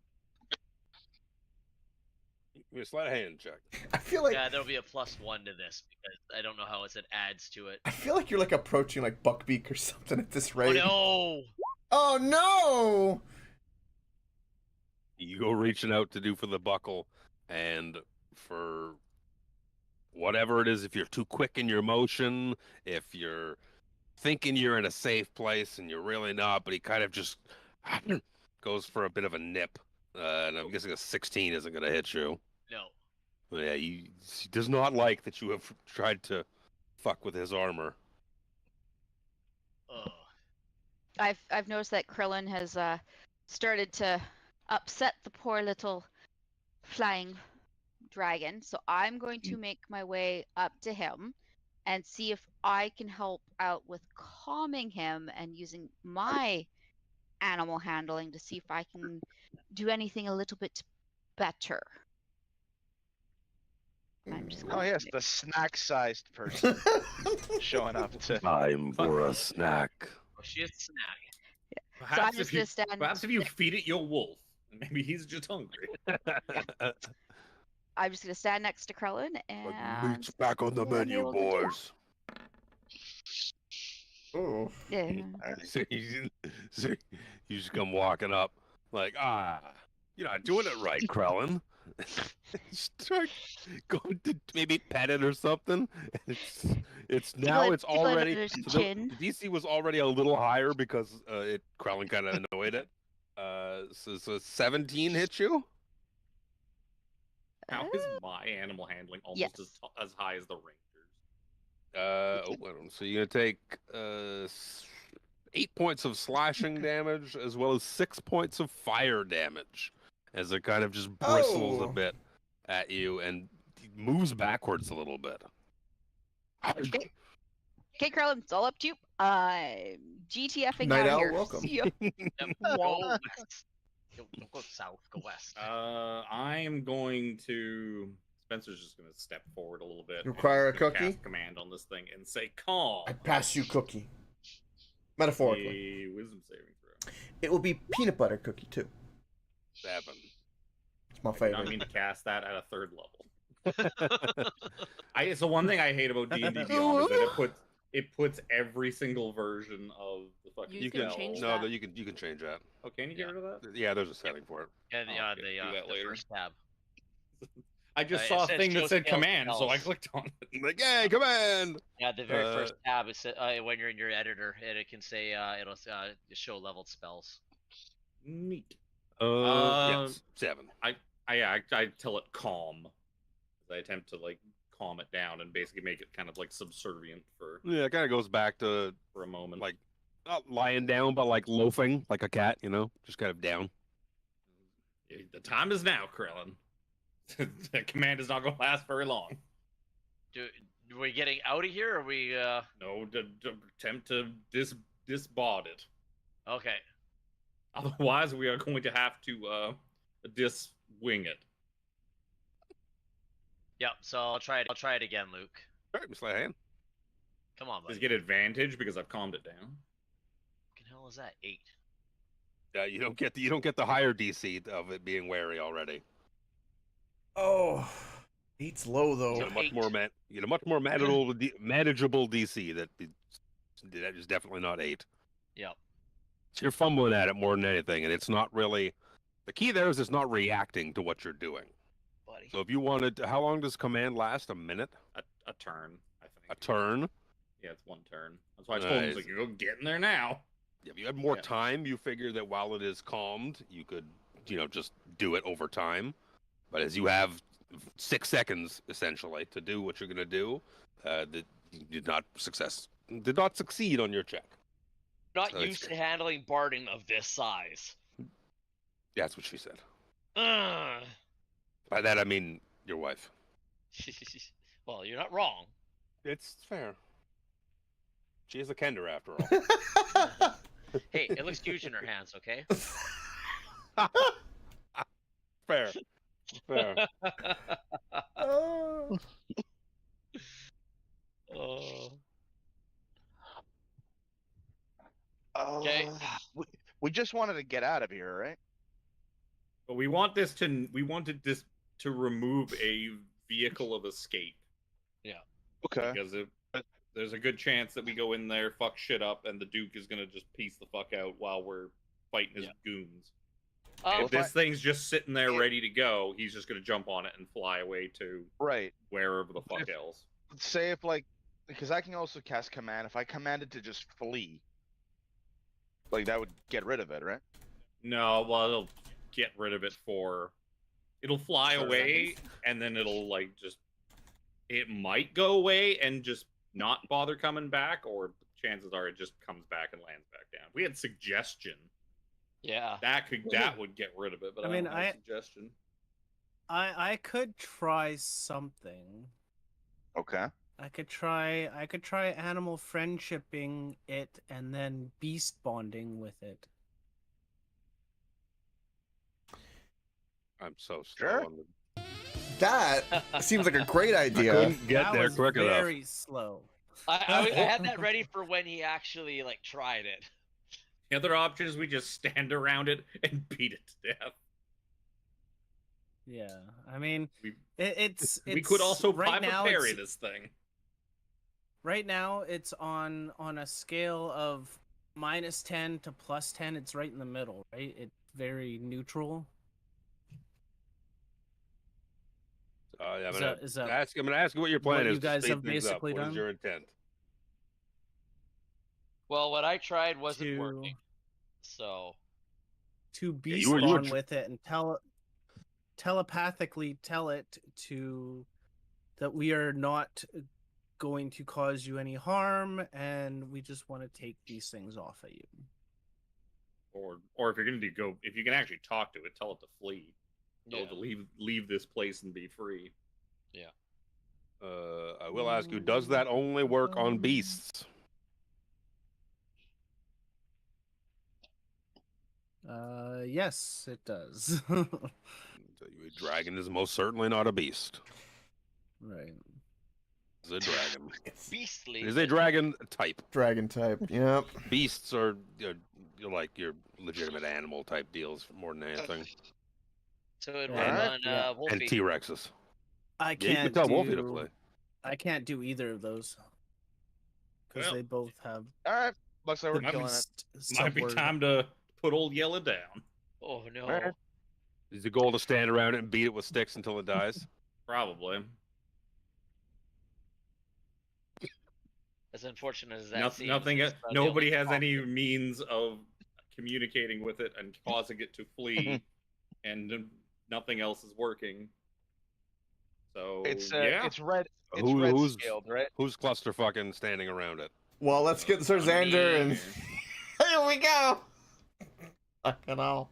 S5: Give me a sleight of hand check.
S4: I feel like
S1: there'll be a +1 to this because I don't know how it adds to it.
S4: I feel like you're like approaching like Buckbeak or something at this rate.
S1: Oh no!
S4: Oh no!
S5: You go reaching out to do for the buckle, and for whatever it is, if you're too quick in your motion, if you're thinking you're in a safe place and you're really not, but he kind of just goes for a bit of a nip. And I'm guessing a 16 isn't going to hit you.
S1: No.
S5: Yeah, he does not like that you have tried to fuck with his armor.
S8: I've noticed that Krillin has started to upset the poor little flying dragon. So I'm going to make my way up to him and see if I can help out with calming him and using my animal handling to see if I can do anything a little bit better. I'm just
S2: Oh
S8: going
S2: yes,
S8: to
S2: the snack-sized person showing up to.
S5: Time for a snack.
S1: Oh, she is snack.
S3: Perhaps
S8: just
S3: if you,
S8: gonna stand
S3: perhaps if you feed it your wolf, maybe he's just hungry.
S8: I'm just gonna stand next to Krellin
S5: But
S8: and
S5: meat's back on the
S8: see what I'm
S5: menu,
S8: able to do.
S5: boys.
S4: Oh.
S8: Yeah.
S5: So you just come walking up like, you're not doing it right, Krellin. Start going to maybe pet it or something. It's now it's
S8: Tickle it
S5: already
S8: under its
S5: so
S8: chin.
S5: the DC was already a little higher because Krellin kind of annoyed it. So 17 hit you.
S3: How is my animal handling almost
S8: Yes.
S3: as high as the Rangers?
S5: I don't. So you're gonna take 8 points of slashing damage as well as 6 points of fire damage as it kind of just bristles a
S4: Oh.
S5: bit at you and moves backwards a little bit.
S8: Okay, Krellin, it's all up to you. GTFing
S4: Night
S8: out
S4: Owl,
S8: here.
S4: welcome.
S8: See ya.
S1: Go west. Don't go south. Go west.
S3: I'm going to. Spencer's just going to step forward a little bit. and
S4: Require
S3: he's
S4: a
S3: gonna
S4: cookie?
S3: Cast command on this thing and say, "Calm."
S4: I pass you cookie. Metaphorically.
S3: A wisdom saving throw.
S4: It will be peanut butter cookie too.
S5: 7.
S4: It's my
S3: I did
S4: favorite.
S3: not mean to cast that at a 3rd level. It's the one thing I hate about D&D Beyond is that it puts every single version of the fucking
S7: You can change
S5: no,
S7: that?
S5: you can change that.
S3: Oh, can you get rid of that?
S5: Yeah, there's a setting for it.
S1: And
S3: Oh, okay, do that
S1: the
S3: later.
S1: first tab.
S3: I just
S1: It
S3: saw a
S1: says
S3: thing
S1: show
S3: that said
S1: scale
S3: command, so I
S1: spells.
S3: clicked on it.
S5: Like, hey, command!
S1: Yeah, the very first tab. It said when you're in your editor, and it can say it'll show leveled spells.
S3: Neat.
S5: Yes, 7.
S3: I tell it calm. I attempt to like calm it down and basically make it kind of like subservient for
S5: Yeah, it kind of goes back to
S3: a moment.
S5: like not lying down, but like loafing like a cat, just kind of down.
S3: The time is now, Krellin. The command is not going to last very long.
S1: Are we getting out of here? Or are we?
S3: No, to attempt to disbard it.
S1: Okay.
S3: Otherwise, we are going to have to diswing it.
S1: Yep. So I'll try it. I'll try it again, Luke.
S5: All right, Miss Lahan.
S1: Come on, buddy.
S3: Does it get advantage because I've calmed it down?
S1: What the hell is that? 8.
S5: You don't get the higher DC of it being wary already.
S4: Oh, 8's low
S5: You
S4: though.
S5: get a much more manageable DC that is definitely not 8.
S1: Yep.
S5: So you're fumbling at it more than anything, and it's not really. The key there is it's not reacting to what you're doing.
S1: Buddy.
S5: So if you wanted, how long does command last? A minute?
S3: A turn, I think.
S5: A turn?
S3: Yeah, it's 1 turn. That's why I told him,
S5: Nice.
S3: like, you're getting there now.
S5: Yeah, if you had more
S3: Yeah.
S5: time, you figure that while it is calmed, you could, just do it over time. But as you have 6 seconds essentially to do what you're going to do, that you did not succeed on your check.
S1: Not
S5: So it's-
S1: used to handling barding of this size.
S5: That's what she said.
S1: Ugh.
S5: By that I mean your wife.
S1: Well, you're not wrong.
S5: It's fair. She is a Kender after all.
S1: Hey, it looks huge in her hands. Okay.
S5: Fair.
S4: Oh.
S1: Oh.
S2: Okay. We just wanted to get out of here, right?
S3: But we wanted this to remove a vehicle of escape.
S2: Okay.
S3: Because there's a good chance that we go in there, fuck shit up, and the Duke is gonna just piece the fuck out while we're fighting his goons. And if this thing's just sitting there ready to go, he's just gonna jump on it and fly away to wherever the fuck else.
S2: Say if because I can also cast command. If I commanded to just flee, that would get rid of it, right?
S3: No, well, it'll get rid of it it'll fly away, and then it'll it might go away and just not bother coming back, or chances are it just comes back and lands back down. We had suggestion.
S1: Yeah.
S3: That would get rid of it, but
S6: I
S3: I
S6: mean,
S3: don't have suggestion.
S6: I could try something.
S2: Okay.
S6: I could try animal friendshiping it and then beast bonding with it.
S5: I'm so
S2: Sure.
S5: slow on the...
S4: That seems like a great
S5: I
S4: idea.
S5: couldn't get
S6: That
S5: there
S6: was
S5: quick enough.
S6: very slow.
S1: I had that ready for when he actually like tried it.
S3: The other option is we just stand around it and beat it to death.
S6: Yeah, I mean,
S3: We
S6: it's
S3: we could also
S6: right
S3: pipe
S6: now
S3: a parry
S6: it's-
S3: this thing.
S6: Right now, it's on a scale of -10 to +10. It's right in the middle, right? It's very neutral.
S5: I'm
S6: Is
S5: gonna
S6: that
S5: ask. I'm gonna ask you what your plan
S6: what
S5: is.
S6: you guys
S5: to speed
S6: have
S5: things up.
S6: basically
S5: What is
S6: done?
S5: your intent?
S1: Well, what I tried wasn't
S6: to
S1: working. So
S6: to
S5: you
S6: beast
S5: were
S6: bond with it and telepathically tell it that we are not going to cause you any harm and we just want to take these things off at you.
S3: Or if you're gonna if you can actually talk to it, tell it to flee. Tell it to leave this place and be free.
S1: Yeah.
S5: I will ask you: does that only work on beasts?
S6: Yes, it does.
S5: So a dragon is most certainly not a beast.
S6: Right.
S5: It's a dragon.
S1: Beastly.
S5: It is a dragon type.
S4: Dragon type. Yep.
S5: Beasts are like your legitimate animal type deals more than anything.
S1: So it
S2: All
S1: ran
S2: right.
S1: on
S6: Yeah.
S1: Wolfie.
S5: And T-Rexes.
S6: I
S5: Yeah, you
S6: can't
S5: can tell
S6: do
S5: Wolfie to play.
S6: I can't do either of those. Because
S3: Well,
S6: they both have
S2: All right. Looks like we're
S6: the
S2: killing it.
S6: beast
S3: Might be
S6: subword.
S3: time to put old Yella down.
S1: Oh no.
S2: All right.
S5: Is the goal to stand around it and beat it with sticks until it dies?
S3: Probably.
S1: As unfortunate as that
S3: Nothing.
S1: seems, it's about the
S3: Nobody
S1: only
S3: has any
S1: option.
S3: means of communicating with it and causing it to flee, and nothing else is working. So
S2: It's
S3: yeah.
S2: it's red. It's
S5: Who-
S2: red
S5: who's-
S2: scaled, right?
S5: Who's cluster fucking standing around it?
S4: Well, let's get Sir Xander and
S3: Me.
S4: here we go. Fucking hell.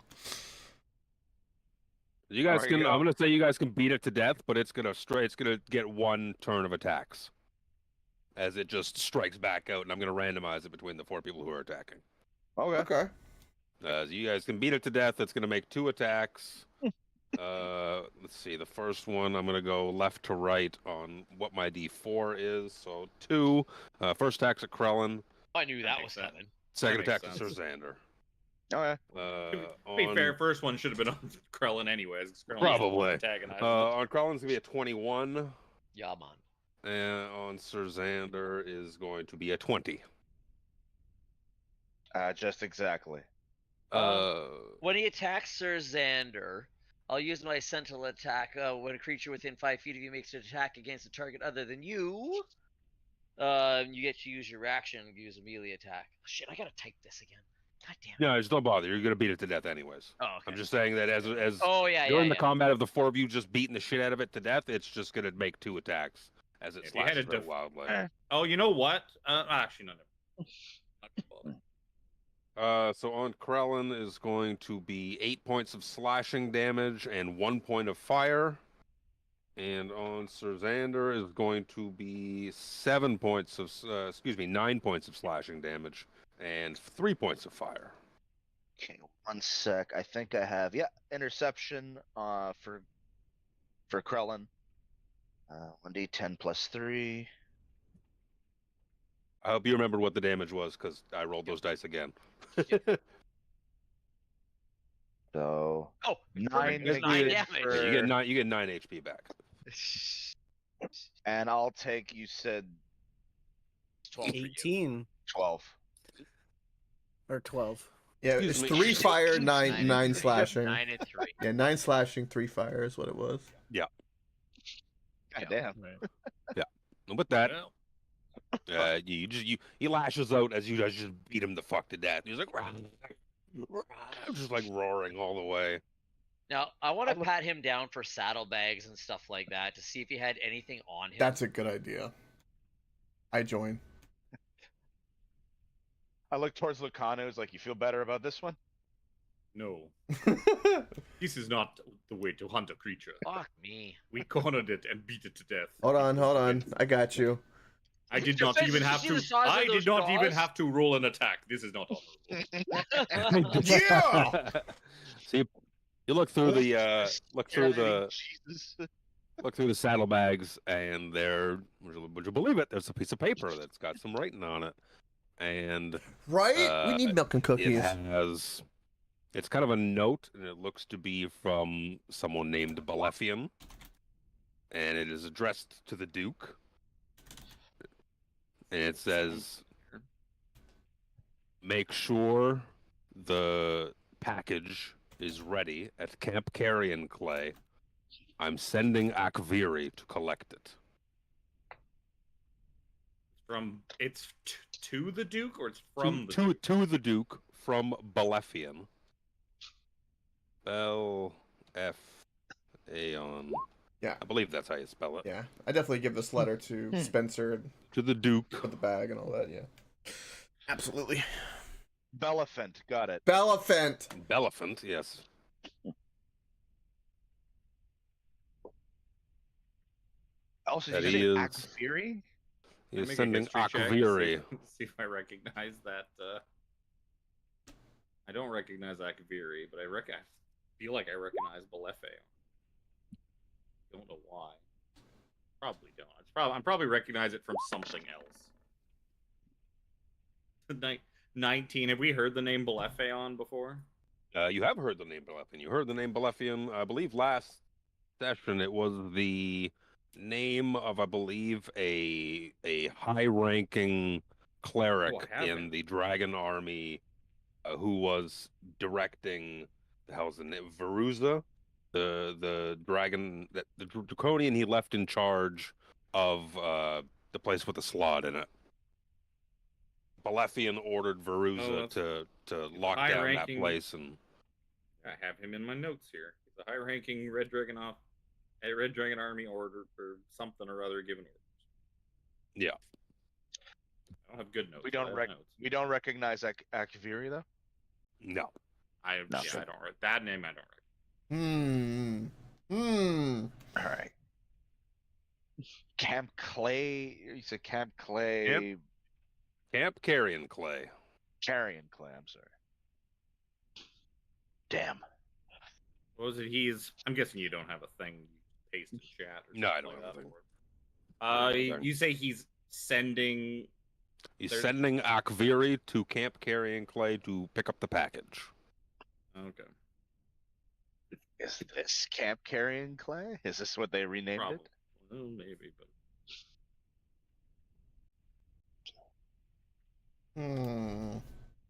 S5: You guys
S2: There
S5: can.
S2: you go.
S5: I'm gonna say you guys can beat it to death, but it's gonna get one turn of attacks, as it just strikes back out, and I'm gonna randomize it between the 4 people who are attacking.
S2: Okay.
S4: Okay.
S5: So you guys can beat it to death. It's gonna make 2 attacks. Let's see. The first one, I'm gonna go left to right on what my D4 is. So 2. First attack's at Krellin.
S1: I knew that
S3: makes
S1: was
S3: sense.
S1: coming.
S5: Second
S3: That
S5: attack
S3: makes
S5: to Sir
S3: sense.
S5: Xander.
S2: Okay.
S3: To be
S5: On,
S3: fair, first one should have been on Krellin anyways. 'Cause Krellin's
S5: Probably.
S3: antagonizing it.
S5: on Krellin's gonna be a 21,
S1: Yeah, man.
S5: and on Sir Xander is going to be a 20.
S2: Just exactly.
S1: When he attacks Sir Xander, I'll use my sentinel attack. When a creature within 5 feet of you makes an attack against a target other than you, you get to use your reaction and use a melee attack. Shit, I gotta type this again. God damn it.
S5: No, just don't bother. You're gonna beat it to death anyways.
S1: Oh, okay.
S5: I'm just saying that as
S1: Oh yeah,
S5: during
S1: yeah,
S5: the combat of the 4 of you just beating the shit out of it to death, it's just gonna make 2 attacks as it
S3: If you had
S5: slashes
S3: a
S5: very wildly.
S3: Oh, you know what? Actually, no. Not gonna bother.
S5: So on Krellin is going to be 8 points of slashing damage and 1 point of fire. And on Sir Xander is going to be 9 points of slashing damage and 3 points of fire.
S2: Okay, 1 sec. I think I have interception for Krellin. 1d10 plus 3.
S5: I hope you remember what the damage was because I rolled those dice again.
S2: So
S1: Oh,
S2: 9
S1: perfect. It's 9
S2: negated
S1: damage.
S2: for-
S5: You get 9 HP back.
S2: and I'll take. You said
S1: 12 for you.
S6: 18
S2: 12.
S6: or 12.
S4: Yeah,
S5: Excuse
S4: it's
S5: me.
S4: 3 fire, 9
S8: Nine and
S4: 9
S8: three.
S4: slashing.
S1: 9 and 3.
S4: Yeah, 9 slashing, 3 fire is what it was.
S2: God damn.
S6: Right.
S5: And with that,
S3: Well,
S5: he lashes out as you guys just beat him the fuck to death. He's like, just like roaring all the way.
S1: Now, I want to pat him down for saddlebags and stuff like that to see if he had anything on him.
S4: That's a good idea. I join.
S2: I look towards Lucano. It's like, you feel better about this one?
S3: No. This is not the way to hunt a creature.
S1: Fuck me.
S3: We cornered it and beat it to death.
S4: Hold on,
S3: It was
S4: hold
S3: the
S4: on.
S3: way to-
S4: I got you.
S3: I did
S1: Your
S3: not
S1: face,
S3: even
S1: did you
S3: have
S1: see
S3: to.
S1: the size of
S3: I
S1: those
S3: did not even
S1: jaws?
S3: have to roll an attack. This is not honorable.
S2: Yeah!
S5: See, you look through the
S2: Jesus.
S5: look through the saddlebags, and there, would you believe it? There's a piece of paper that's got some writing on it, and
S4: Right? We need milk and
S5: it
S4: cookies.
S5: has. It's kind of a note, and it looks to be from someone named Balefian, and it is addressed to the Duke. And it says, "Make sure the package is ready at Camp Carrion Clay. I'm sending Akviri to collect it."
S3: It's to the Duke, or it's from the Duke?
S5: To the Duke from Balefian. Bel-F-Aeon.
S4: Yeah.
S5: I believe that's how you spell it.
S4: Yeah, I definitely give this letter to Spencer and
S5: To the Duke.
S4: put the bag and all that. Yeah, absolutely.
S2: Belephant, got it.
S4: Belephant.
S5: Belephant, yes.
S2: Also,
S5: That
S2: did
S5: he
S2: you say
S5: is-
S2: Akviri?
S5: He is
S3: Make a
S5: sending
S3: history check,
S5: Akviri.
S3: See if I recognize that. I don't recognize Akviri, but I feel like I recognize Balefe. Don't know why. Probably don't. I'm probably recognize it from something else. 19. Have we heard the name Balefion before?
S5: You have heard the name Balefian. You heard the name Balefian, I believe, last session. It was the name of, I believe, a high-ranking cleric
S3: have
S5: in
S3: him.
S5: the Dragon Army who was directing, the hell's the name? Veruza, the dragon, the draconian he left in charge of the place with the slot in it. Balefian ordered Veruza to lock down that
S3: high-ranking-
S5: place, and
S3: I have him in my notes here. He's a high-ranking Red Dragon Army order for something or other given orders.
S5: yeah.
S3: I don't have good notes.
S2: We
S3: but I
S2: don't
S3: have notes.
S2: we don't recognize Akviri though.
S5: No.
S3: I
S2: No.
S3: don't. That name I don't recognize.
S2: All right. Camp Clay. You said Camp Clay.
S5: Camp Carrion Clay.
S2: Carrion Clay. I'm sorry. Damn.
S3: What was it? I'm guessing you don't have a thing you paste in chat. Or
S5: No, I
S3: something
S5: don't
S3: like
S5: have
S3: that
S5: a thing.
S3: for it. You say he's sending.
S5: He's
S3: There's-
S5: sending Akviri to Camp Carrion Clay to pick up the package.
S3: Okay.
S2: Is this Camp Carrion Clay? Is this what they renamed
S3: Probably.
S2: it?
S3: Well, maybe, but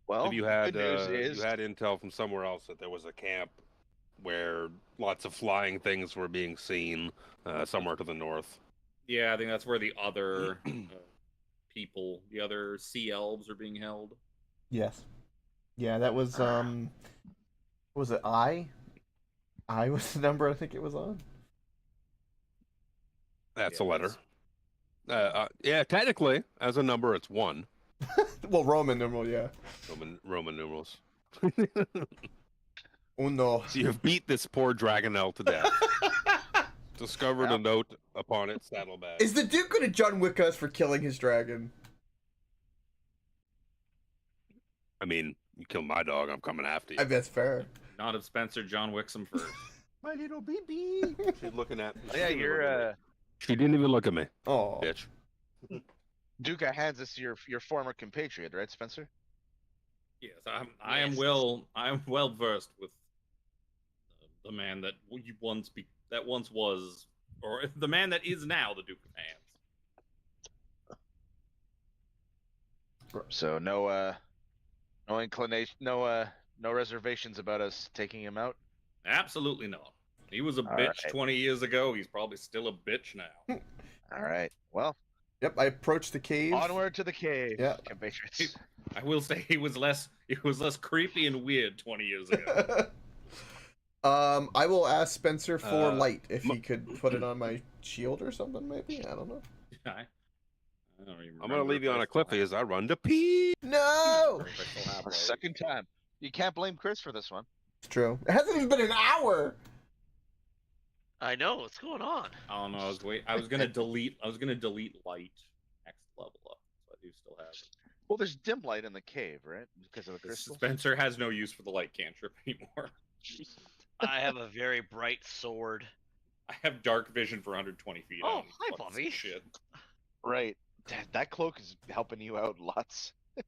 S2: Well,
S5: If you had
S2: good news is
S5: you had intel from somewhere else that there was a camp where lots of flying things were being seen somewhere to the north.
S3: yeah, I think that's where the other people, the other sea elves, are being held.
S4: Yes. Yeah, that was what was it I? I was the number I think it was on.
S5: That's
S3: Yeah,
S5: a letter.
S3: that's-
S5: Yeah, technically, as a number, it's 1.
S4: Well, Roman numeral, yeah.
S5: Roman numerals.
S4: Uno.
S5: So you've beat this poor Dragonel to death. Discovered a note upon its saddlebag.
S4: Is the Duke gonna John Wick us for killing his dragon?
S5: I mean, you killed my dog, I'm coming after you.
S4: I bet that's fair.
S3: Not if Spencer John Wicks him first.
S4: My little baby.
S5: She's looking at me.
S2: yeah, you're
S5: She didn't even look at me,
S4: Oh.
S5: bitch.
S2: Duke hands this to your former compatriot, right, Spencer?
S3: Yes, I am well versed with the man that once was, or the man that is now the Duke of Hands.
S2: So no inclination, no reservations about us taking him out.
S3: Absolutely not. He was a
S2: All
S3: bitch
S2: right.
S3: 20 years ago. He's probably still a bitch now.
S2: All right. Well,
S4: Yep, I approached the cave.
S2: onward to the cave,
S4: Yeah.
S2: compatriots.
S3: I will say he was less creepy and weird 20 years ago.
S4: I will ask Spencer for
S5: Uh,
S4: light if he could put it on my shield or something, maybe. I don't know.
S3: I don't even
S5: I'm gonna
S3: remember
S5: leave you
S3: if
S5: on
S3: I
S5: a
S3: still
S5: cliff
S3: have
S5: as I run to pee.
S4: No!
S3: if I still have
S2: A
S3: light.
S2: second time. You can't blame Chris for this one.
S4: It's true. It hasn't even been an hour.
S1: I know what's going on.
S3: I don't know. I was gonna delete. I was gonna delete light next level up, so I do still have it.
S2: Well, there's dim light in the cave, right? Because of the
S3: This
S2: crystals.
S3: Spencer has no use for the light cantrip anymore.
S1: I have a very bright sword.
S3: I have dark vision for 120 feet. I
S1: Oh,
S3: don't
S1: hi,
S3: fucking
S1: Bobby.
S3: see shit.
S2: Right. That cloak is helping you out lots.
S3: It's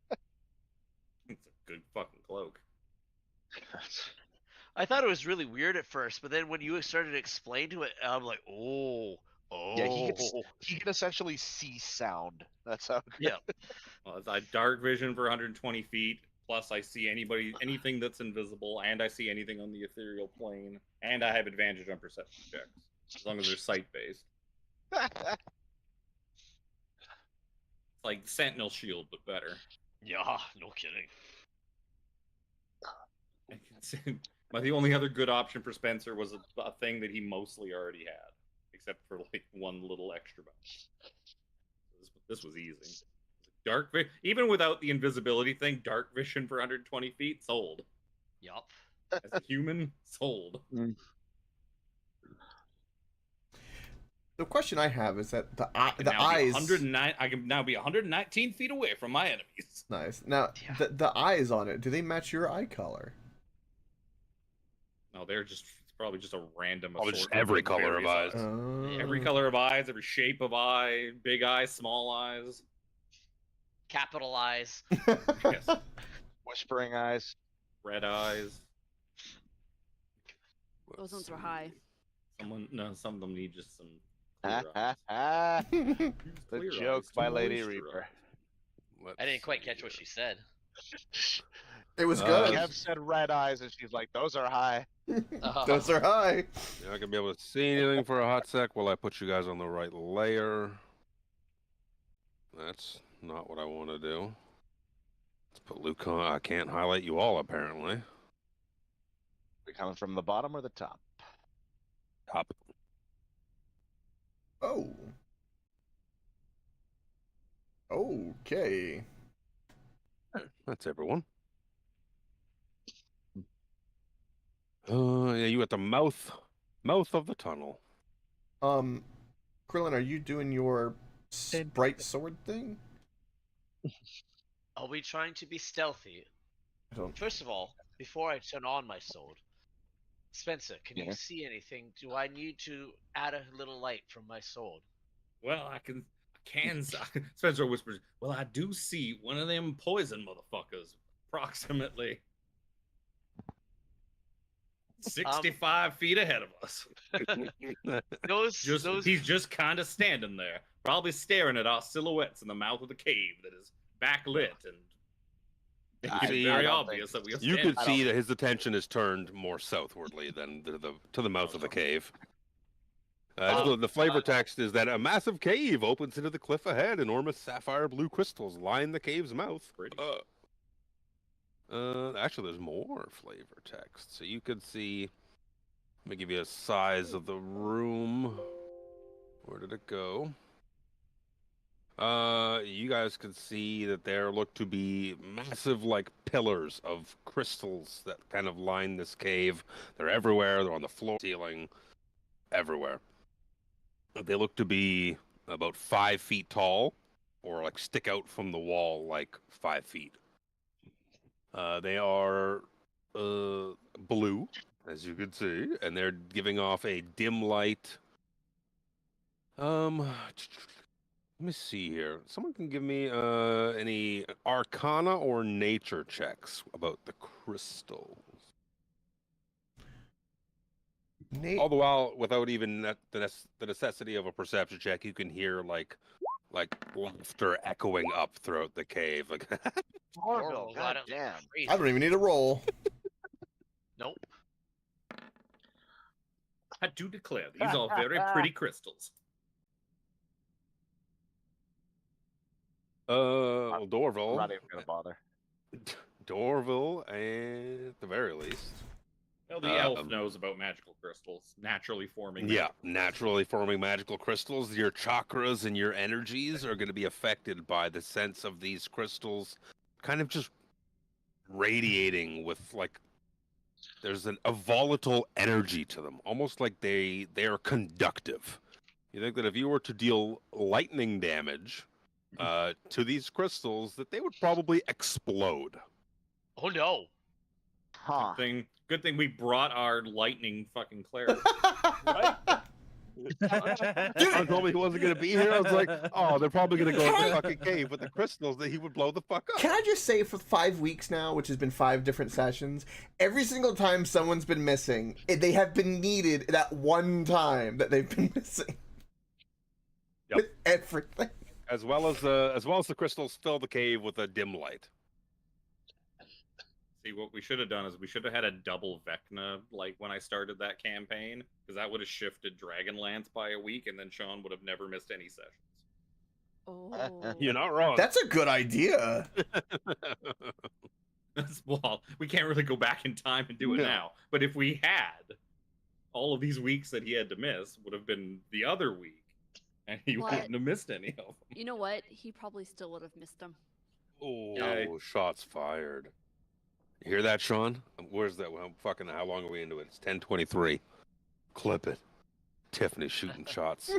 S3: a good fucking cloak.
S1: I thought it was really weird at first, but then when you started to explain to it, I'm like, oh.
S2: Yeah, he can essentially see sound. That's how.
S1: Yeah.
S3: Well, it's dark vision for 120 feet. Plus, I see anything that's invisible, and I see anything on the ethereal plane, and I have advantage on perception checks as long as they're sight based. It's like Sentinel Shield, but better.
S1: Yeah, no kidding.
S3: But the only other good option for Spencer was a thing that he mostly already had, except for like one little extra bonus. This was easy. Dark vision, even without the invisibility thing, dark vision for 120 feet, sold.
S1: Yup.
S3: As a human, sold.
S4: The question I have is that the
S3: I
S4: eyes.
S3: I can now be 119 feet away from my enemies.
S4: Nice. Now
S1: Yeah.
S4: the eyes on it. Do they match your eye color?
S3: No, it's probably just a random.
S5: Probably just
S3: assortment
S5: every color of
S3: various
S5: eyes.
S3: Every color of eyes, every shape of eye, big eyes, small eyes.
S1: Capitalize.
S3: Yes.
S2: Whispering eyes.
S3: Red eyes.
S7: Those ones were high.
S3: Some of them need just some
S2: Ha
S3: clear
S2: ha
S3: eyes.
S2: ha. The
S3: Clear
S2: joke
S3: eyes
S2: by
S3: to
S2: Lady
S3: moisturize.
S2: Reaper.
S1: I didn't quite catch what she said.
S4: It was good.
S2: Kev said red eyes, and she's like, "Those are high."
S4: Those are high.
S5: You're not gonna be able to see anything for a hot sec while I put you guys on the right layer. That's not what I want to do. Let's put Luke on. I can't highlight you all apparently.
S2: We coming from the bottom or the top?
S5: Top.
S4: Oh. Okay.
S5: That's everyone. Yeah, you at the mouth of the tunnel.
S4: Krillin, are you doing your bright sword thing?
S1: I'll be trying to be stealthy.
S4: I don't.
S1: First of all, before I turn on my sword, Spencer, can you see anything? Do I need to add a little light from my sword?
S3: Well, I can. Spencer whispers, "Well, I do see one of them poison motherfuckers, approximately 65 feet ahead of us. He's just kind of standing there, probably staring at our silhouettes in the mouth of the cave that is backlit and making it very obvious that we are
S5: You
S3: standing.
S5: could see that his attention is turned more southwardly than to the mouth of the cave. The flavor text is that a massive cave opens into the cliff ahead. Enormous sapphire blue crystals line the cave's mouth. Actually, there's more flavor text. So you could see. Let me give you a size of the room. Where did it go? You guys could see that there look to be massive, like, pillars of crystals that kind of line this cave. They're everywhere. They're on the floor, ceiling, everywhere. They look to be about 5 feet tall, or like stick out from the wall like 5 feet. They are blue, as you can see, and they're giving off a dim light. Let me see here. Someone can give me any Arcana or Nature checks about the crystals. All the while, without even the necessity of a perception check, you can hear like laughter echoing up throughout the cave. Like,
S2: Orville, goddamn.
S4: I don't even need a roll.
S1: Nope.
S3: I do declare, these are very pretty crystals.
S5: Well, Dorville.
S2: I'm not even gonna bother.
S5: Dorville, at the very least.
S3: Well, the elf knows about magical crystals naturally forming.
S5: Yeah, naturally forming magical crystals. Your chakras and your energies are going to be affected by the sense of these crystals, kind of just radiating with like there's a volatile energy to them, almost like they are conductive. You think that if you were to deal lightning damage to these crystals, that they would probably explode.
S1: Oh no!
S2: Huh.
S3: Good thing we brought our lightning fucking cleric.
S5: Right? John told me he wasn't going to be here. I was like, oh, they're probably going to go in the fucking cave with the crystals that he would blow the fuck up.
S4: Can I just say, for 5 weeks now, which has been 5 different sessions, every single time someone's been missing, they have been needed that one time that they've been missing.
S5: Yep.
S4: With everything.
S5: As well as the crystals fill the cave with a dim light.
S3: See, what we should have done is we should have had a double Vecna, like when I started that campaign, because that would have shifted Dragonlance by a week, and then Sean would have never missed any sessions.
S7: Oh.
S5: You're not wrong.
S4: That's a good idea.
S3: Well, we can't really go back in time and do it now. But if we had, all of these weeks that he had to miss would have been the other week, and he wouldn't have missed any of them.
S7: You know what? He probably still would have missed them.
S5: Oh, shots fired. You hear that, Sean? Where's that? Well, fucking, how long are we into it? It's 10:23. Clip it. Tiffany's shooting shots.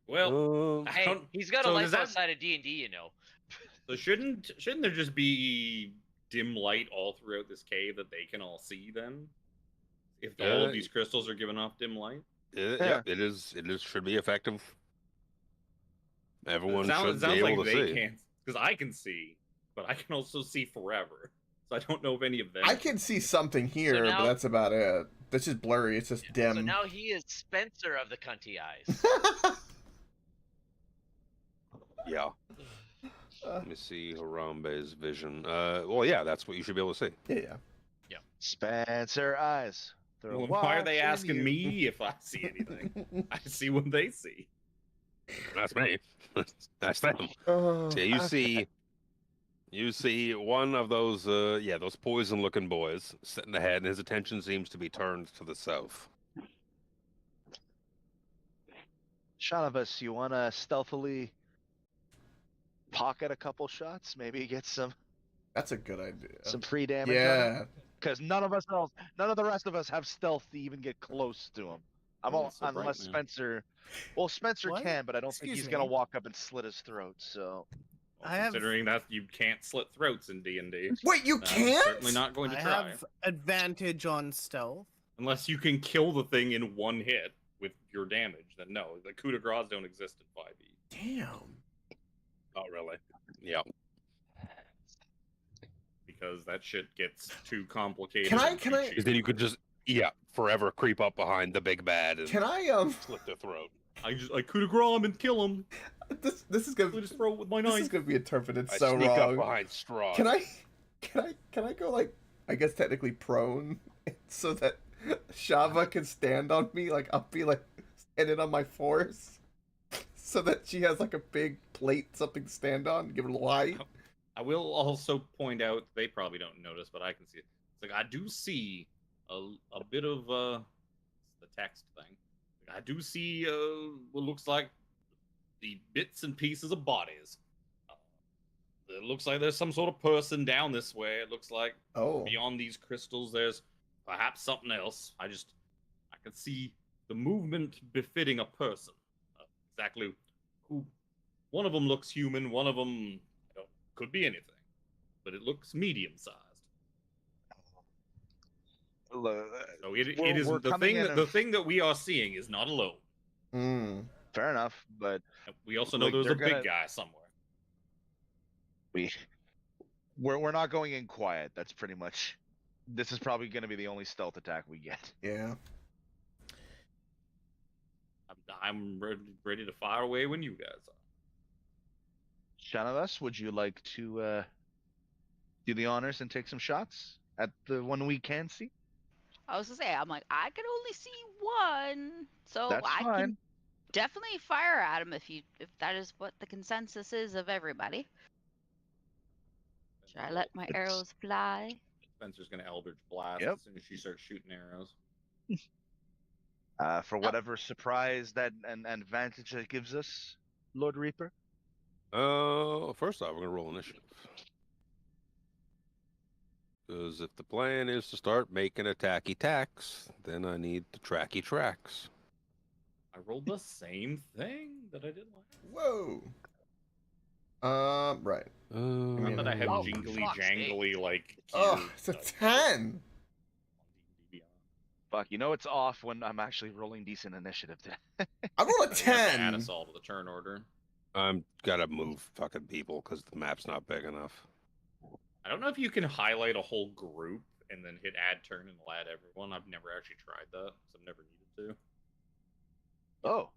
S3: Well,
S1: Hey, he's got a
S3: so
S1: life
S3: does that-
S1: outside of D&D, you know.
S3: So shouldn't there just be dim light all throughout this cave that they can all see then? If all of these crystals are giving off dim light?
S5: Yeah, it is. Should be effective. Everyone
S3: It
S5: should
S3: sounds
S5: be able
S3: like
S5: to
S3: they
S5: see.
S3: can't, because I can see, but I can also see forever. So I don't know if any of them.
S4: I can see something here,
S1: now-
S4: but that's about it. That's just blurry. It's just dim.
S1: So now he is Spencer of the cunty eyes.
S5: Yeah. Let me see Harambe's vision. Well, yeah, that's what you should be able to see.
S4: Yeah.
S2: Spencer eyes. They're
S3: Well, why are they
S2: watching
S3: asking
S2: you.
S3: me if I see anything? I see what they see.
S5: That's me. That's them.
S4: Oh,
S5: So you see one of those, those poison-looking boys sitting ahead, and his attention seems to be turned to the south.
S2: Shanavas, you want to stealthily pocket a couple shots? Maybe get some
S4: that's a good idea.
S2: some free damage.
S4: Yeah.
S2: Because none of the rest of us have stealth to even get close to him. Unless
S3: man.
S2: Spencer. Well, Spencer
S6: What?
S2: can, but I don't think
S6: Excuse
S2: he's gonna
S6: me.
S2: walk up and slit his throat. So
S3: Considering that you can't slit throats in D&D.
S4: Wait, you
S3: I'm
S4: can't?
S3: certainly not going to
S6: I
S3: try.
S6: have advantage on stealth.
S3: Unless you can kill the thing in one hit with your damage, then no. The coup de grace don't exist in 5e.
S4: Damn.
S5: Not really. Yeah.
S3: Because that shit gets too complicated.
S4: Can I-
S3: and
S4: can
S3: too
S4: I-
S3: cheap.
S5: Because then you could just, forever creep up behind the big bad and
S4: Can I
S5: slit their throat.
S3: I coup de grace him and kill him.
S4: this is gonna
S3: Slit his throat with my
S4: this
S3: knife.
S4: is gonna be interpreted
S5: I
S4: so
S5: sneak up
S4: wrong.
S5: behind straw.
S4: Can I go like I guess technically prone so that Shava can stand on me, like I'll be like standing on my force, so that she has like a big plate something to stand on, give her light.
S3: I will also point out, they probably don't notice, but I can see it. It's like I do see a bit of the text thing. I do see what looks like the bits and pieces of bodies. It looks like there's some sort of person down this way. It looks like
S4: Oh.
S3: beyond these crystals, there's perhaps something else. I can see the movement befitting a person. Exactly who. One of them looks human. One of them could be anything, but it looks medium-sized. So it
S2: We're
S3: isn't the
S2: coming
S3: thing.
S2: in
S3: The thing that we are seeing is not alone.
S4: Mm.
S2: fair enough, but
S3: We also know
S2: Like,
S3: there's
S2: they're
S3: a big
S2: gonna-
S3: guy somewhere.
S2: we're not going in quiet. That's pretty much. This is probably going to be the only stealth attack we get.
S4: Yeah.
S3: I'm ready to fire away when you guys are.
S2: Shanavas, would you like to do the honors and take some shots at the one we can see?
S8: I was gonna say, I'm like, I can only see one, so
S2: That's
S8: I
S2: fine.
S8: can definitely fire at him if that is what the consensus is of everybody. Should I let my arrows fly?
S3: Spencer's gonna Eldritch Blast
S2: Yep.
S3: as soon as she starts shooting arrows.
S2: For whatever surprise that and advantage that gives us, Lord Reaper.
S5: First off, we're gonna roll initiative. Because if the plan is to start making attacky tacks, then I need the tracky tracks.
S3: I rolled the same thing that I did last.
S4: Whoa. Right.
S3: Not that I have
S1: Oh,
S3: jingly
S1: fuck's sake.
S3: jangly like.
S4: Oh,
S3: gear
S4: it's a
S3: stuff.
S4: 10.
S2: Fuck, you know it's off when I'm actually rolling decent initiative.
S4: I rolled a
S3: You have to add
S4: 10.
S3: us all to the turn order.
S5: I'm gotta move fucking people because the map's not big enough.
S3: I don't know if you can highlight a whole group and then hit add turn and it'll add everyone. I've never actually tried that, so I've never needed to.
S2: Oh,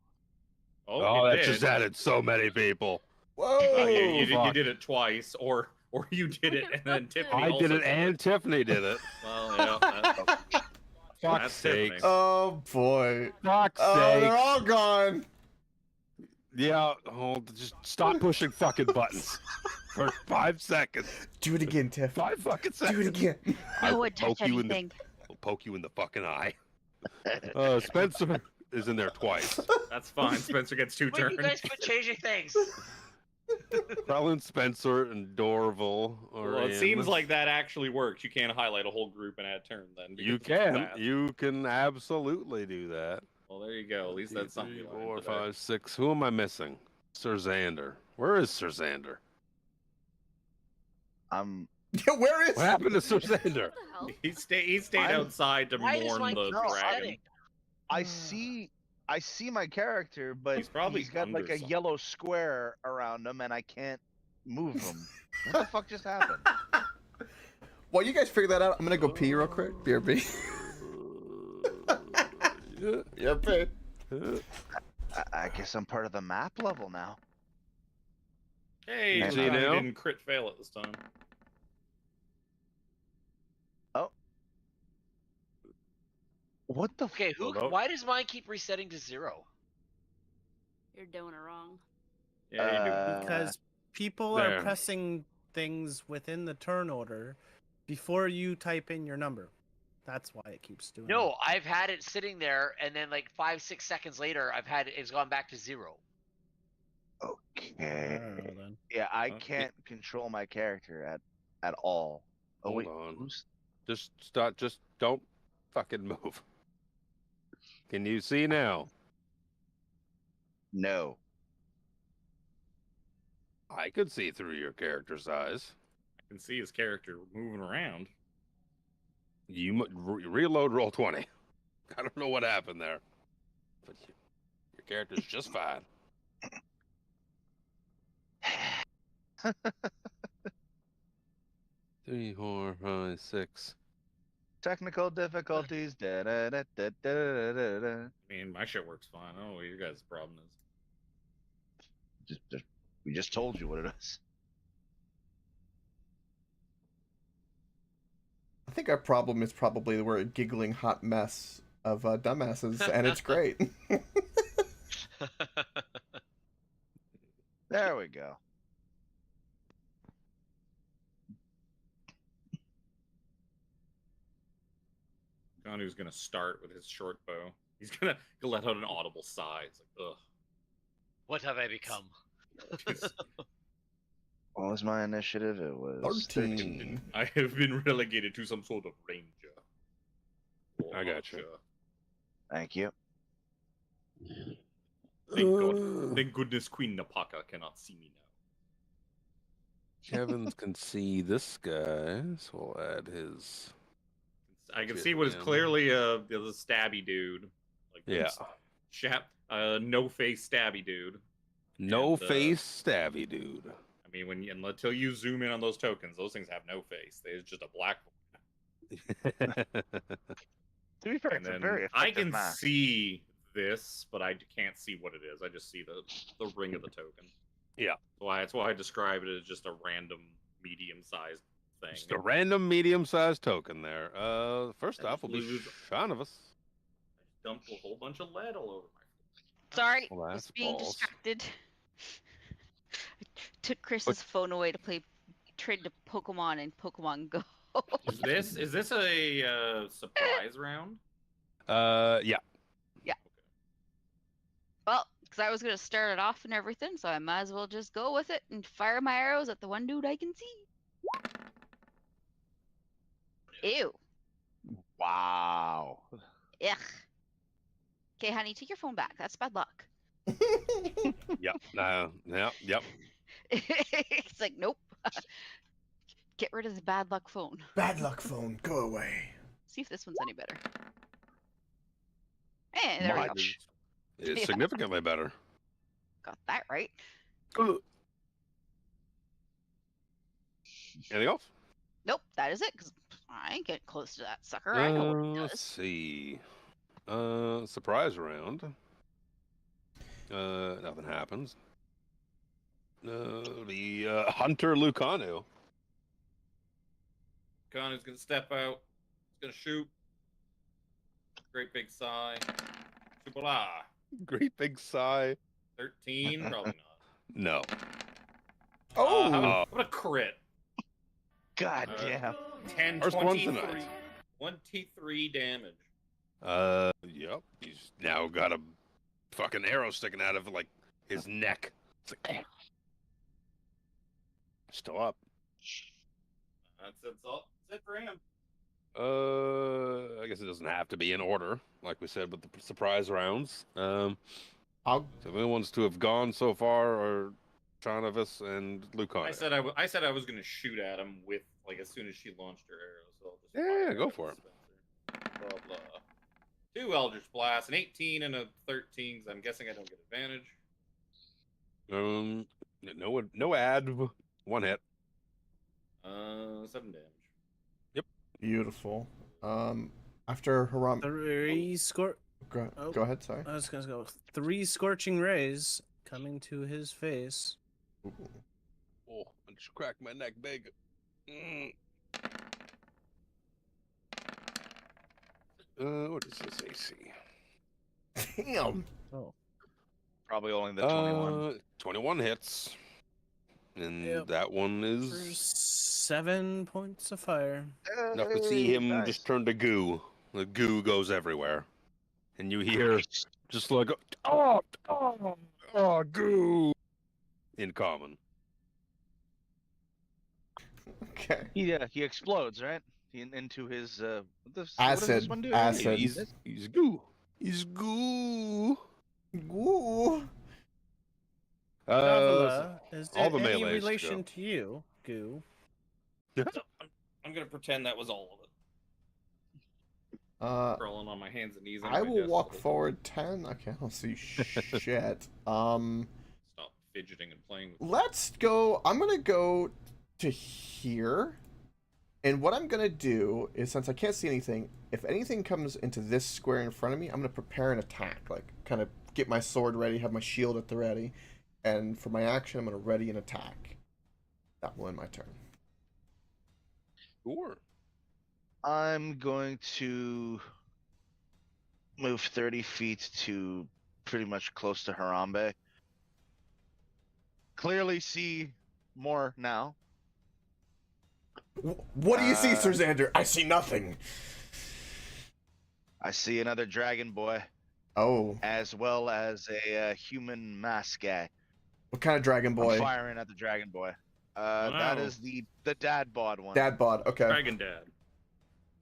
S5: Oh,
S3: it
S5: that
S3: did.
S5: just added so many people.
S4: Whoa.
S3: You
S5: fuck.
S3: did it twice, or you did it and then Tiffany
S5: I
S3: also
S5: did it and Tiffany did it.
S3: Well, yeah.
S5: Fuck's
S3: That's
S5: sakes.
S3: Tiffany.
S4: Oh, boy.
S5: Fuck's
S4: Oh,
S5: sake.
S4: they're all gone.
S5: Yeah, just stop pushing fucking buttons for 5 seconds.
S4: Do it again, Tiff.
S5: 5 fucking seconds.
S4: Do it again.
S5: I
S8: No
S5: will
S8: one touch anything.
S5: I'll poke you in the fucking eye. Spencer is in there twice.
S3: That's fine. Spencer gets 2
S1: Wait,
S3: turns.
S1: you guys quit changing things.
S5: Crowlin, Spencer, and Dorval are
S3: Well, it
S5: in.
S3: seems like that actually works. You can't highlight a whole group and add turn then.
S5: You
S3: because it's
S5: can.
S3: fast.
S5: You can absolutely do that.
S3: Well, there you go. At least that's something.
S5: 3,
S3: you learned
S5: 4,
S3: today.
S5: 5, 6. Who am I missing? Sir Xander. Where is Sir Xander?
S2: I'm.
S4: Yeah, where is
S5: What happened to Sir Xander?
S7: What the hell?
S3: He stayed
S2: I'm-
S3: outside to
S1: Why does
S3: mourn
S1: mine
S3: the
S1: keep
S3: dragon.
S1: resetting?
S2: I see my character, but
S3: He's probably
S2: got like
S3: under
S2: a
S3: something.
S2: yellow square around him, and I can't move him. What the fuck just happened?
S4: While you guys figure that out, I'm gonna go pee real quick. BRB. Yeah, pee.
S2: I guess I'm part of the map level now.
S3: Hey,
S2: Nice.
S3: you
S5: now?
S3: didn't crit fail it this time.
S2: What the?
S1: Okay, who?
S3: Hold up.
S1: Why does mine keep resetting to 0?
S7: You're doing it wrong.
S3: Yeah, you do.
S6: Because people
S5: There.
S6: are pressing things within the turn order before you type in your number. That's why it keeps doing
S1: No, I've had it sitting there, and then like 5-6 seconds later, it's gone back to 0.
S2: Okay.
S6: that. I don't know then.
S2: Yeah, I
S3: Okay.
S2: can't control my character at all. Oh
S5: Hold
S2: wait,
S5: on.
S2: who's?
S5: Just stop. Just don't fucking move. Can you see now?
S2: No.
S5: I could see through your character's eyes.
S3: I can see his character moving around.
S5: You reload roll 20. I don't know what happened there, but your character's just fine. Three, 4, 5, 6.
S2: Technical difficulties. Da, da, da, da, da, da, da, da.
S3: I mean, my shit works fine. I don't know what your guys' problem is.
S2: We just told you what it is.
S4: I think our problem is probably that we're a giggling hot mess of dumbasses, and it's great.
S2: There we go.
S3: Ganu's gonna start with his short bow. He's gonna let out an audible sigh. It's like, ugh.
S1: What have I become?
S3: Just-
S2: What was my initiative? It was
S4: 13.
S3: I have been relegated to some sort of ranger. Or
S5: I got you.
S3: archer.
S2: Thank you.
S3: Thank goodness Queen Napaka cannot see me now.
S5: Kevin can see this guy, so we'll add his.
S3: I can
S5: Shit,
S3: see what is
S5: man.
S3: clearly the stabby dude. Like
S5: Yeah.
S3: No face stabby dude.
S5: No
S3: And,
S5: face stabby dude.
S3: I mean, until you zoom in on those tokens, those things have no face. They're just a black.
S2: To be fair,
S3: And
S2: it's a
S3: then
S2: very
S3: I
S2: effective
S3: can
S2: mask.
S3: see this, but I can't see what it is. I just see the ring of the token.
S5: Yeah.
S3: That's why I describe it as just a random medium-sized thing.
S5: Just a random medium-sized token there. First
S3: I
S5: off, will be
S3: just lose-
S5: Shaunavus.
S3: Dumped a whole bunch of lead all over my.
S8: Sorry,
S5: Well,
S8: was
S5: that's
S8: being
S5: balls.
S8: distracted. I took Chris's phone away to play trade to Pokemon and Pokemon Go.
S3: Is this a surprise round?
S5: Yeah.
S8: Well, because I was gonna start it off and everything, so I might as well just go with it and fire my arrows at the one dude I can see. Ew.
S2: Wow.
S8: Ugh. Okay, honey, take your phone back. That's bad luck.
S5: Yep. Yep.
S8: It's like, nope. Get rid of the bad luck phone.
S4: Bad luck phone, go away.
S8: See if this one's any better. Hey, there we go.
S2: Much.
S5: It's
S8: Yeah.
S5: significantly better.
S8: Got that right.
S5: Anything else?
S8: Nope, that is it, because I ain't getting close to that sucker. I know what it
S5: Let's
S8: does.
S5: see. Surprise round. Nothing happens. The Hunter Lucano.
S3: Connor's gonna step out. He's gonna shoot. Great big sigh. Shubala.
S5: Great big sigh.
S3: 13, probably not.
S5: No.
S4: Oh,
S3: How about a crit?
S2: God damn.
S3: 10,
S5: First one
S3: 23.
S5: tonight.
S3: 23 damage.
S5: Yep. He's now got a fucking arrow sticking out of like his neck. It's like, still up.
S3: That's it for him.
S5: I guess it doesn't have to be in order, like we said with the surprise rounds.
S4: I'll
S5: So the only ones to have gone so far are Chanavis and Lucano.
S3: I said I was gonna shoot at him with like as soon as she launched her arrow. So I'll just
S5: Yeah,
S3: fire
S5: go
S3: at
S5: for it.
S3: Spencer. Blah blah. 2 Eldritch Blasts, an 18 and a 13. So I'm guessing I don't get advantage.
S5: No ad, 1 hit.
S3: 7 damage.
S4: beautiful. After Haram,
S6: 3 score.
S4: go,
S6: Oh.
S4: go ahead. Sorry.
S6: I was gonna go 3 scorching rays coming to his face.
S5: Oh, I just cracked my neck big. What is this AC?
S4: Damn.
S6: Oh,
S2: Probably only the 21.
S5: 21 hits. And
S6: Yep.
S5: that one
S6: for
S5: is
S6: 7 points of fire.
S5: enough to see him
S2: Nice.
S5: just turn to goo. The goo goes everywhere. And you hear just like, oh, goo. In common.
S4: Okay.
S2: He explodes, right? Into his what does this
S4: Acid.
S2: one do?
S4: Acid.
S5: He's goo. He's goo.
S4: Ooh.
S6: Davila, is
S5: all
S6: there
S5: the
S6: any
S5: melees
S6: relation
S5: go.
S6: to you, Goo?
S3: I'm gonna pretend that was all of it. Crawling on my hands and knees.
S4: I
S3: anyway,
S4: will
S3: Jess,
S4: walk
S3: so
S4: forward 10. Okay, I don't see shit.
S3: Stop fidgeting and playing. With
S4: Let's go. I'm gonna go to here, and what I'm gonna do is, since I can't see anything, if anything comes into this square in front of me, I'm gonna prepare an attack, like kind of get my sword ready, have my shield at the ready, and for my action, I'm gonna ready an attack. That will end my turn.
S5: Sure.
S2: I'm going to move 30 feet to pretty much close to Harambe. Clearly see more now.
S4: What do you see, Sir Xander? I see nothing.
S2: I see another dragon boy,
S4: Oh,
S2: as well as a human mask guy.
S4: what kind of dragon boy?
S2: I'm firing at the dragon boy. That
S3: Wow.
S2: is the dad bod one.
S4: Dad bod. Okay.
S3: Dragon Dad.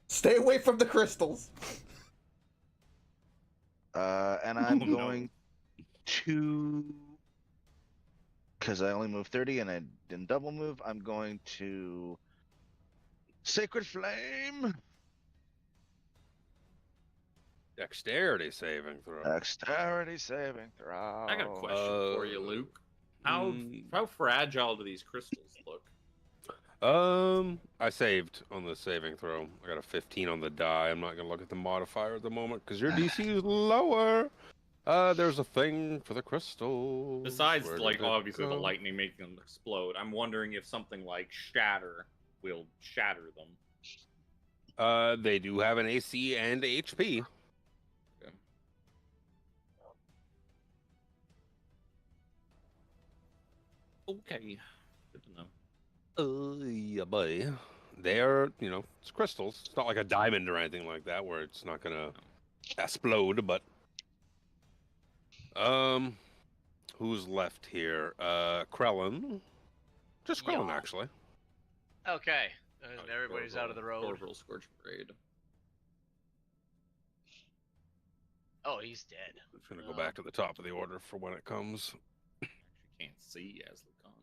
S4: Stay away from the crystals.
S2: And I'm
S3: Oh, no.
S2: going to, because I only moved 30 and I didn't double move, I'm going to Sacred Flame.
S5: Dexterity saving throw.
S2: Dexterity saving throw.
S3: I got a question for you, Luke. How fragile do these crystals look?
S5: I saved on the saving throw. I got a 15 on the die. I'm not gonna look at the modifier at the moment because your DC is lower. There's a thing for the crystals.
S3: Besides,
S5: Where
S3: like
S5: did it
S3: obviously the
S5: go?
S3: lightning making them explode, I'm wondering if something like shatter will shatter them.
S5: They do have an AC and HP.
S3: Okay, good to know.
S5: Yeah, boy. they are, it's crystals. It's not like a diamond or anything like that where it's not gonna explode. But who's left here? Krellin, just Krellin
S1: Yeah.
S5: actually.
S1: Okay. And everybody's out of the road.
S3: Corporal Scorch Parade.
S1: Oh, he's dead.
S5: I'm just gonna go back to the top of the order for when it comes.
S3: Actually can't see as Lucan.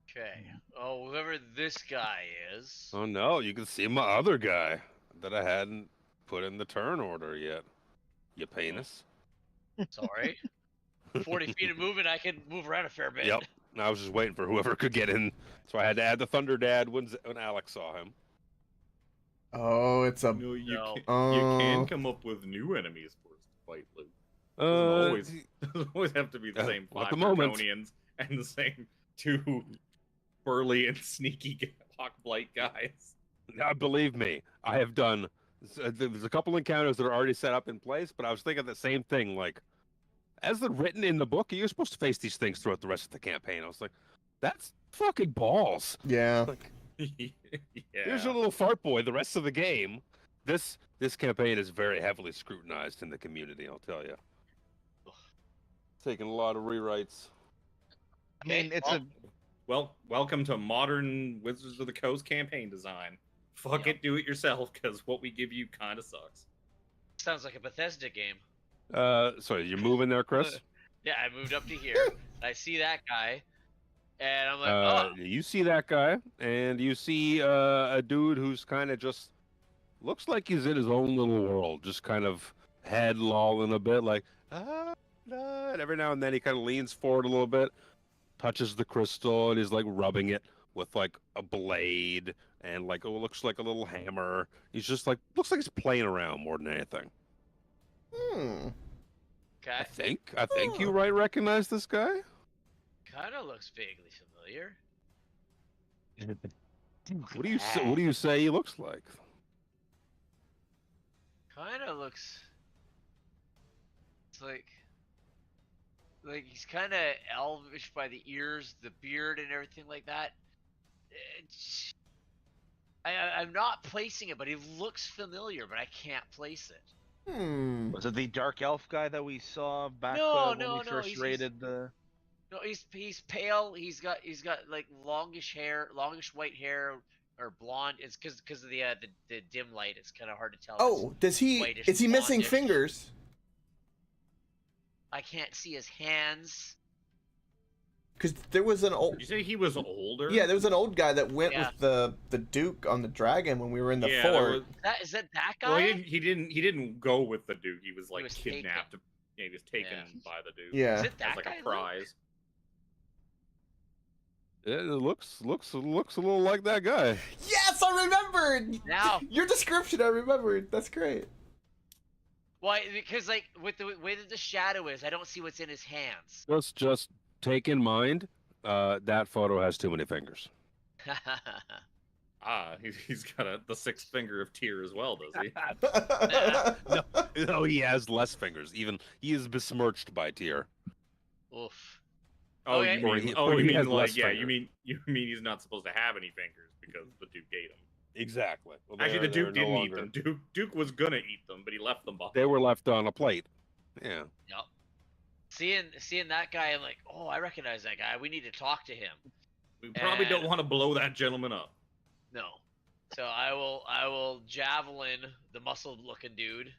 S1: Okay. Oh, whoever this guy is.
S5: Oh no, you can see my other guy that I hadn't put in the turn order yet. You penis.
S1: Sorry. 40 feet of movement, I can move around a fair bit.
S5: Yep. I was just waiting for whoever could get in, so I had to add the Thunder Dad when Alex saw him.
S4: Oh, it's a.
S3: No, you
S1: No.
S3: can, you
S4: Oh.
S3: can come up with new enemies for us to fight, Luke. Doesn't always have to be the same
S5: at
S3: 5
S5: the moment.
S3: Draconians and the same 2 burly and sneaky Hawk Blight guys.
S5: Now, believe me, I have done. There's a couple encounters that are already set up in place, but I was thinking the same thing. Like, as they're written in the book, you're supposed to face these things throughout the rest of the campaign. I was like, that's fucking balls.
S4: Yeah.
S5: Like,
S3: Yeah.
S5: here's your little fart boy. The rest of the game, this campaign is very heavily scrutinized in the community. I'll tell you, taking a lot of rewrites.
S2: I mean, it's a
S3: Well, welcome to modern Wizards of the Coast campaign design. Fuck it, do it yourself, because what we give you kind of sucks.
S1: Sounds like a Bethesda game.
S5: Sorry, you're moving there, Chris?
S1: Yeah, I moved up to here. I see that guy. And I'm like, oh.
S5: You see that guy, and you see a dude who's kind of just looks like he's in his own little world, just kind of head lolling a bit, like and every now and then he kind of leans forward a little bit, touches the crystal, and he's like rubbing it with like a blade and like it looks like a little hammer. He's just like looks like he's playing around more than anything.
S1: Okay.
S5: I think you right recognize this guy.
S1: Kind of looks vaguely familiar.
S5: What do you say he looks like?
S1: Kind of looks. It's like he's kind of elvish by the ears, the beard, and everything like that. I'm not placing it, but he looks familiar, but I can't place it.
S2: Was it the dark elf guy that we saw back
S1: No,
S2: when we first raided the?
S1: No, he's pale. He's got like longish hair, longish white hair or blonde. It's because of the dim light. It's kind of hard to tell.
S4: Oh, is he missing
S1: blondish.
S4: fingers?
S1: I can't see his hands.
S4: Because there was an old.
S3: Did you say he was older?
S4: Yeah, there was an old guy that went with the Duke on the dragon when we were in the fort.
S1: Is that guy?
S3: Well, he didn't go with the Duke. He was like
S1: was
S3: kidnapped.
S1: taken.
S3: Yeah, he was taken by the Duke.
S4: Yeah.
S1: Is it that
S3: as like
S1: guy,
S3: a prize.
S5: It looks a little like that guy.
S4: Yes, I remembered.
S1: Now
S4: Your description, I remembered. That's great.
S1: Why? Because like with the way that the shadow is, I don't see what's in his hands.
S5: Let's just take in mind that photo has too many fingers.
S3: He's got the 6th finger of Tyr as well, does he?
S5: No, he has less fingers. Even he is besmirched by Tyr.
S1: Oof.
S3: Oh,
S1: Okay.
S3: you mean
S5: has
S3: like
S5: less
S3: yeah,
S5: fingers.
S3: you mean he's not supposed to have any fingers because the Duke ate him.
S5: Exactly. Well,
S3: Actually, the
S5: they're
S3: Duke
S5: no
S3: didn't
S5: longer-
S3: eat them. Duke was gonna eat them, but he left them behind.
S5: They were left on a plate. Yeah.
S1: Yep. Seeing that guy, I'm like, oh, I recognize that guy. We need to talk to him.
S3: We probably don't
S1: And-
S3: want to blow that gentleman up.
S1: No. So I will javelin the muscled-looking dude.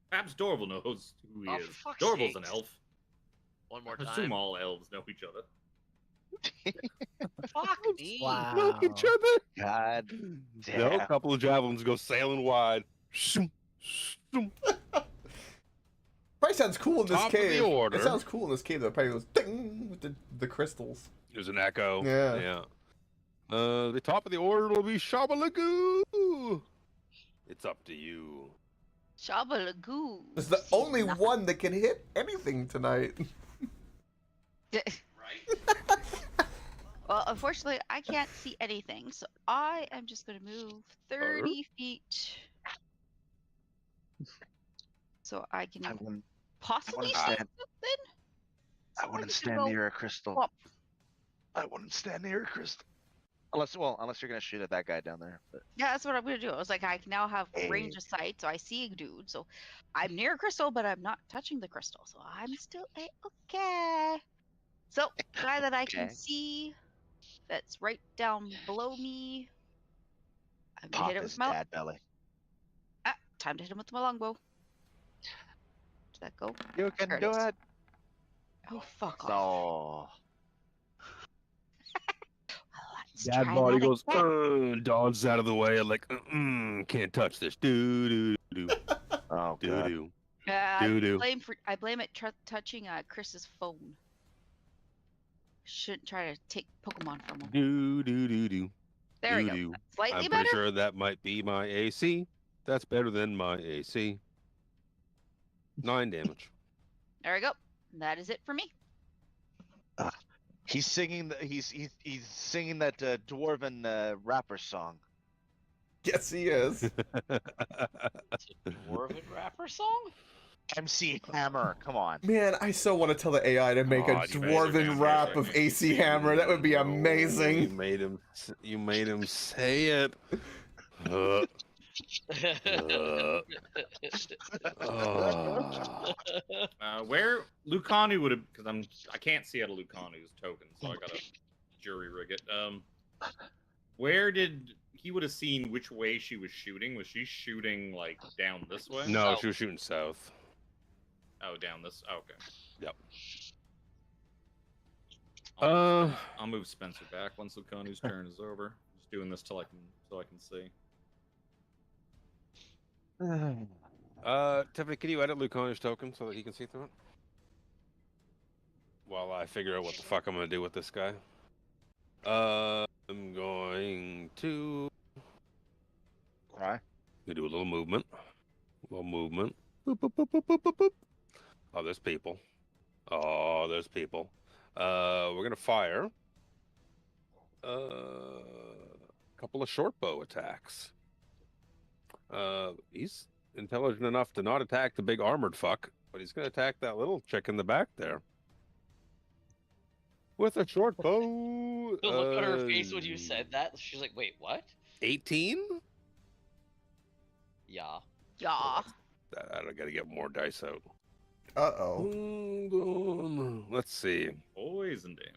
S3: Perhaps Dorval knows who he
S1: Oh,
S3: is.
S1: for fuck's
S3: Dorval's an
S1: sakes.
S3: elf.
S1: One more
S3: I assume
S1: time.
S3: all elves know each other.
S1: Fuck me.
S6: Wow.
S5: Look each other.
S2: God
S5: No,
S2: damn.
S5: a couple of javelins go sailing wide. Shoom, shoom.
S4: Probably sounds cool in this
S5: Top of the
S4: cave.
S5: order.
S4: It sounds cool in this cave though. It probably goes ding with the crystals.
S5: There's an echo.
S4: Yeah.
S5: The top of the order will be Shabalagoo. It's up to you.
S8: Shabalagoo.
S4: It's the only one that can hit anything tonight.
S1: Right?
S8: Well, unfortunately, I can't see anything, so I am just going to move 30 feet. So I can
S2: I wouldn't
S8: possibly shoot
S2: stand.
S8: something?
S2: I wouldn't
S8: just
S2: stand
S8: go
S2: near a crystal.
S8: whomp.
S2: I wouldn't stand near a crystal. Unless you're gonna shoot at that guy down there. But
S8: Yeah, that's what I'm gonna do. I was like, I now have range
S2: Hey.
S8: of sight, so I see a dude. So I'm near a crystal, but I'm not touching the crystal, so I'm still okay. So guy that I can
S2: Okay.
S8: see, that's right down below me. I'm gonna
S2: Pop
S8: hit it with
S2: his
S8: my
S2: dad belly.
S8: time to hit him with my longbow. Did that go?
S2: You can
S8: There
S2: do
S8: is.
S2: it.
S8: Oh fuck off!
S2: No.
S8: Let's
S5: Dad
S8: try
S5: body
S8: that
S5: goes,
S8: again.
S5: dodges out of the way. I'm like, can't touch this. Do do do
S2: Oh
S5: do
S2: god.
S5: do.
S8: I blame it touching Chris's phone. Shouldn't try to take Pokemon from him.
S5: Do do do do.
S8: There we go.
S5: do.
S8: Slightly
S5: I'm
S8: better.
S5: pretty sure that might be my AC. That's better than my AC. 9 damage.
S8: There we go. That is it for me.
S2: He's singing. He's singing that dwarven rapper song.
S4: Yes, he is.
S1: Dwarven rapper song?
S2: MC Hammer. Come on.
S4: Man, I so want to tell the AI to make a
S5: God, you made it
S4: dwarven
S3: down
S4: rap
S3: there,
S4: of
S3: so I
S4: AC Hammer. That would be
S5: You
S4: amazing.
S5: made him say it. Uh,
S3: Where Lucanu would have, because I can't see out of Lucanu's token, so I gotta jury rig it. Where did he would have seen which way she was shooting? Was she shooting like down this way?
S5: no,
S1: South.
S5: she was shooting south.
S3: Oh, down this. Oh, okay.
S5: Yep.
S3: I'll move Spencer back once Lucanu's turn is over. Just doing this so I can see.
S5: Tiffany, can you edit Lucanu's token so that he can see through it? While I figure out what the fuck I'm gonna do with this guy. I'm going to
S2: Right.
S5: do a little movement. Boop, boop, boop, boop, boop, boop, boop. Oh, there's people. Oh, there's people. We're gonna fire a couple of short bow attacks. He's intelligent enough to not attack the big armored fuck, but he's gonna attack that little chick in the back there with a short bow.
S1: The look on her face when you said that, she's like, wait, what?
S5: 18?
S1: Yeah.
S8: Yeah.
S5: I gotta get more dice out.
S4: Uh-oh.
S5: Let's see.
S3: Poison damage.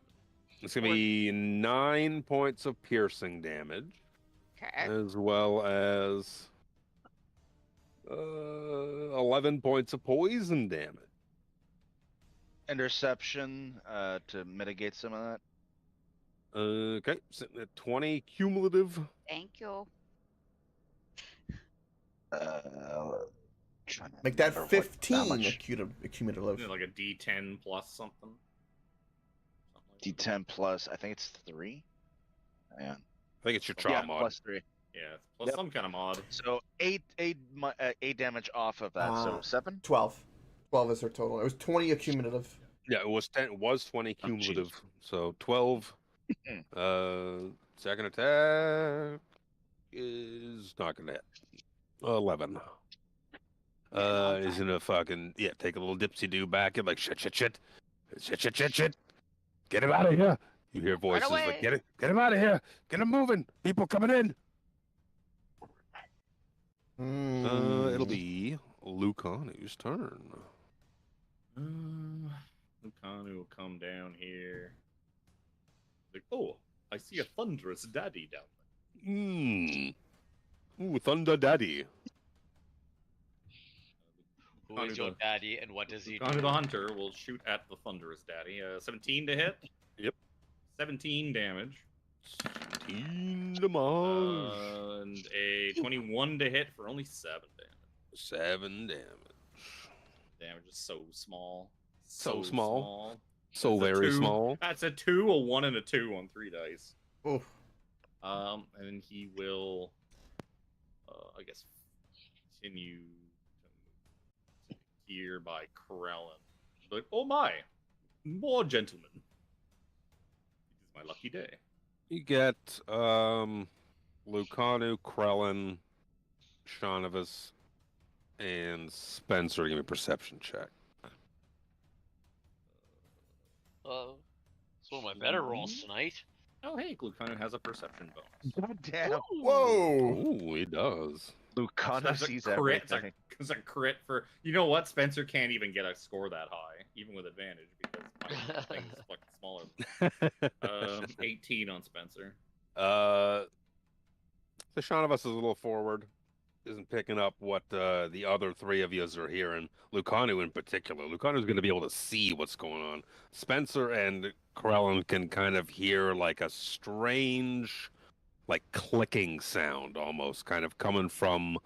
S5: It's gonna be 9 points of piercing damage,
S8: Okay.
S5: as well as 11 points of poison damage.
S2: Interception to mitigate some of that.
S5: Okay, sitting at 20 cumulative.
S8: Thank you.
S2: Trying to
S4: Make that
S2: remember what
S4: 15
S2: damage.
S4: accumulative.
S3: Isn't it like a D10 plus something?
S2: D10 plus. I think it's 3. Yeah.
S5: I think it's your
S2: Yeah,
S5: trauma mod.
S2: plus 3.
S3: Yeah, plus
S2: Yep.
S3: some kind of mod.
S2: So 8 damage off of that. So 7.
S4: 12. 12 is her total. It was 20 accumulative.
S5: Yeah, it was 10. It was 20
S2: Oh, jeez.
S5: cumulative. So 12. Second attack is not gonna hit. 11. Is gonna fucking take a little dipsy do back and like shit. Get him out of here. You hear voices
S8: away.
S5: like get him out of here. Get him moving. People coming in. It'll be Lucanu's turn.
S3: Lucanu will come down here. Like, oh, I see a thunderous daddy down there.
S5: Ooh, Thunder Daddy.
S1: Who is your daddy and what does he
S3: Lucanu
S1: do?
S3: the hunter will shoot at the thunderous daddy. 17 to hit.
S5: Yep.
S3: 17 damage.
S5: 17 damage.
S3: And a 21 to hit for only 7 damage.
S5: 7 damage.
S3: Damage is so small.
S5: So small. So
S3: That's a
S5: very
S3: 2.
S5: small.
S3: That's a 2, a 1, and a 2 on 3 dice.
S4: Oof.
S3: And then he will, I guess, continue to here by Krellin. Like, oh my, more gentlemen. It is my lucky day.
S5: You get Lucanu, Krellin, Shanavis, and Spencer. Give me a perception check.
S1: It's one of my better rolls tonight.
S3: Oh, hey, Glucano has a perception bonus.
S2: God damn.
S4: Whoa!
S5: Ooh, he does.
S2: Lucano
S3: That's a
S2: sees
S3: crit.
S2: everything.
S3: It's a crit for. You know what? Spencer can't even get a score that high, even with advantage, because my thing's fucking smaller. 18 on Spencer.
S5: So Sean of us is a little forward. Isn't picking up what the other three of yous are hearing. Lucanu in particular. Lucanu's going to be able to see what's going on. Spencer and Corellin can kind of hear like a strange, like clicking sound almost, kind of coming from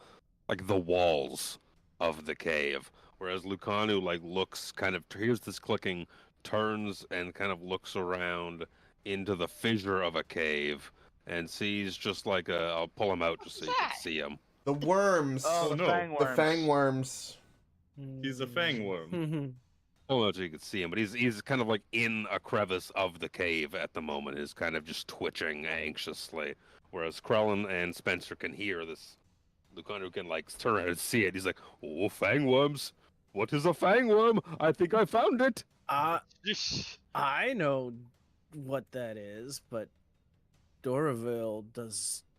S5: like the walls of the cave. Whereas Lucanu like looks kind of hears this clicking, turns and kind of looks around into the fissure of a cave and sees just like a. I'll pull him out just so you can see him.
S4: The worms.
S2: Oh, the
S3: no.
S2: fang worms.
S4: The fang worms.
S3: He's a fang worm.
S5: Oh, no, so you can see him, but he's kind of like in a crevice of the cave at the moment. Is kind of just twitching anxiously, whereas Krellin and Spencer can hear this. Lucanu can like turn around and see it. He's like, "Oh, fangworms! What is a fangworm? I think I found it."
S6: I know what that is, but Doraville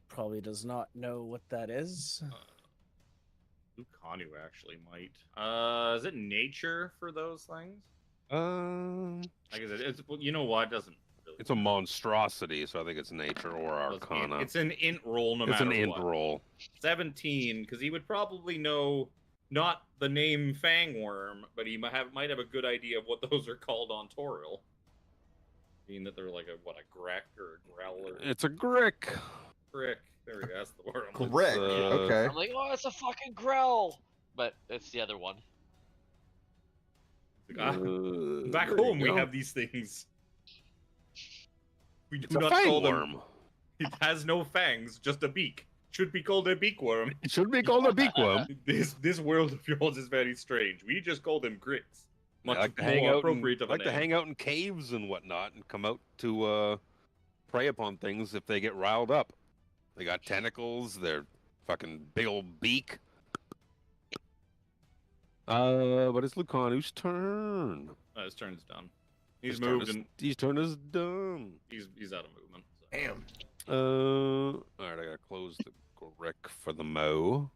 S6: probably does not know what that is.
S3: Lucanu actually might. Is it nature for those things? I guess it's. You know what? It doesn't. Really
S5: It's a monstrosity, so I think it's nature or arcana.
S3: It's an int roll, no
S5: It's
S3: matter
S5: an int
S3: what.
S5: roll.
S3: 17, because he would probably know not the name fangworm, but he might have a good idea of what those are called on Toril. Being that they're like a grek or a growler.
S5: It's a grick.
S3: Grick. There we go. That's the word.
S4: Correct. Okay.
S1: I'm like, oh, it's a fucking growl, but it's the other one.
S3: Back
S5: there
S3: home,
S5: you
S3: we
S5: go.
S3: have these things. We do
S5: It's a
S3: not call them.
S5: fangworm.
S3: It has no fangs, just a beak. Should be called a beakworm.
S5: It should be called a beakworm.
S3: This world of yours is very strange. We just call them grits. Much
S5: I like to
S3: more
S5: hang out.
S3: appropriate of a
S5: like to
S3: name.
S5: hang out in caves and whatnot, and come out to prey upon things if they get riled up. They got tentacles. They're fucking big old beak. But it's Lucanu's turn.
S3: His turn's done. He's
S5: His turn
S3: moved
S5: is-
S3: and
S5: His turn is done.
S3: he's out of movement. So.
S4: Damn.
S5: All right, I gotta close the grick for the mo.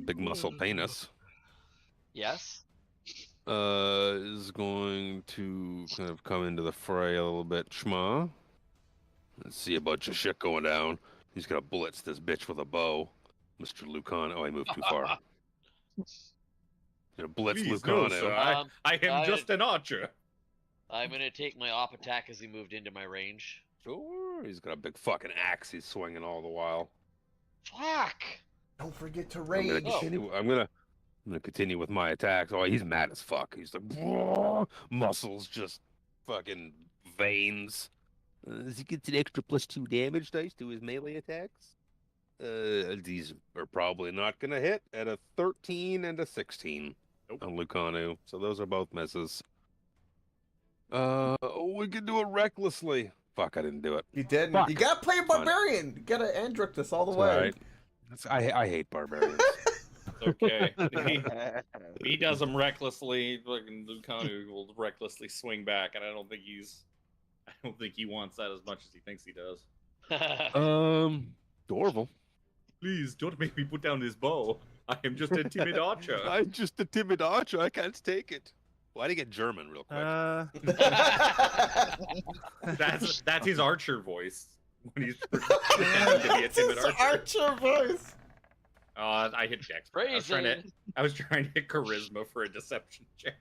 S5: Big muscle penis.
S1: Yes.
S5: Is going to kind of come into the fray a little bit. Schma. Let's see a bunch of shit going down. He's gonna blitz this bitch with a bow. Mr. Lucano. Oh, I moved too far. Gonna blitz
S3: Please,
S5: Lucano.
S3: no, sir.
S1: Um,
S3: I am just an archer.
S1: I'm gonna take my op attack as he moved into my range.
S5: Sure. He's got a big fucking axe he's swinging all the while.
S1: Fuck!
S4: Don't forget to
S5: I'm gonna
S4: rage.
S5: continue. I'm gonna continue with my attacks. Oh, he's mad as fuck. He's like, "Whoa," muscles just fucking veins. He gets an extra +2 damage dice to his melee attacks. These are probably not gonna hit at a 13 and a 16 on Lucanu. So those are both misses. We can do it recklessly. Fuck, I didn't do it.
S4: You did.
S5: Fuck.
S4: You gotta play a
S5: Fine.
S4: barbarian. You gotta Andric this all the
S5: It's
S4: way.
S5: all right. I hate barbarians.
S3: Okay. he does them recklessly. Fucking Lucanu will recklessly swing back, and I don't think he wants that as much as he thinks he does.
S5: Dorval.
S3: Please don't make me put down this bow. I am just a timid archer.
S5: I'm just a timid archer. I can't take it. Why'd he get German real quick?
S3: That's his archer voice when he's pretending to be a timid
S4: It's
S3: archer.
S4: archer voice.
S3: I hit Dex. I was trying to hit charisma for a deception check.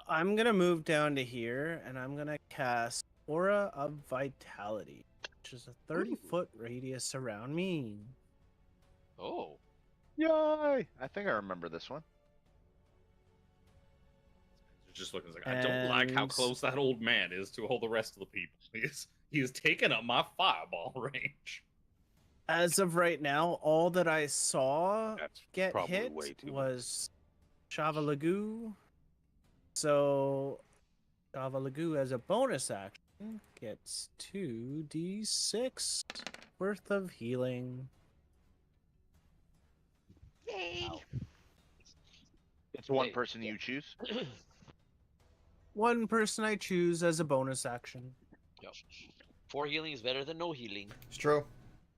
S6: I'm gonna move down to here, and I'm gonna cast Aura of Vitality, which is a 30-foot radius around me.
S1: Oh.
S2: Yay! I think I remember this one.
S3: Just looking like I don't like how
S6: And-
S3: close that old man is to all the rest of the people. He is taking up my fireball range.
S6: As of right now, all that I saw
S5: That's
S6: get
S5: probably
S6: hit
S5: way too much.
S6: was Shavalagoo. So Shavalagoo, as a bonus action, gets 2d6 worth of healing.
S8: Yay!
S2: It's one
S1: Wait.
S2: person you choose.
S6: one person I choose as a bonus action.
S1: Yep. 4 healing is better than no healing.
S4: It's true.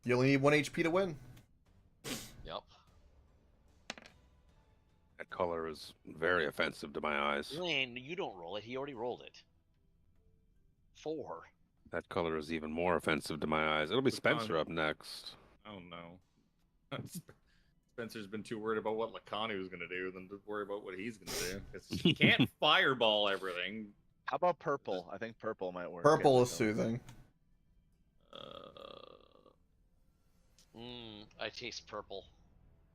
S4: You only need 1 HP to win.
S1: Yep.
S5: That color is very offensive to my eyes.
S1: Lane, you don't roll it. He already rolled it. 4.
S5: That color is even more offensive to my eyes. It'll be Spencer up next.
S3: Oh no. Spencer's been too worried about what Lacani was going to do than to worry about what he's going to do. 'Cause he can't fireball everything.
S2: How about purple? I think purple might work.
S4: Purple is soothing.
S1: I taste purple.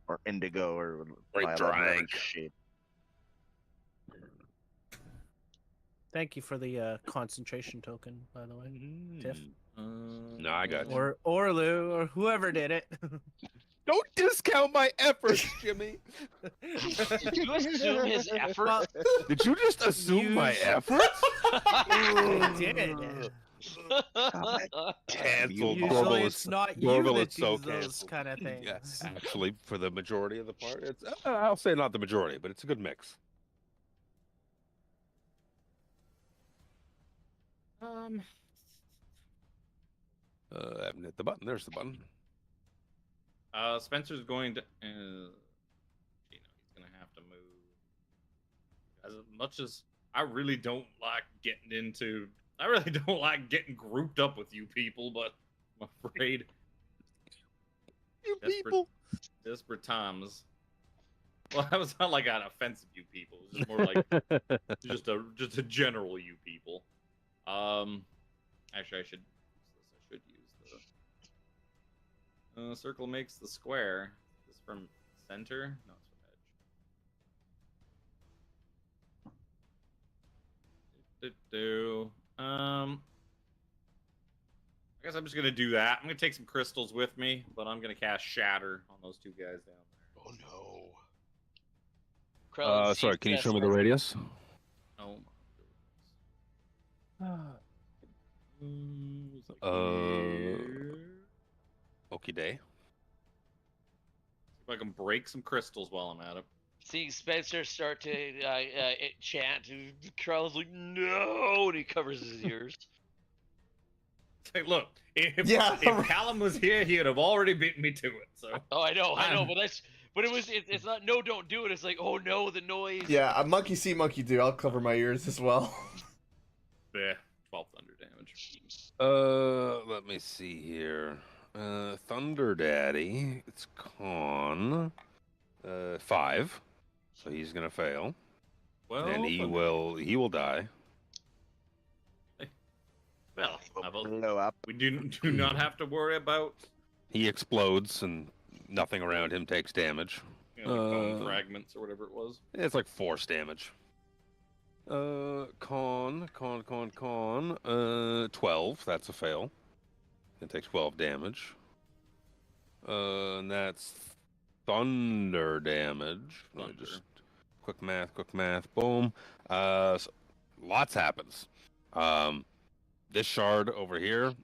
S2: Or indigo, or
S5: Grape
S2: violet, whatever
S5: drink.
S2: shade.
S6: Thank you for the concentration token, by the way, Tiff.
S5: No, I got you.
S6: Or Lou, or whoever did it.
S5: Don't discount my efforts, Jimmy.
S1: Did you assume his effort?
S5: Did you just assume my efforts?
S6: I did.
S5: Canceled.
S6: Usually it's not you
S5: Dorval
S6: that
S5: is so
S6: does those
S5: canceled.
S6: kind of things.
S5: Yeah, actually, for the majority of the part, it's I'll say not the majority, but it's a good mix. I haven't hit the button. There's the button.
S3: Spencer's going to. He's gonna have to move. As much as I really don't like getting grouped up with you people, but I'm afraid.
S5: You people.
S3: Desperate times. Well, that was not like an offensive you people. It was just more like just a general you people. Actually, I should use the circle makes the square. Is this from center? No, it's from edge. I guess I'm just gonna do that. I'm gonna take some crystals with me, but I'm gonna cast Shatter on those two guys down there.
S1: Oh no. Krellin
S5: Sorry,
S1: sees
S5: can you
S1: that
S5: show me the radius?
S3: Oh
S5: Okie day.
S3: If I can break some crystals while I'm at it.
S1: Seeing Spencer start to chant, Krell's like, no, and he covers his ears.
S3: It's like, look, if
S4: Yeah.
S3: Callum was here, he would have already beaten me to it. So
S1: Oh, I know, but it's not no, don't do it. It's like, oh no, the noise.
S4: Yeah, a monkey see, monkey do. I'll cover my ears as well.
S3: yeah, 12 thunder damage.
S5: Let me see here. Thunder Daddy, it's con 5, so he's gonna fail,
S3: Well,
S5: and he will die.
S3: Well,
S2: Blow up.
S3: we do not have to worry about
S5: He explodes, and nothing around him takes damage.
S3: like bone fragments or whatever it was.
S5: It's like force damage. Con. 12. That's a fail. It takes 12 damage. And that's thunder damage. Let me just quick math. Boom. So lots happens. This shard over here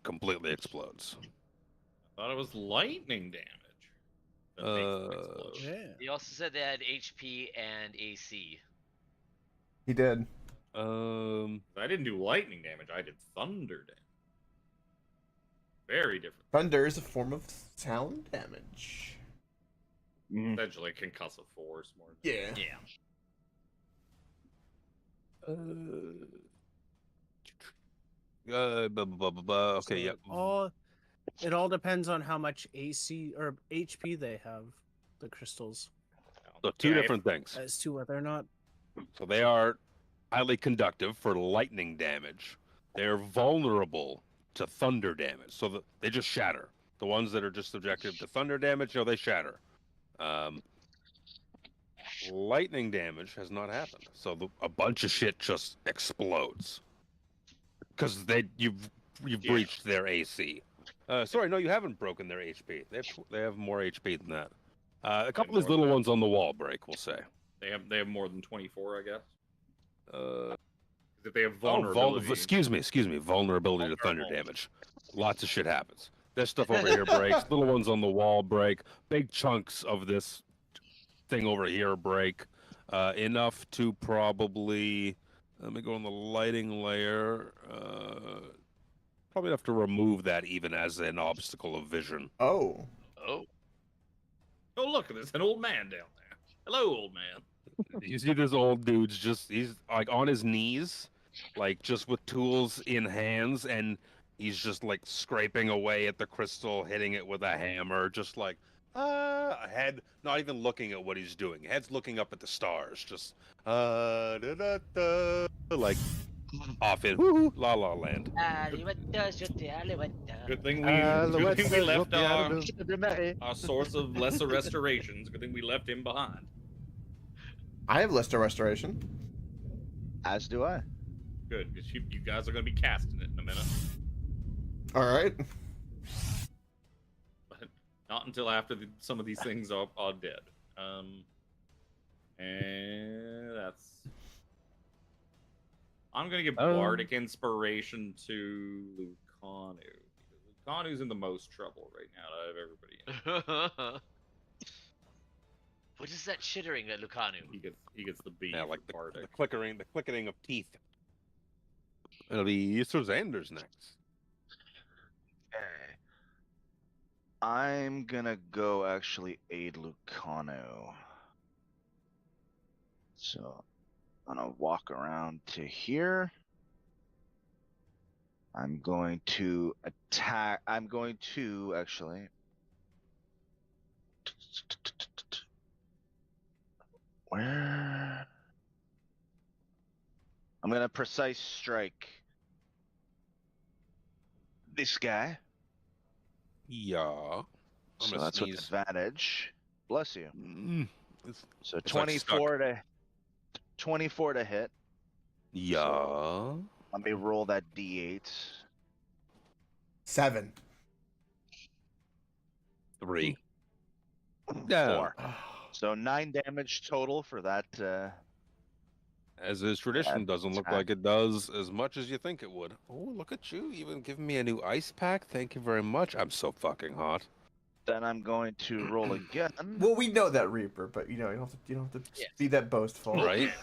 S5: completely explodes.
S3: I thought it was lightning damage. That makes them explode.
S6: Yeah.
S1: He also said they had HP and AC.
S4: He did.
S3: I didn't do lightning damage. I did thunder damage. Very different.
S4: Thunder is a form of sound damage.
S3: Essentially concussive force more.
S4: Yeah.
S5: Okay, yep.
S6: It all depends on how much AC or HP they have, the crystals,
S5: So two different things.
S6: as to whether or not.
S5: So they are highly conductive for lightning damage. They're vulnerable to thunder damage. So they just shatter. The ones that are just subjected to thunder damage, they shatter. Lightning damage has not happened. So a bunch of shit just explodes. Because you've breached their AC. Sorry, no, you haven't broken their HP. They have more HP than that. A couple of these little ones on the wall break, we'll say.
S3: They have more than 24, I guess. If they have vulnerability.
S5: vulnerability. Excuse me. Vulnerability to thunder damage. Lots of shit happens. This stuff over here breaks. Little ones on the wall break. Big chunks of this thing over here break. Enough to probably Let me go on the lighting layer. Probably have to remove that even as an obstacle of vision.
S4: Oh.
S1: Oh.
S3: Oh, look, there's an old man down there. Hello, old man.
S5: You see this old dude's he's like on his knees, like just with tools in hands, and he's just like scraping away at the crystal, hitting it with a hammer, just like head not even looking at what he's doing. Head's looking up at the stars, just da, da, da, like off in La La Land.
S3: Good thing we left our source of lesser restorations. Good thing we left him behind.
S4: I have Lister Restoration.
S2: As do I.
S3: Good, because you guys are going to be casting it in a minute.
S4: All right.
S3: But not until after some of these things are dead. And that's... I'm going to give Bardic Inspiration to Lucanu. Lucanu's in the most trouble right now out of everybody.
S1: What is that chittering at Lucanu?
S3: He gets the B.
S5: Yeah, like the
S3: Bardic.
S5: clicking of teeth. It'll be Xander's next.
S2: Okay. I'm gonna go actually aid Lucano. So I'm gonna walk around to here. I'm going to attack. I'm going to actually. Where? I'm gonna precise strike this guy.
S5: Yeah.
S2: So that's with advantage. Bless you. So
S5: It's like
S2: 24 to hit.
S5: Yeah.
S2: So let me roll that d8.
S4: 7.
S5: 3.
S2: 4. So 9 damage total for that.
S5: As is tradition, doesn't look like it does as much as you think it would. Oh, look at you, even giving me a new ice pack. Thank you very much. I'm so fucking hot.
S2: Then I'm going to roll again.
S4: Well, we know that, Reaper, but you don't have to be that boastful,
S5: right?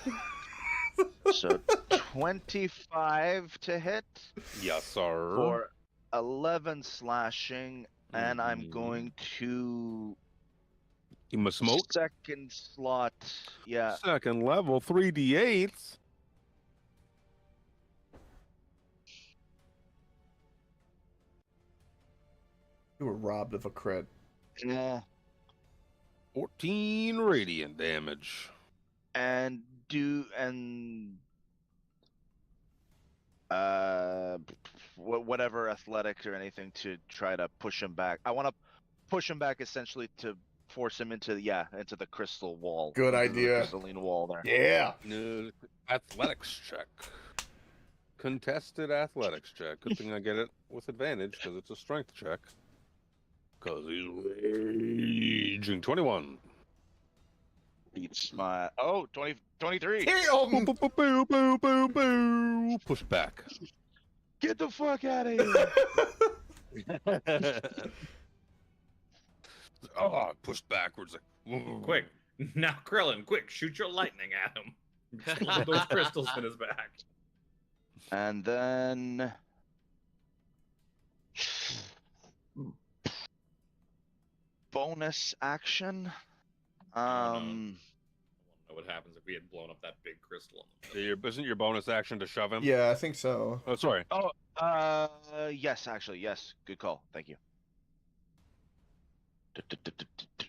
S2: So 25 to hit.
S5: Yes, sir.
S2: For 11 slashing, and I'm going to.
S5: You must smoke.
S2: Second slot, yeah.
S5: Second level, 3d8s.
S4: You were robbed of a crit.
S2: Yeah.
S5: 14 radiant damage.
S2: And whatever athletics or anything to try to push him back. I want to push him back essentially to force him into the crystal wall.
S4: Good idea.
S2: The crystalline wall there.
S4: Yeah.
S5: Athletics check. Contested athletics check. Good thing I get it with advantage because it's a strength check. Because he's raging. 21.
S2: Beats my 23.
S4: Damn!
S5: Boo, boo, boo, boo, boo, boo. Push back.
S2: Get the fuck out of here.
S5: Oh, push backwards. Like,
S3: Quick. Now, Krillin, quick, shoot your lightning at him. Just load those crystals in his back.
S2: And then bonus action.
S3: I don't know what happens if we had blown up that big crystal.
S5: isn't your bonus action to shove him?
S4: Yeah, I think so.
S5: Oh, sorry.
S2: Yes, actually, yes. Good call. Thank you.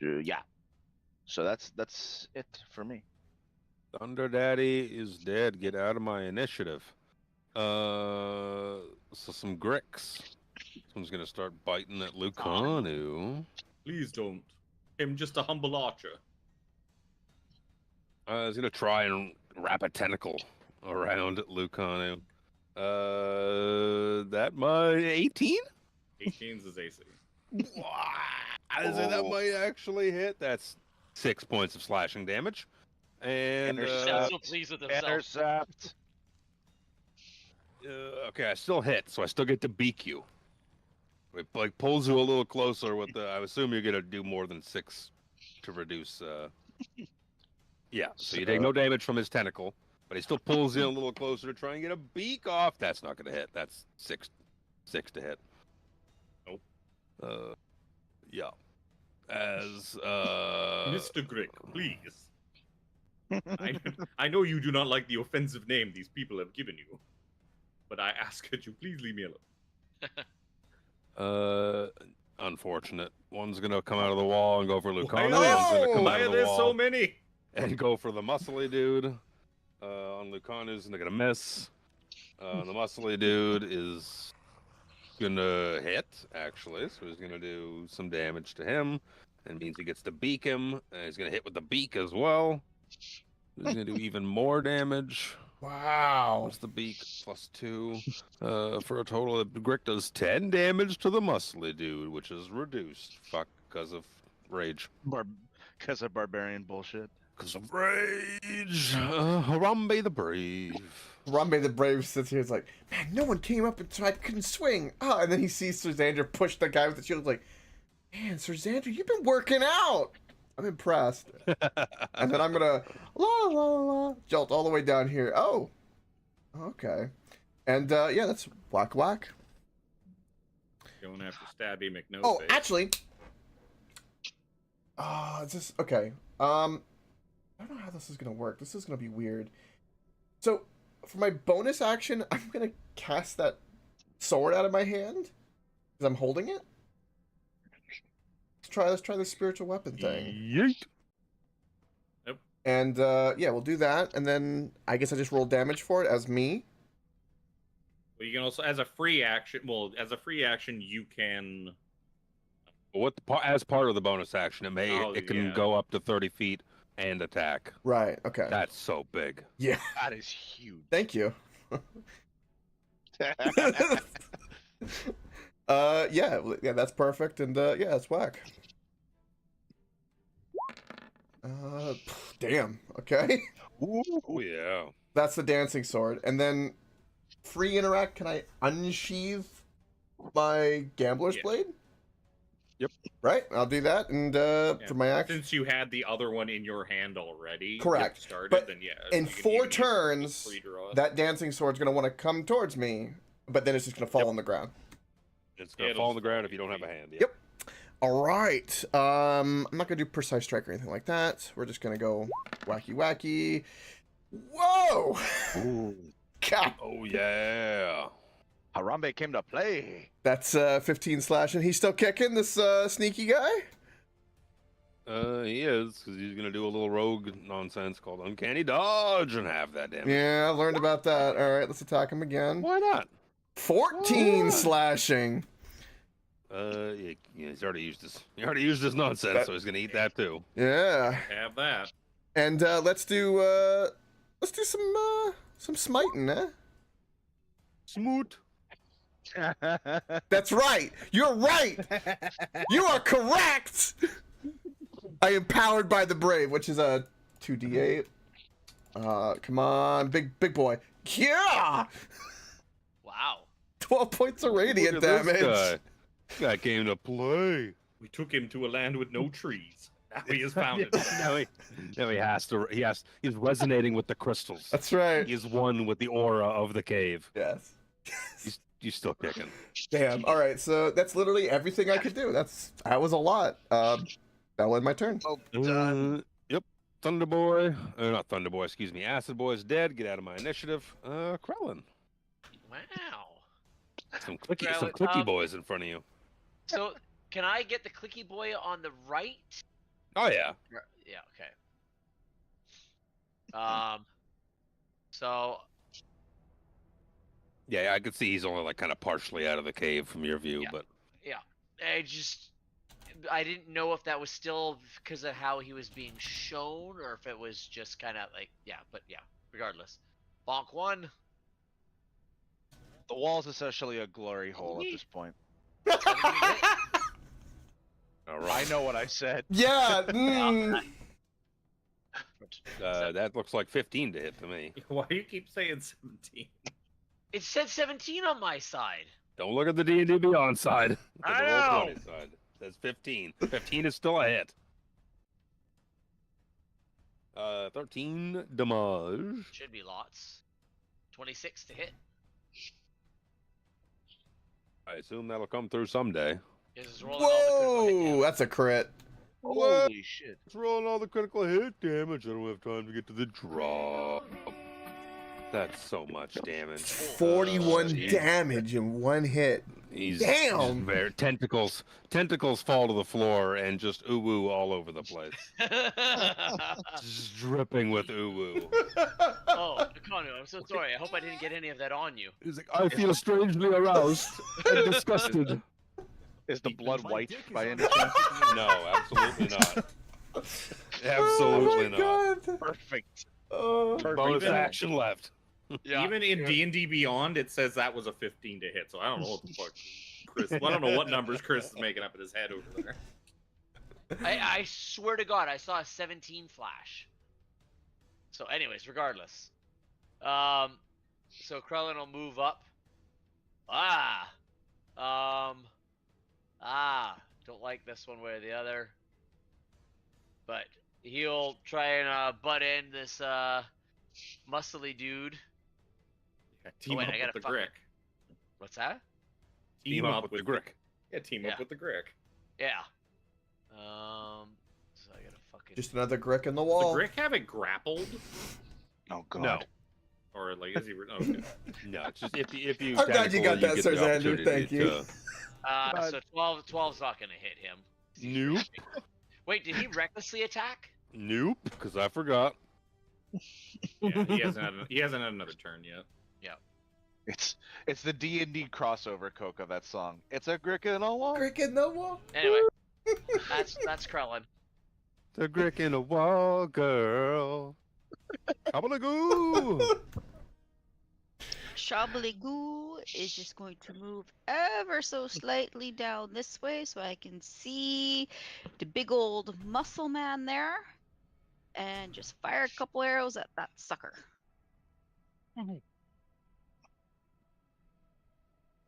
S2: Yeah. So that's it for me.
S5: Thunder Daddy is dead. Get out of my initiative. So some Grix. Someone's gonna start biting at Lucanu.
S3: Please don't. I'm just a humble archer.
S5: He's gonna try and wrap a tentacle around Lucanu. That my 18?
S3: 18's his AC.
S5: That might actually hit. That's 6 points of slashing damage. And
S1: I'm so pleased with himself.
S2: Intercept.
S5: Okay, I still hit, so I still get to beak you. It like pulls you a little closer with the. I assume you're gonna do more than 6 to reduce. Yeah, so you take no damage from his tentacle. But he still pulls in a little closer to try and get a beak off. That's not going to hit. That's six to hit.
S3: Nope.
S5: Yeah. As
S3: Mr. Grick, please. I know you do not like the offensive name these people have given you, but I ask that you please leave me alone.
S5: Unfortunate. One's gonna come out of the wall and go for Lucano.
S3: Why
S5: One's gonna come
S3: Why
S5: out
S3: are
S5: of the
S3: there
S5: wall
S3: so many?
S5: and go for the muscly dude. On Lucano's, and they're gonna miss. The muscly dude is gonna hit, actually, so he's gonna do some damage to him. That means he gets to beak him, and he's gonna hit with the beak as well. He's gonna do even more damage.
S4: Wow.
S5: What's the beak? +2. For a total of Grick does 10 damage to the muscly dude, which is reduced. Fuck, because of rage.
S2: Because of barbarian bullshit.
S5: Because of rage. Harambe the Brave.
S4: Harambe the Brave sits here. It's like, man, no one came up until I couldn't swing. Ah, and then he sees Sir Xander push the guy with the shield. Like, man, Sir Xander, you've been working out. I'm impressed. And then I'm gonna jolt all the way down here. Oh, okay. And yeah, that's whack whack.
S3: Going after Stabby McNoface.
S4: Oh, actually, it's just okay. I don't know how this is gonna work. This is gonna be weird. So, for my bonus action, I'm gonna cast that sword out of my hand because I'm holding it. Let's try the spiritual weapon thing.
S5: Yeet.
S3: Yep.
S4: And yeah, we'll do that, and then I guess I just roll damage for it as me.
S3: Well, you can also, as a free action, you can.
S5: As part of the bonus action, it can go up to 30 feet and attack.
S4: Right. Okay.
S5: That's so big.
S4: Yeah.
S2: That is huge.
S4: Thank you. Yeah, that's perfect, and yeah, that's whack. Damn. Okay.
S5: Ooh, yeah.
S4: That's the dancing sword, and then free interact. Can I unsheath my gambler's blade?
S5: Yep.
S4: Right. I'll do that, and for my action,
S3: Since you had the other one in your hand already,
S4: correct.
S3: Started,
S4: but
S3: then yeah.
S4: in 4 turns, that dancing sword's gonna want to come towards me, but then it's just gonna fall on the ground.
S5: It's gonna fall on the ground if you don't have a hand.
S4: Yep. All right. I'm not gonna do precise strike or anything like that. We're just gonna go wacky wacky. Whoa!
S5: Ooh.
S4: God.
S5: Oh yeah.
S2: Harambe came to play.
S4: That's 15 slash, and he's still kicking this sneaky guy.
S5: He is, because he's gonna do a little rogue nonsense called uncanny dodge and have that damage.
S4: Yeah, I learned about that. All right, let's attack him again.
S5: Why not?
S4: 14 slashing.
S5: Yeah, he's already used his. He already used his nonsense, so he's gonna eat that too.
S4: Yeah.
S3: Have that.
S4: And let's do some smiting, eh?
S5: Smoot.
S4: That's right. You're right. You are correct. I am powered by the brave, which is a 2d8. Come on, big boy. Yeah.
S1: Wow.
S4: 12 points of radiant damage.
S5: This guy came to play.
S3: We took him to a land with no trees. Now he has found it.
S5: Now he has to. He's resonating with the crystals.
S4: That's right.
S5: He's one with the aura of the cave.
S4: Yes.
S5: He's still kicking.
S4: Damn. All right. So that's literally everything I could do. That was a lot. That'll end my turn.
S2: Oh, done.
S5: Yep. Thunder Boy. Not Thunder Boy. Excuse me. Acid Boy's dead. Get out of my initiative. Krellin.
S1: Wow.
S5: Some clicky boys in front of you.
S1: So, can I get the clicky boy on the right?
S5: Oh yeah.
S1: Yeah. Okay. So.
S5: Yeah, I could see he's only like kind of partially out of the cave from your view, but
S1: Yeah. I didn't know if that was still because of how he was being shown, or if it was just kind of like, but regardless. Bonk 1.
S2: The wall's essentially a glory hole at this point.
S5: all right.
S2: I know what I said.
S4: Yeah.
S5: That looks like 15 to hit to me.
S3: Why do you keep saying 17?
S1: It said 17 on my side.
S5: Don't look at the D&D Beyond side. Look at the
S1: I
S5: Roll20 side. It says 15. 15 is still a hit. 13 damage.
S1: Should be lots. 26 to hit.
S5: I assume that'll come through someday.
S1: Is rolling all the critical hit
S4: Whoa,
S1: damage.
S4: that's a crit.
S2: Holy shit.
S5: It's rolling all the critical hit damage. I don't have time to get to the drop. That's so much damage.
S4: 41
S5: Jeez.
S4: damage in one hit.
S5: He's
S4: Damn!
S5: Very, tentacles fall to the floor and just ooh all over the place. Just dripping with ooh.
S1: Oh, Kanu, I'm so sorry. I hope I didn't get any of that on you.
S5: He's like, I feel strangely aroused and disgusted.
S2: Is the blood
S9: My
S2: white
S9: dick is
S2: by
S9: on
S2: any chance?
S5: No, absolutely not.
S4: Oh
S5: Absolutely
S4: my
S5: not.
S4: God.
S2: Perfect.
S4: Oh.
S5: Bonus
S3: Even-
S5: action left.
S3: Even in D&D Beyond, it says that was a 15 to hit. So I don't know what the fuck Chris. I don't know what numbers Chris is making up in his head over there.
S1: I swear to God, I saw a 17 flash. So, anyways, regardless. So Krellin will move up. Don't like this one way or the other. But he'll try and butt in this muscly dude.
S3: Yeah, team
S1: wait,
S3: up
S1: I gotta
S3: with the
S1: fucking-
S3: Grick.
S1: What's that?
S5: Team up with the Grick.
S3: Yeah, team
S1: Yeah.
S3: up with the Grick.
S1: Yeah. So I gotta fucking.
S4: Just another brick in the
S3: Does
S4: wall.
S3: the Grick have it grappled?
S2: Oh god.
S5: No.
S3: Or like is he? Okay.
S5: No, it's just if you.
S4: I'm glad you got that,
S5: get
S4: Sir
S5: the
S4: Xander,
S5: opportunity
S4: thank you.
S1: So 12's not gonna hit him.
S5: Nope.
S1: Wait, did he recklessly attack?
S5: Nope, because I forgot.
S3: Yeah, he hasn't had another turn yet.
S2: It's the D&D crossover, Coca, that song. It's a Grick in a wall.
S4: Brick in the wall.
S1: Anyway, that's Krellin.
S5: The Grick in a wall, girl. Kabalagoo!
S8: Shabalagoo is just going to move ever so slightly down this way so I can see the big old muscle man there. And just fire a couple arrows at that sucker.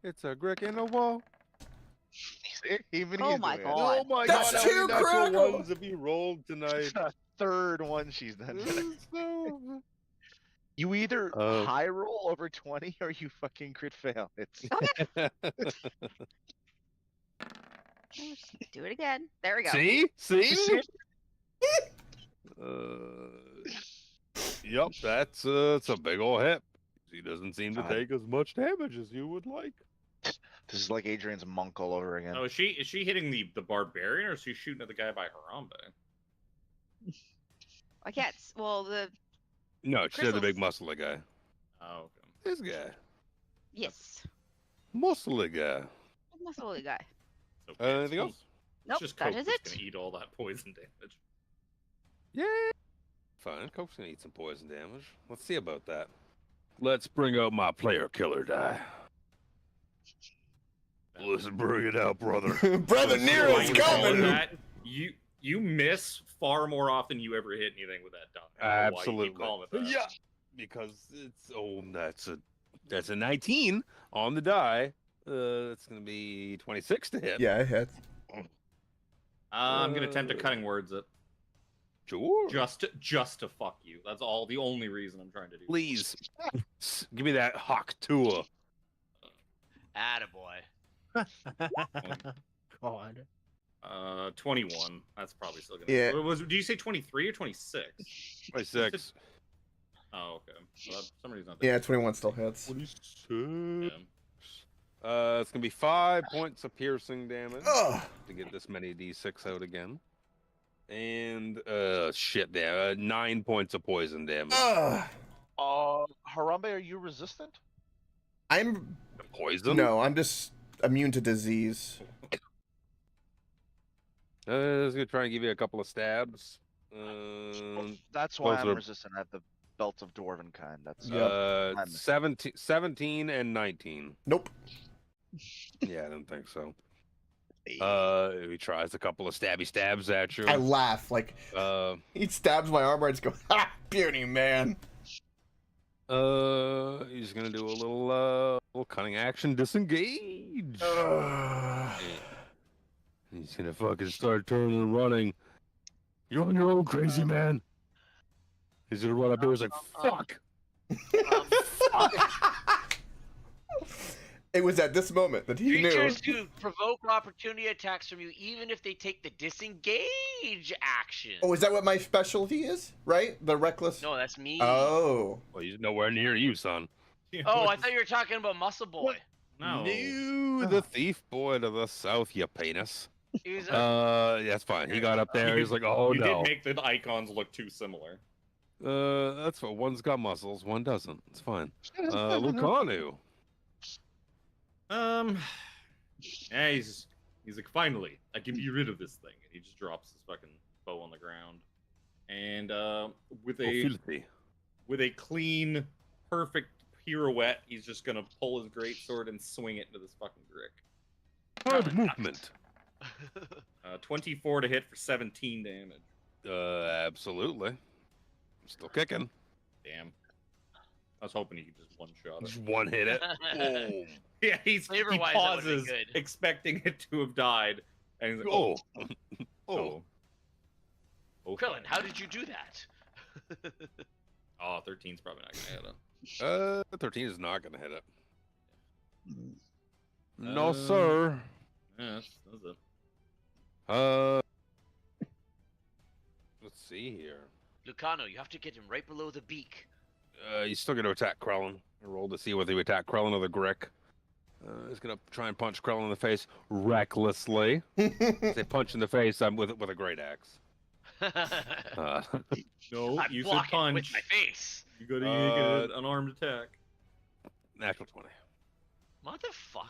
S5: It's a Grick in a wall.
S2: Even
S8: Oh
S2: he's
S8: my
S2: doing it.
S8: God.
S5: Oh my
S4: That's
S5: god, how many
S4: two
S5: natural
S4: critical!
S5: ones have you rolled tonight?
S2: It's the third one she's done.
S5: So-
S2: You either
S5: Uh,
S2: high roll over 20 or you fucking crit fail. It's
S8: Let's do it again. There we go.
S5: See? Yep, that's it's a big ol' hit. He doesn't seem to
S2: God.
S5: take as much damage as you would like.
S2: this is like Adrian's monk all over again.
S3: Oh, is she hitting the barbarian or is she shooting at the guy by Harambe?
S8: I can't. Well, the
S5: No, she said the big
S8: Crystals.
S5: muscly guy.
S3: Oh, okay.
S5: This guy.
S8: yes,
S5: Muscly guy.
S8: muscly guy.
S3: So
S5: Anything else?
S8: Nope,
S3: It's just
S8: that
S3: Coke
S8: is
S3: that's
S8: it.
S3: gonna eat all that poison damage.
S5: Yeah. Fine, Coke's gonna eat some poison damage. Let's see about that. Let's bring out my player killer die. Let's bring it out, brother.
S4: Brother
S5: Let's
S4: Nero's
S5: see
S3: Like,
S5: what
S3: all
S5: we
S3: of
S4: coming.
S5: can
S3: that, you miss far more often than you ever hit anything with that die. I don't know why you keep
S5: Absolutely.
S3: calling it that.
S5: Yeah. Because it's that's a 19 on the die. It's gonna be 26 to hit.
S4: Yeah, it hits.
S3: I'm gonna attempt a cutting words at
S5: Sure.
S3: just to fuck you. That's all. The only reason I'm trying to do.
S5: Please. Give me that hawk tour.
S1: Attaboy.
S6: God.
S3: 21. That's probably still gonna.
S4: Yeah.
S3: Did you say 23 or 26?
S5: 26.
S3: Oh, okay. Well, somebody's not
S4: Yeah,
S3: there.
S4: 21 still hits.
S5: 26.
S3: Yeah.
S5: It's gonna be 5 points of piercing damage
S4: Ugh.
S5: to get this many d6 out again. And shit there, 9 points of poison damage.
S4: Ugh.
S2: Harambe, are you resistant?
S4: I'm
S5: Poison?
S4: no, I'm just immune to disease.
S5: I was gonna try and give you a couple of stabs.
S2: That's why
S5: those
S2: I'm
S5: are-
S2: resistant. I have the belt of dwarven kind. That's
S4: Yep.
S5: 17 and 19.
S4: Nope.
S5: Yeah, I don't think so. He tries a couple of stabs at you.
S4: I laugh like he stabs my armor and just go, ha, beauty man.
S5: He's gonna do a little cunning action disengage.
S4: Ugh.
S5: He's gonna fucking start turning and running. You're on your own, crazy man. He's gonna run up here. He's like, fuck.
S4: It was at this moment that he knew.
S1: Creatures who provoke opportunity attacks from you, even if they take the disengage action.
S4: Oh, is that what my specialty is? Right? The reckless.
S1: No, that's me.
S4: Oh.
S5: Well, he's nowhere near you, son.
S1: Oh, I thought you were talking about Muscle Boy.
S3: No.
S5: No, the thief boy to the south, you penis.
S1: He's
S5: Yeah, that's fine. He got up there. He's like, oh
S3: You
S5: no.
S3: did make the icons look too similar.
S5: That's what one's got muscles, one doesn't. It's fine. Lucanu.
S3: Yeah, he's like, finally, I can be rid of this thing, and he just drops his fucking bow on the ground, and with a clean, perfect pirouette, he's just gonna pull his greatsword and swing it into this fucking Grick.
S5: Hard movement.
S3: 24 to hit for 17 damage.
S5: Absolutely. Still kicking.
S3: Damn. I was hoping he could just one-shot
S5: Just
S3: it.
S5: one hit it. Boom.
S3: Yeah, he
S1: Flavor-wise, that would've been
S3: pauses,
S1: good.
S3: expecting it to have died, and he's like,
S5: Oh.
S3: oh.
S1: Krillin, how did you do that?
S3: Oh, 13's probably not gonna hit him.
S5: 13 is not gonna hit it. No, sir.
S3: Yeah, that's it.
S5: Let's see here.
S1: Lucano, you have to get him right below the beak.
S5: He's still gonna attack Krellin. I rolled to see whether he would attack Krellin or the Grick. He's gonna try and punch Krellin in the face recklessly. Say punch in the face. I'm with a great axe.
S3: No,
S1: I'm
S3: you said
S1: blocking
S3: punch.
S1: with my face.
S3: You gotta make an unarmed attack.
S5: Natural 20.
S1: Motherfuck.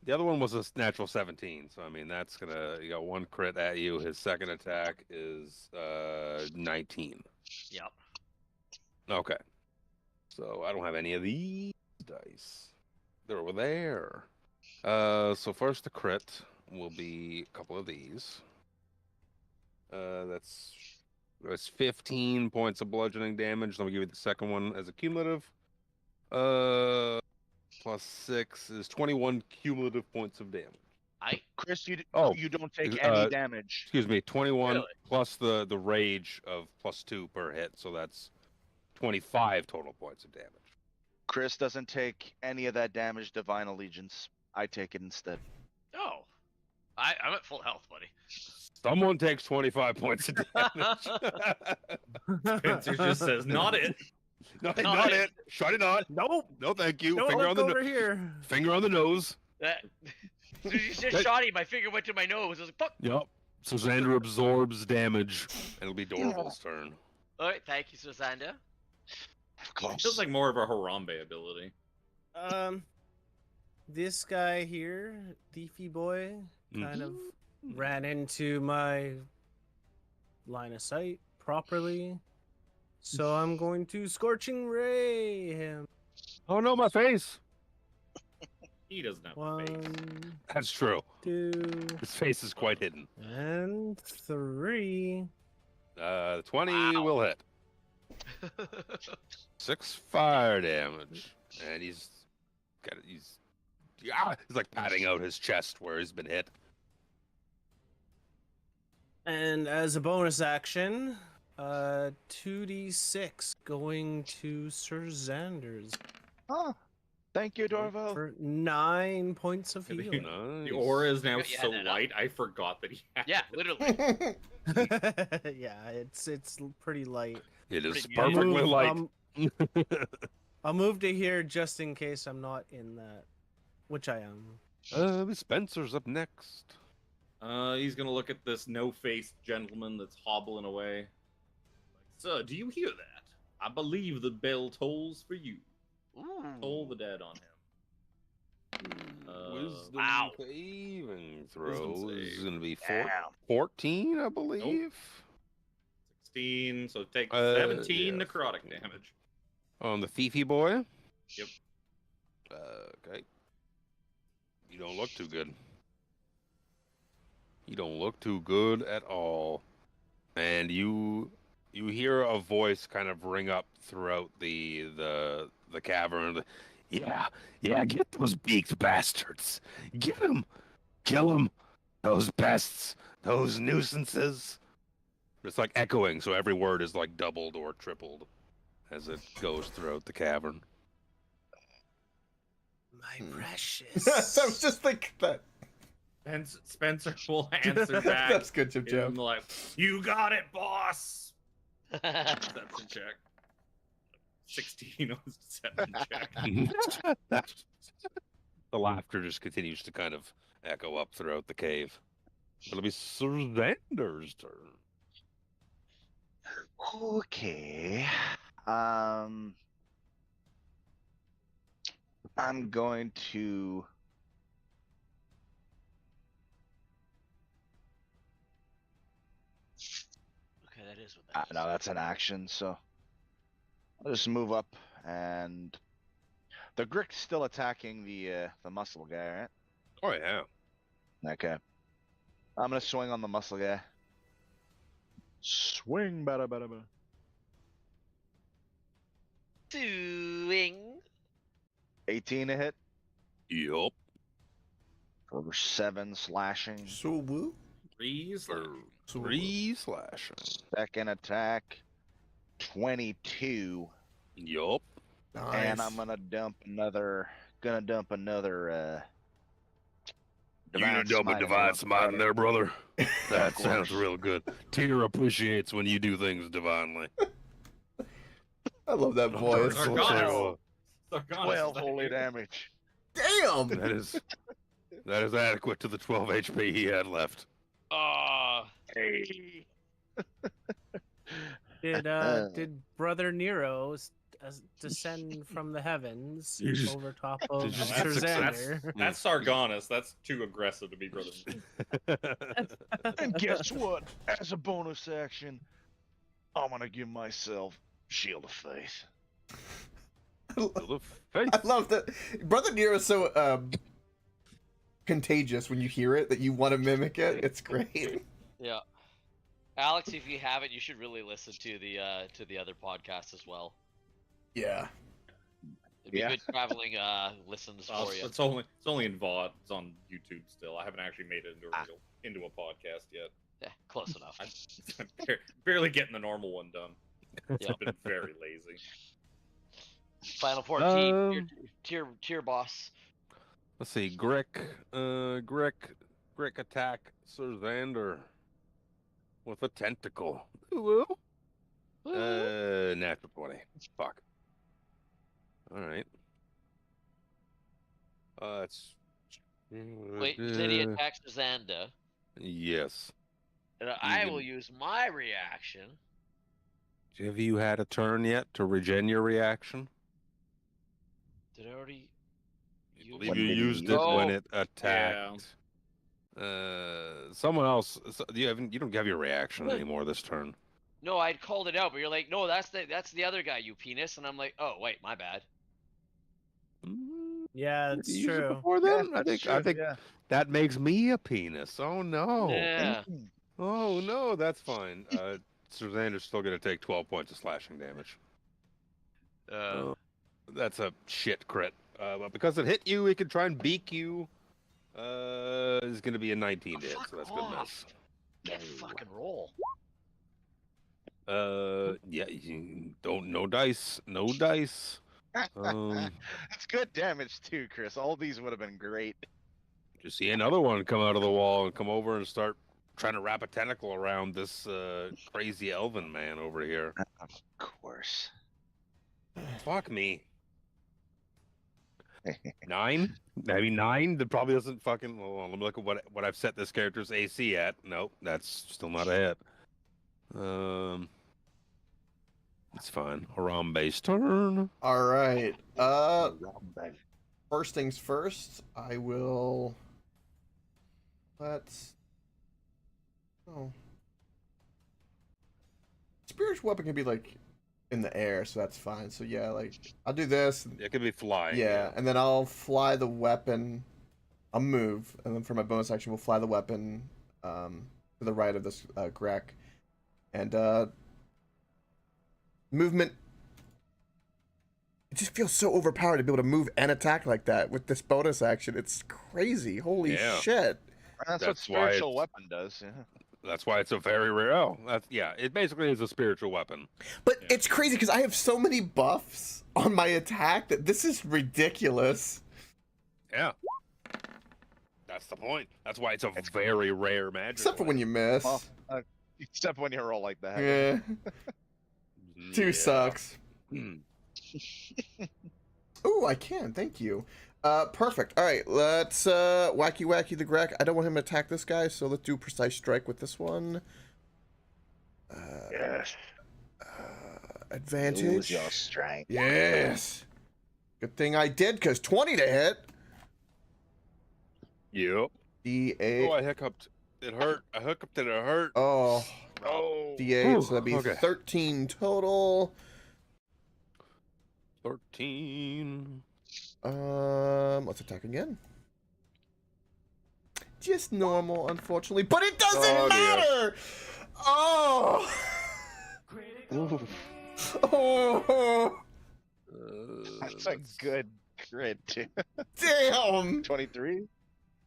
S5: The other one was a natural 17, so I mean that's gonna, you got one crit at you. His second attack is 19.
S1: Yep.
S5: Okay. So I don't have any of these dice. They're over there. So first the crit will be a couple of these. That's 15 points of bludgeoning damage. Let me give you the second one as a cumulative. Plus 6 is 21 cumulative points of damage.
S2: Chris, you
S5: Oh,
S2: you don't take
S5: ex-
S2: any damage.
S5: Excuse me, 21
S1: Really?
S5: plus the rage of plus 2 per hit, so that's 25 total points of damage.
S2: Chris doesn't take any of that damage. Divine Allegiance. I take it instead.
S1: Oh. I'm at full health, buddy.
S5: Someone takes 25 points of damage.
S3: Spencer just says, not it.
S5: Not it. Shut it on.
S6: Nope.
S5: No, thank you.
S6: Don't
S5: Finger on
S6: look
S5: the
S6: over here.
S5: finger on the nose.
S1: That. As soon as you said shoddy, my finger went to my nose. I was like, fuck.
S5: Yep. So Xander absorbs damage, and it'll be Dorval's turn.
S1: All right, thank you, Susander.
S3: It feels like more of a Harambe ability.
S6: This guy here, Thiefy Boy, kind of ran into my line of sight properly. So I'm going to Scorching Ray him.
S5: Oh no, my face.
S3: He doesn't have a
S6: One,
S3: face.
S5: That's true.
S6: 2,
S5: His face is quite hidden.
S6: and 3.
S5: 20 will hit. 6 fire damage, and he's like patting out his chest where he's been hit.
S6: And as a bonus action, 2d6 going to Sir Xander's
S2: Oh, thank you, Dorval.
S6: for 9 points of
S3: The-
S6: healing.
S5: Nice.
S3: The aura is now
S1: Yeah, you had
S3: so
S1: that up.
S3: light, I forgot that he had
S1: Yeah,
S3: it.
S1: literally.
S6: Yeah, it's pretty light.
S5: It is
S1: Pretty
S6: I'll
S5: perfectly
S6: move-
S5: light.
S6: I'll move to here just in case I'm not in that, which I am.
S5: Spencer's up next.
S3: He's gonna look at this no-faced gentleman that's hobbling away. Like, sir, do you hear that? I believe the bell tolls for you. Toll the dead on him.
S5: Wisdom
S1: wow.
S5: saving
S3: Wisdom
S5: throws is
S3: save.
S5: gonna be
S2: Damn.
S5: 14, I believe.
S3: 16, so take
S5: Uh,
S3: 17
S5: yeah,
S3: necrotic
S5: 14.
S3: damage.
S5: On the thiefy boy.
S3: Yep.
S5: Okay. You don't look too good. You don't look too good at all. And you hear a voice kind of ring up throughout the cavern. Yeah, get those beaked bastards. Get them. Kill them. Those pests. Those nuisances. It's like echoing, so every word is like doubled or tripled as it goes throughout the cavern.
S6: My
S4: I
S6: precious.
S4: was just thinking that.
S3: Spencer will answer back.
S4: That's good, Jim Joe.
S3: in like, you got it, boss. That's a check. 16 on 7 check.
S5: The laughter just continues to kind of echo up throughout the cave. It'll be Sir Xander's turn.
S2: Okay. I'm going to.
S1: Okay, that is what that is.
S2: No, that's an action. So I'll just move up, and the Grick's still attacking the muscle guy, right?
S5: Oh yeah.
S2: Okay. I'm gonna swing on the muscle guy. Swing, bada bada bada.
S1: Swing.
S2: 18 to hit
S5: Yup.
S2: for 7 slashing.
S4: So woo.
S5: For 3 slashing.
S2: Second attack, 22,
S5: Yup.
S4: Nice.
S2: and I'm gonna dump another.
S5: You gonna dump a divine smite in there, brother? That sounds real good. Tyr appreciates when you do things divinely.
S4: I love that voice.
S3: Sargonis.
S2: 12 holy damage.
S4: Damn.
S5: That is adequate to the 12 HP he had left.
S2: Hey.
S6: Did Brother Nero descend from the heavens
S5: You just-
S6: over top of
S5: Did you just-
S6: Sir
S5: that's-
S6: Xander?
S3: That's Sargonis. That's too aggressive to be brother.
S2: And guess what? As a bonus action, I'm gonna give myself Shield of Faith.
S4: I love that. Brother Nero is so contagious when you hear it that you want to mimic it. It's great.
S1: Yeah. Alex, if you haven't, you should really listen to the other podcast as well.
S4: Yeah.
S1: It'd be
S2: Yeah.
S1: good traveling listens for you.
S3: It's only in VOD. It's on YouTube still. I haven't actually made it into a podcast yet.
S1: Yeah, close enough.
S3: I'm barely getting the normal one done.
S1: Yeah.
S3: I've been very lazy.
S1: Final 14, tier boss.
S5: Let's see, Grick attack Sir Xander with a tentacle. Ooh. Natural 20. Fuck. All right. It's.
S1: Wait, said he attacks Xanda.
S5: Yes.
S1: And I will use my reaction.
S5: Have you had a turn yet to regen your reaction?
S1: Did I already?
S5: I believe
S2: When
S5: you
S2: did he
S5: used
S2: use
S5: it
S1: it?
S5: when it attacked. Someone else. You don't have your reaction anymore this turn.
S1: No, I'd called it out, but you're like, no, that's the other guy, you penis, and I'm like, oh wait, my bad.
S6: Yeah,
S5: Did
S6: it's
S5: you use it
S6: true.
S5: before then?
S2: Yeah,
S5: I think
S2: yeah.
S5: that makes me a penis. Oh no.
S1: Yeah.
S5: Oh no, that's fine. Sir Xander's still gonna take 12 points of slashing damage. That's a shit crit. But because it hit you, it could try and beak you. It's gonna be a 19 to hit, so that's a good miss.
S1: Get fucking roll.
S5: Yeah, no dice.
S2: That's good damage too, Chris. All these would have been great.
S5: Just see another one come out of the wall and come over and start trying to wrap a tentacle around this crazy elven man over here.
S2: Of course.
S5: Fuck me. 9? Maybe 9? That probably doesn't fucking. Hold on, let me look at what I've set this character's AC at. Nope, that's still not a hit. It's fine. Harambe's turn.
S4: All right. First things first, I will. Let's. Oh. Spiritual weapon can be like in the air, so that's fine. So yeah, like I'll do this.
S5: It could be flying.
S4: Yeah, and then I'll fly the weapon. I'll move, and then for my bonus action, we'll fly the weapon to the right of this Grek, and movement. It just feels so overpowered to be able to move and attack like that with this bonus action. It's crazy. Holy
S5: Yeah.
S4: shit!
S2: That's what
S5: That's why
S2: spiritual
S5: it's-
S2: weapon does. Yeah.
S5: That's why it's a very rare. Oh, that's yeah. It basically is a spiritual weapon.
S4: But it's crazy because I have so many buffs on my attack that this is ridiculous.
S5: Yeah. That's the point. That's why it's a very rare magic.
S4: Except for when you miss.
S2: Well, except when you roll like that.
S4: Yeah.
S5: Yeah.
S4: 2 sucks.
S5: Hmm.
S4: Ooh, I can. Thank you. Perfect. All right, let's wacky the Greg. I don't want him to attack this guy, so let's do precise strike with this one.
S2: Yes.
S4: Advantage.
S2: Use your strength.
S4: Yes. Good thing I did, because 20 to hit.
S5: Yep.
S4: D8.
S5: Oh, I hiccuped. It hurt. I hiccuped and it hurt.
S4: Oh.
S2: Oh.
S4: D8, so that'd be
S5: Okay.
S4: 13 total.
S5: 13.
S4: Let's attack again. Just normal, unfortunately, but it doesn't
S5: Oh, dear.
S4: matter. Oh. Oh.
S2: That's a good crit, too.
S4: Damn.
S2: 23?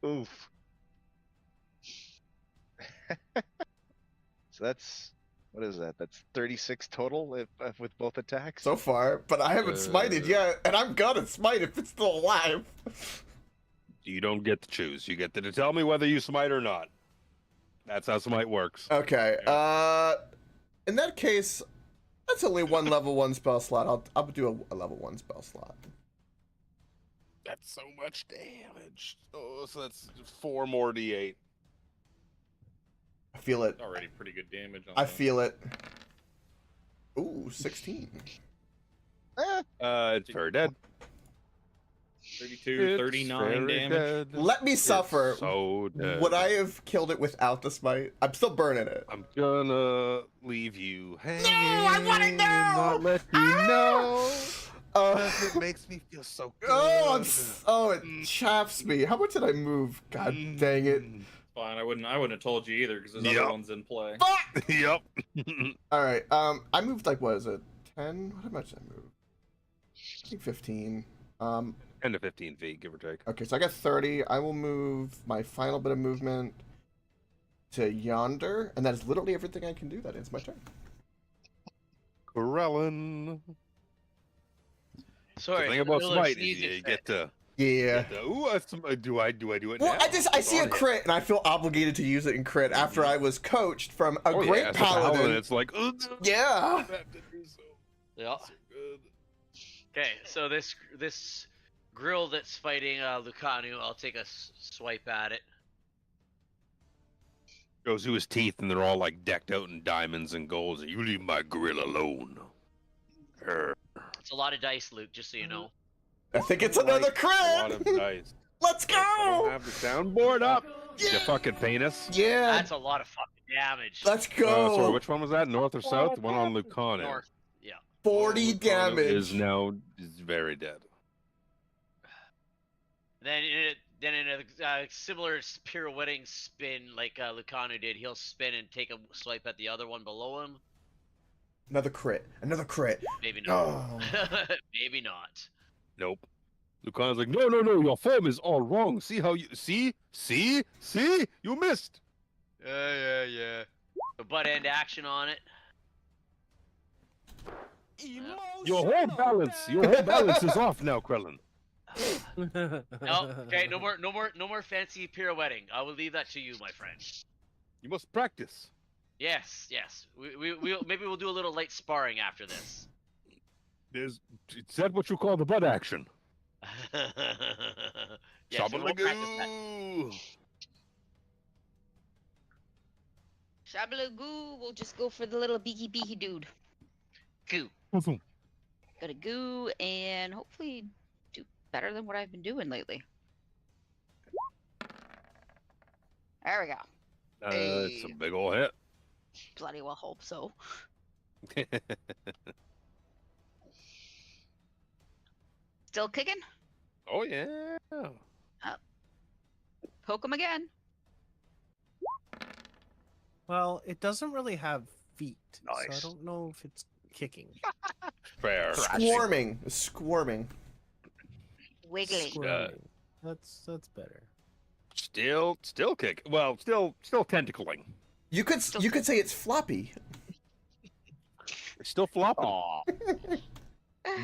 S2: Oof. So that's, what is that? That's 36 total with both attacks?
S4: So far, but I haven't smited yet, and I'm gonna smite if it's still alive.
S5: You don't get to choose. You get to tell me whether you smite or not. That's how smite works.
S4: Okay. In that case, that's only one level 1 spell slot. I'll do a level 1 spell slot.
S5: That's so much damage. Oh, so that's 4 more d8.
S4: I feel it.
S3: Already pretty good damage on
S4: I
S3: that.
S4: feel it. Ooh, 16.
S5: It's very dead.
S3: 32, 39 damage.
S4: Let me suffer.
S5: So dead.
S4: Would I have killed it without the smite? I'm still burning it.
S5: I'm gonna leave you hanging.
S4: I wanna know!
S5: and not let you know. It makes me feel so good.
S4: It chaps me. How much did I move? God dang it.
S3: Fine, I wouldn't have told you either because there's
S5: Yep.
S3: other ones in play.
S4: Fuck!
S5: Yep.
S4: All right. I moved like, what is it? 10? How much did I move? I think 15.
S5: 10 to 15 feet, give or take.
S4: Okay, so I got 30. I will move my final bit of movement to yonder, and that is literally everything I can do. That ends my turn.
S5: Corellin.
S1: Sorry.
S5: The thing
S1: in the
S5: about
S1: middle of
S5: smite is
S1: sneezing
S5: you
S1: fit.
S5: get to.
S4: Yeah.
S5: Do I do it
S4: Well,
S5: now?
S4: I see a crit, and I feel obligated to use it in crit after I was coached from a
S5: Oh,
S4: great
S5: yeah, as a
S4: paladin.
S5: It's like,
S4: Yeah.
S5: I have to do so.
S1: Yeah.
S5: So good.
S1: Okay, so this grill that's fighting Lucanu, I'll take a swipe at it.
S5: Goes to his teeth, and they're all like decked out in diamonds and golds. And you leave my grill alone. Err.
S1: It's a lot of dice, Luke, just so you know.
S4: I think it's another
S5: A lot
S4: crit.
S5: of dice.
S4: Let's
S5: I don't
S4: go.
S5: have the soundboard up. You fucking penis.
S4: Yeah.
S1: That's a lot of fucking damage.
S4: Let's go.
S5: Sorry, which one was that? North or south? The one on Lucano.
S1: North. Yeah.
S4: 40
S5: Lucano
S4: damage.
S5: is now very dead.
S1: Then in a similar pirouetting spin like Lucano did, he'll spin and take a swipe at the other one below him.
S4: Another crit. Another crit.
S1: Maybe not.
S4: Oh.
S1: Maybe not.
S5: Nope. Lucano's like, no, your form is all wrong. See how you see, you missed.
S1: Yeah. A butt end action on it.
S5: Your whole balance is off now, Krellin.
S1: No, okay, no more fancy pirouetting. I will leave that to you, my friend.
S5: You must practice.
S1: Yes. Maybe we'll do a little light sparring after this.
S5: Is that what you call the butt action?
S1: Yes, we will practice that.
S8: Shabaloo, we'll just go for the little beaky dude.
S1: Goo.
S8: Gotta goo and hopefully do better than what I've been doing lately. There we go.
S5: It's a big ol' hit.
S8: Bloody well hope so. Still kicking?
S5: Oh yeah.
S8: Poke him again.
S6: Well, it doesn't really have feet, so I
S2: Nice.
S6: don't know if it's kicking.
S5: Fair.
S4: Squirming.
S8: Wiggly.
S6: Squirming. That's better.
S5: Still kick. Well, still tentacling.
S4: You could say it's floppy.
S5: It's still flopping.
S2: Aw.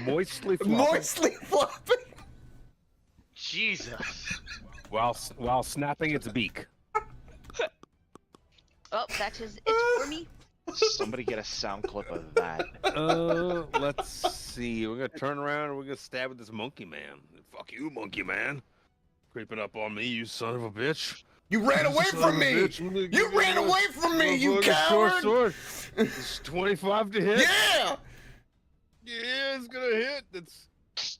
S5: Moistly flopping.
S4: Moistly floppy.
S1: Jesus.
S5: While snapping its beak.
S8: Oh, it's for me.
S2: Somebody get a sound clip of that.
S5: Let's see. We're gonna turn around and we're gonna stab at this monkey man. Fuck you, monkey man. Creeping up on me, you son of a bitch.
S4: You ran away from me. You ran away from me, you coward.
S5: Sword. It's 25 to hit.
S4: Yeah.
S5: Yeah, it's gonna hit. It's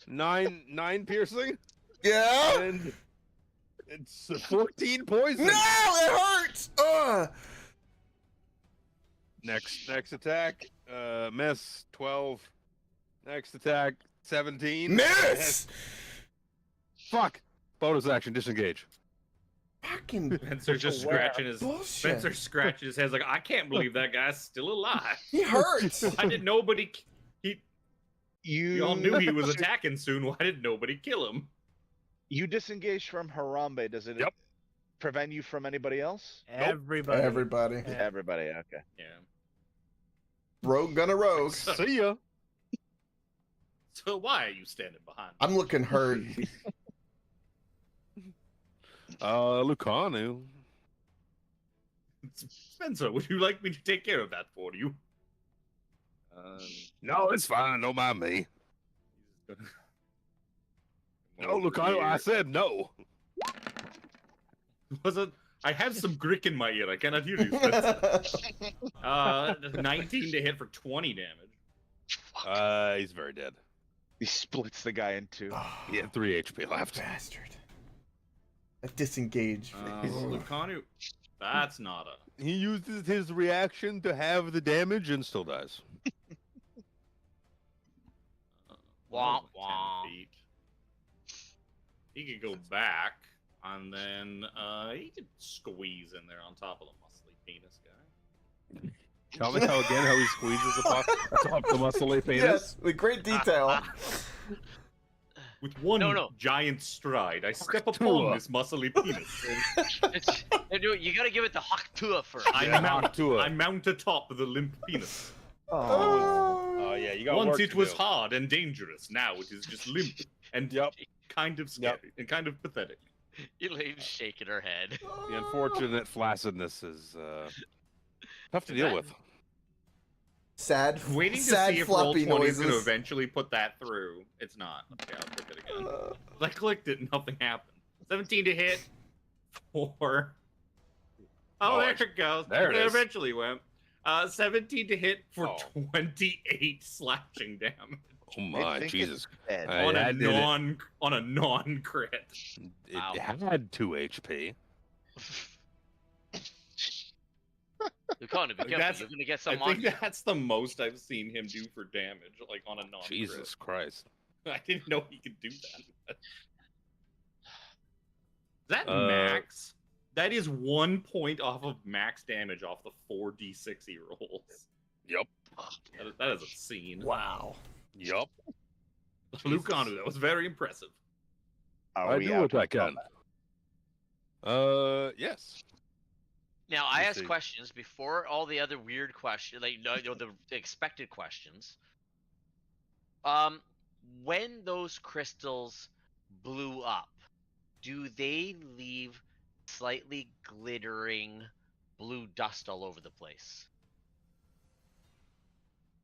S5: nine piercing.
S4: Yeah.
S5: And it's 14 poison.
S4: No, it hurts.
S5: Next attack. Miss 12. Next attack 17.
S4: Miss.
S5: Fuck. Bonus action. Disengage.
S4: Fucking
S3: Spencer just scratching his
S4: bullshit.
S3: Spencer scratching his head like, I can't believe that guy's still alive.
S4: He hurts.
S3: Why did nobody?
S2: You
S3: We all knew he was attacking soon. Why did nobody kill him?
S2: You disengage from Harambe. Does it
S5: Yep.
S2: prevent you from anybody else?
S6: Everybody.
S4: Everybody.
S6: Yeah.
S2: Everybody. Okay.
S3: Yeah.
S4: Rogue gonna rogue.
S5: See ya.
S3: So why are you standing behind me?
S4: I'm looking hurt.
S5: Lucanu.
S3: Spencer, would you like me to take care of that for you?
S5: No, it's fine. Don't mind me. No, Lucanu, I said no.
S3: Was it? I have some grick in my ear. I cannot hear you, Spencer. 19 to hit for 20 damage.
S5: He's very dead.
S2: He splits the guy in two.
S5: He had 3 HP left.
S4: Bastard. A disengage.
S3: Lucanu, that's not a.
S5: He uses his reaction to have the damage and still dies.
S1: Womp
S3: Ten
S1: womp.
S3: feet. He could go back, and then he could squeeze in there on top of the muscly penis guy.
S5: Tell me how he squeezes the top the muscly penis.
S4: Yes, with great detail.
S3: With one
S1: No.
S3: giant stride, I step
S5: Tua.
S3: upon this muscly penis.
S1: You gotta give it the Haktua first.
S3: I mount atop the limp penis.
S5: Oh yeah, you got
S3: Once
S5: work
S3: it
S5: to
S3: was
S5: do.
S3: hard and dangerous, now it is just limp and kind of scary and kind of pathetic.
S1: Elaine's shaking her head.
S5: The unfortunate flaccidness is tough to deal with.
S4: Sad.
S3: Waiting to
S4: sad
S3: see if
S4: floppy
S3: Roll20 is
S4: noises.
S3: going to eventually put that through. It's not. Okay, I'll click it again. I clicked it, nothing happened. 17 to hit. 4. Oh, there it goes.
S5: There it is.
S3: Eventually went. 17 to hit for
S5: Oh.
S3: 28 slashing damage
S5: Oh my
S2: think
S5: Jesus!
S2: Dead.
S5: I-
S3: on
S5: I
S3: a
S5: did it.
S3: non crit.
S5: It
S1: Wow.
S5: had 2 HP.
S1: Lucanu, be careful.
S3: That's-
S1: You're gonna get
S3: I
S1: some on
S3: think
S1: you.
S3: that's the most I've seen him do for damage, like on a non crit.
S5: Jesus Christ!
S3: I didn't know he could do that. Is that
S5: Uh,
S3: max? That is 1 point off of max damage off the 4d6 he rolls.
S5: Yep.
S3: That is obscene.
S6: Wow.
S5: Yep.
S3: Lucanu, that was very impressive.
S2: Are
S5: I
S2: we
S5: do
S2: out
S5: what I
S2: of
S5: can.
S2: combat?
S5: Yes.
S1: Now I
S5: Let's
S1: ask
S5: see.
S1: questions before all the other weird questions, like the expected questions. When those crystals blew up, do they leave slightly glittering blue dust all over the place?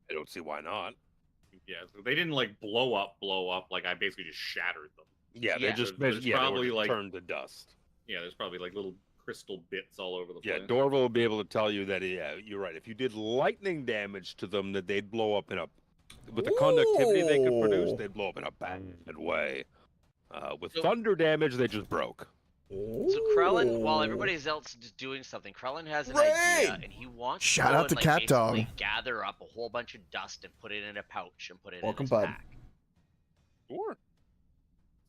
S5: I don't see why not.
S3: Yeah, so they didn't like blow up. Like I basically just shattered them.
S5: Yeah,
S1: Yeah.
S5: they just
S3: There's
S5: they
S3: probably,
S5: were
S3: like-
S5: turned to dust.
S3: Yeah, there's probably like little crystal bits all over the
S5: Yeah,
S3: place.
S5: Dorval will be able to tell you that. Yeah, you're right. If you did lightning damage to them, that they'd blow up in a with the conductivity they could produce,
S4: Ooh.
S5: they'd blow up in a bad way. With
S1: So-
S5: thunder damage, they just broke.
S1: So Krellin, while everybody else is doing something, Krellin has an idea,
S4: Raid!
S1: and he wants
S4: Shout
S1: to go
S4: out
S1: and,
S4: to
S1: like,
S4: Cat Dog.
S1: basically gather up a whole bunch of dust and put it in a pouch and put it
S4: Welcome,
S1: in his
S4: bud.
S1: pack.
S5: Sure.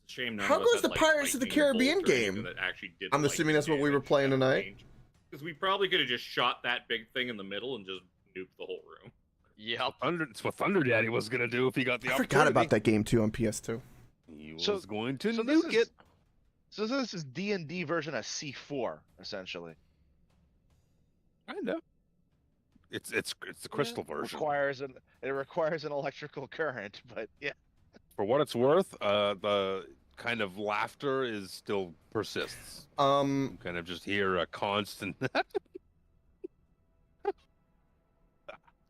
S3: It's a shame none
S4: How
S3: of us
S4: goes
S3: had,
S4: the Pirates of the
S3: lightning
S4: Caribbean
S3: bolt or anything
S4: game?
S3: that actually did
S4: I'm assuming that's what we were playing tonight.
S3: Because we probably could have just shot that big thing in the middle and just nuked the whole room.
S1: Yep.
S5: It's what Thunder Daddy was gonna do if he got the
S4: I
S5: opportunity.
S4: forgot about that game too on PS2.
S5: He was
S2: So-
S5: going to
S2: So this
S5: nuke
S2: is
S5: it.
S2: so this is D&D version of C4 essentially.
S5: I know. It's the crystal version.
S2: It requires an electrical current, but yeah.
S5: For what it's worth, the kind of laughter is still persists. You kind of just hear a constant.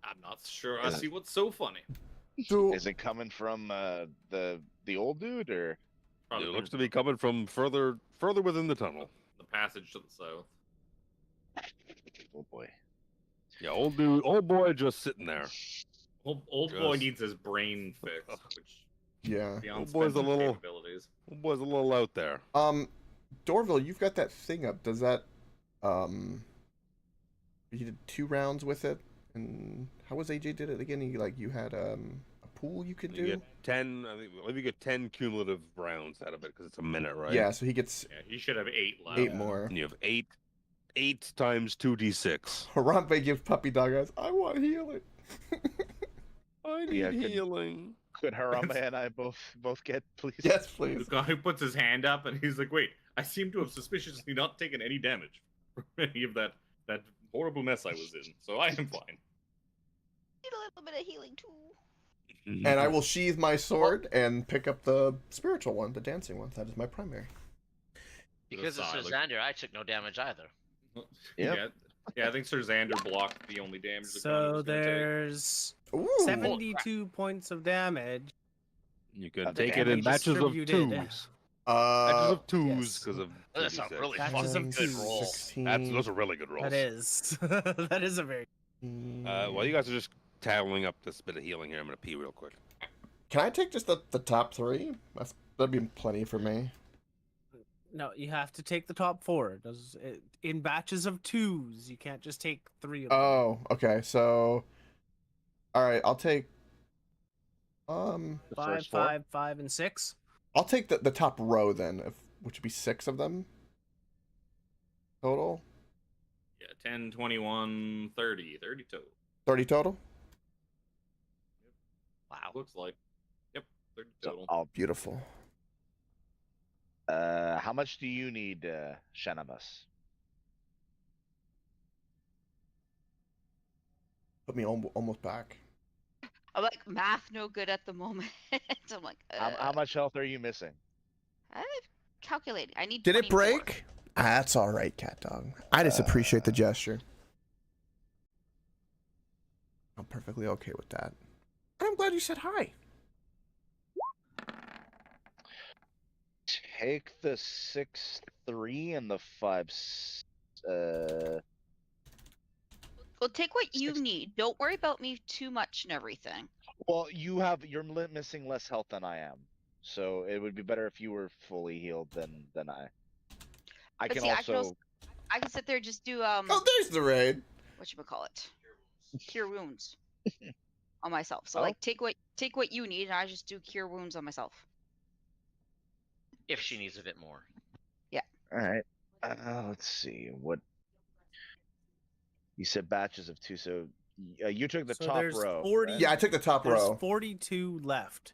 S3: I'm not sure. I see what's so funny.
S2: Is it coming from the old dude or?
S3: Probably
S5: It looks to be coming from further within the tunnel.
S3: the passage to the south.
S2: Oh boy.
S5: Yeah, old boy, just sitting there.
S3: Old boy needs his brain fixed, which
S4: Yeah.
S3: beyond
S5: Old boy's a
S3: Spencer's
S5: little-
S3: capabilities.
S5: Old boy's a little out there.
S4: Dorville, you've got that thing up. Does that you did 2 rounds with it? And how was AJ did it again? You had a pool you could do?
S5: You get 10. I believe you get 10 cumulative rounds out of it because it's a minute, right?
S4: Yeah, so he gets
S3: Yeah, he should have 8 left.
S4: 8 more.
S5: And you have 8 times 2d6.
S4: Harambe gives puppy dog eyes. I want healing.
S5: I need
S2: Yeah,
S5: healing.
S2: Could Harambe and I both get, please?
S4: Yes,
S3: The
S4: please.
S3: guy who puts his hand up and he's like, "Wait, I seem to have suspiciously not taken any damage from any of that horrible mess I was in, so I am fine."
S8: Need a little bit of healing too.
S4: And I will sheathe my sword and pick up the spiritual one, the dancing one. That is my primary.
S1: Because it's
S3: Aside,
S1: Sir
S3: like-
S1: Xander, I took no damage either.
S2: Yep.
S3: Yeah, I think Sir Xander blocked the only damage. the Connor
S6: So
S3: was gonna take.
S6: there's
S4: Ooh.
S6: 72 points of damage.
S5: You can
S2: That's
S5: take
S2: okay.
S5: it in
S6: We
S5: batches of
S6: distributed.
S5: 2s. Batches of 2s
S6: yes.
S5: because of.
S1: That's a
S5: 2d6.
S1: really
S6: Batches
S1: fucking
S6: of
S1: good
S6: twos.
S1: roll.
S4: 16.
S5: Those are really good rolls.
S6: That is. That is a very.
S5: While you guys are just tallying up this bit of healing here, I'm gonna pee real quick.
S4: Can I take just the top 3? That'd be plenty for me.
S6: No, you have to take the top 4. In batches of 2s. You can't just take 3 of them.
S4: Oh, okay. So, all right, I'll take.
S2: The
S6: 5,
S2: first 4?
S6: 5, 5, and 6.
S4: I'll take the top row then, which would be 6 of them total.
S3: Yeah, 10, 21, 30. 30 total.
S4: 30 total.
S1: Wow.
S3: Looks like. Yep, 30
S2: So
S3: total.
S2: I'll.
S4: Beautiful.
S2: How much do you need, Shanabas?
S4: Put me almost back.
S8: I'm like, math no good at the moment. So I'm like,
S2: How much health are you missing?
S8: I'm calculating. I need
S4: Did it
S8: 24.
S4: break? That's all right, cat dog. I just appreciate the gesture. I'm perfectly okay with that. And I'm glad you said hi.
S2: Take the 6-3 and the 5.
S8: Well, take what you
S2: Six-
S8: need. Don't worry about me too much and everything.
S2: Well, you're missing less health than I am, so it would be better if you were fully healed than I. I
S8: But
S2: can
S8: see,
S2: also.
S8: I can sit there and just do
S4: Oh, there's the raid.
S8: whatchamacallit? Cure wounds on myself. So
S2: Oh.
S8: like take what you need and I just do cure wounds on myself.
S1: If she needs a bit more.
S2: All right. Let's see what. You said batches of 2, so you took the
S6: So
S2: top
S6: there's
S2: row.
S6: 40
S2: right?
S4: Yeah, I took the top
S6: There's
S4: row.
S6: 42 left.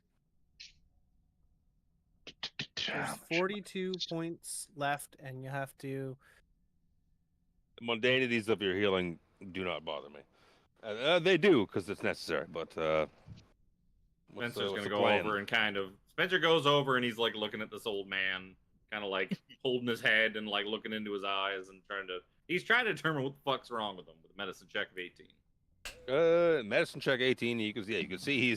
S6: There's 42 points left, and you have to.
S5: The mundanities of your healing do not bother me. They do because it's necessary, but what's
S3: Spencer's
S5: the
S3: gonna go
S5: plan?
S3: over and kind of. Spencer goes over and he's like looking at this old man, kind of like holding his head and like looking into his eyes and he's trying to determine what the fuck's wrong with him with a medicine check of 18.
S5: Medicine check 18. You can see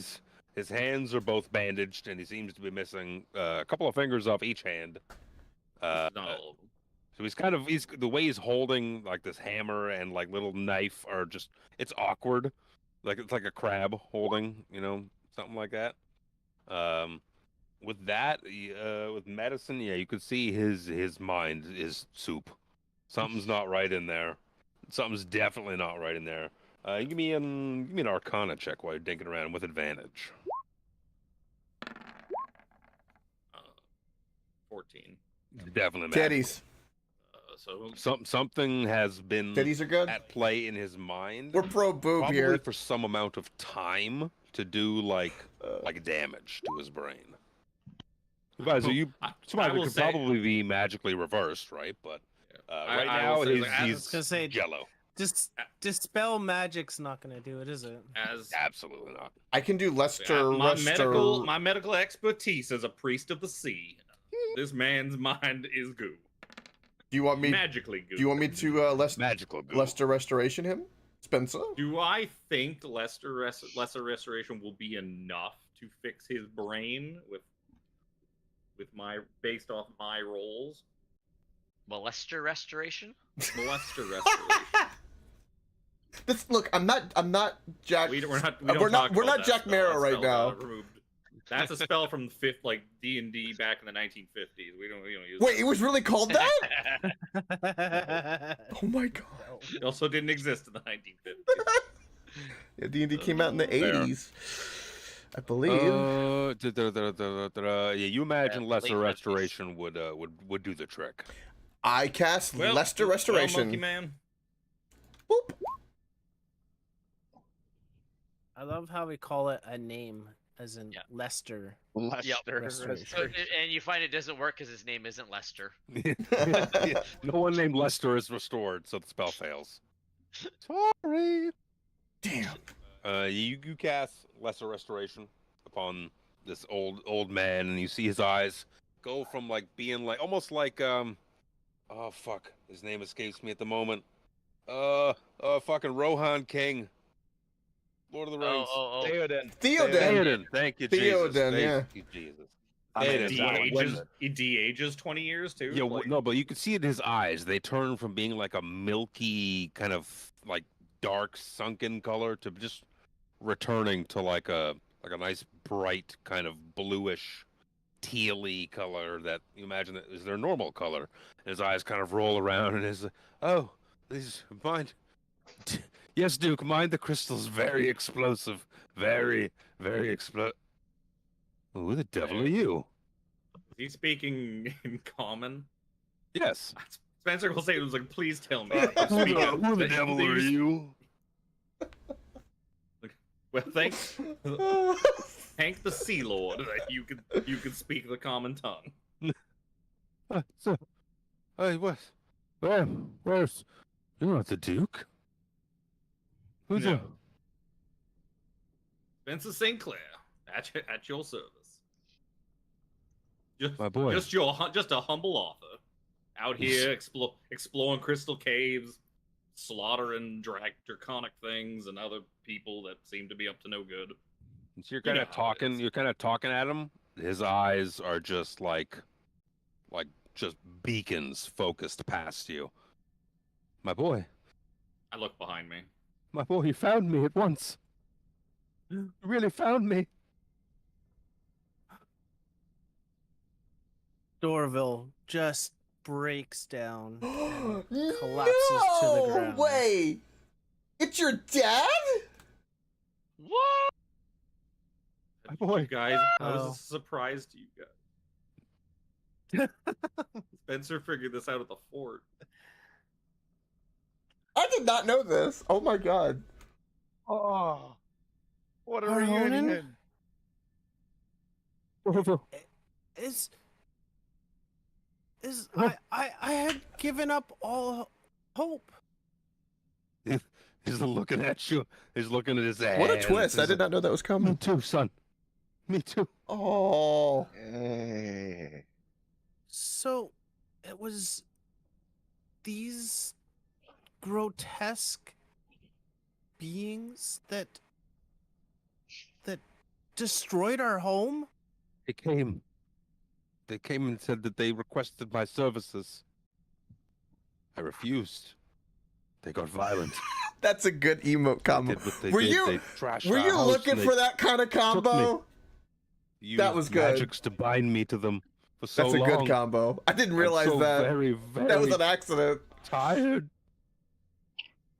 S5: his hands are both bandaged and he seems to be missing a couple of fingers off each hand.
S3: Not all of them.
S5: So he's the way he's holding like this hammer and like little knife are just it's awkward, like it's like a crab holding, something like that. With that, with medicine, yeah, you could see his mind is soup. Something's not right in there. Something's definitely not right in there. Give me an Arcana check while you're dinking around with advantage.
S3: 14.
S5: Definitely magical.
S4: Titties.
S3: So
S5: Something has been
S4: Titties are good.
S5: at play in his mind.
S4: We're pro boob
S5: Probably
S4: here.
S5: for some amount of time to do like damage to his brain. You guys, some of it
S3: will
S5: could
S3: say-
S5: probably be magically reversed, right? But right
S3: I
S5: now
S3: will say,
S5: he's
S3: like, as
S6: I was gonna say,
S5: yellow.
S6: Just dispel magic's not gonna do it, is it?
S3: As
S5: Absolutely not.
S4: I can do Lester.
S3: my medical expertise as a priest of the sea. This man's mind is goo.
S4: Do you want me?
S3: Magically goo.
S4: Do you want me to
S5: Magical goo.
S4: Lester Restoration him, Spencer?
S3: Do I think Lesser Restoration will be enough to fix his brain with my based off my rolls?
S1: Molester restoration?
S3: Molester Restoration.
S4: Look, I'm not Jack.
S3: We're not
S4: Jack Marrow right now.
S3: That's a spell from the fifth, like D&D back in the 1950s. We don't use.
S4: Wait,
S3: that.
S4: it was really called that? Oh my god!
S3: It also didn't exist in the 1950s.
S4: Yeah, D&D came out in the 80s, I believe.
S5: Yeah, you imagine
S1: Yeah,
S5: Lesser
S1: late
S5: Restoration would do the trick.
S4: I cast Lester Restoration.
S3: Monkey Man.
S4: Boop.
S6: I love how we call it a name, as in Lester.
S2: Lester.
S6: Restoration.
S1: So, and you find it doesn't work because his name isn't Lester.
S5: No one named Lester is restored, so the spell fails. Sorry.
S4: Damn.
S5: You cast Lesser Restoration upon this old man, and you see his eyes go from like being like almost like oh fuck, his name escapes me at the moment. Fucking Rohan King, Lord of the Rings. Theoden. Thank you, Jesus.
S4: Theoden, yeah.
S5: Thank you, Jesus.
S3: He de-ages 20 years too.
S5: Yeah, no, but you can see it in his eyes. They turn from being like a milky kind of like dark sunken color to just returning to like a nice bright kind of bluish tealy color that you imagine that is their normal color. And his eyes kind of roll around and is please mind. Yes, Duke, mind the crystal's very explosive. Very, very explosive. Who the devil are you?
S3: Is he speaking in common?
S5: Yes.
S3: Spencer will say it was like, please tell me.
S5: Who the devil are you?
S3: Well, thanks. Hank the Sea Lord, that you could speak the common tongue.
S5: Where's you're not the Duke? Who's
S3: No. Spencer Sinclair, at your service. Just,
S5: my boy?
S3: Just a humble author, out here exploring crystal caves, slaughtering draconic things and other people that seem to be up to no good.
S5: So you're kind of talking. You're kind of talking at him. His eyes are just like just beacons focused past you. My boy.
S3: I look behind me.
S5: My boy, you found me at once. You really found me.
S6: Dorville just breaks down and collapses to the ground.
S4: No way! It's your dad?
S1: What?
S5: My boy.
S3: You guys, I was a surprise to you guys. Spencer figured this out at the fort.
S4: I did not know this. Oh my god.
S2: Oh, what a
S6: Ronan?
S2: reunion!
S6: I had given up all hope.
S5: He's looking at you. He's looking at his ass.
S4: What a twist. I did not know that was
S5: Me
S4: coming.
S5: too, son. Me too.
S4: Oh.
S2: Hey.
S6: So it was these grotesque beings that destroyed our home?
S5: They came and said that they requested my services. I refused. They got violent.
S4: That's a good emote combo. Were you
S5: trashed
S4: were
S5: our
S4: you
S5: house
S4: looking
S5: and
S4: for
S5: they
S4: that kind of combo?
S5: used
S4: That was good.
S5: magics to bind me to them for so
S4: That's a
S5: long.
S4: good combo. I didn't realize
S5: I'm so
S4: that.
S5: Very, very
S4: That was an accident.
S5: tired.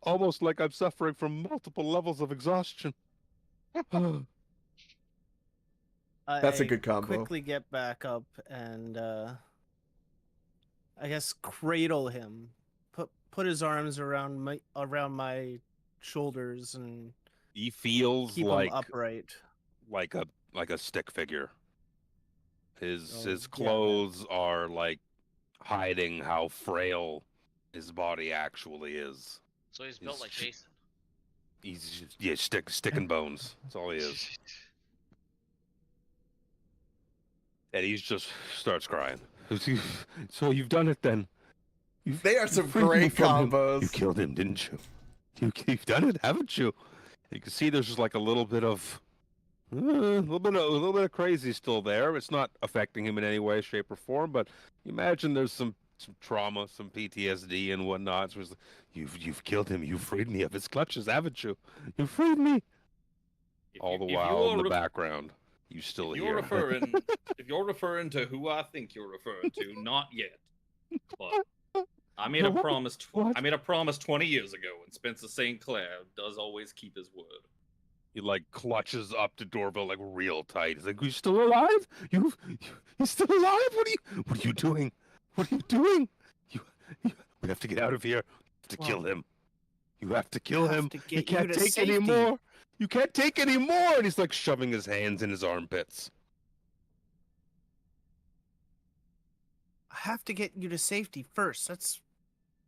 S5: Almost like I'm suffering from multiple levels of exhaustion.
S4: That's a
S6: I
S4: good combo.
S6: Quickly get back up and I guess cradle him. Put his arms around my shoulders and
S5: He feels
S6: keep
S5: like
S6: him upright.
S5: like a stick figure. His
S6: yeah,
S5: clothes are like hiding how frail his body actually is.
S1: So he's built like Jason.
S5: He's just, stick and bones. That's all he is. And he just starts crying. So you've done it then.
S4: They are some
S5: freed me
S4: great
S5: from him.
S4: combos.
S5: You killed him, didn't you? You've done it, haven't you? You can see there's just like a little bit of crazy still there. It's not affecting him in any way, shape, or form. But you imagine there's some trauma, some PTSD and whatnot. So you've killed him. You freed me of his clutches, haven't you? You freed me. All the while in the background, you still hear.
S3: If you're referring to who I think you're referring to, not yet. But I made a promise. I made a promise 20 years ago, and Spencer St. Clair does always keep his word.
S5: He like clutches up to Dorville like real tight. He's like, "You still alive? He's still alive? What are you doing? What are you doing? We have to get out of here. You have to kill him. You have to kill him. He can't take any more. You can't take any more." And he's like shoving his hands in his armpits.
S6: I have to get you to safety first. That's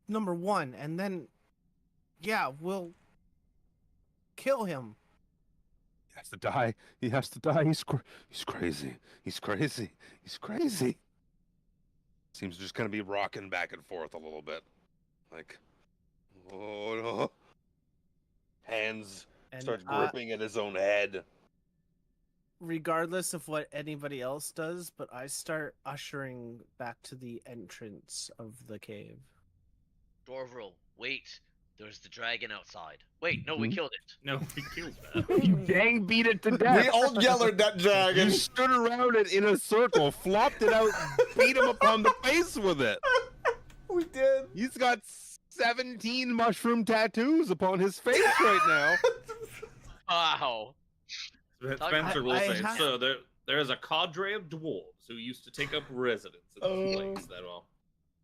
S6: number one. And then, yeah, we'll kill him.
S5: He has to die. He has to die. He's crazy. He's crazy. He's crazy. Seems to just kind of be rocking back and forth a little bit. Like, oh no. Hands start gripping at his own head.
S6: Regardless of what anybody else does, but I start ushering back to the entrance of the cave.
S1: Dorvril, wait. There's the dragon outside. Wait, no, we killed it.
S3: No, we killed that.
S5: You dang beat it to death.
S4: We all yelled at that dragon.
S5: You stood around it in a circle, flopped it out, beat him upon the face with it.
S4: We did.
S5: He's got 17 mushroom tattoos upon his face right now.
S1: Wow.
S3: Spencer will say, so there is a cadre of dwarves who used to take up residence in this place.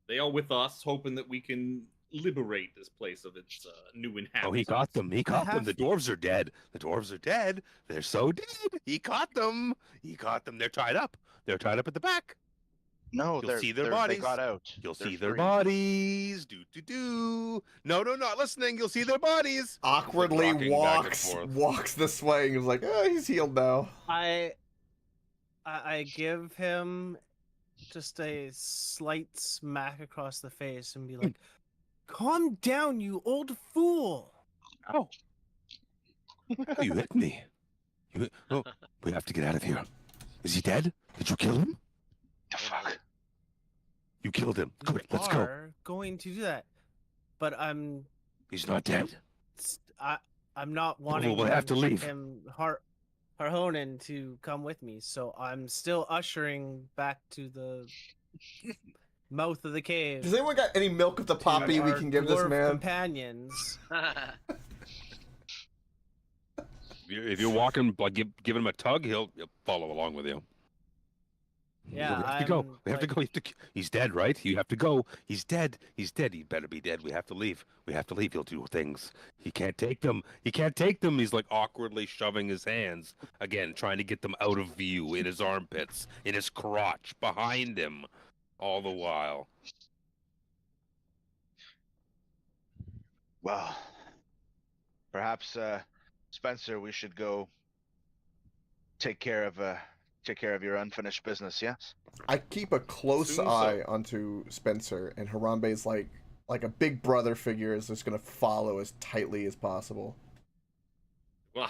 S3: They are with us, hoping that we can liberate this place of its new inhabitants.
S5: Oh, he got them. He got them. The dwarves are dead. The dwarves are dead. They're so dead. He caught them. He caught them. They're tied up. They're tied up at the back.
S2: No,
S5: You'll see their bodies.
S2: They got out.
S5: You'll see their bodies. Do. No, not listening. You'll see their bodies.
S4: Awkwardly walks this way and is like, oh, he's healed now.
S6: I give him just a slight smack across the face and be like, calm down, you old fool.
S5: Oh, you hit me. Oh, we have to get out of here. Is he dead? Did you kill him?
S2: The fuck?
S5: You killed him. Good, let's go.
S6: Going to do that, but
S5: He's not dead.
S6: I'm not wanting.
S5: We'll have to leave.
S6: Him, Harhonen to come with me, so I'm still ushering back to the mouth of the cave.
S4: Has anyone got any milk of the poppy we can give this man?
S6: Companions.
S5: If you're walking, like giving him a tug, he'll follow along with you.
S6: Yeah,
S5: we have to go. We have to go. He's dead, right? You have to go. He's dead. He's dead. He better be dead. We have to leave. We have to leave. He'll do things. He can't take them. He can't take them. He's like awkwardly shoving his hands again, trying to get them out of view in his armpits, in his crotch, behind him, all the while.
S2: Well, perhaps Spencer, we should go take care of your unfinished business, yes?
S4: I keep a close eye onto Spencer, and Harambe's like a big brother figure is just going to follow as tightly as possible.
S3: Well,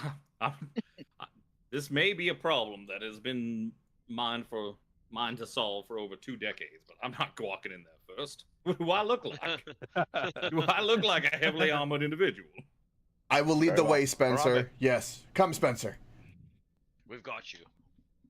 S3: this may be a problem that has been mine to solve for over 2 decades, but I'm not walking in there first. What do I look like? Do I look like a heavily armored individual?
S4: I will lead the way, Spencer.
S2: Harambe.
S4: Yes. Come, Spencer.
S1: We've got you.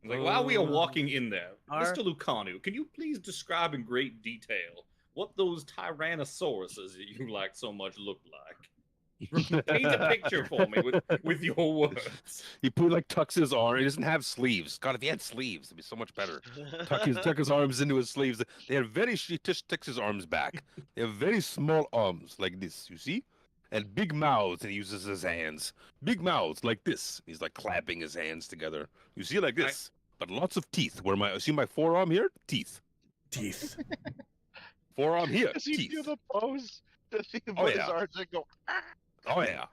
S3: Like, while we are walking in there, Mr. Lucanu, can you please describe in great detail what those Tyrannosauruses that you like so much look like? Paint a picture for me with your words.
S5: He tucks his arm. He doesn't have sleeves. God, if he had sleeves, it'd be so much better. Tuck his arms into his sleeves. They are he just tucks his arms back. They have very small arms like this, you see? And big mouths, and he uses his hands. Big mouths like this. He's like clapping his hands together. You see, like this, but lots of teeth. See my forearm here? Teeth.
S4: Teeth.
S5: Forearm here.
S2: Does he
S5: Teeth.
S2: do the pose Does he
S5: Oh,
S2: put
S5: yeah.
S2: his arms and go?
S5: Oh yeah.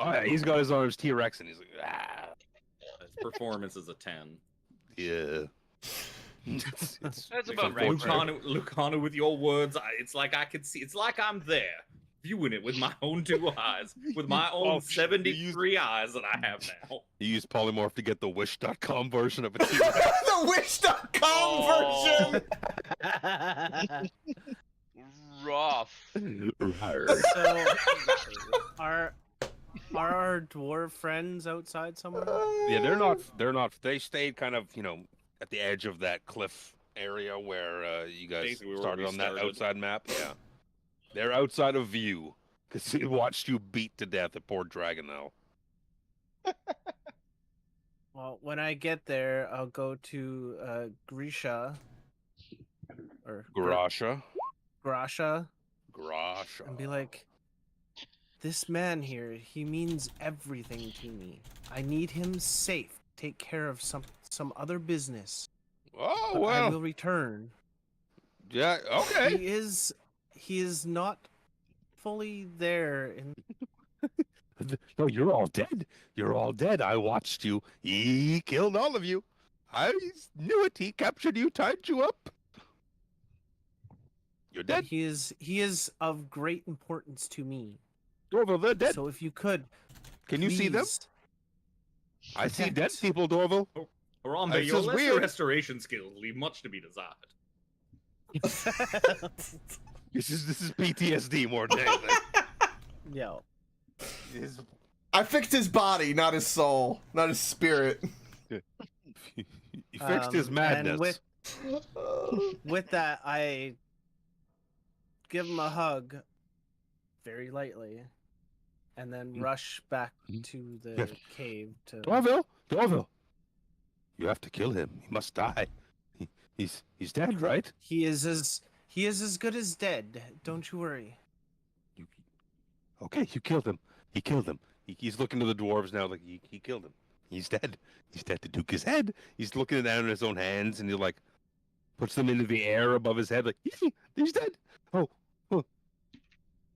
S5: Oh yeah. He's got his arms T-Rex and he's like, ah.
S3: His performance is a 10.
S5: Yeah.
S1: That's
S3: Because
S1: about right.
S3: Lucano, with your words, it's like I can see. It's like I'm there, viewing it with my own 2 eyes, with my own 73 eyes that I have now.
S5: You use polymorph to get the wish.com version of a T-Rex.
S4: The Wish.com version.
S1: Rough.
S6: So, are our dwarf friends outside somewhere?
S5: Yeah, they're not. They stayed kind of, at the edge of that cliff area where you guys
S3: Basically where
S5: started
S3: we
S5: on that
S3: started.
S5: outside map. Yeah, they're outside of view because they watched you beat to death at Port Dragonel.
S6: Well, when I get there, I'll go to Grisha or
S5: Grasha,
S6: Grasha
S5: Grasha.
S6: and be like, this man here, he means everything to me. I need him safe. Take care of some other business.
S5: Oh
S6: But I
S5: well.
S6: will return.
S5: Yeah. Okay.
S6: He is not fully there in
S5: No, you're all dead. You're all dead. I watched you. He killed all of you. I knew it. He captured you, tied you up. You're dead.
S6: He is of great importance to me.
S5: Dorval, they're dead.
S6: So if you could,
S5: Can you see them?
S6: please
S5: I see dead
S6: protect-
S5: people, Dorval.
S3: Harambe,
S5: This
S3: your
S5: is
S3: lesser
S5: weird.
S3: restoration skills leave much to be desired.
S5: This is PTSD more than anything.
S6: Yo.
S4: I fixed his body, not his soul, not his spirit.
S5: He fixed his madness.
S6: And with that, I give him a hug very lightly, and then rush back to the cave to.
S5: Dorval, you have to kill him. He must die. He's dead, right?
S6: He is as good as dead. Don't you worry.
S5: Okay, you killed him. He killed him. He's looking to the dwarves now like he killed him. He's dead. He's dead. The Duke is dead. He's looking down at his own hands and he like puts them into the air above his head like he's dead. Oh.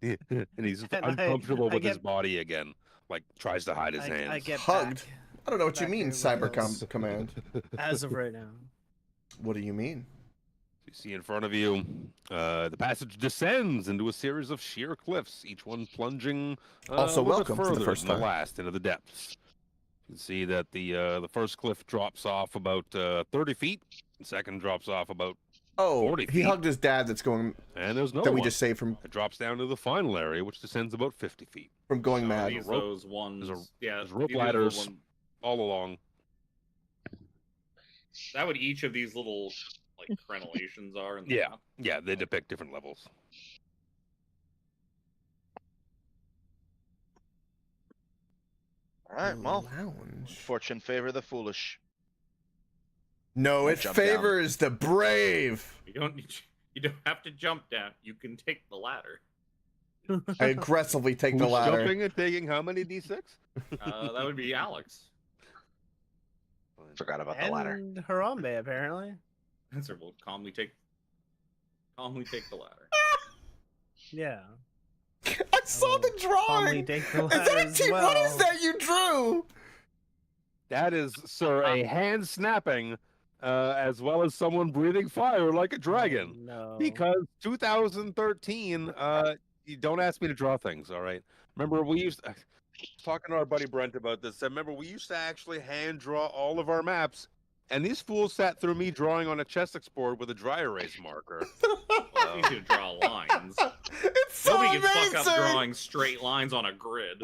S5: Yeah. And he's uncomfortable with his body again. Like tries to hide his hands.
S6: I get
S4: Hugged.
S6: back
S4: I don't know what you
S6: back
S4: mean,
S6: here with those.
S4: Command.
S6: as of right now.
S4: What do you mean?
S5: You see in front of you, the passage descends into a series of sheer cliffs, each one plunging
S4: Also
S5: a little bit
S4: welcome for the
S5: further
S4: first
S5: than
S4: time.
S5: the last into the depths. You can see that the first cliff drops off about 30 feet, the second drops off about,
S4: Oh,
S5: 40
S4: he
S5: feet.
S4: hugged his dad. That's going
S5: and there's no
S4: that we
S5: one.
S4: just saved from
S5: It drops down to the final area, which descends about 50 feet.
S4: going mad.
S3: These
S5: rope-
S3: those ones. Yeah,
S5: there's rope
S3: these are the
S5: ladders.
S3: one-
S5: All along.
S3: That would each of these little like crenellations are. In the
S5: Yeah.
S3: map.
S5: Yeah, they depict different levels.
S2: All right, well,
S4: Lounge.
S2: fortune favor the foolish.
S4: No, it
S2: Jump down.
S4: favors the brave.
S3: You don't have to jump down. You can take the ladder.
S4: I aggressively take the
S5: Who's
S4: ladder.
S5: jumping and taking how many d6?
S3: That would be Alex.
S2: Forgot about the ladder.
S6: And Harambe, apparently.
S3: Answer will calmly take the ladder.
S6: Yeah.
S4: I saw the
S6: Calmly
S4: drawing.
S6: take the
S4: Is
S6: ladder
S4: that
S6: as
S4: What
S6: well.
S4: is that you drew?
S5: That is, sir, a hand snapping, as well as someone breathing fire like a dragon.
S6: No.
S5: Because 2013, you don't ask me to draw things, all right? Remember, we used talking to our buddy Brent about this. I remember we used to actually hand draw all of our maps, and these fools sat through me drawing on a chess board with a dry erase marker.
S3: Well, you could draw lines.
S4: It's so
S3: Nobody
S4: amazing.
S3: can fuck up drawing straight lines on a grid.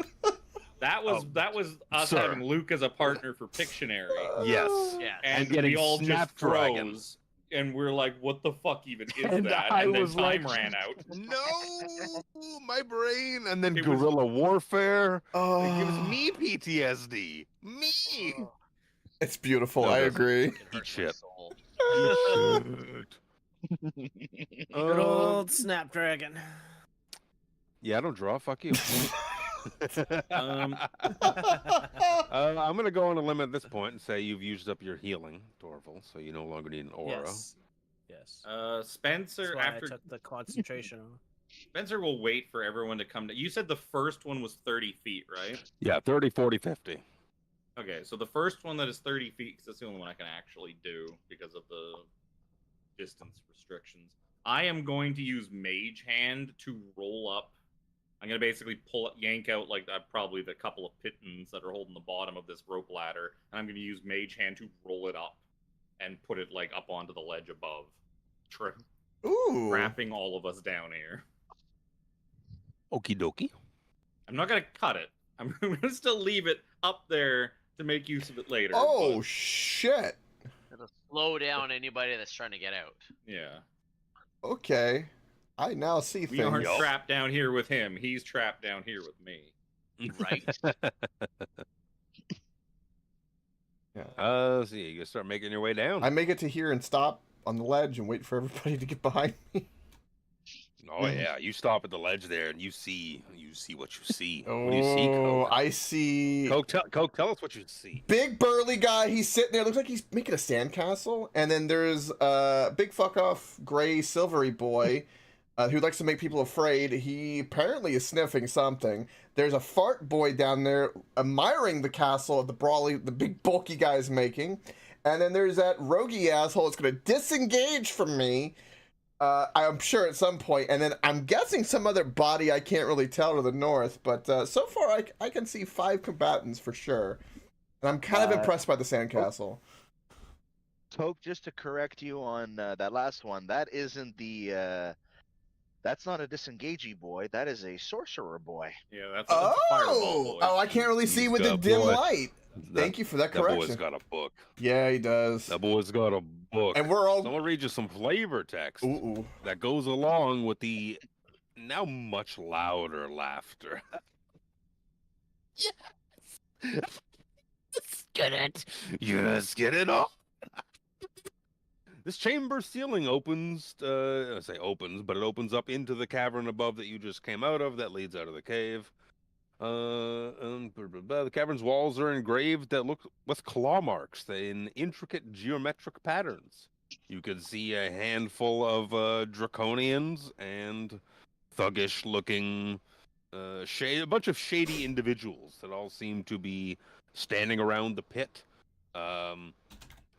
S3: That was us
S5: sir.
S3: having Luke as a partner for Pictionary,
S5: Yes.
S1: Yeah.
S3: and
S5: getting
S3: we all just
S5: Snapdragon.
S3: froze, and we're like, "What the fuck even is
S5: And
S3: that?"
S5: I
S3: And then
S5: was
S3: time
S5: like-
S3: ran out.
S5: No, my brain, and then
S3: It was-
S5: guerrilla warfare.
S4: Oh,
S5: It gives me PTSD. Me.
S4: It's beautiful.
S5: No,
S4: I
S5: it doesn't.
S4: agree.
S1: It hurts my
S5: shit.
S1: soul.
S6: Good old Snapdragon.
S5: Yeah, I don't draw. Fuck you.
S3: Um,
S5: I'm gonna go on a limb at this point and say you've used up your healing, Dorval, so you no longer need an aura.
S6: Yes. Yes.
S3: Spencer,
S6: That's why
S3: after
S6: I took the concentration.
S3: Spencer will wait for everyone to come. You said the first one was 30 feet, right?
S5: Yeah, 30, 40, 50.
S3: Okay, so the first one that is 30 feet, because that's the only one I can actually do because of the distance restrictions. I am going to use Mage Hand to roll up. I'm going to basically yank out like probably the couple of pitons that are holding the bottom of this rope ladder, and I'm going to use Mage Hand to roll it up and put it like up onto the ledge above,
S4: Ooh.
S3: trapping all of us down here.
S5: Okie dokie.
S3: I'm not going to cut it. I'm going to still leave it up there to make use of it later.
S4: Oh,
S3: but...
S4: shit.
S1: It'll slow down anybody that's trying to get out.
S3: Yeah.
S4: Okay. I now see
S3: We
S4: things.
S3: aren't trapped down here with him. He's trapped down here with me.
S1: Right.
S4: Yeah.
S5: See, you start making your way down.
S4: I make it to here and stop on the ledge and wait for everybody to get behind me.
S5: Oh yeah, you stop at the ledge there and you see what you see.
S4: Oh,
S5: What do you see, Coke?
S4: I see.
S5: Coke, tell us what you see.
S4: Big burly guy. He's sitting there. Looks like he's making a sandcastle. And then there's a big fuck off gray silvery boy who likes to make people afraid. He apparently is sniffing something. There's a fart boy down there admiring the castle of the big bulky guy is making. And then there's that roguey asshole that's going to disengage from me. I'm sure at some point, and then I'm guessing some other body I can't really tell to the north, but so far I can see 5 combatants for sure. And I'm kind of impressed by the sandcastle.
S2: Coke, just to correct you on that last one, that isn't that's not a disengagey boy, that is a sorcerer boy.
S3: Yeah, that's a fireball boy.
S4: Oh, I can't really see with the dim light. Thank you for that correction.
S5: That boy's got a book.
S4: Yeah, he does.
S5: That boy's got a book.
S4: And we're all...
S5: So I'm gonna read you some flavor text that goes along with the now much louder laughter. Yes! Get it! Yes, get it off! This chamber ceiling opens, I say opens, but it opens up into the cavern above that you just came out of that leads out of the cave. The cavern's walls are engraved that look with claw marks in intricate geometric patterns. You could see a handful of draconians and thuggish-looking, a bunch of shady individuals that all seem to be standing around the pit.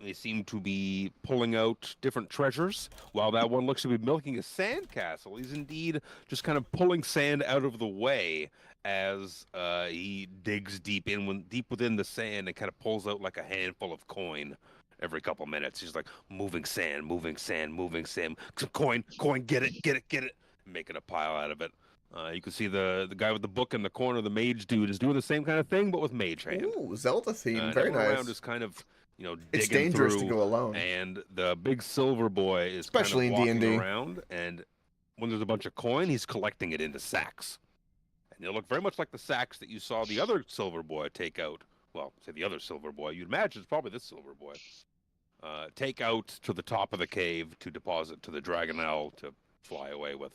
S5: They seem to be pulling out different treasures, while that one looks to be milking a sandcastle. He's indeed just kind of pulling sand out of the way as he digs deep within the sand and kind of pulls out like a handful of coin every couple minutes. He's like moving sand, moving sand, moving sand. Coin, get it, making a pile out of it. You can see the guy with the book in the corner, the mage dude, is doing the same kind of thing, but with mage hand.
S4: Ooh, Zelda theme, very nice.
S5: Around is kind of, digging
S4: it's dangerous
S5: through,
S4: to go alone.
S5: And the big silver boy is
S4: especially
S5: kind of
S4: in
S5: walking
S4: D&D
S5: around, and when there's a bunch of coin, he's collecting it into sacks. And they look very much like the sacks that you saw the other silver boy take out. Well, say the other silver boy. You'd imagine it's probably this silver boy. Take out to the top of the cave to deposit to the Dragonelle to fly away with.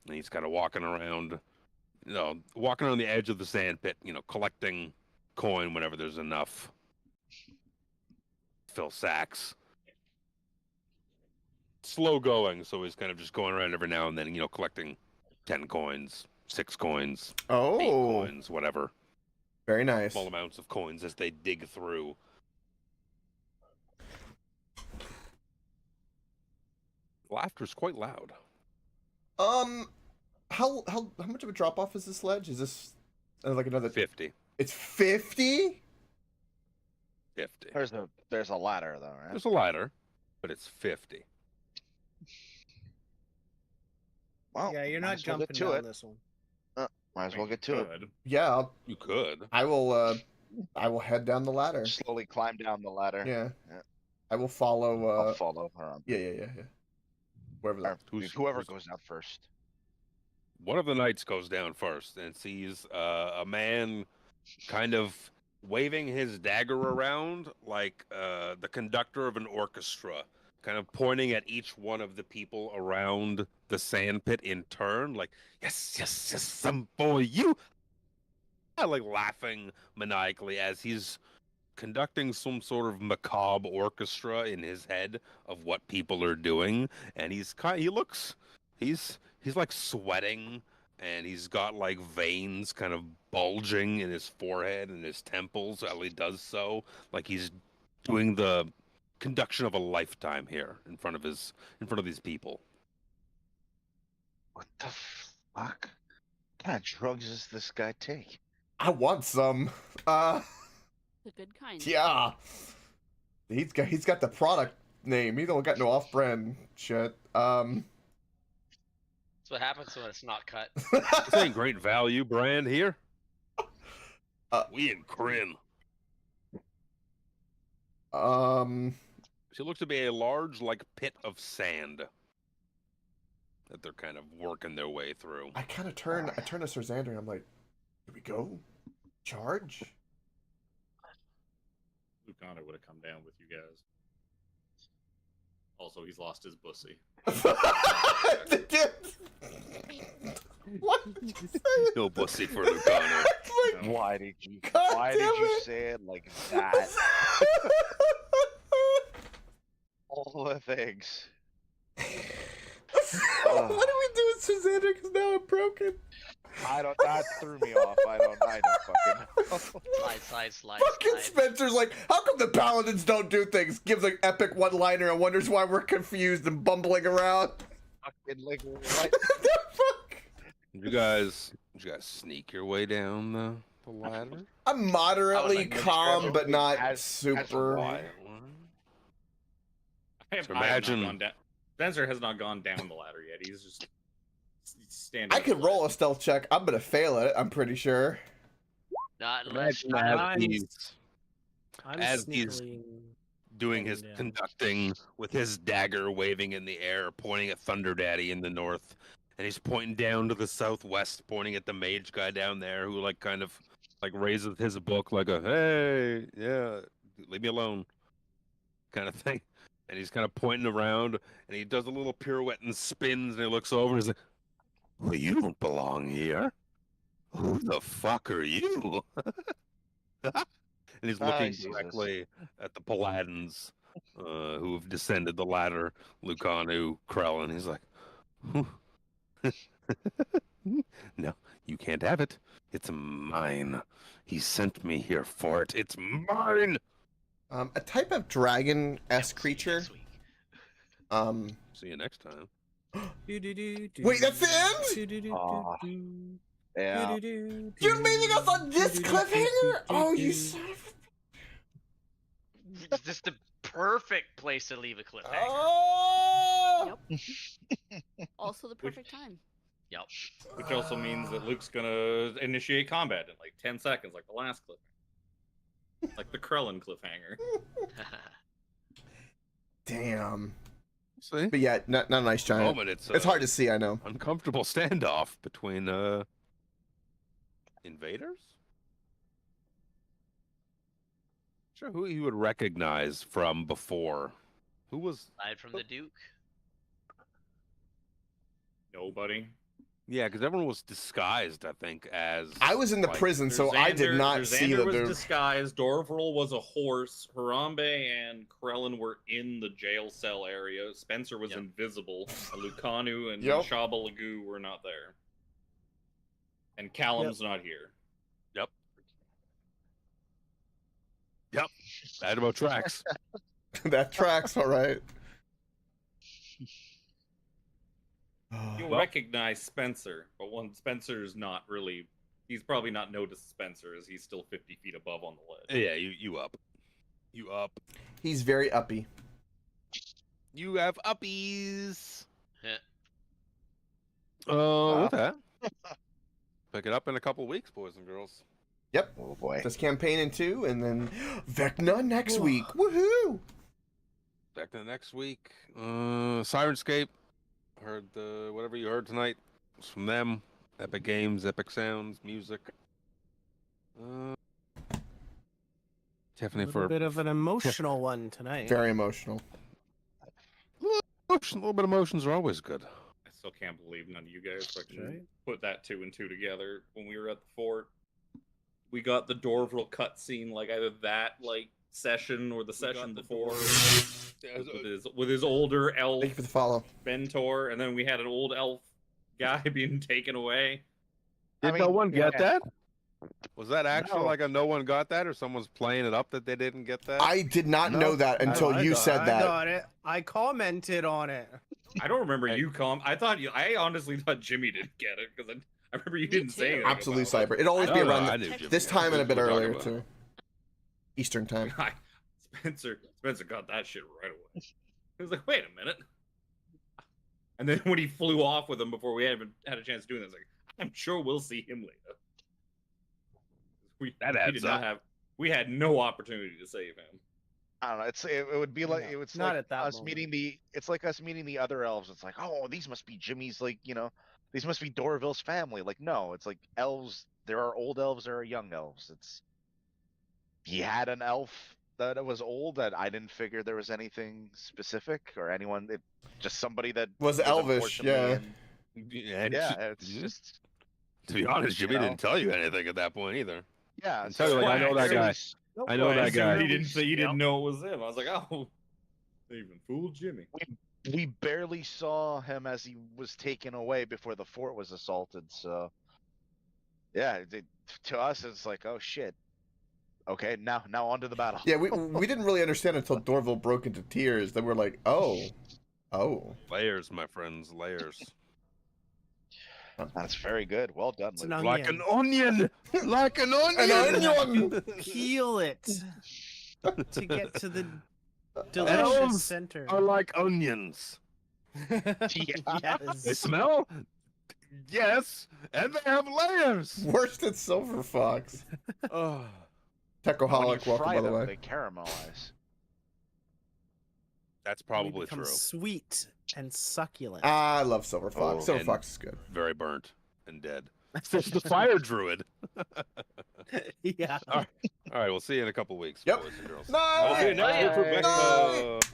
S5: And he's kind of walking around the edge of the sand pit, collecting coin whenever there's enough. Fill sacks. Slow going, so he's kind of just going around every now and then, collecting 10 coins, 6 coins, 8 coins, whatever.
S4: Very nice.
S5: Small amounts of coins as they dig through. Laughter's quite loud.
S4: How much of a drop off is this ledge? Is this like another
S5: 50? It's
S4: 50?
S5: 50.
S2: There's a ladder though, right?
S5: There's a ladder, but it's 50.
S2: Well,
S6: yeah, you're not jumping down this one.
S2: Might as well get to it.
S4: Yeah,
S5: you could.
S4: I will head down the ladder.
S2: Slowly climb down the ladder.
S4: Yeah. I will follow.
S2: I'll follow her.
S4: Yeah.
S2: Whoever goes down first.
S5: One of the knights goes down first and sees a man kind of waving his dagger around like the conductor of an orchestra, kind of pointing at each one of the people around the sand pit in turn, like, yes, some for you. Like laughing maniacally as he's conducting some sort of macabre orchestra in his head of what people are doing, and he he's like sweating, and he's got like veins kind of bulging in his forehead and his temples while he does so, like he's doing the conduction of a lifetime here in front of these people.
S2: What the fuck? What kind of drugs does this guy take?
S4: I want some.
S7: The good kind.
S4: Yeah. He's got the product name. He don't got no off-brand shit.
S1: That's what happens when it's not cut.
S5: This ain't great value brand here. We in Kryn. She looks to be a large, like, pit of sand that they're kind of working their way through.
S4: I turn to Sir Xander and I'm like, here we go. Charge?
S3: Lucano would have come down with you guys. Also, he's lost his bussy.
S4: What did you say?
S5: No bussy for Lucano.
S2: Why did you
S4: it.
S2: say it like that? All the things.
S4: What do we do with Sir Xander? Because now I'm broken.
S2: That threw me off. I don't fucking know.
S1: Slide.
S4: Fucking Spencer's like, how come the paladins don't do things? Gives an epic one-liner and wonders why we're confused and bumbling around.
S2: Fucking like what?
S4: The fuck?
S5: Did you guys sneak your way down the ladder?
S4: I'm moderately calm, but not
S2: as
S4: super.
S2: why?
S3: I have
S5: Imagine-
S3: not gone down. Spencer has not gone down the ladder yet. He's just standing.
S4: I
S3: on the
S4: could roll a
S3: ledge.
S4: stealth check. I'm gonna fail it. I'm pretty sure.
S1: Not unless
S5: Imagine
S6: I'm-
S5: as he's doing his
S6: Yeah.
S5: conducting with his dagger waving in the air, pointing at Thunder Daddy in the north, and he's pointing down to the southwest, pointing at the mage guy down there who like kind of like raises his book like a hey, yeah, leave me alone kind of thing. And he's kind of pointing around, and he does a little pirouette and spins, and he looks over and he's like, well, you don't belong here. Who the fuck are you? And he's looking
S2: Jesus.
S5: directly at the paladins who have descended the ladder, Lucanu, Krell, and he's like, no, you can't have it. It's mine. He sent me here for it. It's mine.
S4: A type of dragon-esque creature.
S5: See you next time.
S4: Wait, that's the end?
S2: Aw. Yeah.
S4: You're leaving us on this cliffhanger? Oh, you son of
S1: It's just the perfect place to leave a
S4: a...
S1: cliffhanger.
S4: Oh!
S7: Also the perfect time.
S1: Yep.
S3: Which also means that Luke's gonna initiate combat in like 10 seconds, like the last clip. Like the Krellin cliffhanger.
S4: Damn.
S5: See?
S4: But yeah, not a nice giant.
S5: Moment, it's
S4: It's hard to see, I know.
S5: uncomfortable standoff between invaders. Sure, who you would recognize from before? Who was?
S1: Aside from the Duke.
S3: Nobody.
S5: Yeah, because everyone was disguised, I think, as.
S4: I was in the
S5: like,
S4: prison, so I did not see the
S3: was
S4: dude.
S3: disguised. Dorvril was a horse. Harambe and Krellin were in the jail cell area. Spencer was
S1: Yep.
S3: invisible. Lucanu and
S4: Yep.
S3: Shaba Lagu were not there. And Callum's not here.
S5: That about tracks.
S4: That tracks, all right.
S3: You'll
S5: Well-
S3: recognize Spencer, but when Spencer's not really, he's probably not noticed Spencer as he's still 50 feet above on the ledge.
S5: Yeah, you up. You up.
S4: He's very uppy.
S5: You have uppies.
S1: Yeah.
S5: With that, pick it up in a couple weeks, boys and girls.
S4: Yep.
S2: Oh boy.
S4: This campaign in 2, and then Vecna next week. Woohoo!
S5: Back to next week. Sirenscape. Heard whatever you heard tonight was from them. Epic Games, Epic Sounds, music. Tiffany for
S6: A bit of an emotional one tonight.
S4: Very emotional.
S5: a little bit of emotions are always good.
S3: I still can't believe none of you guys fucking
S6: right.
S3: put that 2 and 2 together when we were at the fort. We got the Dorvril cutscene, like either that like session or the session before with his older elf
S4: Thank you for the follow.
S3: mentor, and then we had an old elf guy being taken away.
S5: Did no one get
S2: yeah.
S5: that? Was that actually
S2: No.
S5: like a no one got that, or someone's playing it up that they didn't get that?
S4: I did not
S2: No,
S4: know that until
S6: I
S4: you
S6: got-
S4: said
S6: I
S4: that.
S6: got it. I commented on it.
S3: I don't remember you I honestly thought Jimmy didn't get it because I remember you
S7: Me
S3: didn't say
S7: too.
S3: anything.
S4: Absolute
S3: about it.
S4: cyber. It'll always
S5: No,
S4: be
S5: no,
S4: around
S5: I
S4: the-
S5: knew Jimmy
S4: this
S5: got it.
S4: time and a bit
S5: We're talking
S4: earlier
S5: about
S4: too. Eastern time.
S3: Spencer got that shit right away. He was like, wait a minute. And then when he flew off with him before we even had a chance to do this, like, I'm sure we'll see him later. We had no opportunity to save him.
S2: I don't know. It would be like
S6: No,
S2: it was
S6: not
S2: like
S6: at that
S2: us
S6: moment.
S2: meeting the. It's like us meeting the other elves. It's like, oh, these must be Jimmy's. Like, these must be Dorville's family. Like, no, it's like elves. There are old elves. There are young elves. He had an elf that was old that I didn't figure there was anything specific or anyone. Just somebody that
S4: Was elvish,
S2: unfortunately
S4: yeah.
S2: yeah, it's just.
S5: To be honest, Jimmy
S2: You know?
S5: didn't tell you anything at that point either.
S2: Yeah,
S5: And tell you, like, I know that guy. I know that guy.
S3: He didn't say. He didn't know it was him. I was like, oh, they even fooled Jimmy.
S2: We barely saw him as he was taken away before the fort was assaulted. So, yeah, to us it's like, oh shit. Okay, now on to the battle.
S4: Yeah, we didn't really understand until Dorville broke into tears. Then we're like, oh.
S5: Layers, my friends, layers.
S2: That's very good. Well done,
S6: It's an
S2: Luke.
S5: Like
S6: onion.
S5: an onion, like an onion.
S4: An onion.
S6: Peel it to get to the delicious
S5: Elves
S6: center.
S5: Are like onions. They
S6: Yes.
S5: smell? Yes, and they have layers.
S4: Worst at Silver Fox.
S5: Oh.
S2: When you
S4: Techaholic, welcome
S2: fry
S4: by the
S2: them,
S4: way.
S2: they caramelize.
S5: That's
S6: They
S5: probably
S6: become
S5: true.
S6: sweet and succulent.
S4: I love Silver Fox.
S5: Oh,
S4: Silver
S5: and-
S4: Fox is good.
S5: Very burnt and dead. It's the fire druid.
S6: Yeah.
S5: All right, we'll see you in a couple weeks,
S4: Yep.
S5: boys and girls.
S4: No.
S5: I'll see you next week for
S2: Bye.
S5: breakfast.